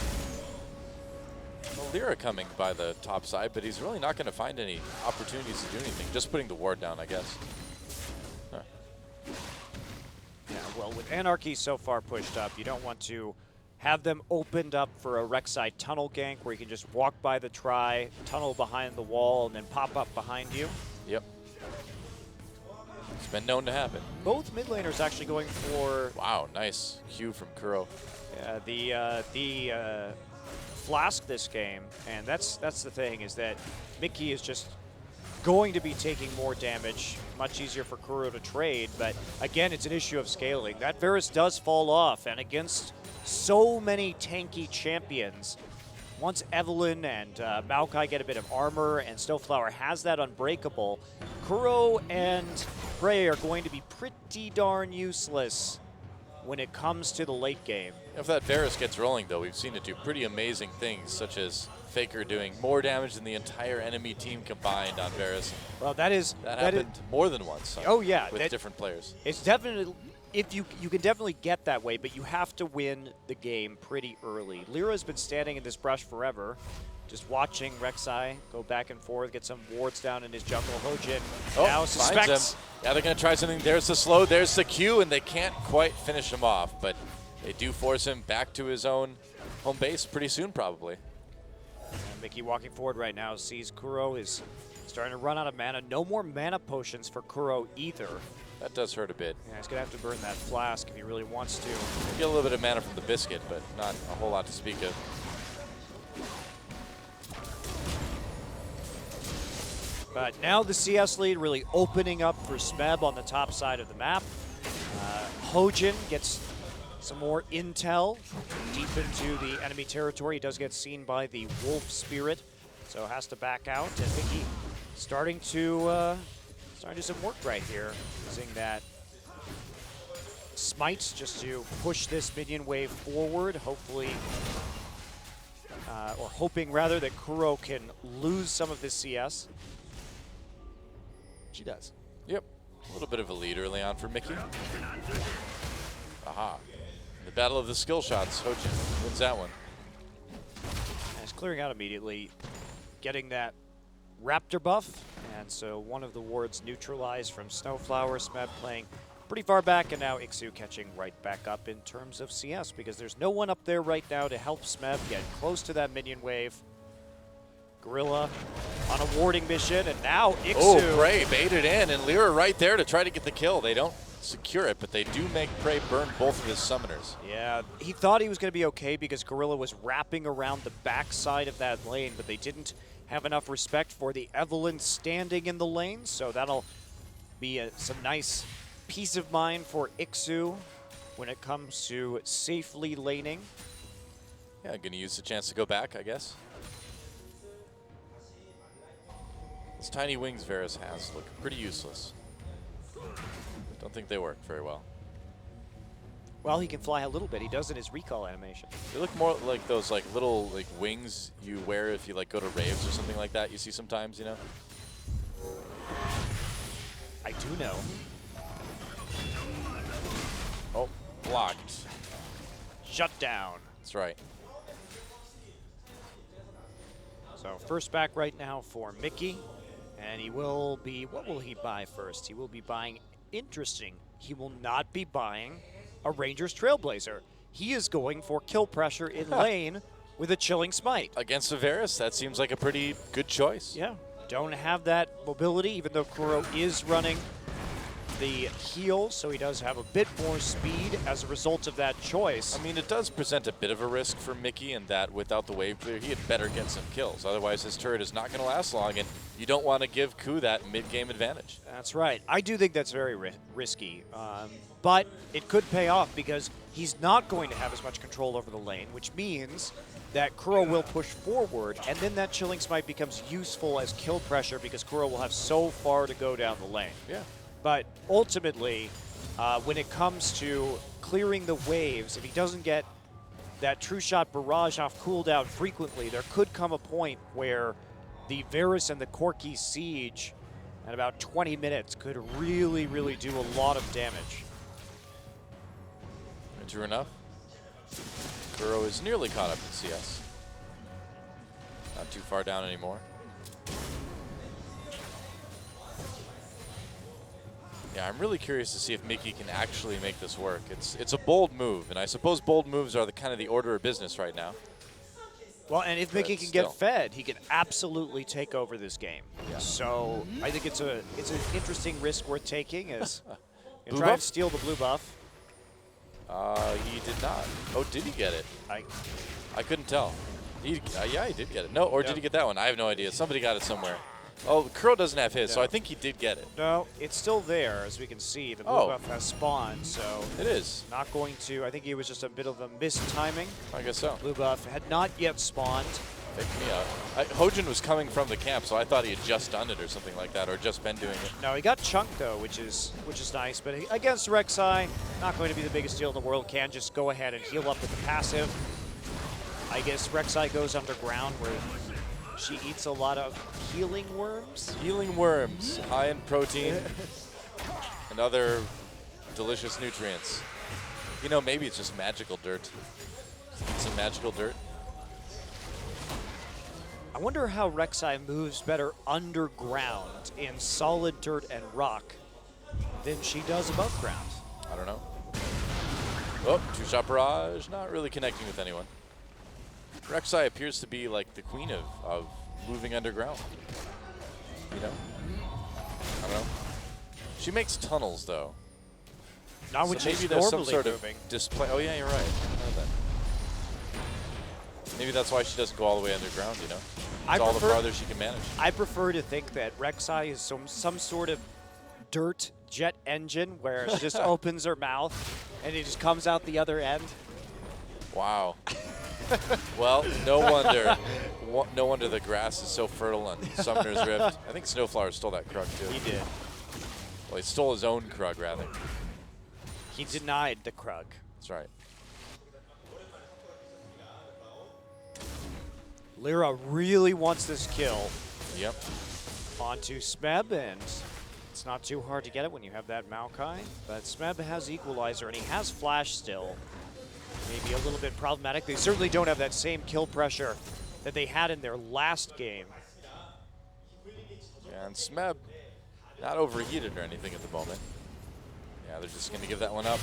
Well, Lyra coming by the top side, but he's really not going to find any opportunities to do anything. Just putting the ward down, I guess. Huh. Yeah, well, with Anarchy so far pushed up, you don't want to have them opened up for a Rek'Sai tunnel gank where you can just walk by the try, tunnel behind the wall, and then pop up behind you. Yep. It's been known to happen. Both mid laners actually going for... Wow, nice Q from Kuro. Yeah, the Flask this game, and that's the thing, is that Mickey is just going to be taking more damage, much easier for Kuro to trade, but again, it's an issue of scaling. That Varus does fall off, and against so many tanky champions, once Evelynn and Maokai get a bit of armor and Snowflower has that unbreakable, Kuro and Prey are going to be pretty darn useless when it comes to the late game. If that Varus gets rolling, though, we've seen it do pretty amazing things, such as FLICKR doing more damage than the entire enemy team combined on Varus. Well, that happened more than once. Oh yeah, with different players. It's definitely, if you can definitely get that way, but you have to win the game pretty early. Lyra's been standing in this brush forever, just watching Rek'Sai go back and forth, get some wards down in his jungle. Hojin now suspects. Yeah, they're going to try something. There's the slow, there's the Q, and they can't quite finish him off, but they do force him back to his own home base pretty soon, probably. And Mickey walking forward right now sees Kuro is starting to run out of mana. No more mana potions for Kuro either. That does hurt a bit. Yeah, he's going to have to burn that flask if he really wants to. Get a little bit of mana from the biscuit, but not a whole lot to speak of. But now the CS lead really opening up for Smeb on the top side of the map. Hojin gets some more intel deep into the enemy territory. He does get seen by the Wolf Spirit, so has to back out. And Mickey starting to do some work right here, using that Smite just to push this minion wave forward. Hopefully or hoping rather that Kuro can lose some of this CS. She does. Yep. A little bit of a lead early on for Mickey. Aha. The battle of the skill shots. Hojin wins that one. And it's clearing out immediately, getting that Raptor buff. And so one of the wards neutralized from Snowflower. Smeb playing pretty far back, and now Ixu catching right back up in terms of CS because there's no one up there right now to help Smeb get close to that minion wave. Gorilla on a warding mission, and now Ixu. Oh, Prey baited in, and Lyra right there to try to get the kill. They don't secure it, but they do make Prey burn both of his summoners. Yeah, he thought he was going to be okay because Gorilla was wrapping around the backside of that lane, but they didn't have enough respect for the Evelynn standing in the lane, so that'll be some nice peace of mind for Ixu when it comes to safely laning. Yeah, going to use the chance to go back, I guess. Those tiny wings Varus has look pretty useless. Don't think they work very well. Well, he can fly a little bit. He does in his recall animation. They look more like those little wings you wear if you go to raves or something like that. You see sometimes, you know. I do know. Oh, blocked. Shut down. That's right. So first back right now for Mickey. And he will be, what will he buy first? He will be buying, interesting, he will not be buying a Rangers Trailblazer. He is going for kill pressure in lane with a Chilling Smite. Against Varus, that seems like a pretty good choice. Yeah, don't have that mobility, even though Kuro is running the heal, so he does have a bit more speed as a result of that choice. I mean, it does present a bit of a risk for Mickey in that without the wave clear, he had better get some kills. Otherwise, his turret is not going to last long, and you don't want to give Ku that mid-game advantage. That's right. I do think that's very risky, but it could pay off because he's not going to have as much control over the lane, which means that Kuro will push forward, and then that Chilling Smite becomes useful as kill pressure because Kuro will have so far to go down the lane. Yeah. But ultimately, when it comes to clearing the waves, if he doesn't get that True Shot barrage off cooldown frequently, there could come a point where the Varus and the Corki siege at about 20 minutes could really, really do a lot of damage. And true enough, Kuro is nearly caught up in CS. Not too far down anymore. Yeah, I'm really curious to see if Mickey can actually make this work. It's a bold move, and I suppose bold moves are the kind of the order of business right now. Well, and if Mickey can get fed, he can absolutely take over this game. Yeah. So I think it's an interesting risk worth taking. Is Blue try and buff? steal the blue buff. He did not. Oh, did he get it? I couldn't tell. Yeah, he did get it. No, or did he get that one? I have no idea. Somebody got it somewhere. Oh, Kuro doesn't have his, so I think he did get it. No, it's still there, as we can see. The blue buff has spawned, so it is not going to. I think it was just a bit of a mistiming. I guess so. Blue buff had not yet spawned. Pick me up. Hojin was coming from the camp, so I thought he had just done it or something like that, or just been doing it. No, he got chunked though, which is nice. But against Rek'Sai, not going to be the biggest deal in the world. Can just go ahead and heal up with the passive. I guess Rek'Sai goes underground where she eats a lot of healing worms. Healing worms, high in protein and other delicious nutrients. You know, maybe it's just magical dirt. Eat some magical dirt. I wonder how Rek'Sai moves better underground in solid dirt and rock than she does above ground. I don't know. Oh, two-shot barrage, not really connecting with anyone. Rek'Sai appears to be like the queen of moving underground. You know? I don't know. She makes tunnels, though. Not when so she's maybe there's some normally sort moving. of display. Oh, yeah, you're right. I know that. Maybe that's why she doesn't go all the way underground, you know? It's all the farther she can manage. I prefer to think that Rek'Sai is some sort of dirt jet engine where she just opens her mouth and it just comes out the other end. Wow. Well, no wonder. No wonder the grass is so fertile on Summoner's Rift. I think Snowflower stole that Krug, too. He did. Well, he stole his own Krug, rather. He denied the Krug. That's right. Lyra really wants this kill. Yep. Onto Smeb, and it's not too hard to get it when you have that Maokai. But Smeb has Equalizer, and he has Flash still. Maybe a little bit problematic. They certainly don't have that same kill pressure that they had in their last game. Yeah, and Smeb, not overheated or anything at the moment. Yeah, they're just going to give that one up.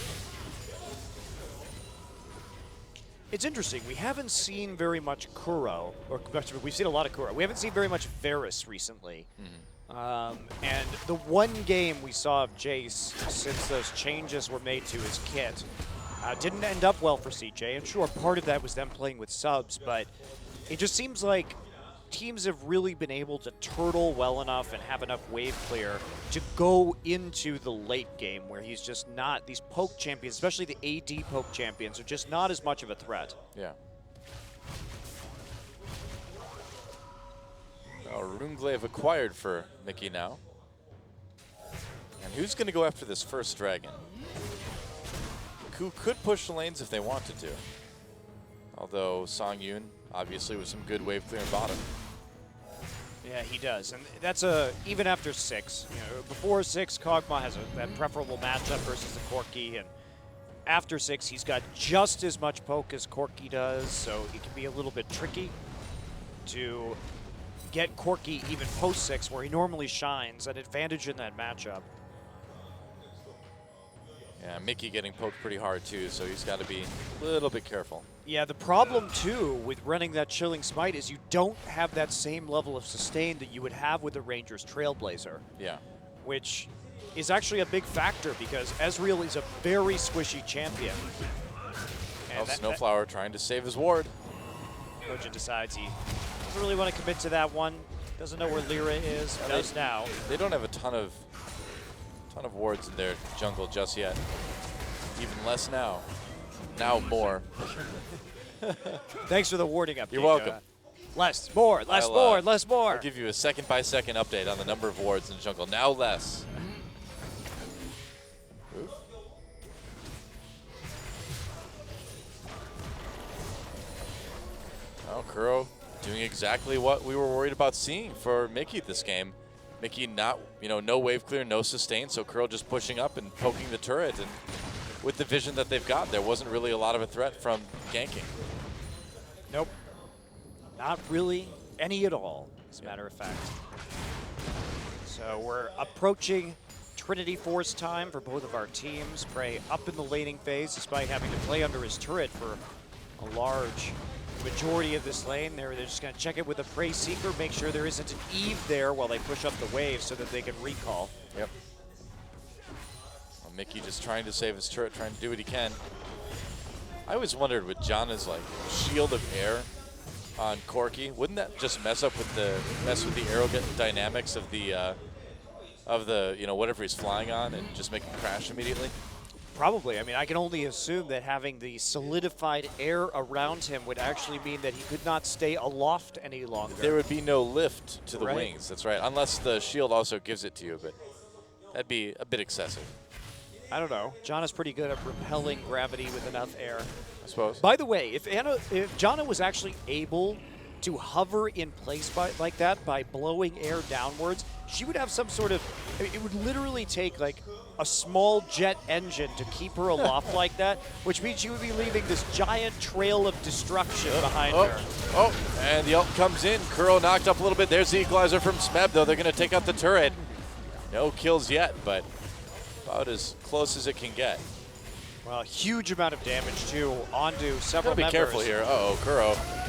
It's interesting. We haven't seen very much Kuro, or we've seen a lot of Kuro. We haven't seen very much Varus recently. And the one game we saw of Jace since those changes were made to his kit didn't end up well for CJ. And sure, part of that was them playing with subs, but it just seems like teams have really been able to turtle well enough and have enough wave clear to go into the late game where he's just not, these poke champions, especially the AD poke champions, are just not as much of a threat. Yeah. Oh, Runglaive acquired for Mickey now. And who's going to go after this first dragon? Who could push the lanes if they wanted to. Although Song Yoon, obviously, with some good wave clear in bottom. Yeah, he does. And that's even after 6. You know, before 6, Kog'Maw has that preferable matchup versus the Corki. And after 6, he's got just as much poke as Corki does. So it can be a little bit tricky to get Corki even post 6, where he normally shines, an advantage in that matchup. Yeah, Mickey getting poked pretty hard too, so he's got to be a little bit careful. Yeah, the problem too with running that Chilling Smite is you don't have that same level of sustain that you would have with the Ranger's Trailblazer. Yeah. Which is actually a big factor because Ezreal is a very squishy champion. And Snowflower trying to save his ward. Kojin decides he doesn't really want to commit to that one. Doesn't know where Lyra is. Does now. They don't have a ton of wards in their jungle just yet. Even less now. Now more. Thanks for the warding update. You're welcome. Less, more, less, more, less, more. I'll give you a second-by-second update on the number of wards in the jungle. Now less. Oof. Oh, Kuro doing exactly what we were worried about seeing for Mickey this game. Mickey not, no wave clear, no sustain, so Kuro just pushing up and poking the turret, and with the vision that they've got, there wasn't really a lot of a threat from ganking. Nope. Not really any at all, as a matter of fact. So we're approaching Trinity Force time for both of our teams. Prey up in the laning phase, despite having to play under his turret for a large majority of this lane. They're just going to check it with a Prey Seeker, make sure there isn't an Eve there while they push up the wave so that they can recall. Yep. Well, Mickey just trying to save his turret, trying to do what he can. I always wondered with Janna's shield of air on Corki, wouldn't that just mess with the arrow dynamics of the whatever he's flying on and just make him crash immediately? Probably. I mean, I can only assume that having the solidified air around him would actually mean that he could not stay aloft any longer. There would be no lift to the wings. That's right. Unless the shield also gives it to you, but that'd be a bit excessive. I don't know. Janna's pretty good at repelling gravity with enough air, I suppose. By the way, if Janna was actually able to hover in place like that by blowing air downwards, she would have some sort of, it would literally take a small jet engine to keep her aloft like that, which means she would be leaving this giant trail of destruction behind her. Oh, and the ult comes in. Kuro knocked up a little bit. There's the equalizer from Smeb, though. They're going to take out the turret. No kills yet, but about as close as it can get. Well, huge amount of damage, too, onto several Gotta be members. careful here. Uh-oh,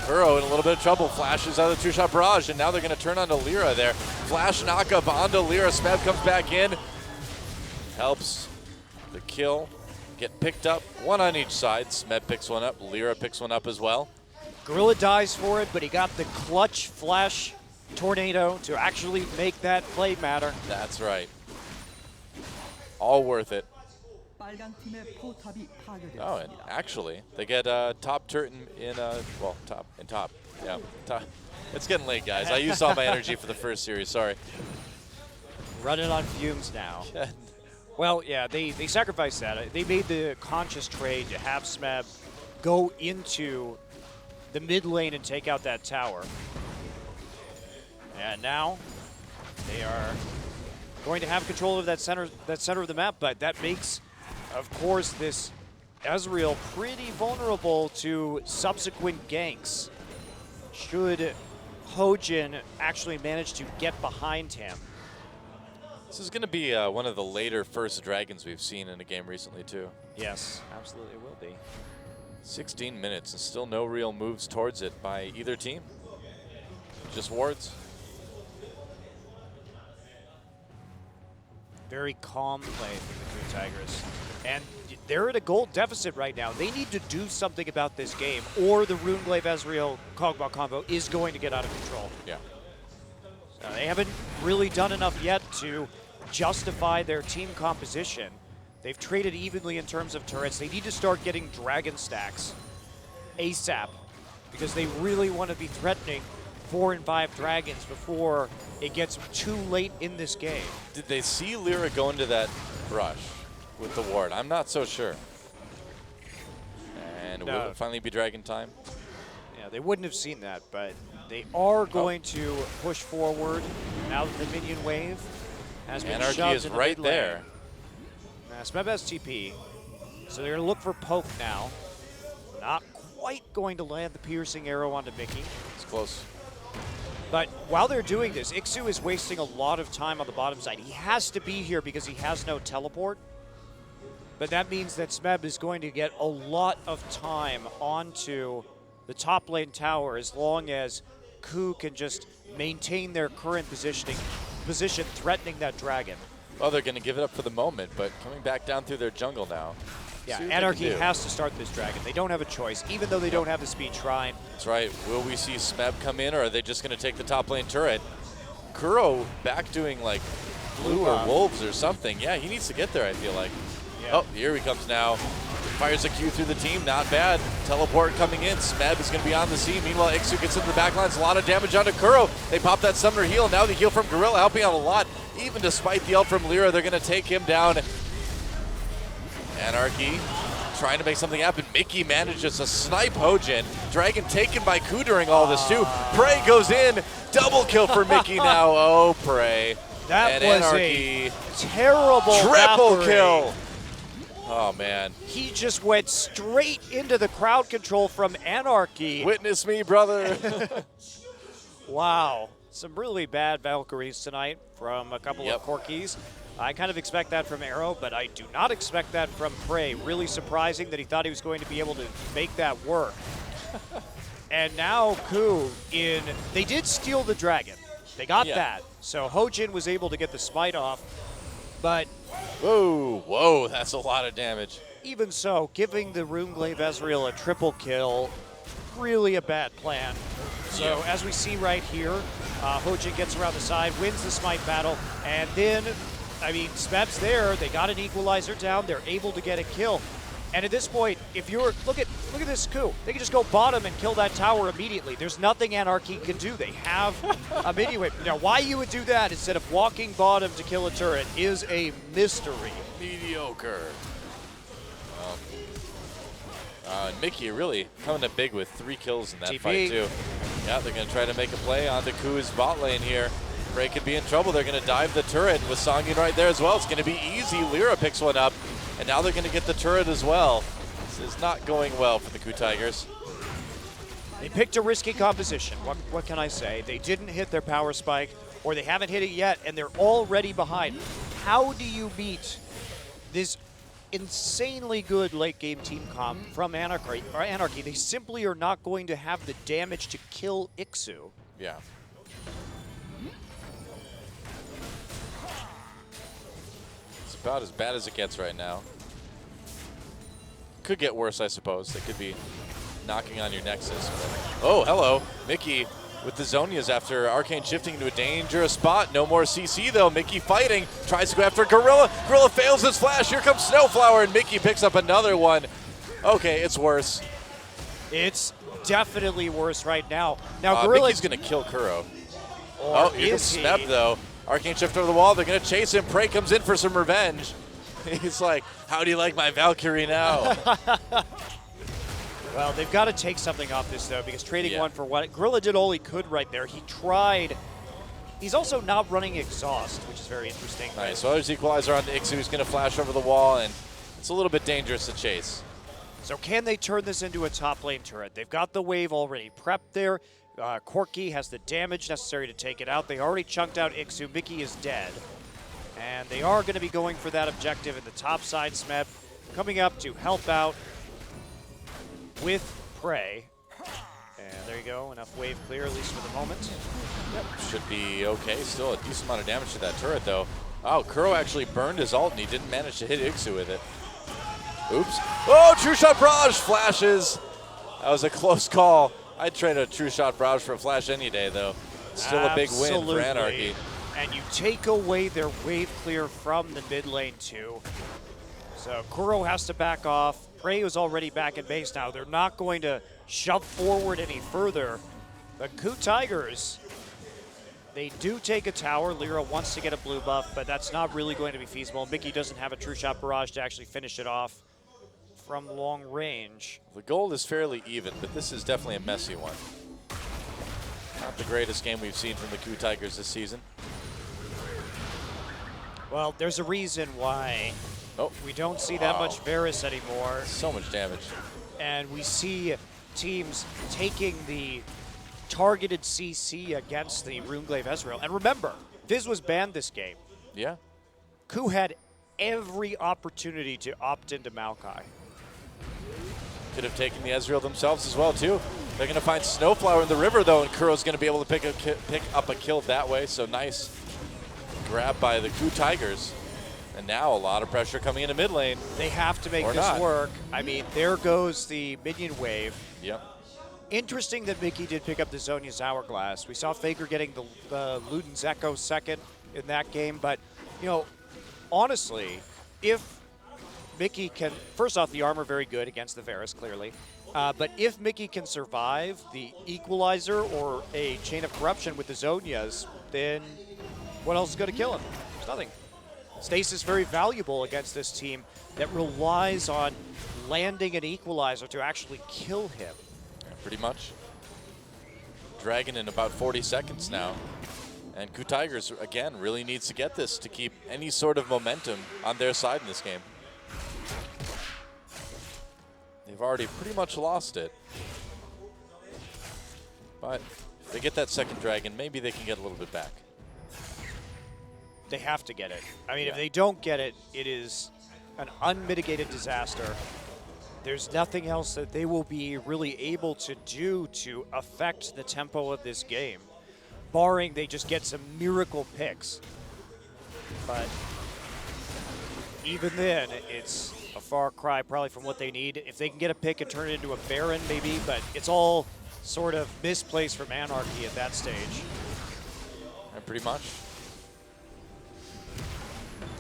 Kuro in a little bit of trouble. Flashes out of the two-shot barrage, and now they're going to turn onto Lyra there. Flash knock-up onto Lyra. Smeb comes back in. Helps the kill get picked up. One on each side. Smeb picks one up. Lyra picks one up as well. Gorilla dies for it, but he got the clutch flash tornado to actually make that play matter. That's right. All worth it. Oh, and actually, they get top turret in top. Yeah, top. It's getting late, guys. I used all my energy for the first series. Sorry. Running on fumes now. Well, yeah, they sacrificed that. They made the conscious trade to have Smeb go into the mid lane and take out that tower. And now they are going to have control of that center of the map, but that makes, of course, this Ezreal pretty vulnerable to subsequent ganks should Hojin actually manage to get behind him. This is going to be one of the later first dragons we've seen in a game recently, too. Yes, absolutely will be. 16 minutes and still no real moves towards it by either team. Just wards. Very calm play from the Blue Tigers. And they're at a gold deficit right now. They need to do something about this game, or the Runeglaive Ezreal Kog'Maw combo is going to get out of control. Yeah. They haven't really done enough yet to justify their team composition. They've traded evenly in terms of turrets. They need to start getting dragon stacks ASAP because they really want to be threatening 4 and 5 dragons before it gets too late in this game. Did they see Lyra go into that brush with the ward? I'm not so sure. And will it finally be dragon time? Yeah, they wouldn't have seen that, but they are going to push forward now that the minion wave has been Anarchy shoved is into right mid lane. there. Smeb has TP, so they're going to look for poke now. Not quite going to land the piercing arrow onto Mickey. It's close. But while they're doing this, Ixu is wasting a lot of time on the bottom side. He has to be here because he has no teleport. But that means that Smeb is going to get a lot of time onto the top lane tower as long as Ku can just maintain their current position threatening that dragon. Well, they're going to give it up for the moment, but coming back down through their jungle now. Yeah, Anarchy has to start this dragon. They don't have a choice, even though they don't have the speed shrine. That's right. Will we see Smeb come in, or are they just going to take the top lane turret? Kuro back doing like blue or wolves or something. Yeah, he needs to get there, I feel like. Yeah. Oh, here he comes now. Fires a Q through the team, not bad. Teleport coming in. Smeb is going to be on the scene. Meanwhile, Ixu gets into the backlines. A lot of damage onto Kuro. They pop that summoner heal. Now the heal from Gorilla helping out a lot. Even despite the ult from Lyra, they're going to take him down. Anarchy trying to make something happen. Mickey manages to snipe Hojin. Dragon taken by Ku during all this too. Prey goes in. Double kill for Mickey now. Oh, Prey. That and was Anarchy. a terrible triple battery. kill. Oh, man. He just went straight into the crowd control from Anarchy. Witness me, brother. Wow. Some really bad Valkyries tonight from a couple of Corkis. I kind of expect that from Arrow, but I do not expect that from Prey. Really surprising that he thought he was going to be able to make that work. And now Ku they did steal the dragon. They got that. So Hojin was able to get the smite off, but whoa, that's a lot of damage. Even so, giving the Runeglaive Ezreal a triple kill, really a bad plan. So as we see right here, Hojin gets around the side, wins the smite battle, and then, I mean, Smeb's there. They got an equalizer down. They're able to get a kill. And at this point, if you're look at this Ku, they can just go bottom and kill that tower immediately. There's nothing Anarchy can do. They have a mini wave. Now, why you would do that instead of walking bottom to kill a turret is a mystery. Mediocre. And Mickey really coming up big with 3 kills in that fight too. Yeah, they're going to try to make a play onto Ku's bot lane here. Prey could be in trouble. They're going to dive the turret with Songin right there as well. It's going to be easy. Lyra picks one up, and now they're going to get the turret as well. This is not going well for the Ku Tigers. They picked a risky composition. What can I say? They didn't hit their power spike, or they haven't hit it yet, and they're already behind. How do you beat this insanely good late game team comp from Anarchy? They simply are not going to have the damage to kill Ixu. Yeah. It's about as bad as it gets right now. Could get worse, I suppose. They could be knocking on your Nexus. But oh, hello. Mickey with the Zonias after Arcane shifting into a dangerous spot. No more CC though. Mickey fighting. Tries to go after Gorilla. Gorilla fails his flash. Here comes Snowflower, and Mickey picks up another one. Okay, it's worse. It's definitely worse right now. Now Gorilla Mickey's going to kill Kuro. Oh, here comes Smeb though. Arcane shift over the wall. They're going to chase him. Prey comes in for some revenge. He's like, how do you like my Valkyrie now? Well, they've got to take something off this, though, because trading Yeah. one for one, Gorilla did all he could right there. He tried. He's also not running exhaust, which is very interesting. Nice. So there's equalizer on Ixu. He's going to flash over the wall, and it's a little bit dangerous to chase. So can they turn this into a top lane turret? They've got the wave already prepped there. Corki has the damage necessary to take it out. They already chunked out Ixu. Mickey is dead. And they are going to be going for that objective in the top side. Smeb coming up to help out with Prey. And there you go, enough wave clear, at least for the moment. Yep, should be okay. Still a decent amount of damage to that turret, though. Oh, Kuro actually burned his ult, and he didn't manage to hit Ixu with it. Oops. Oh, True Shot Barrage flashes. That was a close call. I'd trade a True Shot Barrage for a flash any day, though. Still a big win for Anarchy. And you take away their wave clear from the mid lane, too. So Kuro has to back off. Prey is already back in base now. They're not going to shove forward any further. The Ku Tigers, they do take a tower. Lyra wants to get a blue buff, but that's not really going to be feasible. Mickey doesn't have a True Shot Barrage to actually finish it off from long range. The gold is fairly even, but this is definitely a messy one. Not the greatest game we've seen from the Ku Tigers this season. Well, there's a reason why we don't see that much Varus anymore. So much damage. And we see teams taking the targeted CC against the Runeglaive Ezreal. And remember, Fizz was banned this game. Yeah. Ku had every opportunity to opt into Maokai. Could have taken the Ezreal themselves as well, too. They're going to find Snowflower in the river, though, and Kuro's going to be able to pick up a kill that way. So nice grab by the Ku Tigers. And now a lot of pressure coming into mid lane. They have to make Or this not. work. I mean, there goes the minion wave. Yep. Interesting that Mickey did pick up the Zhonya's Hourglass. We saw FLICKR getting the Luden's Echo second in that game. But, you know, honestly, if Mickey can, first off, the armor very good against the Varus, clearly. But if Mickey can survive the Equalizer or a Chain of Corruption with the Zhonyas, then what else is going to kill him? There's nothing. Stasis very valuable against this team that relies on landing an Equalizer to actually kill him. Yeah, pretty much. Dragon in about 40 seconds now. And Ku Tigers, again, really needs to get this to keep any sort of momentum on their side in this game. They've already pretty much lost it. But if they get that second dragon, maybe they can get a little bit back. They have to get it. I mean, if they don't get it, it is an unmitigated disaster. There's nothing else that they will be really able to do to affect the tempo of this game, barring they just get some miracle picks. But even then, it's a far cry probably from what they need. If they can get a pick and turn it into a Baron, maybe, but it's all sort of misplaced from Anarchy at that stage. And pretty much.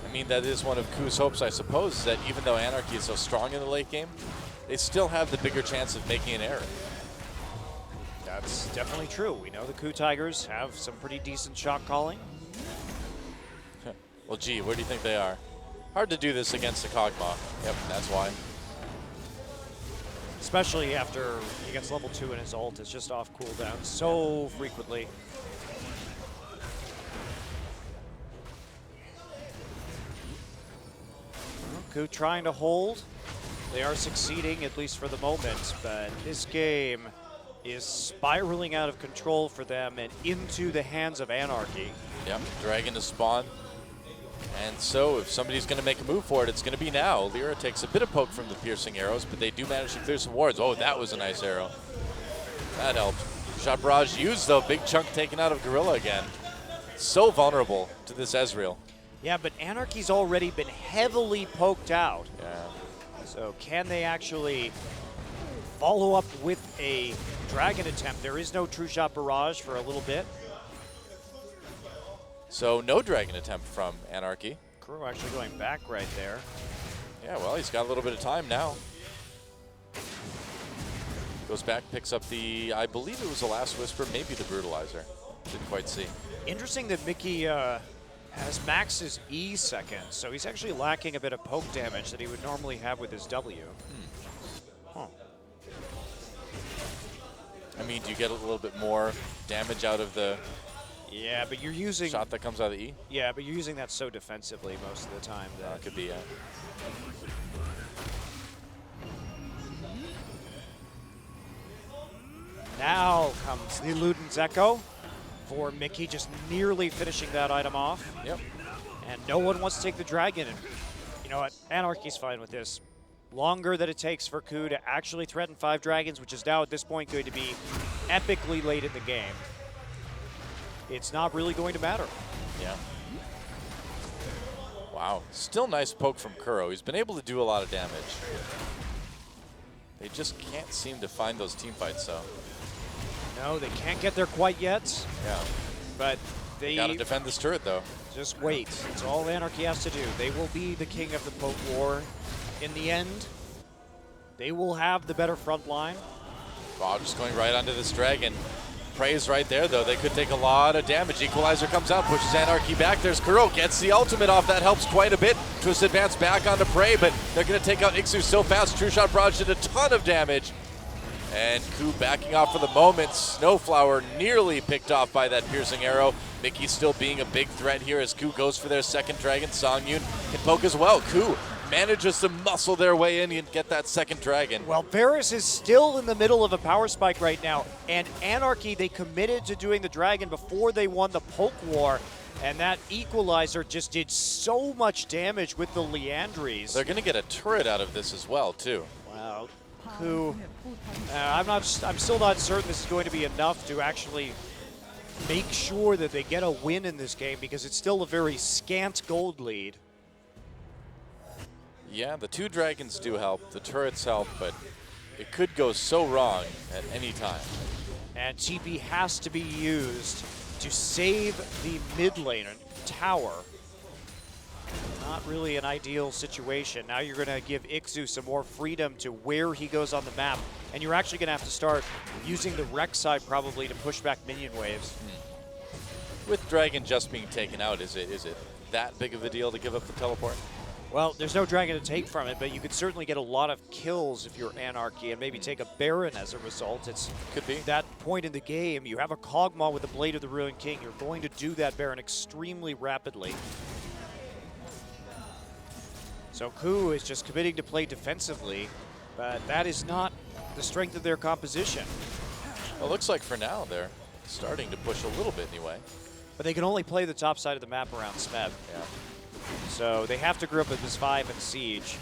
I mean, that is one of Ku's hopes, I suppose, is that even though Anarchy is so strong in the late game, they still have the bigger chance of making an error. That's definitely true. We know the Ku Tigers have some pretty decent shot calling. Well, gee, where do you think they are? Hard to do this against the Kog'Maw. Yep, that's why. Especially after he gets level 2 in his ult. It's just off cooldown so frequently. Ku trying to hold. They are succeeding, at least for the moment, but this game is spiraling out of control for them and into the hands of Anarchy. Yep, Dragon to spawn. And so if somebody's going to make a move for it, it's going to be now. Lyra takes a bit of poke from the piercing arrows, but they do manage to clear some wards. Oh, that was a nice arrow. That helped. Shot barrage used, though. Big chunk taken out of Gorilla again. So vulnerable to this Ezreal. Yeah, but Anarchy's already been heavily poked out. Yeah. So can they actually follow up with a dragon attempt? There is no True Shot Barrage for a little bit. So no dragon attempt from Anarchy. Kuro actually going back right there. Yeah, well, he's got a little bit of time now. Goes back, picks up the, I believe it was the Last Whisper, maybe the Brutalizer. Didn't quite see. Interesting that Mickey has maxed his E second, so he's actually lacking a bit of poke damage that he would normally have with his W. Huh. I mean, do you get a little bit more damage out of the Yeah, but you're using shot that comes out of the E? Yeah, but you're using that so defensively most of the time that Could be, yeah. Now comes the Luden's Echo for Mickey, just nearly finishing that item off. Yep. And no one wants to take the dragon. And you know what? Anarchy's fine with this. Longer than it takes for Ku to actually threaten 5 dragons, which is now at this point going to be epically late in the game. It's not really going to matter. Yeah. Wow. Still nice poke from Kuro. He's been able to do a lot of damage. They just can't seem to find those team fights, so. No, they can't get there quite yet. Yeah. But they gotta defend this turret, though. Just wait. It's all Anarchy has to do. They will be the king of the poke war in the end. They will have the better front line. Wow, just going right onto this dragon. Prey's right there, though. They could take a lot of damage. Equalizer comes out, pushes Anarchy back. There's Kuro, gets the ultimate off. That helps quite a bit. Twist advance back onto Prey, but they're going to take out Ixu so fast. True Shot Barrage did a ton of damage. And Ku backing off for the moment. Snowflower nearly picked off by that piercing arrow. Mickey still being a big threat here as Ku goes for their second dragon. Songyun can poke as well. Ku manages to muscle their way in and get that second dragon. Well, Varus is still in the middle of a power spike right now, and Anarchy, they committed to doing the dragon before they won the poke war, and that equalizer just did so much damage with the Leandries. They're going to get a turret out of this as well, too. Wow. Ku, I'm still not certain this is going to be enough to actually make sure that they get a win in this game, because it's still a very scant gold lead. Yeah, the 2 dragons do help, the turrets help, but it could go so wrong at any time. And TP has to be used to save the mid lane tower. Not really an ideal situation. Now you're going to give Ixu some more freedom to where he goes on the map, and you're actually going to have to start using the Rek'Sai probably to push back minion waves. With Dragon just being taken out, is it that big of a deal to give up the teleport? Well, there's no dragon to take from it, but you could certainly get a lot of kills if you're Anarchy and maybe take a Baron as a result. It's could be that point in the game. You have a Kog'Maw with the Blade of the Ruined King. You're going to do that Baron extremely rapidly. So Ku is just committing to play defensively, but that is not the strength of their composition. Well, it looks like for now they're starting to push a little bit anyway. But they can only play the top side of the map around Smeb. Yeah. So they have to group up this 5 and Siege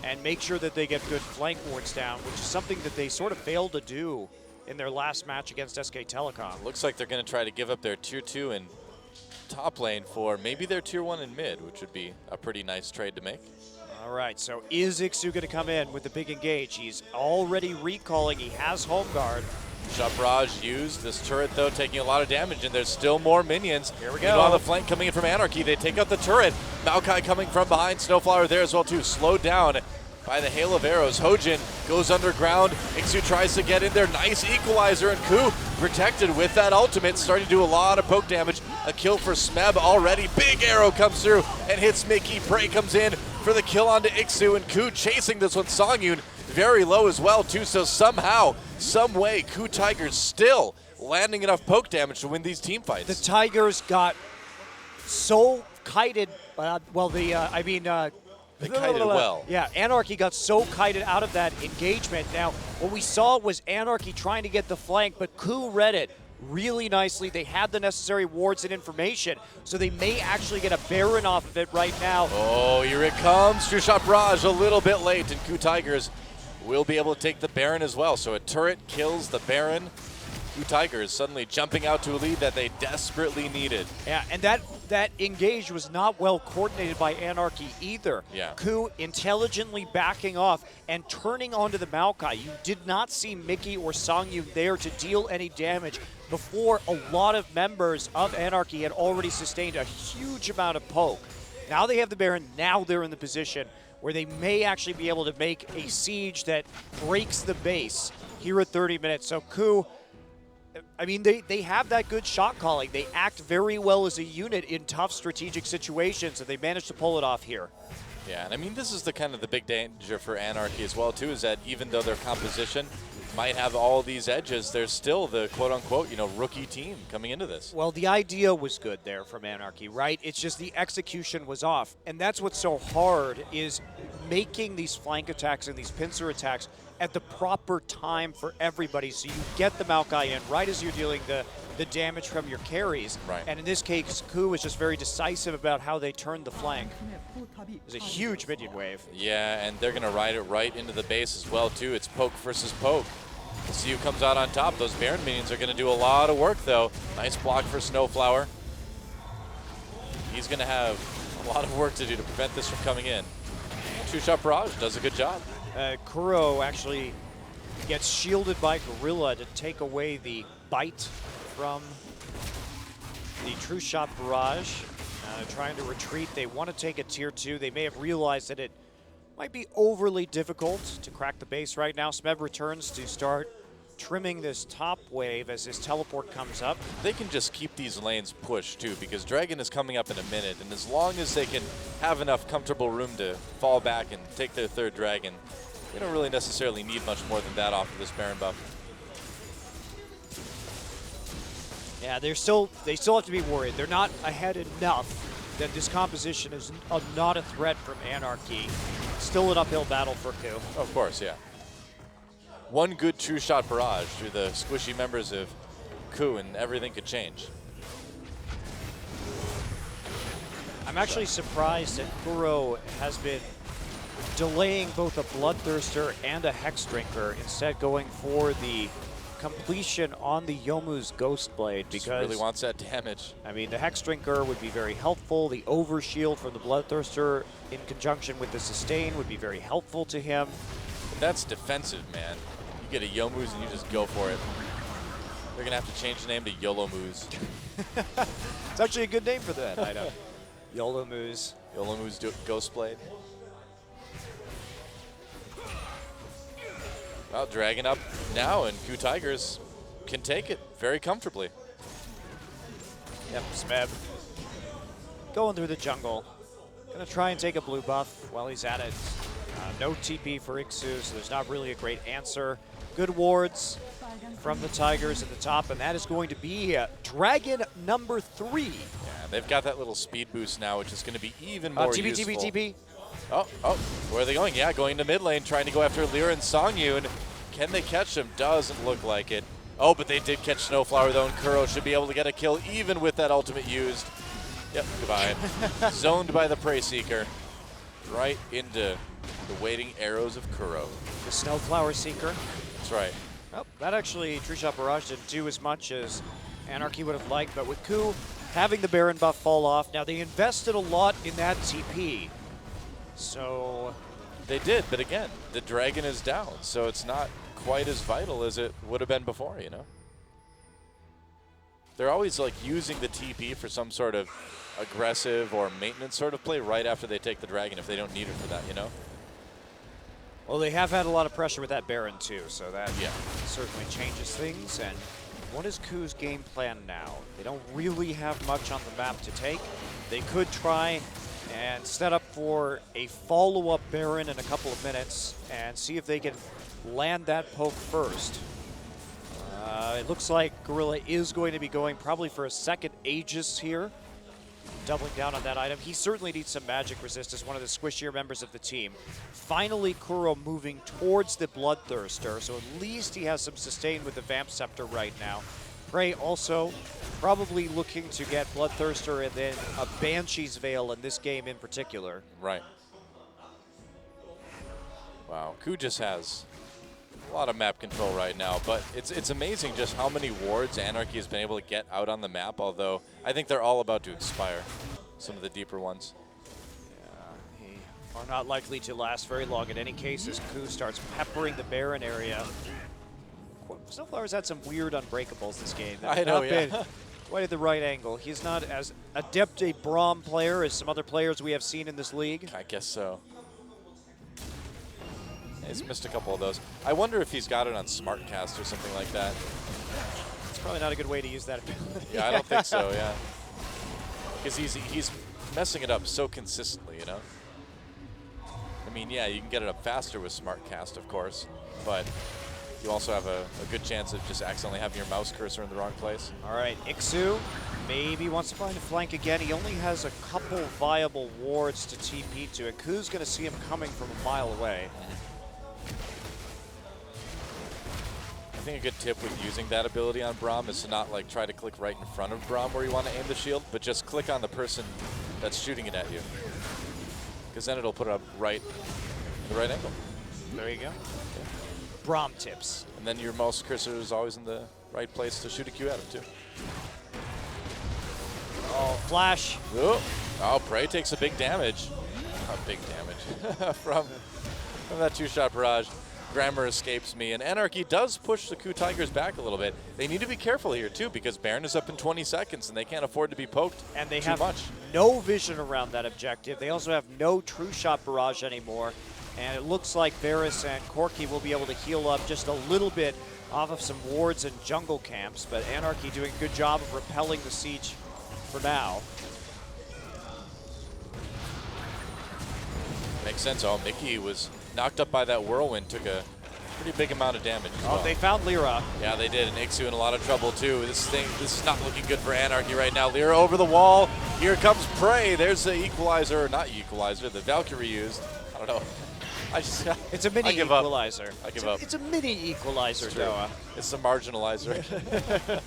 and make sure that they get good flank wards down, which is something that they sort of failed to do in their last match against SK Telecom. Looks like they're going to try to give up their tier 2 in top lane for maybe their tier 1 in mid, which would be a pretty nice trade to make. All right, so is Ixu going to come in with the big engage? He's already recalling. He has home guard. Shot Barrage used. This turret, though, taking a lot of damage, and there's still more minions. Here we go. Meanwhile, the flank coming in from Anarchy. They take out the turret. Maokai coming from behind. Snowflower there as well, too. Slowed down by the hail of arrows. Hojin goes underground. Ixu tries to get in there. Nice equalizer, and Ku protected with that ultimate, starting to do a lot of poke damage. A kill for Smeb already. Big arrow comes through and hits Mickey. Prey comes in for the kill onto Ixu, and Ku chasing this one. Songyun very low as well, too, so somehow, some way, Ku Tigers still landing enough poke damage to win these team fights. The Tigers got so kited, they kited well. Yeah, Anarchy got so kited out of that engagement. Now, what we saw was Anarchy trying to get the flank, but Ku read it really nicely. They had the necessary wards and information, so they may actually get a Baron off of it right now. Oh, here it comes. True Shot Barrage a little bit late, and Ku Tigers will be able to take the Baron as well. So a turret kills the Baron. Ku Tigers suddenly jumping out to a lead that they desperately needed. Yeah, and that engage was not well coordinated by Anarchy either. Yeah. Ku intelligently backing off and turning onto the Maokai. You did not see Mickey or Songyun there to deal any damage before a lot of members of Anarchy had already sustained a huge amount of poke. Now they have the Baron, now they're in the position where they may actually be able to make a siege that breaks the base here at 30 minutes. So Ku, I mean, they have that good shot calling. They act very well as a unit in tough strategic situations, and they managed to pull it off here. Yeah, and I mean, this is the kind of the big danger for Anarchy as well, too, is that even though their composition might have all these edges, there's still the quote-unquote, you know, rookie team coming into this. Well, the idea was good there from Anarchy, right? It's just the execution was off. And that's what's so hard is making these flank attacks and these pincer attacks at the proper time for everybody so you get the Maokai in right as you're dealing the damage from your carries. Right. And in this case, Ku was just very decisive about how they turned the flank. There's a huge minion wave. Yeah, and they're going to ride it right into the base as well, too. It's poke versus poke. We'll see who comes out on top. Those Baron minions are going to do a lot of work, though. Nice block for Snowflower. He's going to have a lot of work to do to prevent this from coming in. Two-shot barrage does a good job. Kuro actually gets shielded by Gorilla to take away the bite from the True Shot Barrage. Trying to retreat. They want to take a tier 2. They may have realized that it might be overly difficult to crack the base right now. Smeb returns to start trimming this top wave as his teleport comes up. They can just keep these lanes pushed, too, because Dragon is coming up in a minute, and as long as they can have enough comfortable room to fall back and take their third Dragon, they don't really necessarily need much more than that off of this Baron buff. Yeah, they still have to be worried. They're not ahead enough that this composition is not a threat from Anarchy. Still an uphill battle for Ku. Of course, yeah. One good true shot barrage through the squishy members of Ku, and everything could change. I'm actually surprised that Kuro has been delaying both a Bloodthirster and a Hex Drinker, instead going for the completion on the Yomu's Ghostblade, because Just really wants that damage. I mean, the Hex Drinker would be very helpful. The Overshield from the Bloodthirster in conjunction with the Sustain would be very helpful to him. But that's defensive, man. You get a Yomu's and you just go for it. They're gonna have to change the name to Yolomu's. It's actually a good name for that item. Yolomu's. Yolomu's Ghostblade. Well, Dragon up now, and Ku Tigers can take it very comfortably. Yep, Smeb going through the jungle. Gonna try and take a blue buff while he's at it. No TP for Ixu, so there's not really a great answer. Good wards from the Tigers at the top, and that is going to be Dragon number 3. Yeah, they've got that little speed boost now, which is going to be even more TP, useful. TP. Oh, where are they going? Yeah, going to mid lane, trying to go after Lyra and Songyun. Can they catch him? Doesn't look like it. Oh, but they did catch Snowflower, though, and Kuro should be able to get a kill even with that ultimate used. Yep, goodbye. Zoned by the Prey Seeker. Right into the waiting arrows of Kuro. The Snowflower Seeker. That's right. Oh, that actually, True Shot Barrage didn't do as much as Anarchy would have liked, but with Ku having the Baron buff fall off, now they invested a lot in that TP. So they did, but again, the Dragon is down, so it's not quite as vital as it would have been before, you know? They're always like using the TP for some sort of aggressive or maintenance sort of play right after they take the Dragon if they don't need it for that, you know? Well, they have had a lot of pressure with that Baron too, so that certainly changes things. And what is Ku's game plan now? They don't really have much on the map to take. They could try and set up for a follow-up Baron in a couple of minutes and see if they can land that poke first. It looks like Gorilla is going to be going probably for a second Aegis here, doubling down on that item. He certainly needs some magic resist as one of the squishier members of the team. Finally, Kuro moving towards the Bloodthirster, so at least he has some sustain with the Vamp Scepter right now. Prey also probably looking to get Bloodthirster and then a Banshee's Veil in this game in particular. Right. Wow, Ku just has a lot of map control right now, but it's amazing just how many wards Anarchy has been able to get out on the map, although I think they're all about to expire, some of the deeper ones. Are not likely to last very long in any case as Ku starts peppering the Baron area. Snowflower's had some weird unbreakables this game. I know, yeah. Been quite at the right angle. He's not as adept a Braum player as some other players we have seen in this league. I guess so. He's missed a couple of those. I wonder if he's got it on SmartCast or something like that. It's probably not a good way to use that ability. Yeah, I don't think so, yeah. Because he's messing it up so consistently, you know? mean, yeah, you can get it up faster with Smart Cast, of course, but you also have a good chance of just accidentally having your mouse cursor in the wrong place. All right, Ixu maybe wants to find a flank again. He only has a couple viable wards to TP to, and Ku's going to see him coming from a mile away. I think a good tip with using that ability on Braum is to not like try to click right in front of Braum where you want to aim the shield, but just click on the person that's shooting it at you. Because then it'll put it up right, the right angle. There you go. Braum tips. And then your mouse cursor is always in the right place to shoot a Q at him too. Oh, flash. Oh, Prey takes a big damage. Big damage from that two-shot barrage. Grammar escapes me, and Anarchy does push the Coup Tigers back a little bit. They need to be careful here too, because Baron is up in 20 seconds, and they can't afford to be poked and they too have much. No vision around that objective. They also have no true shot barrage anymore, and it looks like Varus and Corki will be able to heal up just a little bit off of some wards and jungle camps, but Anarchy doing a good job of repelling the siege for now. Makes sense. Oh, Mickey was knocked up by that whirlwind, took a pretty big amount of damage as well. They found Lyra. Yeah, they did, and Ixu in a lot of trouble too. This is not looking good for Anarchy right now. Lyra over the wall. Here comes Prey. There's the equalizer, not equalizer, the Valkyrie used. I don't know. It's a mini equalizer. I give up. It's a mini equalizer, Noah. It's a marginalizer.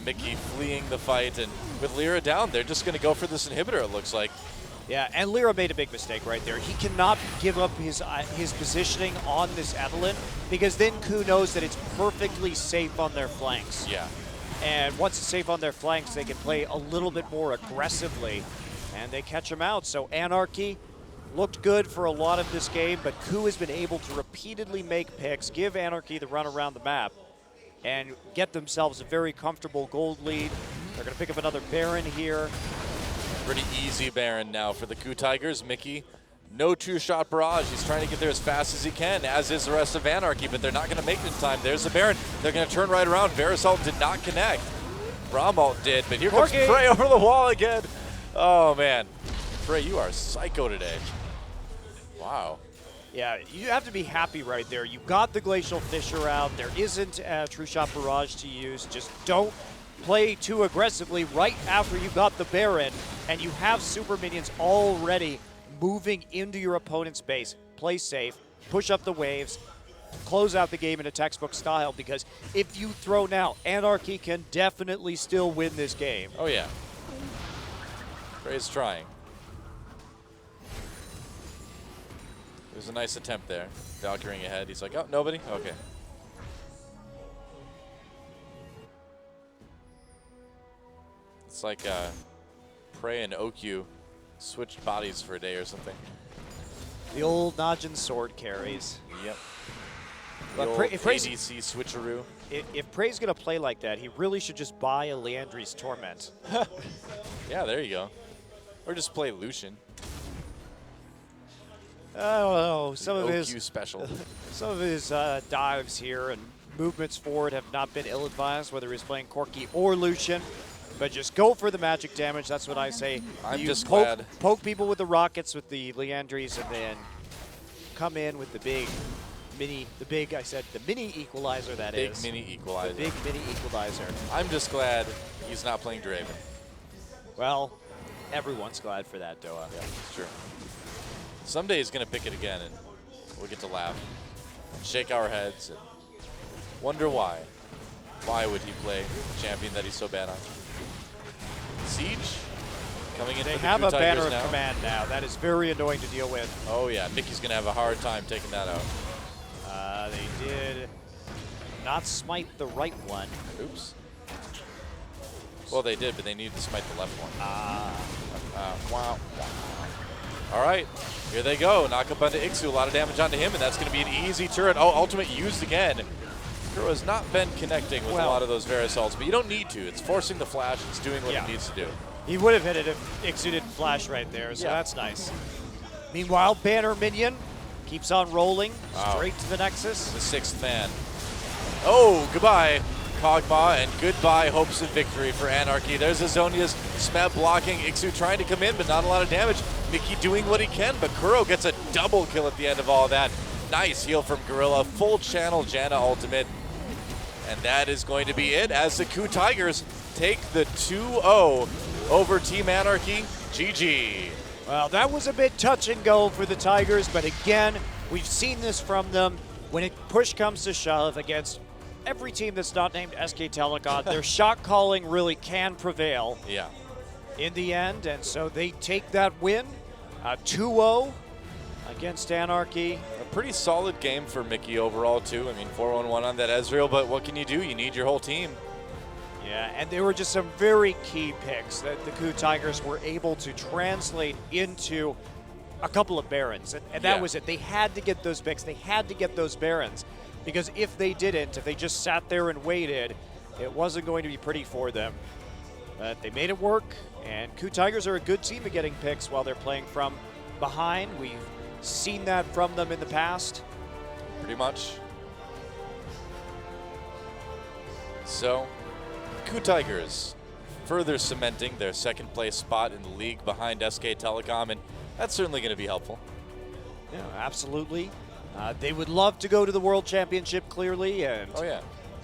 Mickey fleeing the fight, and with Lyra down, they're just going to go for this inhibitor, it looks like. Yeah, and Lyra made a big mistake right there. He cannot give up his positioning on this Evelyn, because then Ku knows that it's perfectly safe on their flanks. Yeah. And once it's safe on their flanks, they can play a little bit more aggressively, and they catch him out. So Anarchy looked good for a lot of this game, but Ku has been able to repeatedly make picks, give Anarchy the run around the map, and get themselves a very comfortable gold lead. They're going to pick up another Baron here. Pretty easy Baron now for the Coup Tigers. Mickey, no two-shot barrage. He's trying to get there as fast as he can, as is the rest of Anarchy, but they're not going to make it in time. There's the Baron. They're going to turn right around. Varus ult did not connect. Braum ult did, but here comes Prey over the wall again. Oh, man. Prey, you are psycho today. Wow. Yeah, you have to be happy right there. You got the Glacial Fissure out. There isn't a True Shot Barrage to use. Just don't play too aggressively right after you got the Baron, and you have super minions already moving into your opponent's base. Play safe, push up the waves, close out the game in a textbook style, because if you throw now, Anarchy can definitely still win this game. Oh, yeah. Prey's trying. It was a nice attempt there. Valkyring ahead. He's like, oh, nobody? Okay. It's like Prey and Okyu switched bodies for a day or something. The old Najin sword carries. Yep. But the old if Prey's, ADC switcheroo. If Prey's going to play like that, he really should just buy a Leandri's Torment. Yeah, there you go. Or just play Lucian. Oh, some of OQ special. Some of his dives here and movements forward have not been ill-advised, whether he's playing Corki or Lucian. But just go for the magic damage. That's what I say. I'm you just poke people with the rockets with the Leandries, and then come in with the big mini equalizer. That big is mini equalizer. The big mini equalizer. I'm just glad he's not playing Draven. Well, everyone's glad for that, Doa. Yeah, it's true. Someday he's going to pick it again, and we'll get to laugh, and shake our heads, and wonder why. Why would he play a champion that he's so bad on? Siege coming in. They for the have Coup a banner Tigers of now. command now. That is very annoying to deal with. Oh yeah, Mickey's going to have a hard time taking that out. They did not smite the right one. Oops. Well, they did, but they needed to smite the left one. Wow. All right, here they go. Knock up onto Ixu, a lot of damage onto him, and that's going to be an easy turret. Oh, ultimate used again. Kuro has not been connecting with a lot of those Varus ults, but you don't need to. It's forcing the flash. It's doing what it needs to do. He would have hit it if Ixu didn't flash right there, so that's nice. Meanwhile, Banner Minion keeps on rolling straight to the Nexus. The sixth man. Oh, goodbye. Kog'Maw, and goodbye hopes and victory for Anarchy. There's Azonia's Smeb blocking, Ixu trying to come in, but not a lot of damage. Mickey doing what he can, but Kuro gets a double kill at the end of all that. Nice heal from Gorilla, full channel Janna ultimate. And that is going to be it as the KOO Tigers take the 2-0 over Team Anarchy. GG. Well, that was a bit touch and go for the Tigers, but again, we've seen this from them. When push comes to shove against every team that's not named SK Telecom, their shot calling really can prevail in the end, and so they take that win, 2-0 against Anarchy. A pretty solid game for Mickey overall, too. I mean, 4-1-1 on that Ezreal, but what can you do? You need your whole team. Yeah, and there were just some very key picks that the KOO Tigers were able to translate into a couple of Barons, and that was it. They had to get those picks. They had to get those Barons, because if they didn't, if they just sat there and waited, it wasn't going to be pretty for them. But they made it work, and KOO Tigers are a good team at getting picks while they're playing from behind. We've seen that from them in the past. Pretty much. So, KOO Tigers further cementing their second place spot in the league behind SK Telecom, and that's certainly going to be helpful. Yeah, absolutely. They would love to go to the World Championship, clearly, and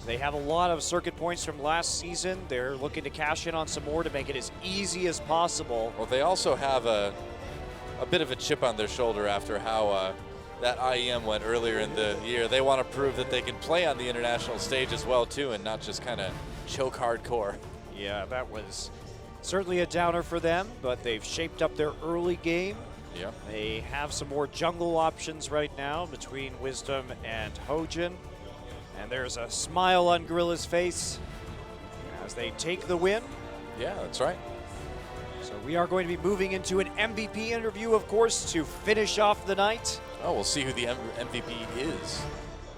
they have a lot of circuit points from last season. They're looking to cash in on some more to make it as easy as possible. Well, they also have a bit of a chip on their shoulder after how that IEM went earlier in the year. They want to prove that they can play on the international stage as well, too, and not just kind of choke hardcore. Yeah, that was certainly a downer for them, but they've shaped up their early game. Yeah. They have some more jungle options right now between Wisdom and Hojin. And there's a smile on Gorilla's face as they take the win. Yeah, that's right. So we are going to be moving into an MVP interview, of course, to finish off the night. Oh, we'll see who the MVP is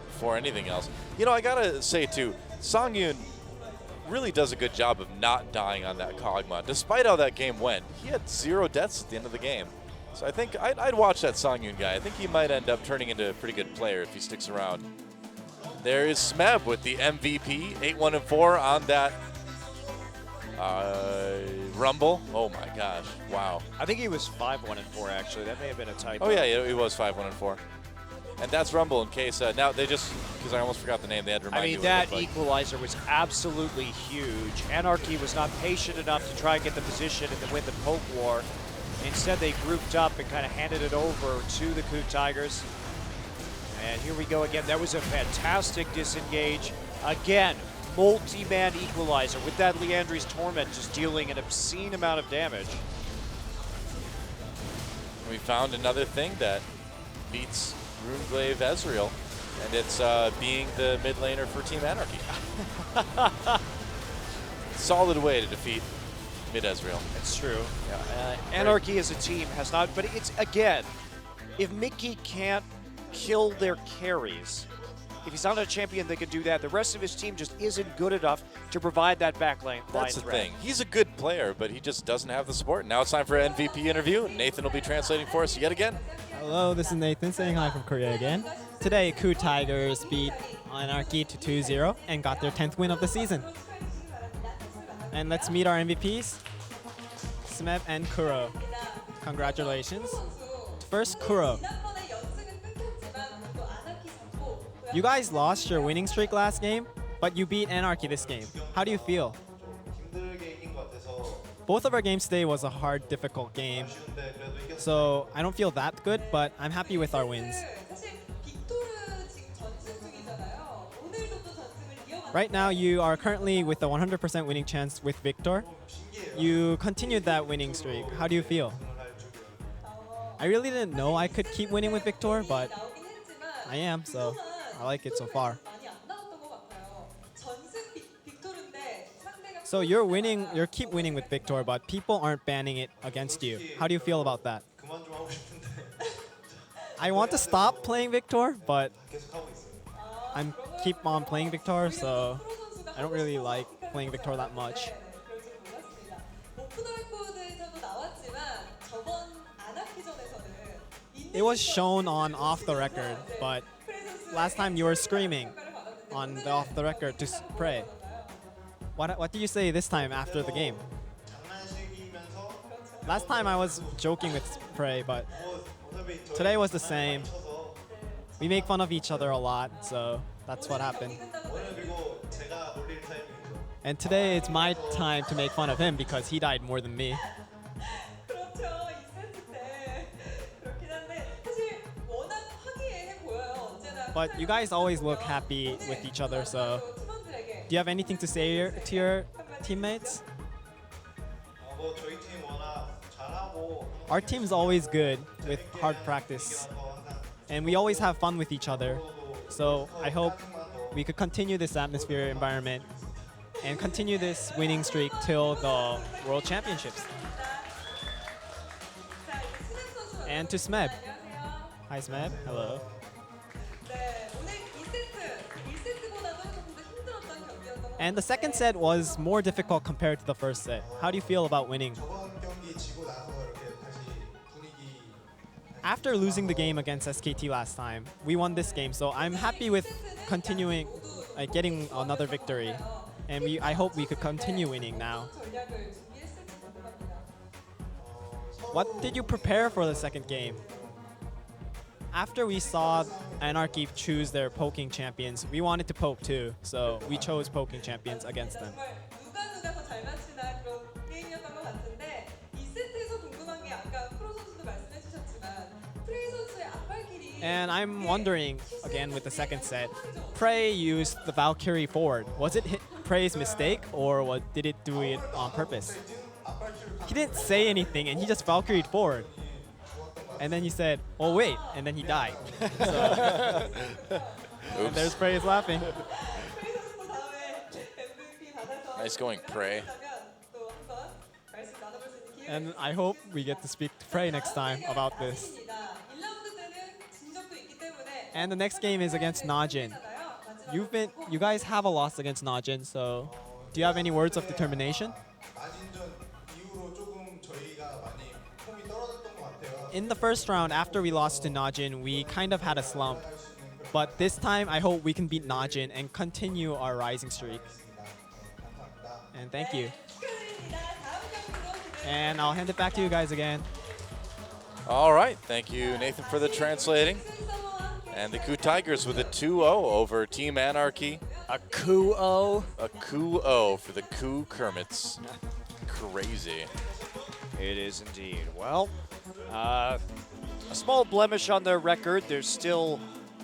before anything else. You know, I gotta say too, Songyun really does a good job of not dying on that Kog'Maw. Despite how that game went, he had 0 deaths at the end of the game. So I think I'd watch that Songyun guy. I think he might end up turning into a pretty good player if he sticks around. There is Smeb with the MVP, 8-1-4 on that Rumble. Oh my gosh, wow. I think he was 5-1-4 actually. That may have been a typo. Oh yeah, he was 5-1-4. And that's Rumble in case, now they just, because I almost forgot the name, they had to remind me. I mean, that equalizer was absolutely huge. Anarchy was not patient enough to try and get the position and then win the poke war. Instead, they grouped up and kind of handed it over to the KOO Tigers. And here we go again. That was a fantastic disengage. Again, multi-man equalizer with that Leandri's Torment just dealing an obscene amount of damage. We found another thing that beats Runeglaive Ezreal, and it's being the mid laner for Team Anarchy. Solid way to defeat mid Ezreal. It's true. Anarchy as a team has not, but it's, again, if Mickey can't kill their carries, if he's not a champion that can do that, the rest of his team just isn't good enough to provide that backline. That's the thing. He's a good player, but he just doesn't have the support. Now it's time for an MVP interview. Nathan will be translating for us yet again. Hello, this is Nathan saying hi from Korea again. Today, KOO Tigers beat Anarchy to 2-0 and got their 10th win of the season. And let's meet our MVPs, Smeb and Kuro. Congratulations. First, Kuro. You guys lost your winning streak last game, but you beat Anarchy this game. How do you feel? Both of our games today was a hard, difficult game. So I don't feel that good, but I'm happy with our wins. Right now, you are currently with a 100% winning chance with Victor. You continued that winning streak. How do you feel? I really didn't know I could keep winning with Victor, but I am, so I like it so far. So you're winning, you keep winning with Victor, but people aren't banning it against you. How do you feel about that? I want to stop playing Victor, but I'm keep on playing Victor, so I don't really like playing Victor that much. It was shown on Off the Record, but last time you were screaming on the Off the Record to pray. What do you say this time after the game? Last time I was joking with Prey, but today was the same. We make fun of each other a lot, so that's what happened. And today it's my time to make fun of him because he died more than me. 그렇죠. 2세트 때 그렇긴 한데 사실 워낙 화기애애 보여요. 언제나. But you guys always look happy with each other, so do you have anything to say to your teammates? Our team's always good with hard practice, and we always have fun with each other. So I hope we could continue this atmosphere environment and continue this winning streak till the World Championships. And to Smeb. Hi Smeb. Hello. 네, 오늘 1세트보다도 조금 더 힘들었던 경기였던 것 And the second set was more difficult compared to the first set. How do you feel about winning? After losing the game against SKT last time, we won this game, so I'm happy with continuing, getting another victory. And I hope we could continue winning now. 전략을 준비했을지 궁금합니다. What did you prepare for the second game? After we saw Anarchy choose their poking champions, we wanted to poke too, so we chose poking champions against them. 정말 누가 더 잘 맞추나 그런 게임이었던 것 같은데 2세트에서 궁금한 게 아까 프로 선수도 말씀해주셨지만 프레이 선수의 앞발길이 And I'm wondering, again with the second set, Prey used the Valkyrie forward. Was it Prey's mistake or did it do it on purpose? He didn't say anything and he just Valkyried forward. And then he said, oh wait, and then he died. So, and there's Prey is laughing. 프레이 선수도 다음에 MVP 받아서 Nice going, Prey. 또 한번 말씀 나눠볼 수 있는 기회가 And I hope we get to speak to Prey next time about this. 1라운드 때는 진 적도 있기 때문에 And the next game is against Najin. You guys have a loss against Najin, so do you have any words of determination? In the first round, after we lost to Najin, we kind of had a slump. But this time, I hope we can beat Najin and continue our rising streak. And thank you. And I'll hand it back to you guys again. All right, thank you, Nathan, for the translating. And the Coup Tigers with a 2-0 over Team Anarchy. A coup-o. A coup-o for the Coup Kermits. Crazy. It is indeed. Well, a small blemish on their record. There's still,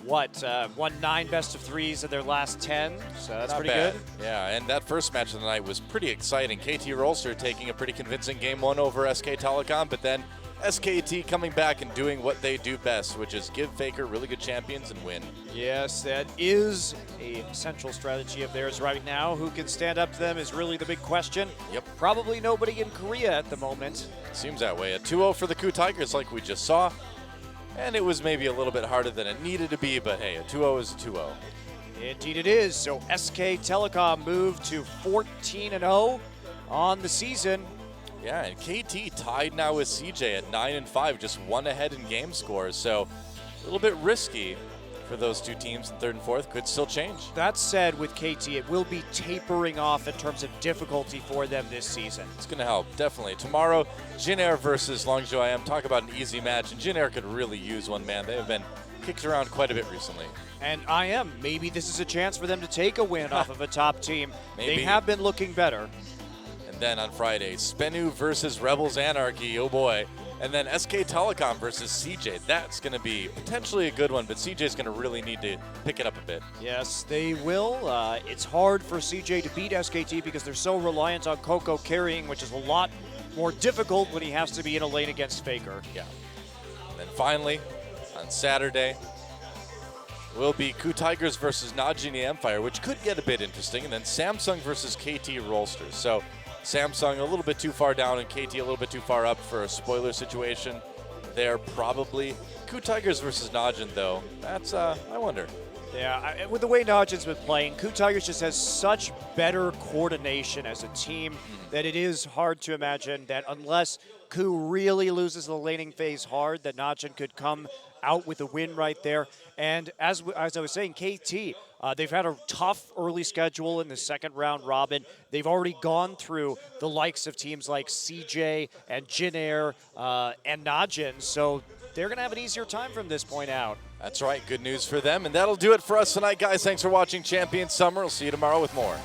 won 9 best-of-3s in their last 10, so that's Not pretty bad. good. Yeah, and that first match of the night was pretty exciting. KT Rolster taking a pretty convincing game 1 over SK Telecom, but then SKT coming back and doing what they do best, which is give FLICKR really good champions and win. Yes, that is a central strategy of theirs right now. Who can stand up to them is really the big question. Yep. Probably nobody in Korea at the moment. Seems that way. A 2-0 for the Coup Tigers like we just saw. And it was maybe a little bit harder than it needed to be, but hey, a 2-0 is a 2-0. Indeed it is. So SK Telecom moved to 14-0 on the season. Yeah, and KT tied now with CJ at 9-5, just one ahead in game scores. So a little bit risky for those two teams in third and fourth. Could still change. That said, with KT, it will be tapering off in terms of difficulty for them this season. It's going to help, definitely. Tomorrow, Jin Air versus Longzhou IM. Talk about an easy match. And Jin Air could really use one, man. They have been kicked around quite a bit recently. And IM, maybe this is a chance for them to take a win off of a top team. Maybe. They have been looking better. And then on Friday, Spenu versus Rebels Anarchy. Oh boy. And then SK Telecom versus CJ. That's going to be potentially a good one, but CJ's going to really need to pick it up a bit. Yes, they will. It's hard for CJ to beat SKT because they're so reliant on Coco carrying, which is a lot more difficult when he has to be in a lane against FLICKR. Yeah. And then finally, on Saturday, will be Coup Tigers versus Najin Empire, which could get a bit interesting. And then Samsung versus KT Rolsters. So Samsung a little bit too far down and KT a little bit too far up for a spoiler situation. They're probably Coup Tigers versus Najin, though. That's I wonder. Yeah, with the way Najin's been playing, Ku Tigers just has such better coordination as a team that it is hard to imagine that unless Ku really loses the laning phase hard, that Najin could come out with a win right there. And as I was saying, KT, they've had a tough early schedule in the second round robin. They've already gone through the likes of teams like CJ and Jinair and Najin, so they're going to have an easier time from this point out. That's right. Good news for them. And that'll do it for us tonight, guys. Thanks for watching Champion Summer. We'll see you tomorrow with more.